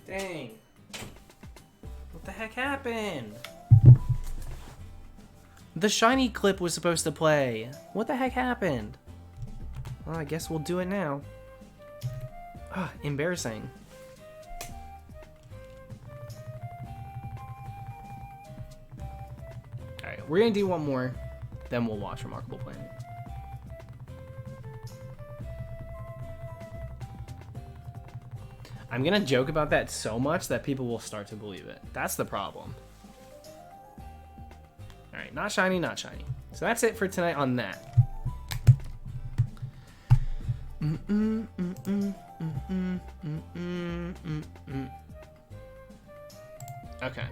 Dang. What the heck happened? The shiny clip was supposed to play. What the heck happened? Well, I guess we'll do it now. Ah, embarrassing. Alright, we're gonna do one more, then we'll watch Remarkable Planet. I'm gonna joke about that so much that people will start to believe it. That's the problem. Alright, not shiny, not shiny. So that's it for tonight on that. Okay.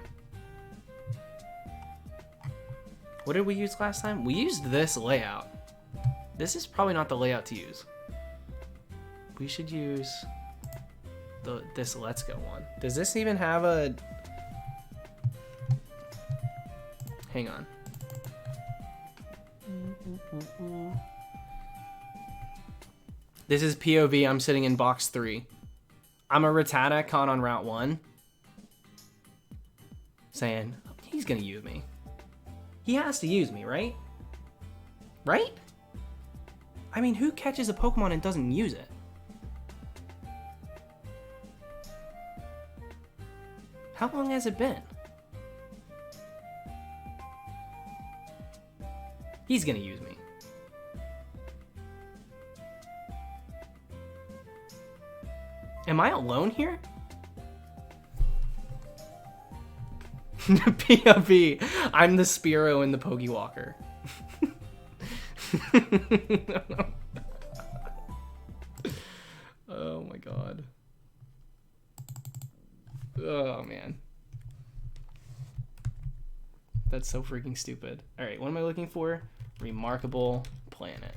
What did we use last time? We used this layout. This is probably not the layout to use. We should use this Let's Go one. Does this even have a... Hang on. This is POV. I'm sitting in box 3. I'm a Rattata caught on Route 1. Saying, he's gonna use me. He has to use me, right? Right? I mean, who catches a Pokemon and doesn't use it? How long has it been? He's gonna use me. Am I alone here? POV, I'm the Spearow in the Pokewalker. Oh my god. Oh man. That's so freaking stupid. Alright, what am I looking for? Remarkable Planet.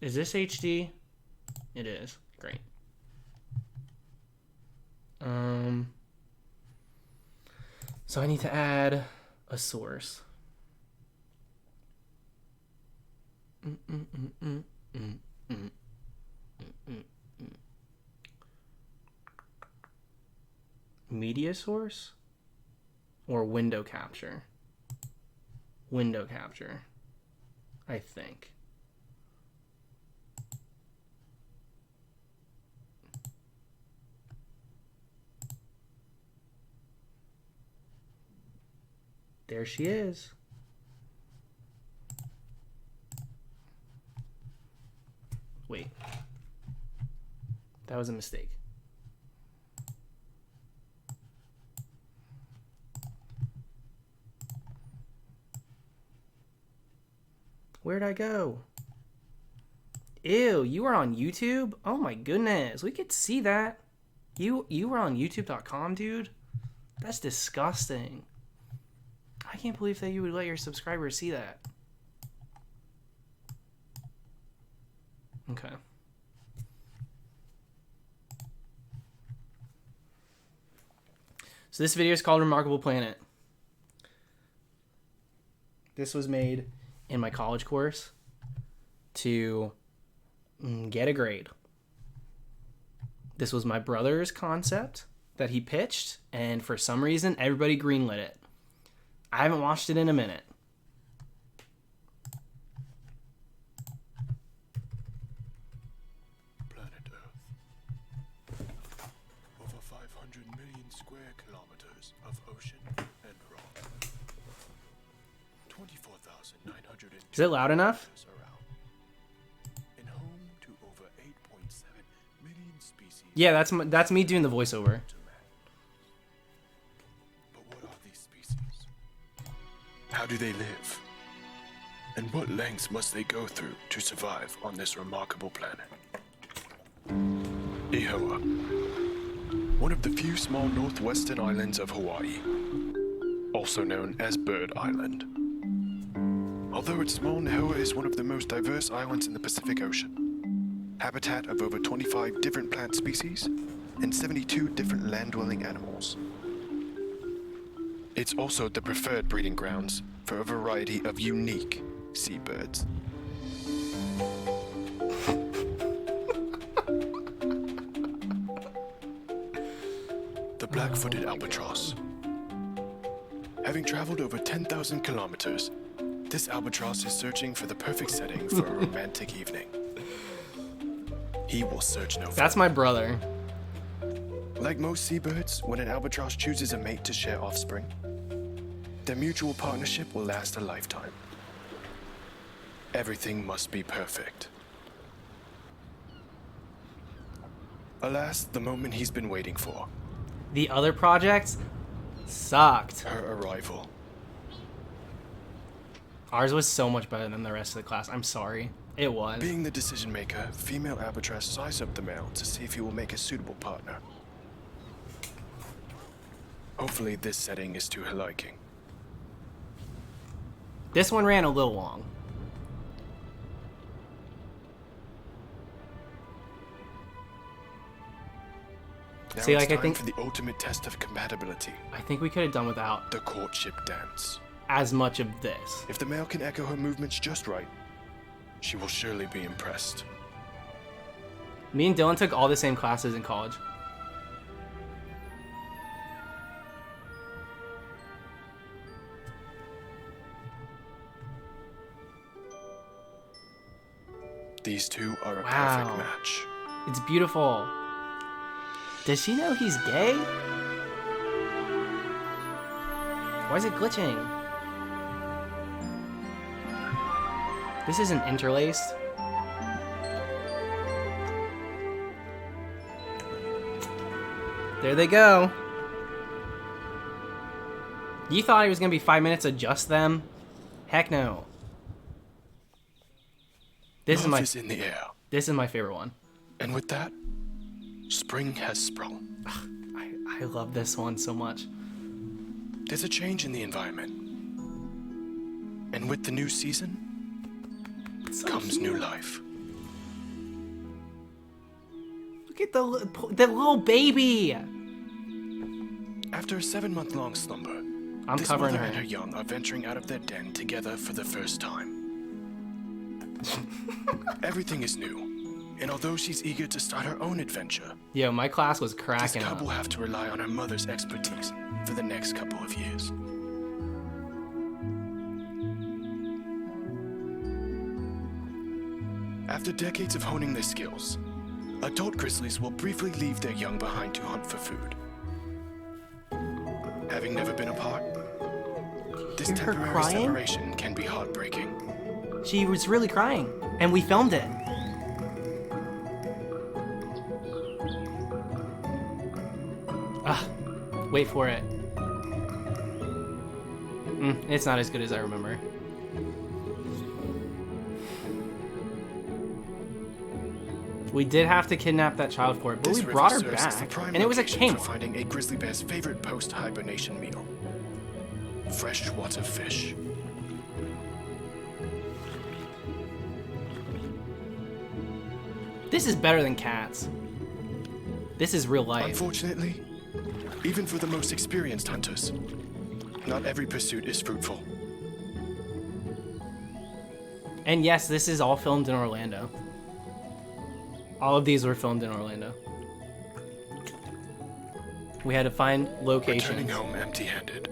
Is this HD? It is. Great. So I need to add a source. Media source or window capture? Window capture, I think. There she is. Wait. That was a mistake. Where'd I go? Ew, you were on YouTube? Oh my goodness, we could see that. You were on youtube.com, dude? That's disgusting. I can't believe that you would let your subscribers see that. Okay. So this video is called Remarkable Planet. This was made in my college course to get a grade. This was my brother's concept that he pitched, and for some reason, everybody greenlit it. I haven't watched it in a minute. Planet Earth. Over 500 million square kilometers of ocean and rock. 24,900. Is it loud enough? And home to over 8.7 million species. Yeah, that's me doing the voiceover. How do they live? And what lengths must they go through to survive on this remarkable planet? Ihoa, one of the few small northwestern islands of Hawaii, also known as Bird Island. Although it's small, Nihoa is one of the most diverse islands in the Pacific Ocean. Habitat of over 25 different plant species and 72 different land-dwelling animals. It's also the preferred breeding grounds for a variety of unique seabirds. the black-footed albatross. Having traveled over 10,000 kilometers, this albatross is searching for the perfect setting for a romantic evening. He will search no further. That's my brother. Like most seabirds, when an albatross chooses a mate to share offspring, their mutual partnership will last a lifetime. Everything must be perfect. Alas, the moment he's been waiting for. The other projects sucked. Her arrival. Ours was so much better than the rest of the class. I'm sorry. It was. Being the decision maker, female albatross size up the male to see if he will make a suitable partner. Hopefully this setting is to her liking. This one ran a little long. Now See, it's like, I time think- for the ultimate test of compatibility, I think we could have done without the courtship dance. as much of this. If the male can echo her movements just right, she will surely be impressed. Me and Dylan took all the same classes in college. These two are a Wow. perfect match. It's beautiful. Does she know he's gay? Why is it glitching? This isn't interlaced. There they go. You thought it was gonna be 5 minutes of just them? Heck no. This Love is is in the air. my favorite one. And with that, spring has sprung. I love this one so much. There's a change in the environment. And with the new season comes new life. Look at the little baby. After a 7-month-long slumber, I'm this covering mother her. and her young are venturing out of their den together for the first time. Everything is new, and although she's eager to start her own adventure, Yo, my class was this cracking cub up. will have to rely on her mother's expertise for the next couple of years. After decades of honing their skills, adult grizzlies will briefly leave their young behind to hunt for food. Having never been apart, this Hear her temporary crying? separation can be heartbreaking. She was really crying, and we filmed it. Wait for it. It's not as good as I remember. We did have to kidnap that child for it, but This we river brought her serves as the back, prime and it was a location for Kmart. finding a grizzly bear's favorite post-hibernation meal: freshwater fish. This is better than cats. This is real life. Unfortunately, even for the most experienced hunters, not every pursuit is fruitful. And yes, this is all filmed in Orlando. All of these were filmed in Orlando. We had to find Returning locations. home empty-handed.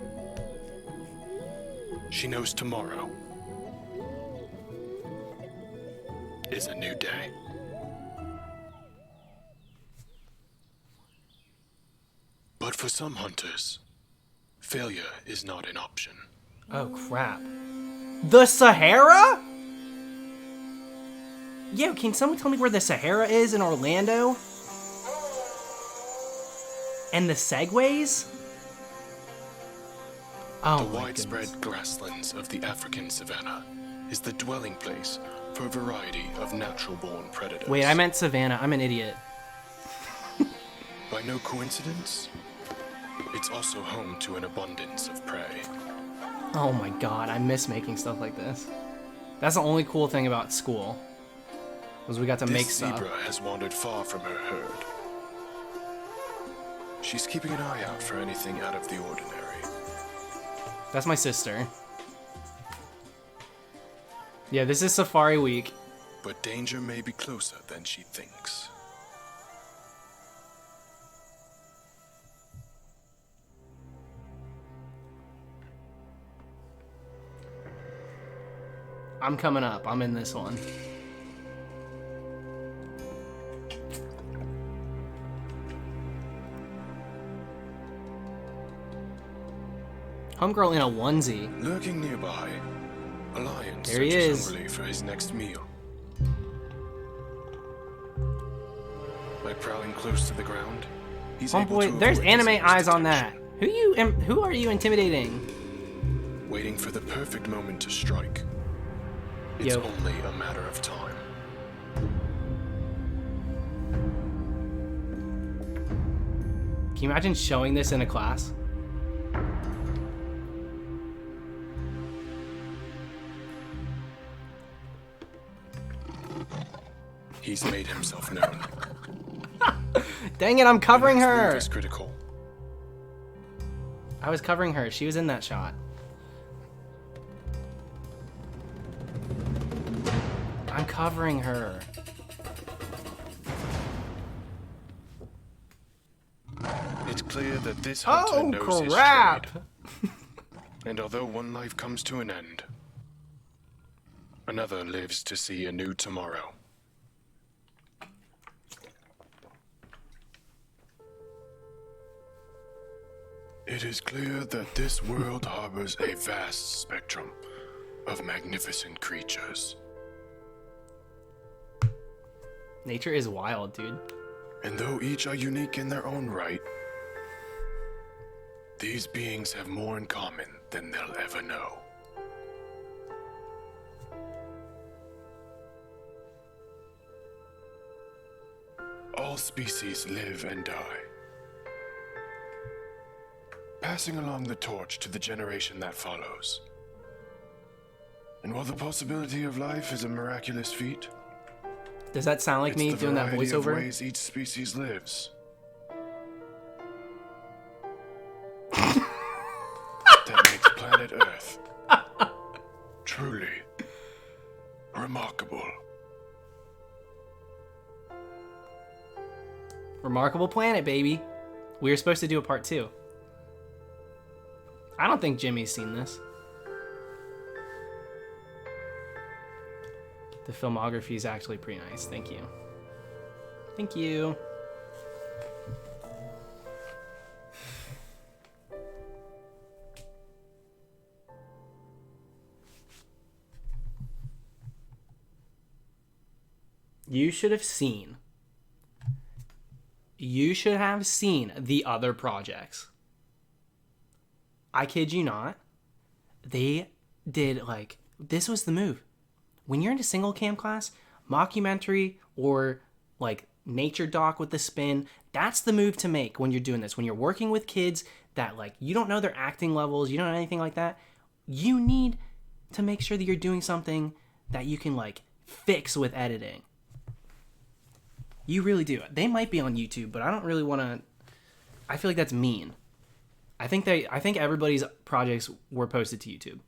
She knows tomorrow is a new day. But for some hunters, failure is not an option. Oh crap. The Sahara? Yo, can someone tell me where the Sahara is in Orlando? And the Segways? Oh The my widespread goodness. grasslands of the African savanna is the dwelling place for a variety of natural-born predators. Wait, I meant Savannah. I'm an idiot. By no coincidence, it's also home to an abundance of prey. Oh my god, I miss making stuff like this. That's the only cool thing about school. Was we got to make This stuff. zebra has wandered far from her herd. She's keeping an eye out for anything out of the ordinary. That's my sister. Yeah, this is Safari Week. But danger may be closer than she thinks. I'm coming up. I'm in this one. Homegirl in a onesie. Lurking nearby, a lion There he searches is. hungrily for his next meal. By prowling close to the ground, he's able to Homeboy, there's avoid his anime enemy's eyes on that. detection. Who are you intimidating? Waiting for the perfect moment to strike. It's Yo. only a matter of time. Can you imagine showing this in a class? He's made himself known. Dang it, I'm covering The next her! move is critical. I was covering her. She was in that shot. I'm covering her. It's clear that this hunter Oh, knows his crap! trade. And although one life comes to an end, another lives to see a new tomorrow. It is clear that this world harbors a vast spectrum of magnificent creatures. Nature is wild, dude. And though each are unique in their own right, these beings have more in common than they'll ever know. All species live and die, passing along the torch to the generation that follows. And while the possibility of life is a miraculous feat, Does that sound like it's me the doing that variety of voiceover? ways each species lives that makes planet Earth truly remarkable. Remarkable planet, baby. We were supposed to do a part 2. I don't think Jimmy's seen this. The filmography is actually pretty nice. Thank you. Thank you. You should have seen. You should have seen the other projects. I kid you not. They did like, this was the move. When you're in a single cam class, mockumentary or like nature doc with the spin, that's the move to make when you're doing this. When you're working with kids that like, you don't know their acting levels, you don't know anything like that, you need to make sure that you're doing something that you can like fix with editing. You really do. They might be on YouTube, but I don't really want to. I feel like that's mean. I think everybody's projects were posted to YouTube,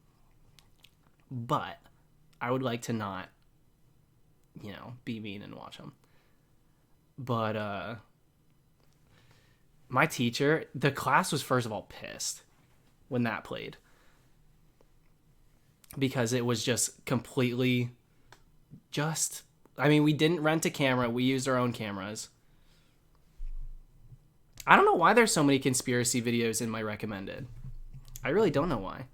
but I would like to not, be mean and watch them. But my teacher, the class was first of all pissed when that played because it was just completely just. I mean, we didn't rent a camera. We used our own cameras. I don't know why there's so many conspiracy videos in my recommended. I really don't know why.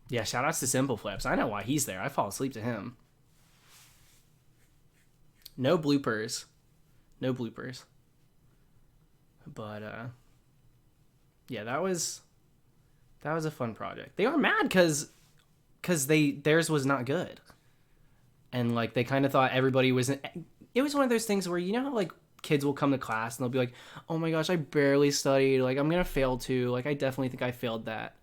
Yeah, shout outs to Simple Flips. I know why he's there. I fall asleep to him. No bloopers. No bloopers. But, yeah, that was a fun project. They were mad because theirs was not good. And, like, they kind of thought everybody was... It was one of those things where, how, like, kids will come to class and they'll be like, oh my gosh, I barely studied. Like, I'm going to fail too. Like, I definitely think I failed that.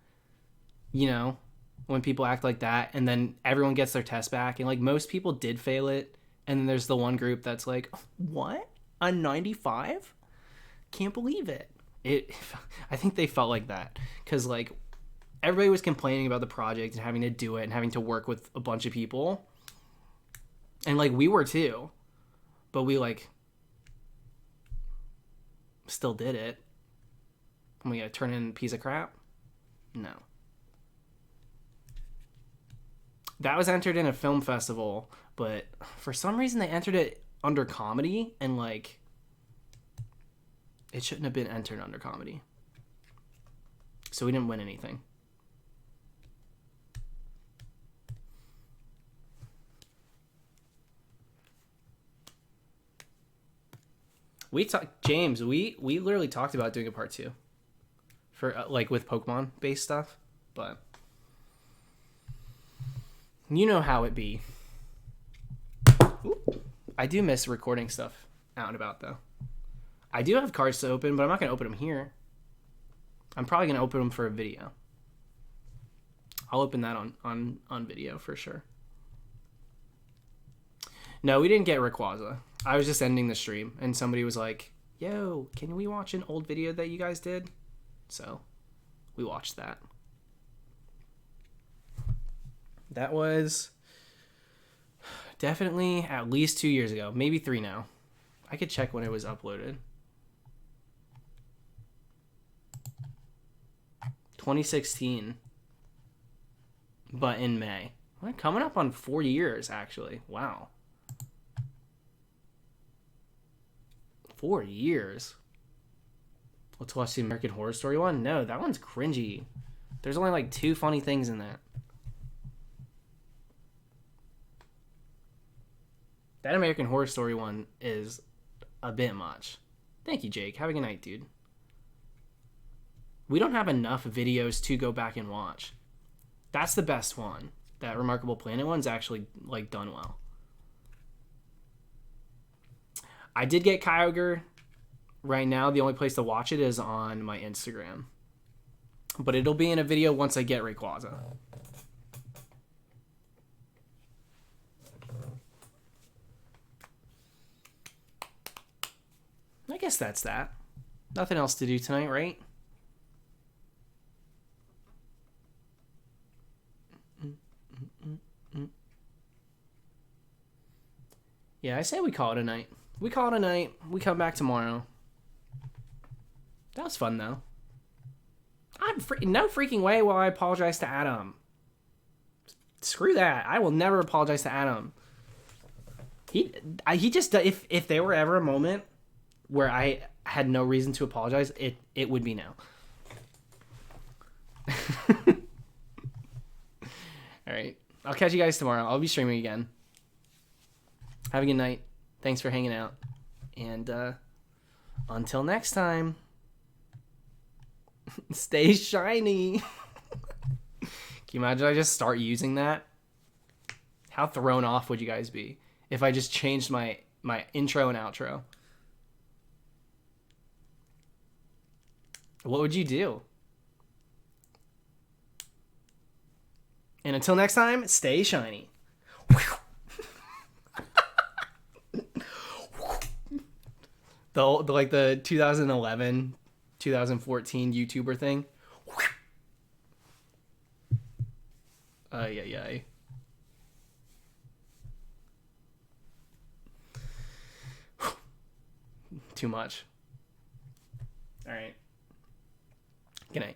When people act like that. And then everyone gets their test back. And, like, most people did fail it. And then there's the one group that's like, what? A 95? Can't believe it. I think they felt like that. Because, like, everybody was complaining about the project and having to do it and having to work with a bunch of people. And, like, we were too. But we, like, still did it. And we gotta turn in a piece of crap? No. That was entered in a film festival, but for some reason they entered it under comedy, and like it shouldn't have been entered under comedy. So we didn't win anything. We talked, James. We literally talked about doing a part 2 for like with Pokemon based stuff, but you know how it be. Ooh. I do miss recording stuff out and about though. I do have cards to open, but I'm not gonna open them here. I'm probably gonna open them for a video. I'll open that on video for sure. No, we didn't get RAYQUAZA. I was just ending the stream, and somebody was like, yo, can we watch an old video that you guys did? So, we watched that. That was definitely at least 2 years ago. Maybe 3 now. I could check when it was uploaded. 2016. But in May. We're coming up on 4 years, actually. Wow. 4 years. Let's watch the American Horror Story one. No, that one's cringy. There's only like 2 funny things in that. That American Horror Story one is a bit much. Thank you, Jake. Have a good night, dude. We don't have enough videos to go back and watch. That's the best one. That Remarkable Planet one's actually like done well. I did get Kyogre. Right now, the only place to watch it is on my Instagram. But it'll be in a video once I get RAYQUAZA. I guess that's that. Nothing else to do tonight, right? Yeah, I say we call it a night. We call it a night. We come back tomorrow. That was fun, though. No freaking way will I apologize to Adam. Screw that. I will never apologize to Adam. He just, if there were ever a moment where I had no reason to apologize, it would be now. All right. I'll catch you guys tomorrow. I'll be streaming again. Have a good night. Thanks for hanging out. And until next time, stay shiny. Can you imagine I just start using that? How thrown off would you guys be if I just changed my intro and outro? What would you do? And until next time, stay shiny. the 2011, 2014 YouTuber thing. Yeah. Too much. All right. Good night.